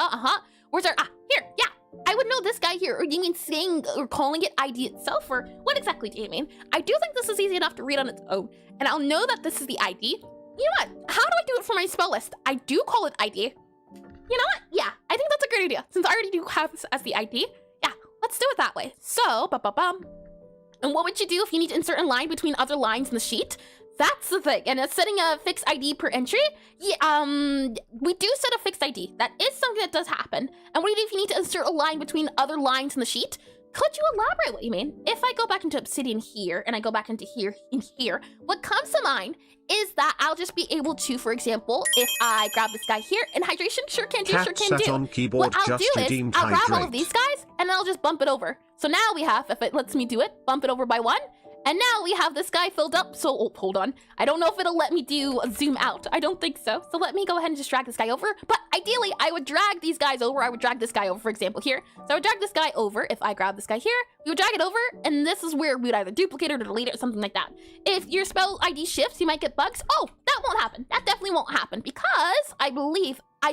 Where's our, here, yeah. I would know this guy here, or do you mean saying or calling it ID itself, or what exactly do you mean? I do think this is easy enough to read on its own, and I'll know that this is the ID. You know what? How do I do it for my spell list? I do call it ID. You know what? Yeah, I think that's a great idea, since I already do have this as the ID. Yeah, let's do it that way. So, and what would you do if you need to insert a line between other lines in the sheet? That's the thing, and it's setting a fixed ID per entry. Yeah, we do set a fixed ID. That is something that does happen. And what do you do if you need to insert a line between other lines in the sheet? Could you elaborate what you mean? If I go back into Obsidian here, and I go back into here, what comes to mind is that I'll just be able to, for example, if I grab this guy here, and hydration, sure can do. On keyboard, what I'll just do is, I'll grab all of these guys, and I'll just bump it over. So now we have, if it lets me do it, bump it over by 1. And now we have this guy filled up, so, oh, hold on. I don't know if it'll let me do a zoom out. I don't think so. So let me go ahead and just drag this guy over. But ideally, I would drag these guys over. I would drag this guy over, for example, here. So I would drag this guy over. If I grab this guy here, we would drag it over, and this is where we would either duplicate it or delete it or something like that. If your spell ID shifts, you might get bugs. Oh, that won't happen. That definitely won't happen, because I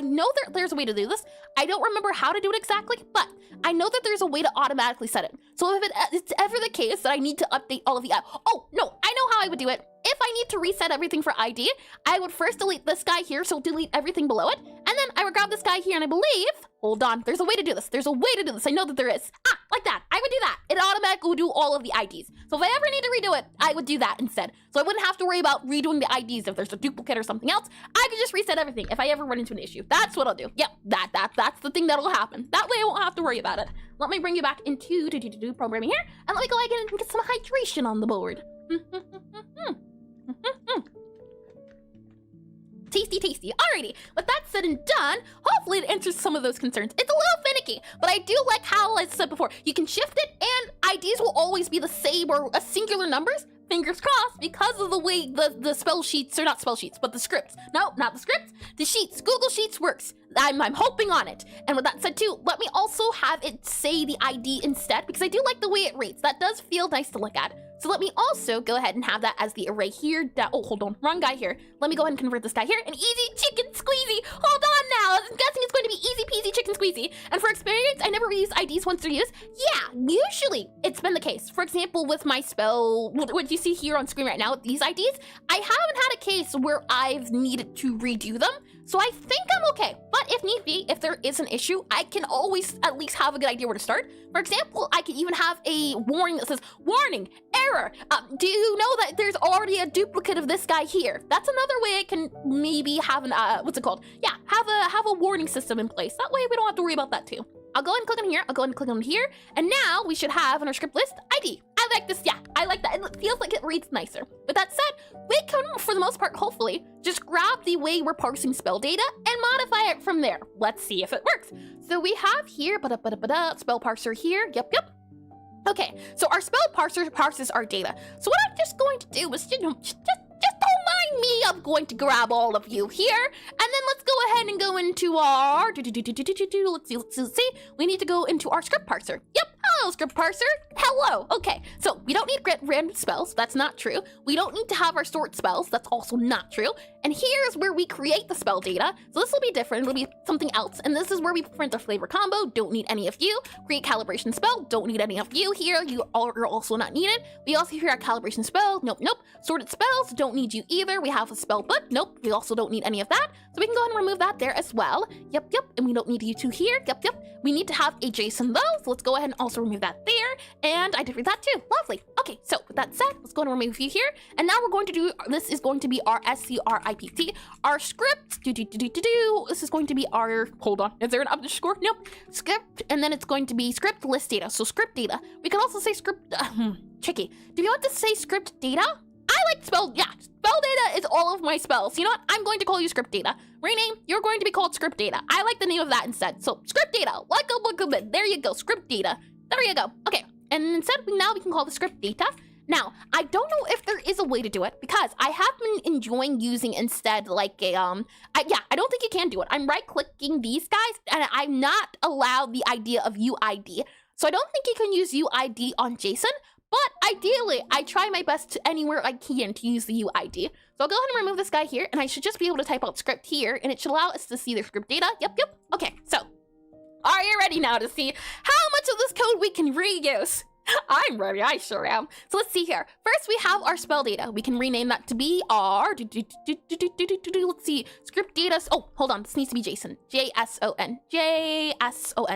know that there's a way to do this. I don't remember how to do it exactly, but I know that there's a way to automatically set it. So if it's ever the case that I need to update all of the, oh, no, I know how I would do it. If I need to reset everything for ID, I would first delete this guy here, so delete everything below it, and then I would grab this guy here, and I believe, hold on, there's a way to do this. There's a way to do this. I know that there is. Like that. I would do that. It automatically would do all of the IDs. So if I ever need to redo it, I would do that instead. So I wouldn't have to worry about redoing the IDs if there's a duplicate or something else. I could just reset everything if I ever run into an issue. That's what I'll do. Yep, that's the thing that'll happen. That way I won't have to worry about it. Let me bring you back into programming here, and let me go ahead and get some hydration on the board. Tasty. Alrighty, with that said and done, hopefully it answers some of those concerns. It's a little finicky, but I do like how, as I said before, you can shift it and IDs will always be the same or a singular numbers. Fingers crossed, because of the way the spell sheets, or not spell sheets, but the scripts. No, not the scripts. The sheets, Google Sheets works. I'm hoping on it. And with that said too, let me also have it say the ID instead, because I do like the way it rates. That does feel nice to look at. So let me also go ahead and have that as the array here. Oh, hold on, wrong guy here. Let me go ahead and convert this guy here. An easy chicken squeezy. Hold on now. I'm guessing it's going to be easy peasy chicken squeezy. And for experience, I never reuse IDs once they're used. Yeah, usually it's been the case. For example, with my spell, what you see here on screen right now, these IDs, I haven't had a case where I've needed to redo them. So I think I'm okay. But if need be, if there is an issue, I can always at least have a good idea where to start. For example, I can even have a warning that says, warning, error. Do you know that there's already a duplicate of this guy here? That's another way I can maybe have an, what's it called? Yeah, have a warning system in place. That way we don't have to worry about that too. I'll go ahead and click on here. I'll go ahead and click on here. And now we should have in our script list ID. I like this. Yeah, I like that. It feels like it reads nicer. With that said, we can, for the most part, hopefully, just grab the way we're parsing spell data and modify it from there. Let's see if it works. So we have here, spell parser here. Yep. Okay, so our spell parser parses our data. So what I'm just going to do is, just don't mind me. I'm going to grab all of you here, and then let's go ahead and go into our, let's see. We need to go into our script parser. Yep, Hello, script parser. Hello. Okay, so we don't need random spells. That's not true. We don't need to have our sort spells. That's also not true. And here's where we create the spell data. So this will be different. It'll be something else. And this is where we print our flavor combo. Don't need any of you. Create calibration spell. Don't need any of you here. You are also not needed. We also hear a calibration spell. Nope, nope. Sorted spells. Don't need you either. We have a spell book. Nope. We also don't need any of that. So we can go ahead and remove that there as well. Yep, yep. And we don't need you two here. Yep, yep. We need to have a JSON though. So let's go ahead and also remove that there. And I did read that too. Lovely. Okay, so with that said, let's go ahead and remove you here. And now we're going to do, this is going to be our SCRIPT, our script. This is going to be our, hold on, is there an underscore? Nope. Script, and then it's going to be script list data. So script data. We can also say script, tricky. Do you want to say script data? I like spell data is all of my spells. You know what? I'm going to call you script data. Rename, you're going to be called script data. I like the name of that instead. So script data, welcome. There you go, script data. There you go. Okay, and instead now we can call the script data. Now, I don't know if there is a way to do it because I have been enjoying using instead like a, I don't think you can do it. I'm right clicking these guys and I'm not allowed the idea of UID. So I don't think you can use UID on JSON. But ideally, I try my best to anywhere I can to use the UID. So I'll go ahead and remove this guy here, and I should just be able to type out script here, and it should allow us to see the script data. Yep. Okay, so are you ready now to see how much of this code we can reuse? I'm ready, I sure am. So let's see here. First, we have our spell data. We can rename that to be our, let's see, script data. Oh, hold on, this needs to be JSON. JSON,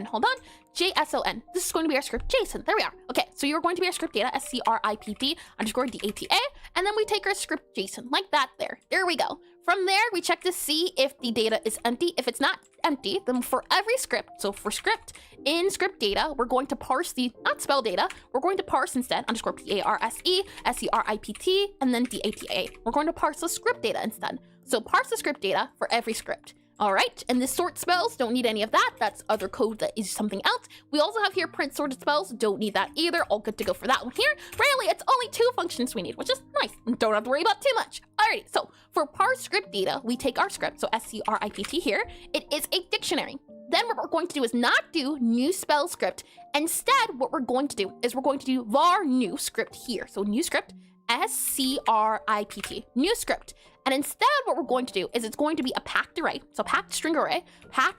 hold on. JSON. This is going to be our script JSON. There we are. Okay, so you're going to be our script data, SCRIPT underscore DATA, and then we take our script JSON like that there. There we go. From there, we check to see if the data is empty. If it's not empty, then for every script, so for script in script data, we're going to parse the, not spell data, we're going to parse instead, underscore PARSE, SCRIPT, and then DATA. We're going to parse the script data instead. So parse the script data for every script. All right, and this sort spells, don't need any of that. That's other code that is something else. We also have here print sorted spells, don't need that either. All good to go for that one here. Really, it's only 2 functions we need, which is nice. Don't have to worry about too much. Alrighty, so for parse script data, we take our script, so SCRIPT here. It is a dictionary. Then what we're going to do is not do new spell script. Instead, what we're going to do is we're going to do var new script here. So new script, SCRIPT, new script. And instead, what we're going to do is it's going to be a packed array. So packed string array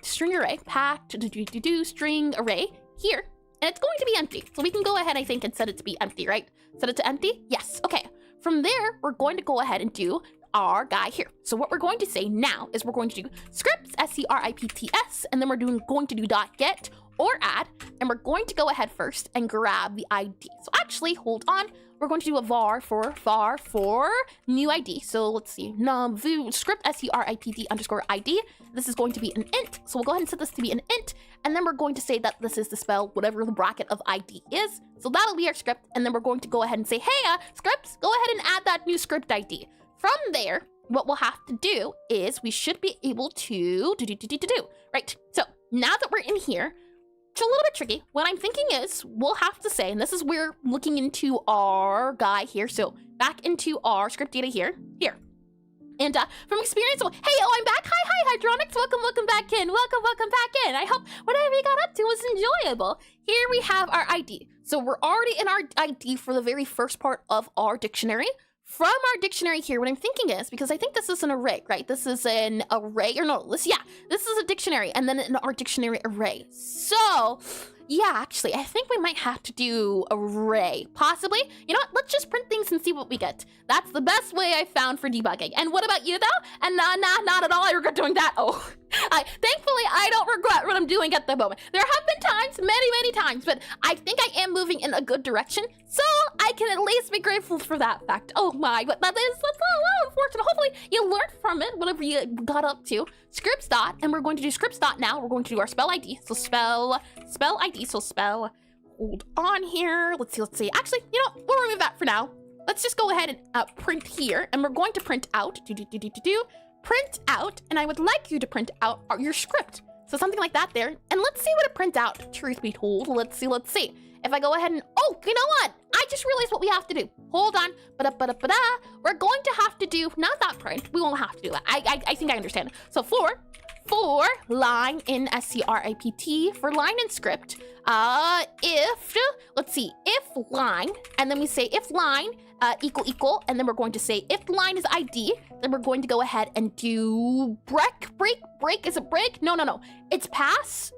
string array here. And it's going to be empty. So we can go ahead, I think, and set it to be empty, right? Set it to empty? Yes. Okay. From there, we're going to go ahead and do our guy here. So what we're going to say now is we're going to do scripts, SCRIPTS, and then we're going to do .get or add, and we're going to go ahead first and grab the ID. So actually, hold on. We're going to do a var for new ID. So let's see, script SCRIPT underscore ID. This is going to be an int. So we'll go ahead and set this to be an int. And then we're going to say that this is the spell, whatever the bracket of ID is. So that'll be our script. And then we're going to go ahead and say, hey, scripts, go ahead and add that new script ID. From there, what we'll have to do is we should be able to right. So now that we're in here, it's a little bit tricky. What I'm thinking is we'll have to say, and this is where looking into our guy here. So back into our script data here. And from experience, I'm back. Hi, Hydronics. Welcome back in. Welcome back in. I hope whatever you got up to was enjoyable. Here we have our ID. So we're already in our ID for the very first part of our dictionary. From our dictionary here, what I'm thinking is, because I think this is an array, right? This is an array, or no, this is a dictionary, and then in our dictionary array. So, yeah, actually, I think we might have to do array, possibly. You know what, let's just print things and see what we get. That's the best way I found for debugging. And what about you, though? And not at all, I regret doing that. Oh, thankfully, I don't regret what I'm doing at the moment. There have been times, many times, but I think I am moving in a good direction, so I can at least be grateful for that fact. Oh my, but that's a little unfortunate. Hopefully, you learned from it, whatever you got up to. Scripts dot, and we're going to do scripts dot now. We're going to do our spell ID. So spell ID, so spell, hold on here. Let's see. Actually, you know what? We'll remove that for now. Let's just go ahead and print here, and we're going to print out, print out, and I would like you to print out your script. So something like that there. And let's see what it prints out, truth be told. Let's see. If I go ahead and, oh, you know what? I just realized what we have to do. Hold on. We're going to have to do, not that print. We won't have to do that. I think I understand. So for for line in script, for line in script, if, let's see, if line, and then we say if line equal, and then we're going to say if line is ID, then we're going to go ahead and do break, is it break? No, it's pass,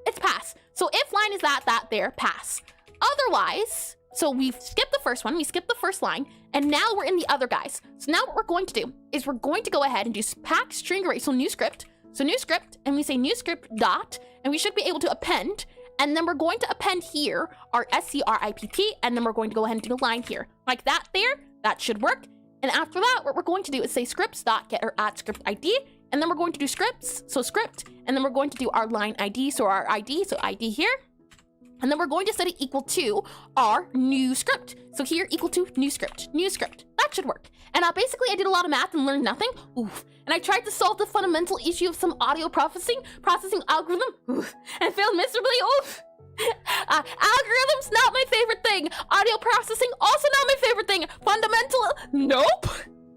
So if line is that there, pass. Otherwise, so we've skipped the first one, we skipped the first line, and now we're in the other guys. So now what we're going to do is we're going to go ahead and do pack string array, so new script, and we say new script dot, and we should be able to append, and then we're going to append here our script, and then we're going to go ahead and do a line here. Like that there, that should work. And after that, what we're going to do is say scripts dot get or at script ID, and then we're going to do scripts, so script, and then we're going to do our line ID, so our ID, so ID here. And then we're going to set it equal to our new script. So here equal to new script. That should work. And basically I did a lot of math and learned nothing. Oof. And I tried to solve the fundamental issue of some audio processing algorithm. Oof. And failed miserably. Oof. Algorithms, not my favorite thing. Audio processing, also not my favorite thing. Fundamental, nope.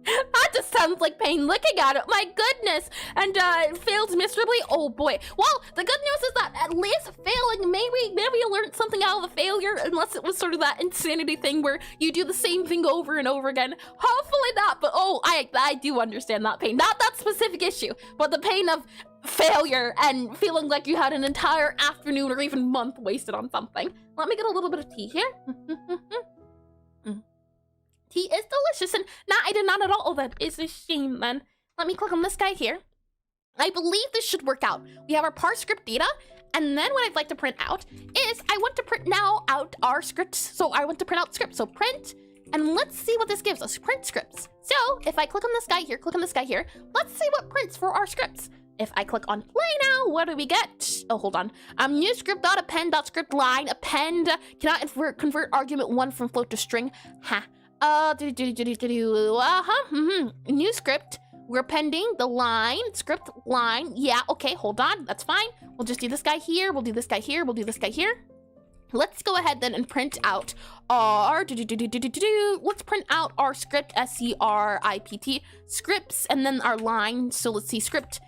That just sounds like pain looking at it. My goodness. And it failed miserably. Oh boy. Well, the good news is that at least failing, maybe you learned something out of the failure, unless it was sort of that insanity thing where you do the same thing over and over again. Hopefully not, but oh, I do understand that pain. Not that specific issue, but the pain of failure and feeling like you had an entire afternoon or even month wasted on something. Let me get a little bit of tea here. Tea is delicious, and nah, I did not at all. Oh, that is a shame, then. Let me click on this guy here. I believe this should work out. We have our parse script data, and then what I'd like to print out is I want to print now out our scripts. So I want to print out scripts. So print, and let's see what this gives us. Print scripts. So if I click on this guy here, let's see what prints for our scripts. If I click on play now, what do we get? Oh, hold on. New script.append.script line, append, cannot convert argument 1 from float to string. Ha. New script. We're appending the line, script line. Yeah, okay, hold on. That's fine. We'll just do this guy here. We'll do this guy here. We'll do this guy here. Let's go ahead then and print out our let's print out our script script scripts and then our line. So let's see script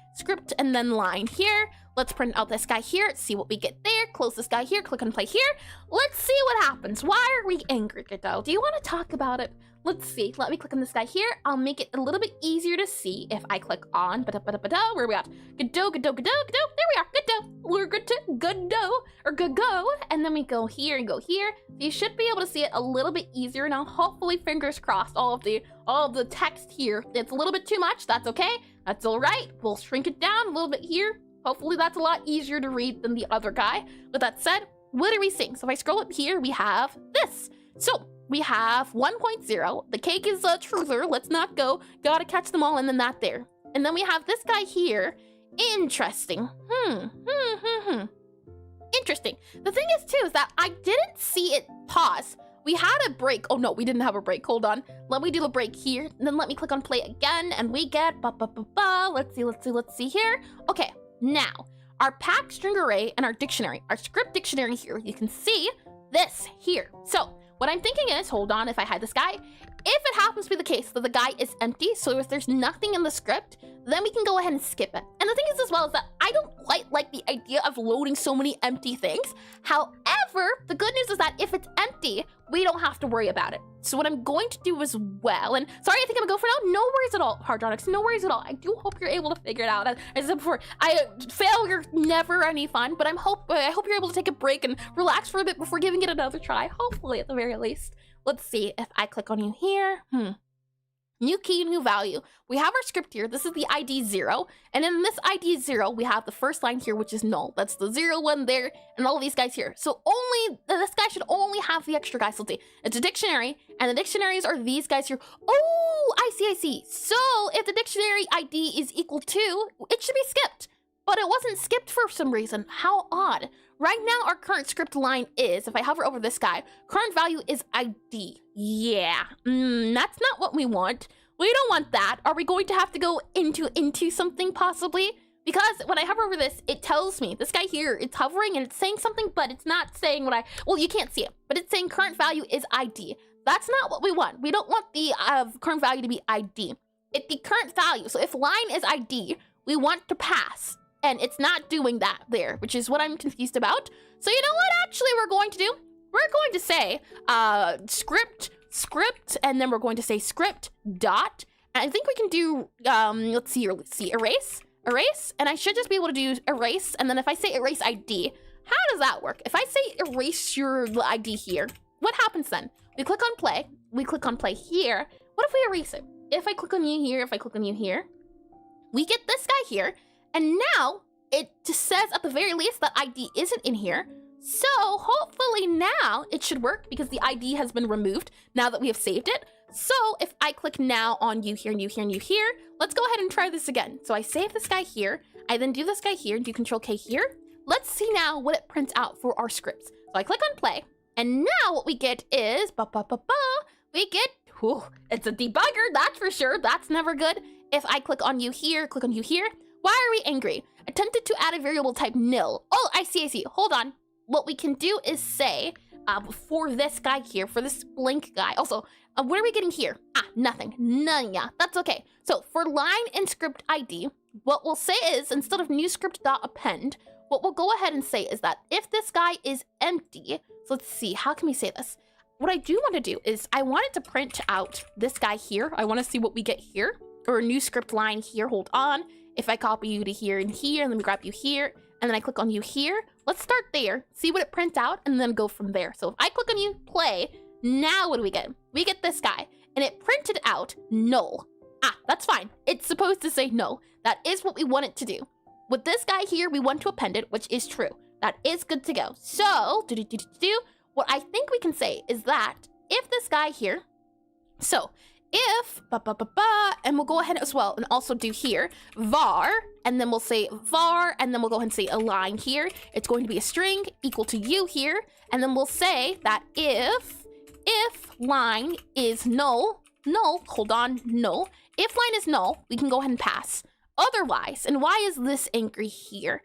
and then line here. Let's print out this guy here, see what we get there. Close this guy here, click on play here. Let's see what happens. Why are we angry, Godot? Do you want to talk about it? Let's see. Let me click on this guy here. I'll make it a little bit easier to see if I click on where are we at? Godot. There we are. Godot. We're good to Godot. And then we go here and go here. You should be able to see it a little bit easier now. Hopefully, fingers crossed, all of the text here. It's a little bit too much. That's okay. That's all right. We'll shrink it down a little bit here. Hopefully that's a lot easier to read than the other guy. With that said, what are we seeing? So if I scroll up here, we have this. So we have 1.0. The cake is a truther. Let's not go. Gotta catch them all, and then that there. And then we have this guy here. Interesting. Interesting. The thing is too is that I didn't see it pause. We had a break. Oh no, we didn't have a break. Hold on. Let me do a break here. And then let me click on play again, and we get Let's see here. Okay. Now, our pack string array and our dictionary, our script dictionary here, you can see this here. So what I'm thinking is, hold on, if I hide this guy, if it happens to be the case that the guy is empty, so if there's nothing in the script, then we can go ahead and skip it. And the thing is as well is that I don't quite like the idea of loading so many empty things. However, the good news is that if it's empty, we don't have to worry about it. So what I'm going to do as well, and sorry, I think I'm gonna go for now. No worries at all, Hardronics, no worries at all. I do hope you're able to figure it out. As I said before, failure never any fun, but I hope you're able to take a break and relax for a bit before giving it another try. Hopefully, at the very least. Let's see if I click on you here. New key, new value. We have our script here. This is the ID 0. And in this ID 0, we have the first line here, which is null. That's the 0 one there, and all of these guys here. So this guy should only have the extra guys. So let's see. It's a dictionary, and the dictionaries are these guys here. Oh, I see. So if the dictionary ID is equal to, it should be skipped. But it wasn't skipped for some reason. How odd. Right now, our current script line is, if I hover over this guy, current value is ID. Yeah, that's not what we want. We don't want that. Are we going to have to go into something possibly? Because when I hover over this, it tells me, this guy here, it's hovering and it's saying something, but it's not saying what well, you can't see it, but it's saying current value is ID. That's not what we want. We don't want the current value to be ID. It's the current value. So if line is ID, we want to pass and it's not doing that there, which is what I'm confused about. So you know what actually we're going to do? We're going to say script, and then we're going to say script dot, and I think we can do, let's see, erase, and I should just be able to do erase, and then if I say erase ID, how does that work? If I say erase your ID here, what happens then? We click on play here. What if we erase it? If I click on you here, we get this guy here, and now it just says at the very least that ID isn't in here. So hopefully now it should work because the ID has been removed now that we have saved it. So if I click now on you here, let's go ahead and try this again. So I save this guy here, I then do this guy here and do Control K here. Let's see now what it prints out for our scripts. So I click on play, and now what we get is, we get, it's a debugger, that's for sure, that's never good. If I click on you here, why are we angry? Attempted to add a variable type nil. Oh, I see, hold on. What we can do is say, for this guy here, for this blank guy, also, what are we getting here? Nothing, none, yeah, that's okay. So for line and script ID, what we'll say is, instead of new script dot append, what we'll go ahead and say is that if this guy is empty, so let's see, how can we say this? What I do want to do is I wanted to print out this guy here. I want to see what we get here, or a new script line here, hold on. If I copy you to here and here, and then we grab you here, and then I click on you here, let's start there, see what it prints out, and then go from there. So if I click on you, play, now what do we get? We get this guy, and it printed out null. That's fine. It's supposed to say no. That is what we want it to do. With this guy here, we want to append it, which is true. That is good to go. So, what I think we can say is that if this guy here, so if, and we'll go ahead as well and also do here, var, and then we'll say var, and then we'll go ahead and say a line here. It's going to be a string equal to you here, and then we'll say that if line is null, hold on, null. If line is null, we can go ahead and pass. Otherwise, and why is this angry here?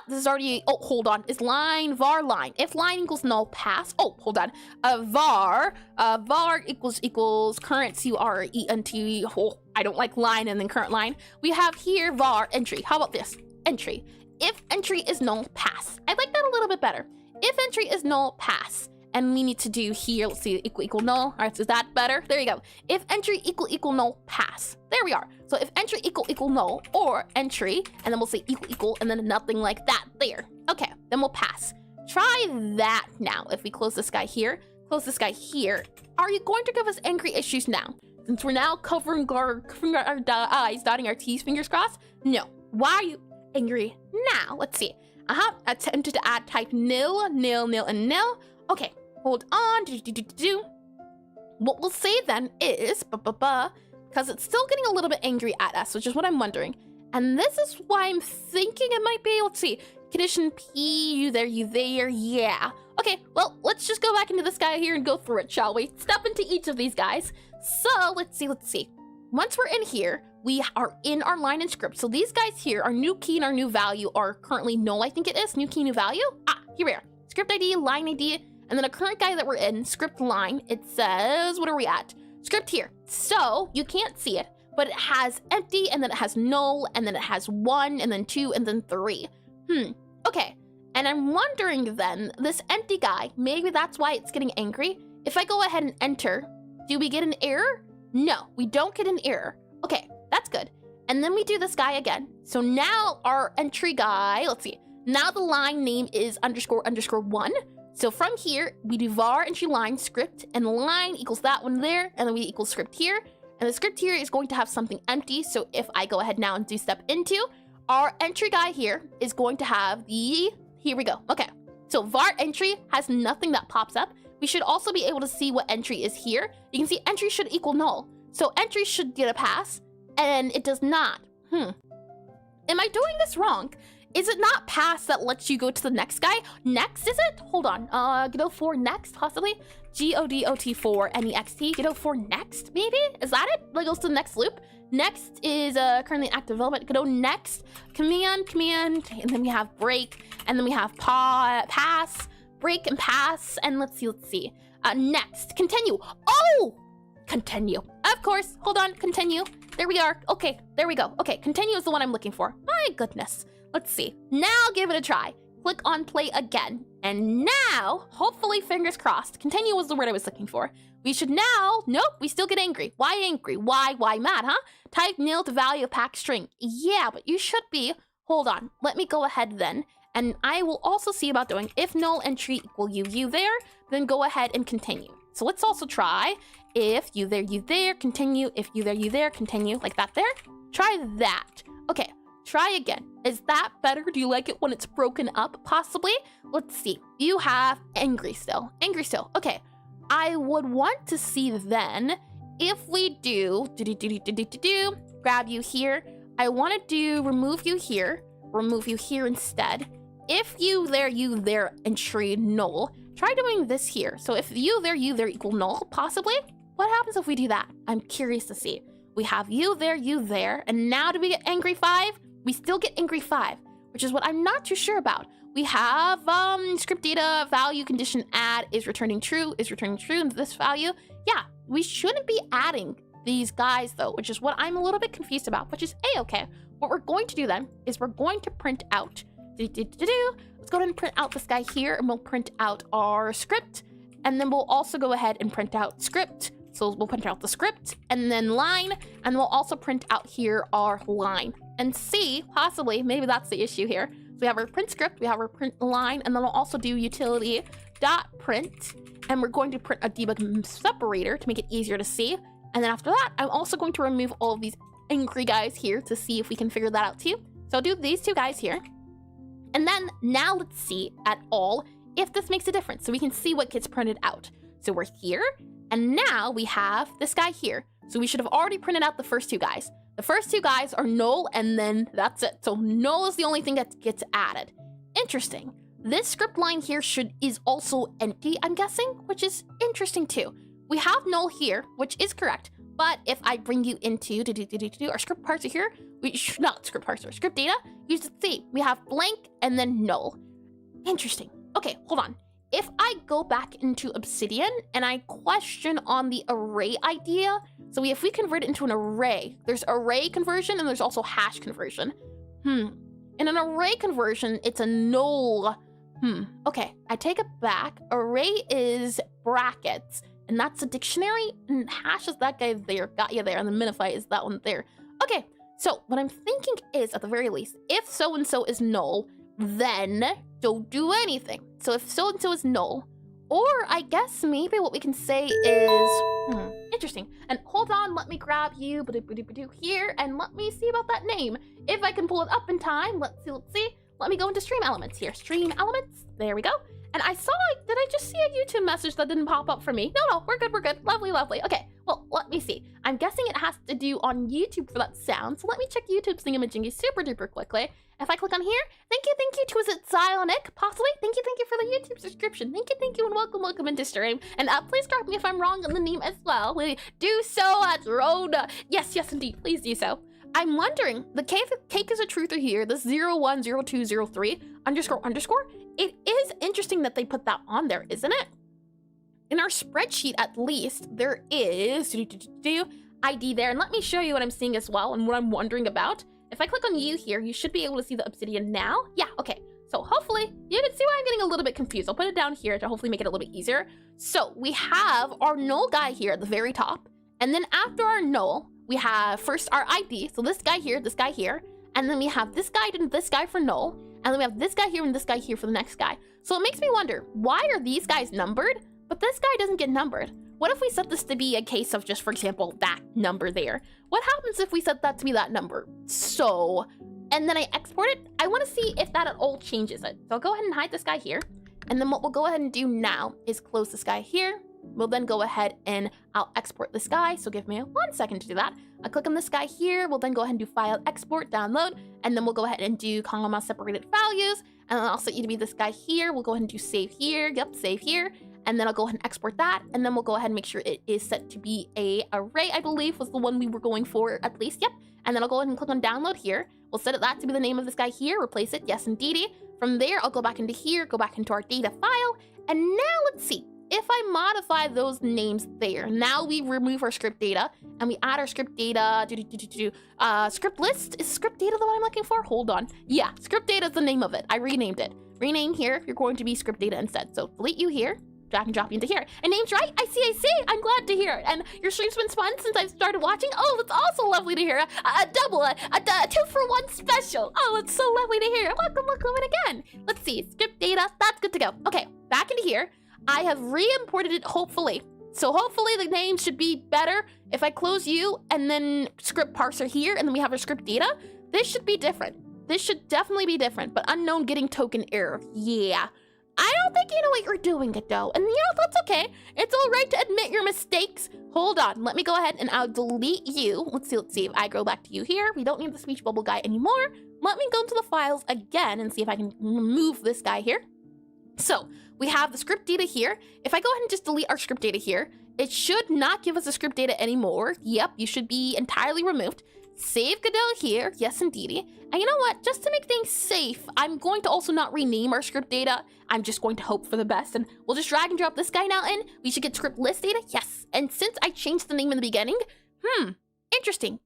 This is already, oh, hold on, is line, var line. If line equals null, pass. Oh, hold on, var equals current, C-U-R-E-N-T, oh, I don't like line and then current line. We have here var entry. How about this? Entry. If entry is null, pass. I like that a little bit better. If entry is null, pass. And we need to do here, let's see, equal null. All right, so is that better? There you go. If entry equal null, pass. There we are. So if entry equal null, or entry, and then we'll say equal, and then nothing like that there. Okay, then we'll pass. Try that now. If we close this guy here, are you going to give us angry issues now? Since we're now covering our eyes, dotting our T's, fingers crossed? No. Why are you angry now? Let's see. Attempted to add type nil, and nil. Okay, hold on. What we'll say then is, because it's still getting a little bit angry at us, which is what I'm wondering. And this is why I'm thinking it might be, let's see, condition P, you there, yeah. Okay, well, let's just go back into this guy here and go through it, shall we? Step into each of these guys. So, let's see. Once we're in here, we are in our line and script. So these guys here, our new key and our new value are currently null, I think it is. New key, new value. Here we are. Script ID, line ID, and then a current guy that we're in, script line, it says, what are we at? Script here. So you can't see it, but it has empty, and then it has null, and then it has 1, and then 2, and then 3. Okay. And I'm wondering then, this empty guy, maybe that's why it's getting angry. If I go ahead and enter, do we get an error? No, we don't get an error. Okay, that's good. And then we do this guy again. So now our entry guy, let's see. Now the line name is __1. So from here, we do var entry line script, and the line equals that one there, and then we equal script here. And the script here is going to have something empty. So if I go ahead now and do step into, our entry guy here is going to have the, here we go. Okay, so var entry has nothing that pops up. We should also be able to see what entry is here. You can see entry should equal null. So entry should get a pass, and it does not. Am I doing this wrong? Is it not pass that lets you go to the next guy? Next, is it? Hold on. Godot 4 next, possibly? Godot 4 NEXT. Godot 4 next, maybe? Is that it? Like goes to the next loop? Next is currently in active development. Godot next, command, and then we have break, and then we have pass, break and pass, and let's see. Next, continue. Oh! Continue. Of course. Hold on, continue. There we are. Okay, there we go. Okay, continue is the one I'm looking for. My goodness. let's see. Now give it a try. Click on play again. And now, hopefully, fingers crossed. Continue was the word I was looking for. We should now, nope, we still get angry. Why angry? Why mad, huh? Type nil to value of pack string. Yeah, but you should be. Hold on, let me go ahead then. And I will also see about doing if null entry equal you there, then go ahead and continue. So let's also try if you there, continue, if you there, continue, like that there. Try that. Okay, try again. Is that better? Do you like it when it's broken up, possibly? Let's see. You have angry still. Angry still. Okay. I would want to see then if we do grab you here. I want to do remove you here instead. If you there entry null, try doing this here. So if you there equal null, possibly. What happens if we do that? I'm curious to see. We have you there, and now do we get angry 5? We still get angry 5, which is what I'm not too sure about. We have script data value condition add is returning true into this value. Yeah, we shouldn't be adding these guys though, which is what I'm a little bit confused about, which is a-okay. What we're going to do then is we're going to print out. Let's go ahead and print out this guy here, and we'll print out our script, and then we'll also go ahead and print out script. So we'll print out the script and then line, and we'll also print out here our line and see, possibly, maybe that's the issue here. So we have our print script, we have our print line, and then we'll also do utility dot print, and we're going to print a debug separator to make it easier to see. And then after that, I'm also going to remove all of these angry guys here to see if we can figure that out too. So I'll do these two guys here. And then now let's see at all if this makes a difference so we can see what gets printed out. So we're here, and now we have this guy here. So we should have already printed out the first two guys. The first two guys are null, and then that's it. So null is the only thing that gets added. Interesting. This script line here is also empty, I'm guessing, which is interesting too. We have null here, which is correct. But if I bring you into our script parser here, not script parser, script data, you should see we have blank and then null. Interesting. Okay, hold on. If I go back into Obsidian and I question on the array idea, so if we convert it into an array, there's array conversion and there's also hash conversion. In an array conversion, it's a null. Okay, I take it back. Array is brackets, and that's a dictionary, and hash is that guy there, got you there, and then minify is that one there. Okay, so what I'm thinking is, at the very least, if so-and-so is null, then don't do anything. So if so-and-so is null, or I guess maybe what we can say is, interesting. And hold on, let me grab you here, and let me see about that name. If I can pull it up in time, let's see. Let me go into stream elements here. Stream elements, there we go. And I saw, did I just see a YouTube message that didn't pop up for me? No, we're good. Lovely. Okay, well, let me see. I'm guessing it has to do on YouTube for that sound. So let me check YouTube's thingamajiggy super duper quickly. If I click on here, thank you to, is it Zionic, possibly? Thank you for the YouTube subscription. Thank you, and welcome into stream. And please correct me if I'm wrong on the name as well. Do so at Rhoda. Yes, indeed, please do so. I'm wondering, the cake is a truther here, this 010203 __. It is interesting that they put that on there, isn't it? In our spreadsheet, at least, there is ID there. And let me show you what I'm seeing as well and what I'm wondering about. If I click on you here, you should be able to see the Obsidian now. Yeah, okay. So hopefully you can see why I'm getting a little bit confused. I'll put it down here to hopefully make it a little bit easier. So we have our null guy here at the very top. And then after our null, we have first our ID. So this guy here, and then we have this guy and this guy for null. And then we have this guy here and this guy here for the next guy. So it makes me wonder, why are these guys numbered, but this guy doesn't get numbered? What if we set this to be a case of just, for example, that number there? What happens if we set that to be that number? So, and then I export it. I want to see if that at all changes it. So I'll go ahead and hide this guy here. And then what we'll go ahead and do now is close this guy here. We'll then go ahead and I'll export this guy. So give me 1 second to do that. I'll click on this guy here. We'll then go ahead and do file, export, download. And then we'll go ahead and do comma separated values. And then I'll set you to be this guy here. We'll go ahead and do save here. Yep, save here. And then I'll go ahead and export that. And then we'll go ahead and make sure it is set to be a array, I believe was the one we were going for at least. Yep. And then I'll go ahead and click on download here. We'll set that to be the name of this guy here. Replace it. Yes, indeedy. From there, I'll go back into here, go back into our data file. And now let's see. if I modify those names there, now we remove our script data and we add our script data, script list. Is script data the one I'm looking for? Hold on. Yeah, script data is the name of it. I renamed it. Rename here, you're going to be script data instead. So delete you here, drag and drop you into here. And name's right, I see. I'm glad to hear it. And your stream's been fun since I've started watching. Oh, that's also lovely to hear. A double, a 2-for-1 special. Oh, it's so lovely to hear. Welcome again. Let's see, script data, that's good to go. Okay, back into here. I have re-imported it, hopefully. So hopefully the name should be better. If I close you and then script parser here, and then we have our script data, this should be different. This should definitely be different, but unknown getting token error. Yeah. I don't think you know what you're doing, Godot. And you know, that's okay. It's all right to admit your mistakes. Hold on, let me go ahead and I'll delete you. Let's see if I go back to you here. We don't need the speech bubble guy anymore. Let me go into the files again and see if I can remove this guy here. So we have the script data here. If I go ahead and just delete our script data here, it should not give us the script data anymore. Yep, you should be entirely removed. Save Godot here, yes indeedy. And you know what, just to make things safe, I'm going to also not rename our script data. I'm just going to hope for the best, and we'll just drag and drop this guy now in. We should get script list data, yes. And since I changed the name in the beginning, interesting.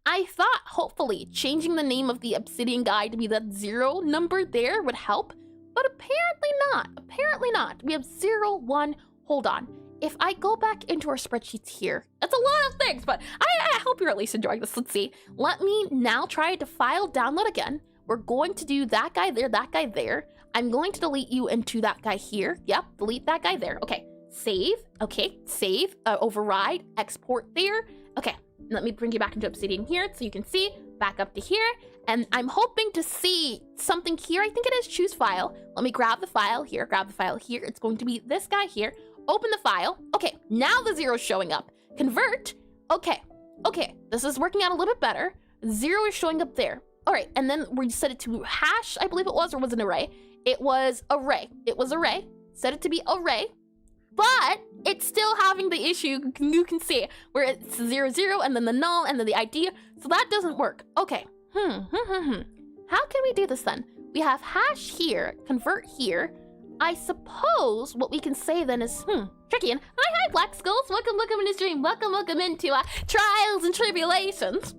I thought hopefully changing the name of the obsidian guy to be that 0 number there would help, but apparently not. We have 0, 1, hold on. If I go back into our spreadsheets here, that's a lot of things, but I hope you're at least enjoying this. Let's see. Let me now try to file download again. We're going to do that guy there, that guy there. I'm going to delete you into that guy here. Yep, delete that guy there. Okay, save. Okay, save, override, export there. Okay, let me bring you back into Obsidian here so you can see. Back up to here. And I'm hoping to see something here. I think it is choose file. Let me grab the file here, grab the file here. It's going to be this guy here. Open the file. Okay, now the 0's showing up. Convert. Okay, this is working out a little bit better. 0 is showing up there. All right, and then we set it to hash, I believe it was, or was it an array? It was array. Set it to be array, but it's still having the issue, you can see, where it's 0, 0, and then the null, and then the ID, so that doesn't work. Okay, How can we do this then? We have hash here, convert here. I suppose what we can say then is, tricky. And hi, Black Skulls. Welcome into stream. Welcome into Trials and Tribulations.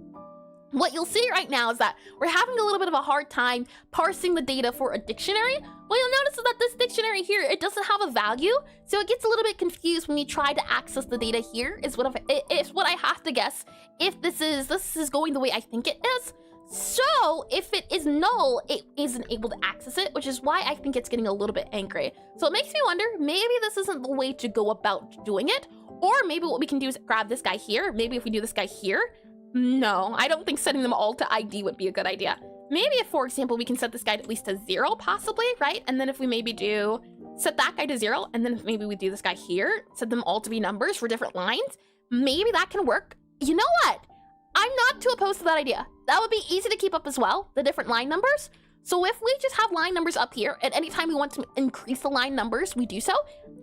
What you'll see right now is that we're having a little bit of a hard time parsing the data for a dictionary. What you'll notice is that this dictionary here, it doesn't have a value, so it gets a little bit confused when we try to access the data here, is what I have to guess if this is going the way I think it is. So if it is null, it isn't able to access it, which is why I think it's getting a little bit angry. So it makes me wonder, maybe this isn't the way to go about doing it, or maybe what we can do is grab this guy here. Maybe if we do this guy here, no, I don't think setting them all to ID would be a good idea. Maybe if, for example, we can set this guy at least to 0, possibly, right? And then if we maybe do set that guy to 0, and then if maybe we do this guy here, set them all to be numbers for different lines, maybe that can work. You know what? I'm not too opposed to that idea. That would be easy to keep up as well, the different line numbers. So if we just have line numbers up here, and anytime we want to increase the line numbers, we do so,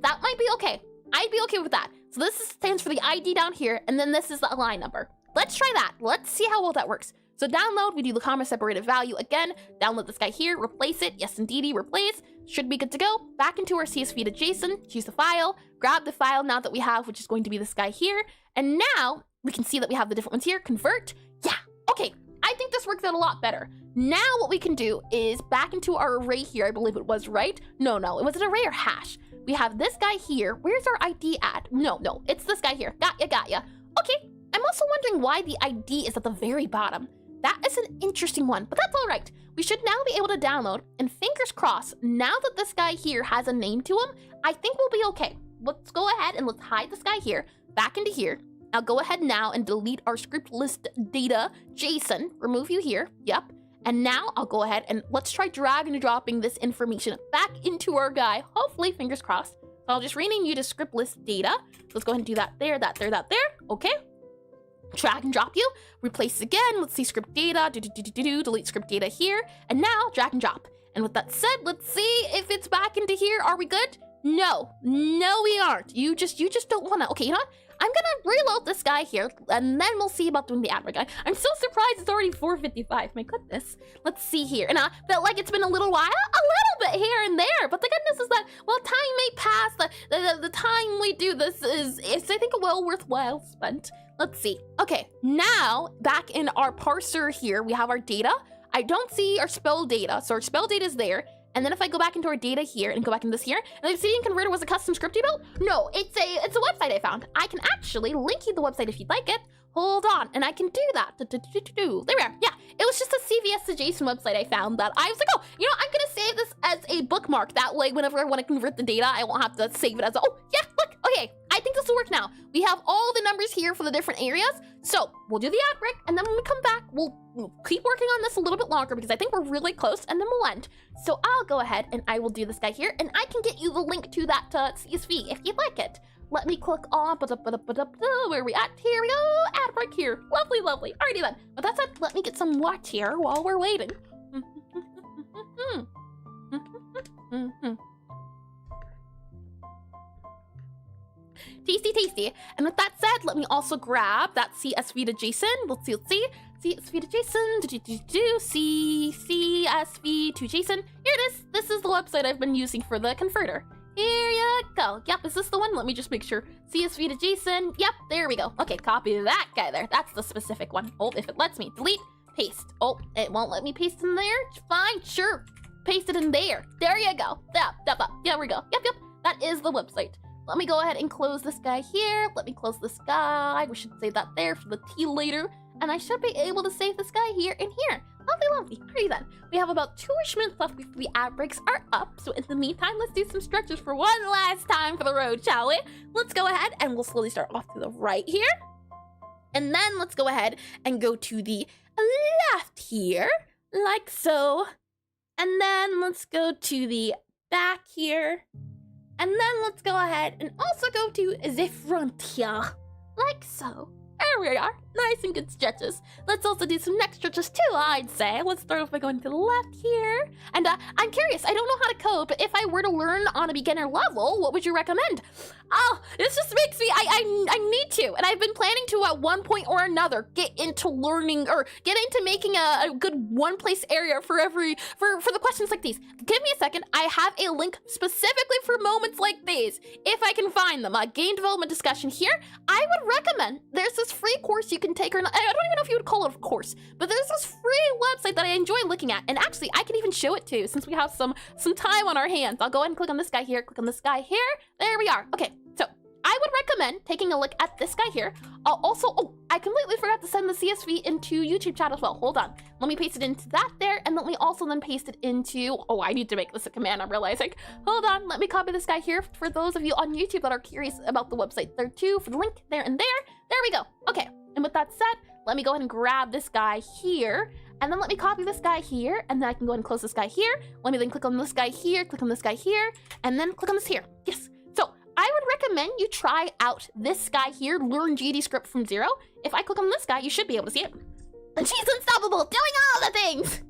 that might be okay. I'd be okay with that. So this stands for the ID down here, and then this is the line number. Let's try that. Let's see how well that works. So download, we do the comma separated value again, download this guy here, replace it, yes indeedy, replace, should be good to go. Back into our CSV to JSON, choose the file, grab the file now that we have, which is going to be this guy here, and now we can see that we have the different ones here, convert, yeah, okay, I think this works out a lot better. Now what we can do is back into our array here, I believe it was, right? No, it was an array or hash. We have this guy here, where's our ID at? No, it's this guy here, got ya. Okay, I'm also wondering why the ID is at the very bottom. That is an interesting one, but that's all right. We should now be able to download, and fingers crossed, now that this guy here has a name to him, I think we'll be okay. Let's go ahead and let's hide this guy here, back into here. I'll go ahead now and delete our script list data JSON, remove you here, yep. And now I'll go ahead and let's try drag and dropping this information back into our guy, hopefully, fingers crossed. So I'll just rename you to script list data. Let's go ahead and do that there, okay. Drag and drop you, replace again, let's see script data, delete script data here, and now drag and drop. And with that said, let's see if it's back into here. Are we good? No, we aren't. You just don't wanna. Okay, you know what? I'm gonna reload this guy here, and then we'll see about doing the adware guy. I'm so surprised it's already 4:55. My goodness. Let's see here. And felt like it's been a little while, a little bit here and there. But the goodness is that, well, time may pass, the time we do this is I think well worthwhile spent. Let's see. Okay, now back in our parser here, we have our data. I don't see our spell data, so our spell data is there. And then if I go back into our data here and go back into this here, and the obsidian converter was a custom script you built? No, it's a website I found. I can actually link you the website if you'd like it. Hold on, and I can do that. There we are. Yeah, it was just a CVS adjacent website I found that I was like, oh, you know, I'm gonna save this as a bookmark. That way, whenever I want to convert the data, I won't have to save it as a, oh, yeah, look, okay. I think this will work now. We have all the numbers here for the different areas. So we'll do the ad break, and then when we come back, we'll keep working on this a little bit longer because I think we're really close, and then we'll end. So I'll go ahead and I will do this guy here, and I can get you the link to that CSV if you'd like it. Let me click on, where are we at? Here we go, ad break here. Lovely, lovely. Alrighty then. With that said, let me get some watch here while we're waiting. Tasty, tasty. And with that said, let me also grab that CSV to JSON. Let's see. CSV to JSON, CSV to JSON. Here it is. This is the website I've been using for the converter. Here you go. Yep, is this the one? Let me just make sure. CSV to JSON. Yep, there we go. Okay, copy that guy there. That's the specific one. Oh, if it lets me. Delete, paste. Oh, it won't let me paste in there. Fine, sure. Paste it in there. There you go. Yep. There we go. Yep. That is the website. Let me go ahead and close this guy here. Let me close this guy. We should save that there for the tea later. And I should be able to save this guy here and here. Lovely. Alright then. We have about 2-ish minutes left before the ad breaks are up. So in the meantime, let's do some stretches for one last time for the road, shall we? Let's go ahead and we'll slowly start off to the right here. And then let's go ahead and go to the left here, like so. And then let's go to the back here. And then let's go ahead and also go to the front here, like so. There we are. Nice and good stretches. Let's also do some neck stretches too, I'd say. Let's start off by going to the left here. And I'm curious, I don't know how to code, but if I were to learn on a beginner level, what would you recommend? Oh, this just makes me, I need to. And I've been planning to at one point or another get into learning or get into making a good one place area for the questions like these. Give me a second. I have a link specifically for moments like these. If I can find them, a game development discussion here, I would recommend there's this free course you can take, or not, I don't even know if you would call it a course, but there's this free website that I enjoy looking at, and actually I can even show it too since we have some time on our hands. I'll go ahead and click on this guy here, click on this guy here. There we are. Okay, so I would recommend taking a look at this guy here. I'll also, oh, I completely forgot to send the CSV into YouTube chat as well. Hold on. Let me paste it into that there, and let me also then paste it into, oh, I need to make this a command, I'm realizing. Hold on, let me copy this guy here for those of you on YouTube that are curious about the website there too, for the link there and there. There we go. Okay, and with that said, let me go ahead and grab this guy here, and then let me copy this guy here, and then I can go ahead and close this guy here. Let me then click on this guy here, click on this guy here, and then click on this here. Yes. So I would recommend you try out this guy here, learn GDScript from zero. If I click on this guy, you should be able to see it. And she's unstoppable, doing all the things.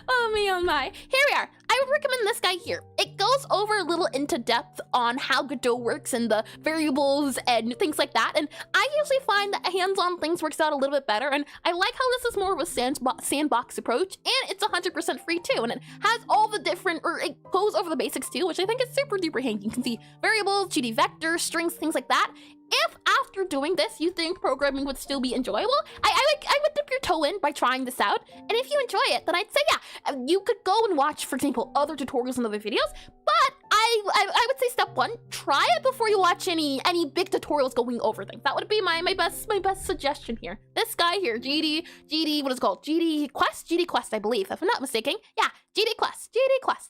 Oh me, oh my. Here we are. I would recommend this guy here. It goes over a little into depth on how Godot works and the variables and things like that. And I usually find that hands-on things works out a little bit better. And I like how this is more of a sandbox approach, and it's 100% free too. And it has all the different, or it goes over the basics too, which I think is super duper handy. You can see variables, GD vectors, strings, things like that. If after doing this you think programming would still be enjoyable, I would dip your toe in by trying this out. And if you enjoy it, then I'd say yeah, you could go and watch, for example, other tutorials and other videos. But I would say step one, try it before you watch any big tutorials going over things. That would be my best suggestion here. This guy here, GD, what is it called? GD Quest, I believe, if I'm not mistaken. Yeah, GD Quest.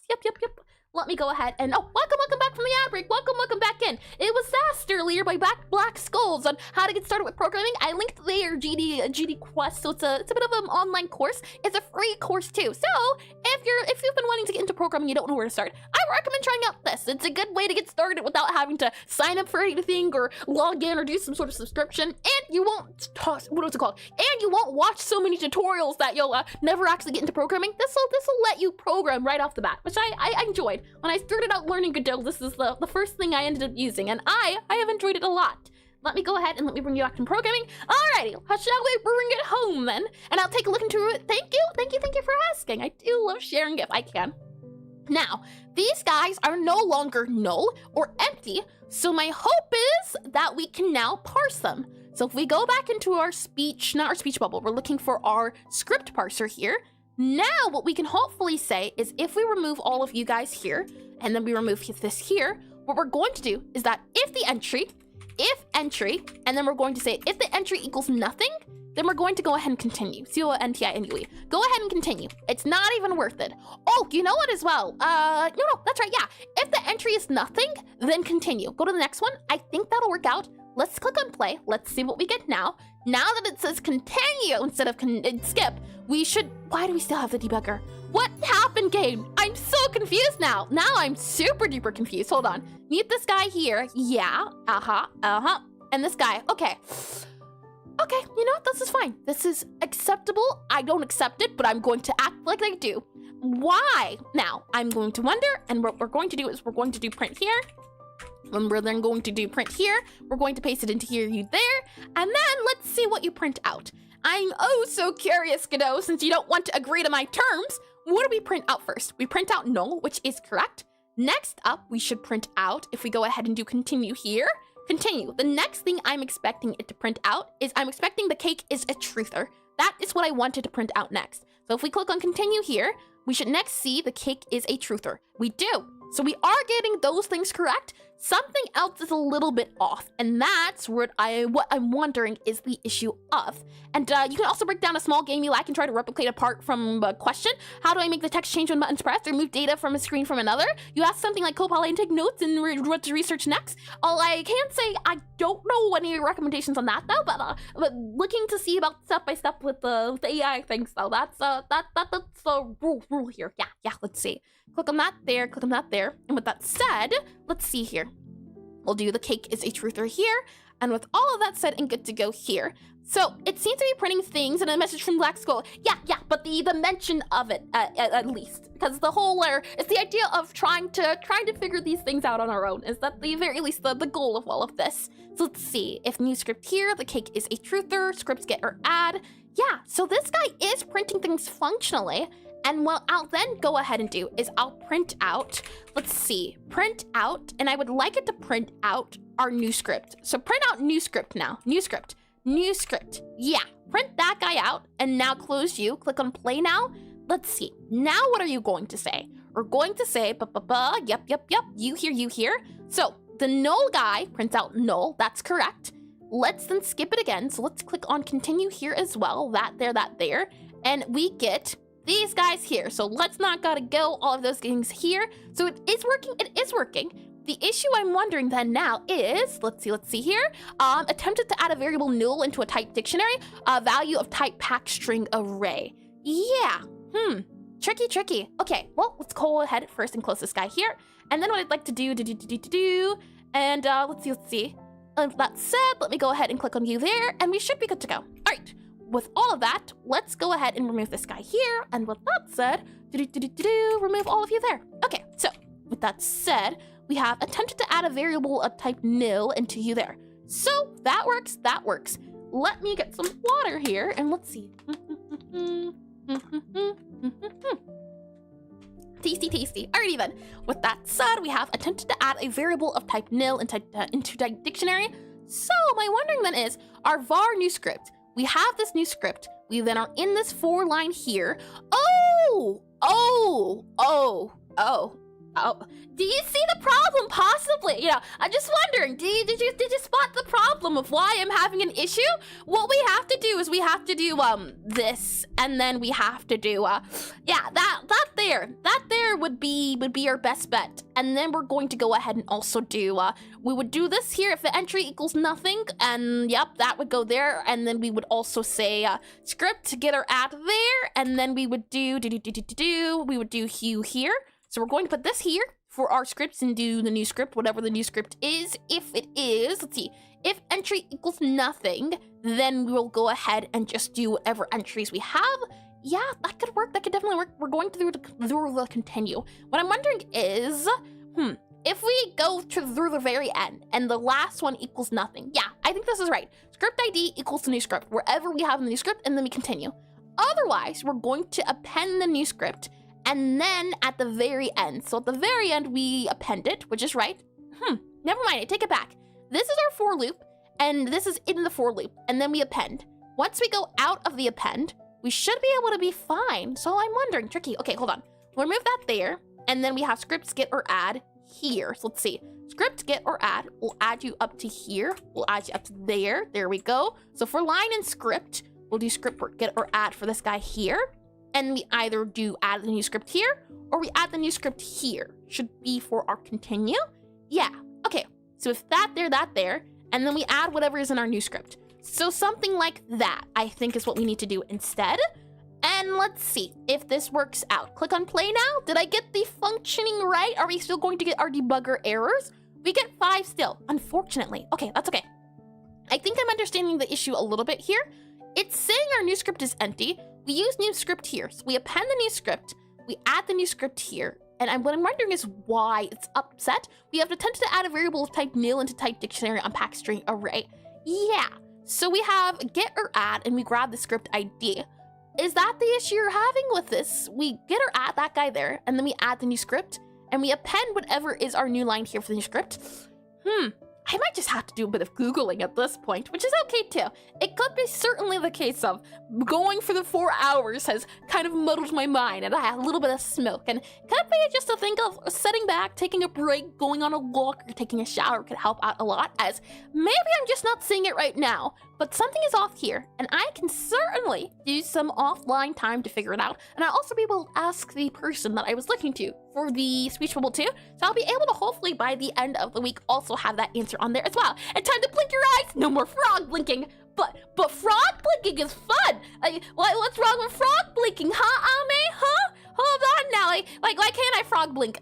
Yep. Let me go ahead and, oh, welcome back from the ad break. Welcome back in. It was asked earlier by Black Skulls on how to get started with programming. I linked there GD Quest, so it's a bit of an online course. It's a free course too. So if you've been wanting to get into programming, you don't know where to start, I recommend trying out this. It's a good way to get started without having to sign up for anything or log in or do some sort of subscription. And you won't And you won't watch so many tutorials that you'll never actually get into programming. This will let you program right off the bat, which I enjoyed. When I started out learning Godot, this is the first thing I ended up using, and I have enjoyed it a lot. Let me go ahead and let me bring you back to programming. Alrighty, shall we bring it home then? And I'll take a look into it. Thank you for asking. I do love sharing if I can. Now, these guys are no longer null or empty, So my hope is that we can now parse them. So if we go back into our speech, not our speech bubble, we're looking for our script parser here. Now what we can hopefully say is if we remove all of you guys here, and then we remove this here, what we're going to do is that if entry, and then we're going to say if the entry equals nothing, then we're going to go ahead and continue. CONTI anyway. Go ahead and continue. It's not even worth it. Oh, you know what as well? No, that's right, yeah. If the entry is nothing, then continue. Go to the next one. I think that'll work out. Let's click on play. Let's see what we get now. Now that it says continue instead of skip, we should, why do we still have the debugger? What happened, game? I'm so confused now. Now I'm super duper confused. Hold on. Mute this guy here. Yeah, and this guy, okay. Okay, you know what? This is fine. This is acceptable. I don't accept it, but I'm going to act like I do. Why? Now, I'm going to wonder, and what we're going to do is we're going to do print here. And we're then going to do print here. We're going to paste it into here, you there. And then let's see what you print out. I'm oh so curious, Godot, since you don't want to agree to my terms. What do we print out first? We print out null, which is correct. Next up, we should print out, if we go ahead and do continue here, continue. The next thing I'm expecting it to print out is I'm expecting the cake is a truther. That is what I wanted to print out next. So if we click on continue here, we should next see the cake is a truther. We do. So we are getting those things correct. Something else is a little bit off, and that's what I'm wondering is the issue of. And you can also break down a small game you like and try to replicate a part from a question. How do I make the text change when buttons pressed or move data from a screen from another? You ask something like Copilot and take notes and what to research next. All I can say, I don't know any recommendations on that though, but looking to see about step by step with the AI things though. That's the rule here. Yeah. Let's see. Click on that there. Click on that there. And with that said, let's see here. We'll do the cake is a truther here. And with all of that said and good to go here. So it seems to be printing things and a message from Black Skull. Yeah, but the mention of it at least. Because the whole it's the idea of trying to figure these things out on our own. Is that the very least the goal of all of this. So let's see. If new script here, the cake is a truther, scripts get or add. Yeah, so this guy is printing things functionally. And what I'll then go ahead and do is I'll print out, let's see, print out, and I would like it to print out our new script. So print out new script now, new script. Yeah, print that guy out, and now close you, click on play now. Let's see, now what are you going to say? We're going to say, yep, you here. So the null guy prints out null, that's correct. Let's then skip it again. So let's click on continue here as well, that there, and we get these guys here. So let's not gotta go all of those things here. So it is working. The issue I'm wondering then now is, let's see here. Attempted to add a variable null into a type dictionary, value of type pack string array. Yeah, tricky. Okay, well, let's go ahead first and close this guy here. And then what I'd like to do, and let's see. That said, let me go ahead and click on you there, and we should be good to go. All right. With all of that, let's go ahead and remove this guy here. And with that said, remove all of you there. Okay, so with that said, we have attempted to add a variable of type nil into you there. So that works. Let me get some water here and let's see. Tasty. Alrighty then. With that said, we have attempted to add a variable of type nil into type dictionary. So my wondering then is, our var new script. We have this new script. We then are in this 4-line here. Oh. Do you see the problem? Possibly. I'm just wondering. Did you spot the problem of why I'm having an issue? What we have to do is we have to do this, and then we have to do that there would be our best bet. And then we're going to go ahead and also do we would do this here if the entry equals nothing, and yep, that would go there. And then we would also say script to get our add there, and then we would do we would do hue here. So we're going to put this here for our scripts and do the new script, whatever the new script is. If it is, let's see, if entry equals nothing, then we'll go ahead and just do whatever entries we have. Yeah, that could work. That could definitely work. We're going through the continue. What I'm wondering is, if we go through the very end and the last one equals nothing. Yeah, I think this is right. Script ID equals the new script, wherever we have the new script, and then we continue. Otherwise, we're going to append the new script. And then at the very end, so at the very end, we append it, which is right. never mind, I take it back. This is our for loop, and this is in the for loop, and then we append. Once we go out of the append, we should be able to be fine. So I'm wondering, tricky. Okay, hold on. We'll remove that there, and then we have script, get, or add here. So let's see. Script, get, or add. We'll add you up to here. We'll add you up to there. There we go. So for line and script, we'll do script, get, or add for this guy here. And we either do add the new script here, or we add the new script here. Should be for our continue. Yeah, okay. So if that there, and then we add whatever is in our new script. So something like that, I think, is what we need to do instead. And let's see if this works out. Click on play now. Did I get the functioning right? Are we still going to get our debugger errors? We get 5 still, unfortunately. Okay, that's okay. I think I'm understanding the issue a little bit here. It's saying our new script is empty. We use new script here. So we append the new script, we add the new script here. And what I'm wondering is why it's upset. We have attempted to add a variable of type nil into type dictionary unpack string array. Yeah, so we have get or add, and we grab the script ID. Is that the issue you're having with this? We get or add that guy there, and then we add the new script, and we append whatever is our new line here for the new script. I might just have to do a bit of Googling at this point, which is okay too. It could be certainly the case of going for the 4 hours has kind of muddled my mind and I had a little bit of smoke. And could be just to think of setting back, taking a break, going on a walk, or taking a shower could help out a lot, as maybe I'm just not seeing it right now, but something is off here and I can certainly use some offline time to figure it out. And I'll also be able to ask the person that I was looking to for the speech bubble too. So I'll be able to hopefully by the end of the week also have that answer on there as well. And time to blink your eyes. No more frog blinking. But frog blinking is fun. What's wrong with frog blinking, huh, Ame? Huh? Hold on now. Like why can't I frog blink?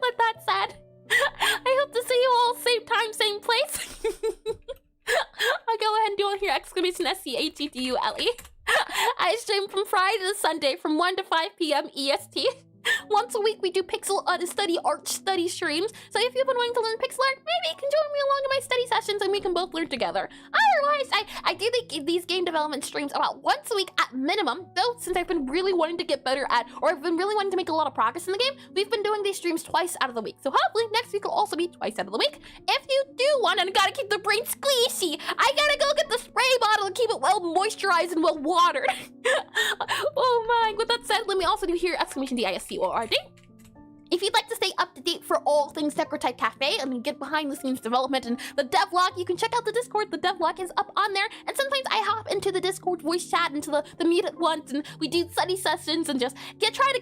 With that said, I hope to see you all same time, same place. I'll go ahead and do it here, exclamation SCHETULE. I stream from Friday to Sunday from 1 to 5 p.m. EST. Once a week, we do pixel study art study streams. So if you've been wanting to learn pixel art, maybe you can join me along in my study sessions and we can both learn together. Otherwise, I do these game development streams about once a week at minimum. Though, since I've been really wanting to get better at, or I've been really wanting to make a lot of progress in the game, we've been doing these streams twice out of the week. So hopefully next week will also be twice out of the week. If you do want, and gotta keep the brain squeezy, I gotta go get the spray bottle and keep it well moisturized and well watered. Oh my, with that said, let me also do here, exclamation DISCORD. If you'd like to stay up to date for all things Necrotype Cafe and get behind the scenes development and the devlog, you can check out the Discord. The devlog is up on there, and sometimes I hop into the Discord voice chat, into the muted ones, and we do study sessions and just try to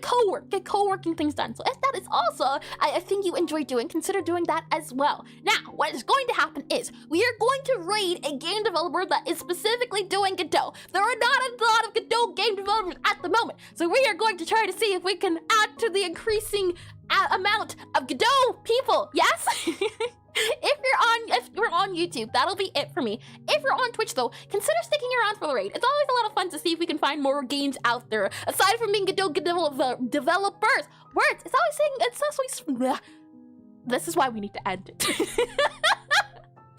get co-working things done. So if that is also I think you enjoy doing, consider doing that as well. Now, what is going to happen is we are going to raid a game developer that is specifically doing Godot. There are not a lot of Godot game developers at the moment, so we are going to try to see if we can add to the increasing amount of Godot people. Yes. If you're on YouTube, that'll be it for me. If you're on Twitch though, consider sticking around for the raid. It's always a lot of fun to see if we can find more games out there aside from being Godot developers. Words. It's always saying it's always. This is why we need to end it.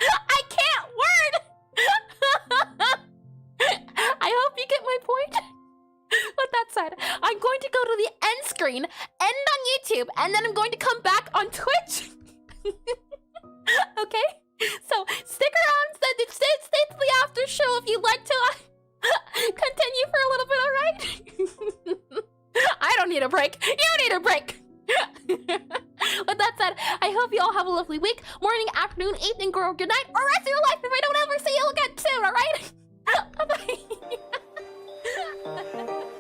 I can't word. I hope you get my point. With that said, I'm going to go to the end screen, end on YouTube, and then I'm going to come back on Twitch. Okay? So stick around, stay to the after show if you'd like to continue for a little bit, alright? I don't need a break. You need a break. With that said, I hope you all have a lovely week, morning, afternoon, evening, girl, good night, or rest of your life if I don't ever see you again soon, alright? Bye-bye.